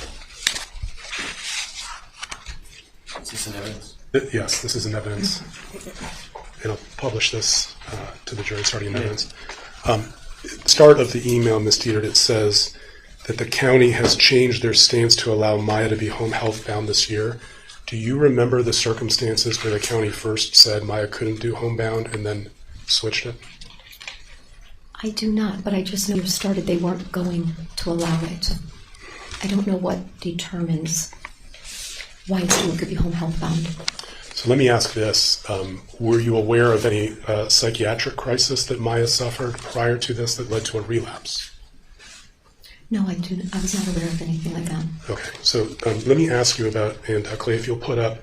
[SPEAKER 12] Is this in evidence?
[SPEAKER 17] Yes, this is in evidence. And I'll publish this to the jury starting in evidence. Start of the email, Ms. Dietert, it says that the county has changed their stance to allow Maya to be home health bound this year. Do you remember the circumstances where the county first said Maya couldn't do homebound and then switched it?
[SPEAKER 20] I do not, but I just know started they weren't going to allow it. I don't know what determines why a student could be home health bound.
[SPEAKER 17] So let me ask this. Were you aware of any psychiatric crisis that Maya suffered prior to this that led to a relapse?
[SPEAKER 20] No, I was not aware of anything like that.
[SPEAKER 17] Okay, so let me ask you about, and Clay, if you'll put up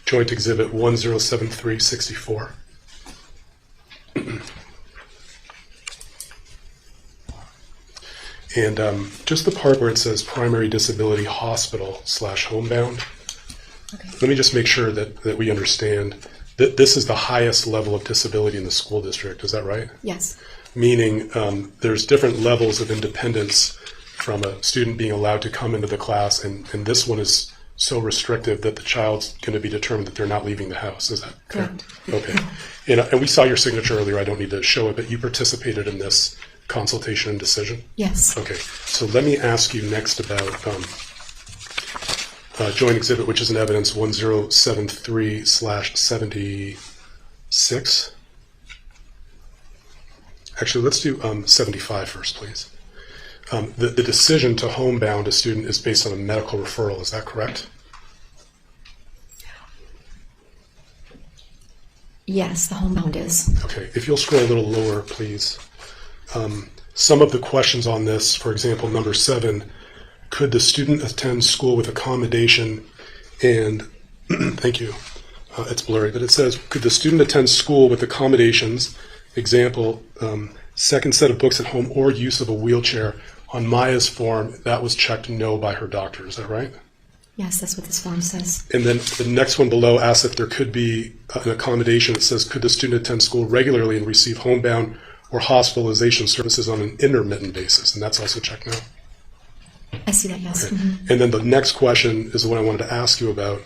[SPEAKER 17] Joint Exhibit 107364. And just the part where it says primary disability hospital / homebound. Okay. Let me just make sure that we understand that this is the highest level of disability in the school district. Is that right?
[SPEAKER 20] Yes.
[SPEAKER 17] Meaning there's different levels of independence from a student being allowed to come into the class, and this one is so restrictive that the child's going to be determined that they're not leaving the house. Is that correct? Okay. And we saw your signature earlier. I don't need to show it, but you participated in this consultation and decision?
[SPEAKER 20] Yes.
[SPEAKER 17] Okay. So let me ask you next about Joint Exhibit, which is in evidence 1073/76. Actually, let's do 75 first, please. The decision to homebound a student is based on a medical referral. Is that correct?
[SPEAKER 20] Yes, the homebound is.
[SPEAKER 17] Okay. If you'll scroll a little lower, please. Some of the questions on this, for example, number 7, could the student attend school with accommodation and, thank you, it's blurry, but it says, could the student attend school with accommodations, example, second set of books at home or use of a wheelchair? On Maya's form, that was checked no by her doctor. Is that right?
[SPEAKER 20] Yes, that's what this form says.
[SPEAKER 17] And then the next one below asks if there could be an accommodation. It says, could the student attend school regularly and receive homebound or hospitalization services on an intermittent basis? And that's also checked no.
[SPEAKER 20] I see that, yes.
[SPEAKER 17] Okay.
[SPEAKER 20] Mm-hmm.
[SPEAKER 17] And then the next question is the one I wanted to ask you about.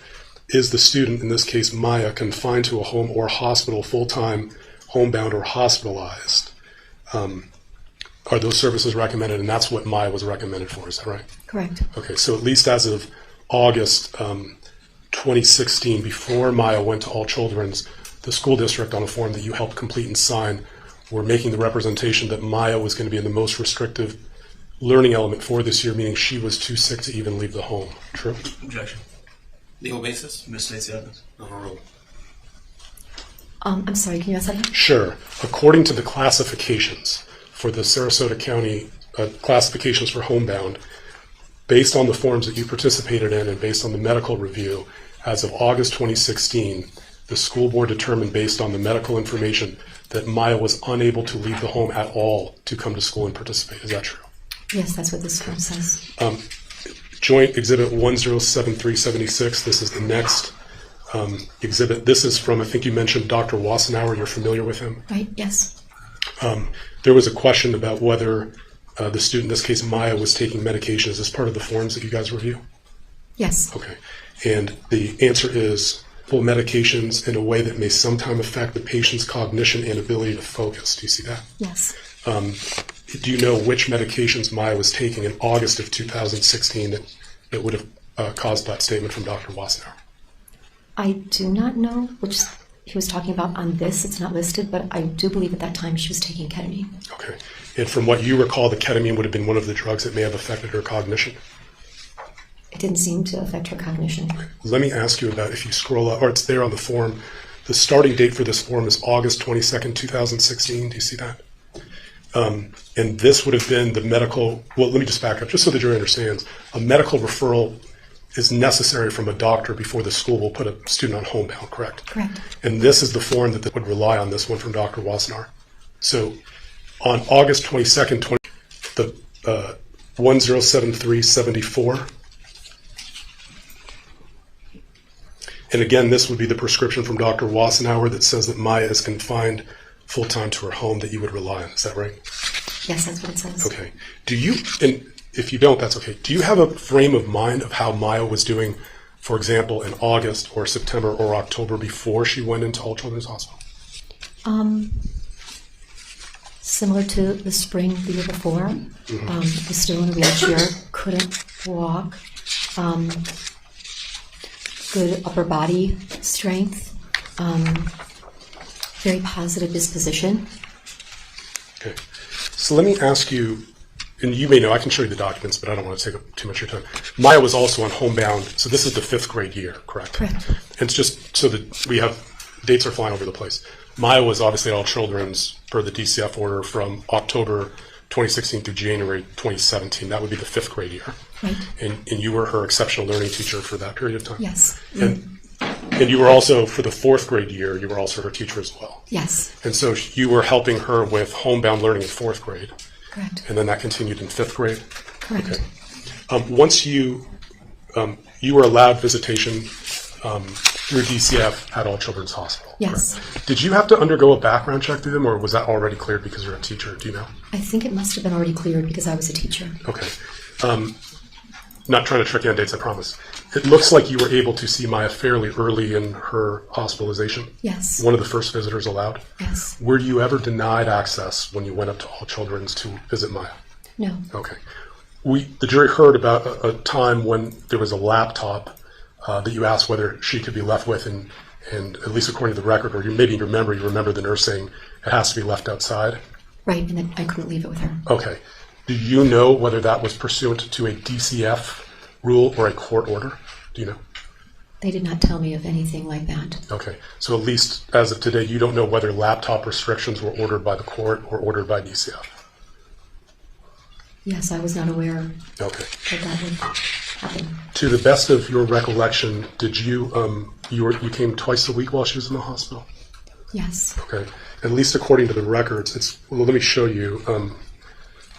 [SPEAKER 17] Is the student, in this case Maya, confined to a home or hospital full-time, homebound or hospitalized? Are those services recommended? And that's what Maya was recommended for, is that right?
[SPEAKER 20] Correct.
[SPEAKER 17] Okay, so at least as of August 2016, before Maya went to All Children's, the school district, on a form that you helped complete and sign, were making the representation that Maya was going to be in the most restrictive learning element for this year, meaning she was too sick to even leave the home. True?
[SPEAKER 12] Objection. Legal basis? Misstates the evidence. Overruled.
[SPEAKER 20] I'm sorry, can you ask that again?
[SPEAKER 17] Sure. According to the classifications for the Sarasota County classifications for homebound, based on the forms that you participated in and based on the medical review, as of August 2016, the school board determined based on the medical information that Maya was unable to leave the home at all to come to school and participate. Is that true?
[SPEAKER 20] Yes, that's what this form says.
[SPEAKER 17] Joint Exhibit 107376, this is the next exhibit. This is from, I think you mentioned Dr. Wassenauer. You're familiar with him?
[SPEAKER 20] Right, yes.
[SPEAKER 17] There was a question about whether the student, in this case Maya, was taking medication. Is this part of the forms that you guys review?
[SPEAKER 20] Yes.
[SPEAKER 17] Okay. And the answer is full medications in a way that may sometime affect the patient's cognition and ability to focus. Do you see that?
[SPEAKER 20] Yes.
[SPEAKER 17] Do you know which medications Maya was taking in August of 2016 that would have caused that statement from Dr. Wassenauer?
[SPEAKER 20] I do not know which he was talking about on this. It's not listed, but I do believe at that time she was taking ketamine.
[SPEAKER 17] Okay. And from what you recall, the ketamine would have been one of the drugs that may have affected her cognition?
[SPEAKER 20] It didn't seem to affect her cognition.
[SPEAKER 17] Okay. Let me ask you about, if you scroll up, or it's there on the form, the starting date for this form is August 22nd, 2016. Do you see that? And this would have been the medical, well, let me just back up, just so the jury understands. A medical referral is necessary from a doctor before the school will put a student on homebound, correct?
[SPEAKER 20] Correct.
[SPEAKER 17] And this is the form that they would rely on, this one from Dr. Wassenauer. So on August 22nd, the 107374, and again, this would be the prescription from Dr. Wassenauer that says that Maya is confined full-time to her home that you would rely on. Is that right?
[SPEAKER 20] Yes, that's what it says.
[SPEAKER 17] Okay. Do you, and if you don't, that's okay. Do you have a frame of mind of how Maya was doing, for example, in August or September or October before she went into All Children's Hospital?
[SPEAKER 20] Similar to the spring the year before. Was still in a wheelchair, couldn't walk. Good upper body strength. Very positive disposition.
[SPEAKER 17] Okay. So let me ask you, and you may know, I can show you the documents, but I don't want to take up too much of your time. Maya was also on homebound, so this is the 5th grade year, correct?
[SPEAKER 20] Correct.
[SPEAKER 17] And it's just so that we have, dates are flying over the place. Maya was obviously at All Children's per the DCF order from October 2016 through January 2017. That would be the 5th grade year.
[SPEAKER 20] Right.
[SPEAKER 17] And you were her exceptional learning teacher for that period of time?
[SPEAKER 20] Yes.
[SPEAKER 17] And you were also, for the 4th grade year, you were also her teacher as well?
[SPEAKER 20] Yes.
[SPEAKER 17] And so you were helping her with homebound learning in 4th grade?
[SPEAKER 20] Correct.
[SPEAKER 17] And then that continued in 5th grade?
[SPEAKER 20] Correct.
[SPEAKER 17] Okay. Once you were allowed visitation through DCF at All Children's Hospital?
[SPEAKER 20] Yes.
[SPEAKER 17] Correct? Did you have to undergo a background check through them, or was that already cleared because you're a teacher? Do you know?
[SPEAKER 20] I think it must have been already cleared because I was a teacher.
[SPEAKER 17] Okay. Not trying to trick you on dates, I promise. It looks like you were able to see Maya fairly early in her hospitalization.
[SPEAKER 20] Yes.
[SPEAKER 17] One of the first visitors allowed.
[SPEAKER 20] Yes.
[SPEAKER 17] Were you ever denied access when you went up to All Children's to visit Maya?
[SPEAKER 20] No.
[SPEAKER 17] Okay. The jury heard about a time when there was a laptop that you asked whether she could be left with, and at least according to the record, or you remember the nurse saying it has to be left outside?
[SPEAKER 20] Right, and then I couldn't leave it with her.
[SPEAKER 17] Okay. Do you know whether that was pursuant to a DCF rule or a court order? Do you know?
[SPEAKER 20] They did not tell me of anything like that.
[SPEAKER 17] Okay. So at least as of today, you don't know whether laptop restrictions were ordered by the court or ordered by DCF?
[SPEAKER 20] Yes, I was not aware
[SPEAKER 17] Okay.
[SPEAKER 20] that would happen.
[SPEAKER 17] To the best of your recollection, did you you came twice a week while she was in the hospital?
[SPEAKER 20] Yes.
[SPEAKER 17] Okay. At least according to the records, well, let me show you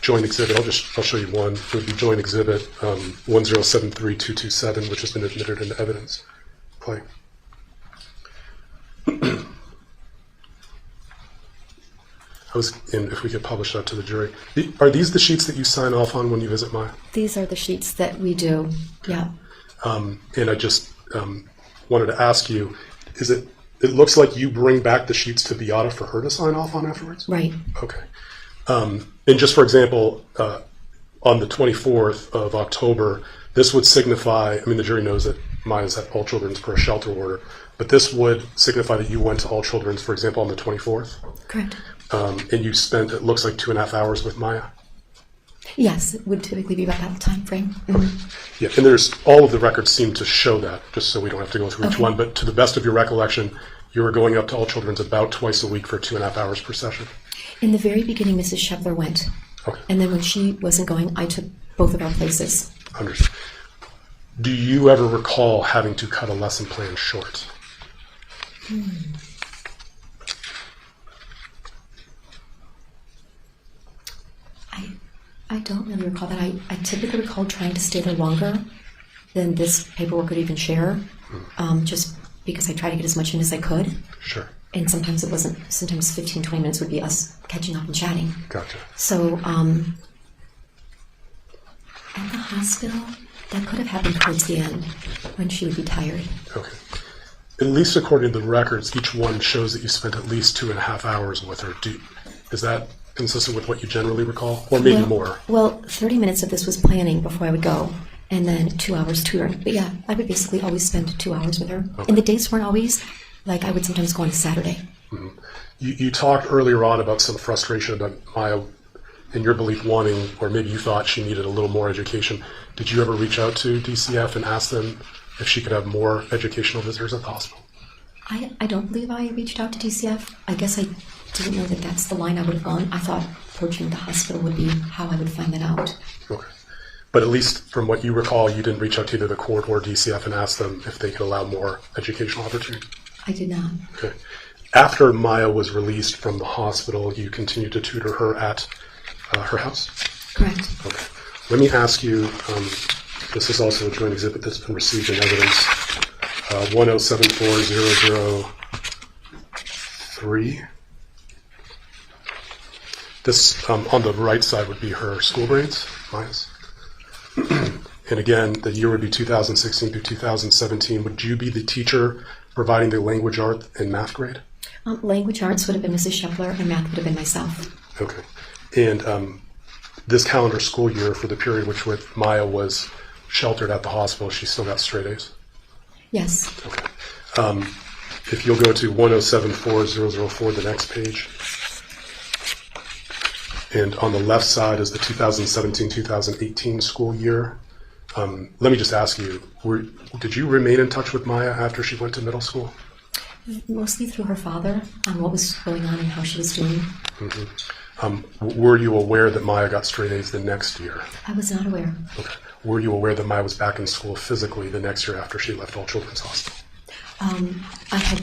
[SPEAKER 17] joint exhibit. I'll show you one. It would be joint exhibit 1073227, which has been admitted into evidence. Play. If we could publish that to the jury. Are these the sheets that you sign off on when you visit Maya?
[SPEAKER 20] These are the sheets that we do, yeah.
[SPEAKER 17] And I just wanted to ask you, it looks like you bring back the sheets to Beata for her to sign off on afterwards?
[SPEAKER 20] Right.
[SPEAKER 17] Okay. And just for example, on the 24th of October, this would signify, the jury knows that Maya's at All Children's per a shelter order, but this would signify that you went to All Children's, for example, on the 24th?
[SPEAKER 20] Correct.
[SPEAKER 17] And you spent, it looks like 2.5 hours with Maya?
[SPEAKER 20] Yes, it would typically be about that time frame. Mm-hmm.
[SPEAKER 17] Yeah, and all of the records seem to show that, just so we don't have to go through each one, but to the best of your recollection, you were going up to All Children's about twice a week for 2.5 hours per session?
[SPEAKER 20] In the very beginning, Mrs. Shepler went.
[SPEAKER 17] Okay.
[SPEAKER 20] And then when she wasn't going, I took both of our places.
[SPEAKER 17] Understood. Do you ever recall having to cut a lesson plan short?
[SPEAKER 20] I don't really recall that. I typically recall trying to stay there longer than this paperwork would even share, just because I tried to get as much in as I could.
[SPEAKER 17] Sure.
[SPEAKER 20] And sometimes it wasn't, sometimes 15, 20 minutes would be us catching up and chatting.
[SPEAKER 17] Gotcha.
[SPEAKER 20] So, at the hospital, that could have happened towards the end when she would be tired.
[SPEAKER 17] Okay. At least according to the records, each one shows that you spent at least 2.5 hours with her. Is that consistent with what you generally recall? Or maybe more?
[SPEAKER 20] Well, 30 minutes of this was planning before I would go, and then 2 hours tutoring. But yeah, I would basically always spend 2 hours with her.
[SPEAKER 17] Okay.
[SPEAKER 20] And the dates weren't always, like I would sometimes go on a Saturday.
[SPEAKER 17] Mm-hmm. You talked earlier on about some frustration about Maya, in your belief, wanting, or maybe you thought she needed a little more education. Did you ever reach out to DCF and ask them if she could have more educational visitors at the hospital?
[SPEAKER 20] I don't believe I reached out to DCF. I guess I didn't know that that's the line I would have gone. I thought approaching the hospital would be how I would find that out.
[SPEAKER 17] Okay. But at least from what you recall, you didn't reach out to either the court or DCF and ask them if they could allow more educational opportunity?
[SPEAKER 20] I did not.
[SPEAKER 17] Okay. After Maya was released from the hospital, you continued to tutor her at her house?
[SPEAKER 20] Correct.
[SPEAKER 17] Okay. Let me ask you, this is also a joint exhibit that's been received in evidence, 1074003. This, on the right side, would be her school grades, Maya's. And again, the year would be 2016 through 2017. Would you be the teacher providing the language art and math grade?
[SPEAKER 20] Language arts would have been Mrs. Scheffler, and math would have been myself.
[SPEAKER 17] Okay. And this calendar school year, for the period which Maya was sheltered at the hospital, she still got straight A's?
[SPEAKER 20] Yes.
[SPEAKER 17] Okay. If you'll go to 1074004, the next page. And on the left side is the 2017-2018 school year. Let me just ask you, did you remain in touch with Maya after she went to middle school?
[SPEAKER 20] Mostly through her father, on what was going on and how she was doing.
[SPEAKER 17] Mm-hmm. Were you aware that Maya got straight A's the next year?
[SPEAKER 20] I was not aware.
[SPEAKER 17] Okay. Were you aware that Maya was back in school physically the next year after she left All Children's Hospital?
[SPEAKER 20] I had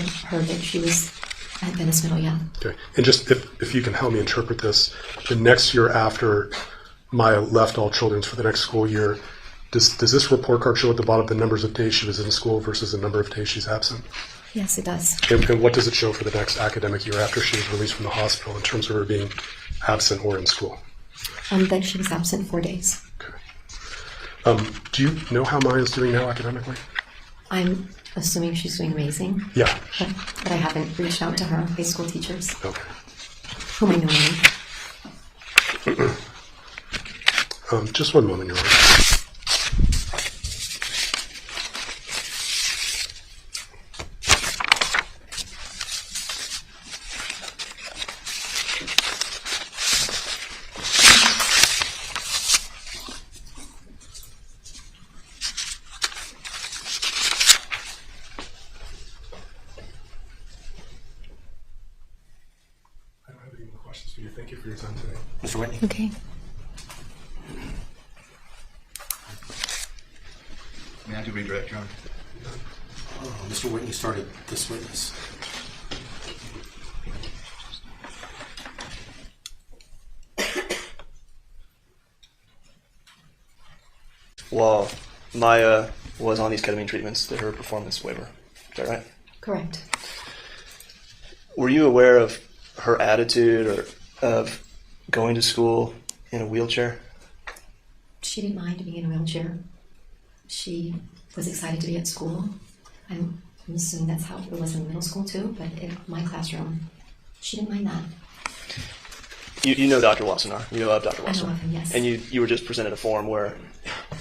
[SPEAKER 20] heard that she was at Venice Middle, yeah.
[SPEAKER 17] Okay. And just if you can help me interpret this, the next year after Maya left All Children's for the next school year, does this report card show at the bottom the numbers of days she was in school versus the number of days she's absent?
[SPEAKER 20] Yes, it does.
[SPEAKER 17] And what does it show for the next academic year after she was released from the hospital in terms of her being absent or in school?
[SPEAKER 20] Then she was absent 4 days.
[SPEAKER 17] Okay. Do you know how Maya's doing now academically?
[SPEAKER 20] I'm assuming she's doing amazing.
[SPEAKER 17] Yeah.
[SPEAKER 20] But I haven't reached out to her high school teachers.
[SPEAKER 17] Okay.
[SPEAKER 20] Whom I know.
[SPEAKER 17] Just one moment, Your Honor. Thank you for your time today.
[SPEAKER 7] Mr. Whitney.
[SPEAKER 20] Okay.
[SPEAKER 12] May I do redirect, Your Honor?
[SPEAKER 7] Mr. Whitney started this witness.
[SPEAKER 9] While Maya was on these ketamine treatments, did her performance waver? Is that right?
[SPEAKER 20] Correct.
[SPEAKER 9] Were you aware of her attitude or of going to school in a wheelchair?
[SPEAKER 20] She didn't mind being in a wheelchair. She was excited to be at school. I'm assuming that's how it was in middle school too, but in my classroom, she didn't mind that.
[SPEAKER 9] You know Dr. Wassenaar. You know of Dr. Wassenaar.
[SPEAKER 20] I know of him, yes.
[SPEAKER 9] And you were just presented a form where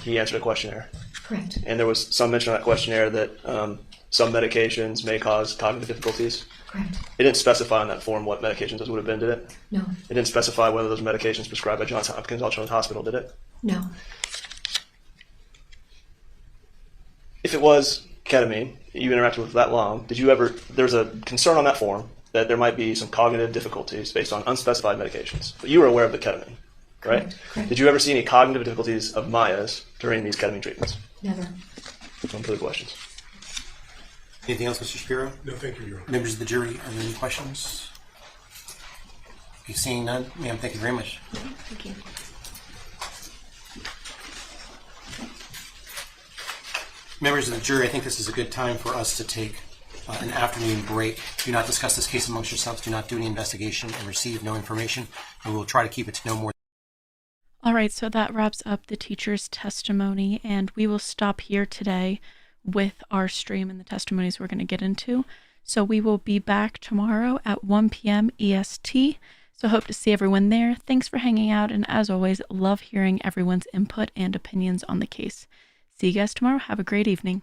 [SPEAKER 9] he answered a questionnaire.
[SPEAKER 20] Correct.
[SPEAKER 9] And there was some mention on that questionnaire that some medications may cause cognitive difficulties.
[SPEAKER 20] Correct.
[SPEAKER 9] It didn't specify on that form what medications those would have been, did it?
[SPEAKER 20] No.
[SPEAKER 9] It didn't specify whether those medications prescribed by Johns Hopkins All Children's Hospital, did it?
[SPEAKER 20] No.
[SPEAKER 9] If it was ketamine, you interacted with that long, did you ever, there's a concern on that form that there might be some cognitive difficulties based on unspecified medications. But you were aware of the ketamine, right?
[SPEAKER 20] Correct.
[SPEAKER 9] Did you ever see any cognitive difficulties of Maya's during these ketamine treatments?
[SPEAKER 20] Never.
[SPEAKER 9] No further questions.
[SPEAKER 7] Anything else, Mr. Shapiro?
[SPEAKER 17] No, thank you, Your Honor.
[SPEAKER 7] Members of the jury, are there any questions? Okay, seeing none, ma'am, thank you very much.
[SPEAKER 20] Thank you.
[SPEAKER 7] Members of the jury, I think this is a good time for us to take an afternoon break. Do not discuss this case amongst yourselves. Do not do any investigation and receive no information. And we will try to keep it to no more.
[SPEAKER 1] All right, so that wraps up the teacher's testimony, and we will stop here today with our stream and the testimonies we're going to get into. So we will be back tomorrow at 1 p.m. EST. So hope to see everyone there. Thanks for hanging out, and as always, love hearing everyone's input and opinions on the case. See you guys tomorrow. Have a great evening.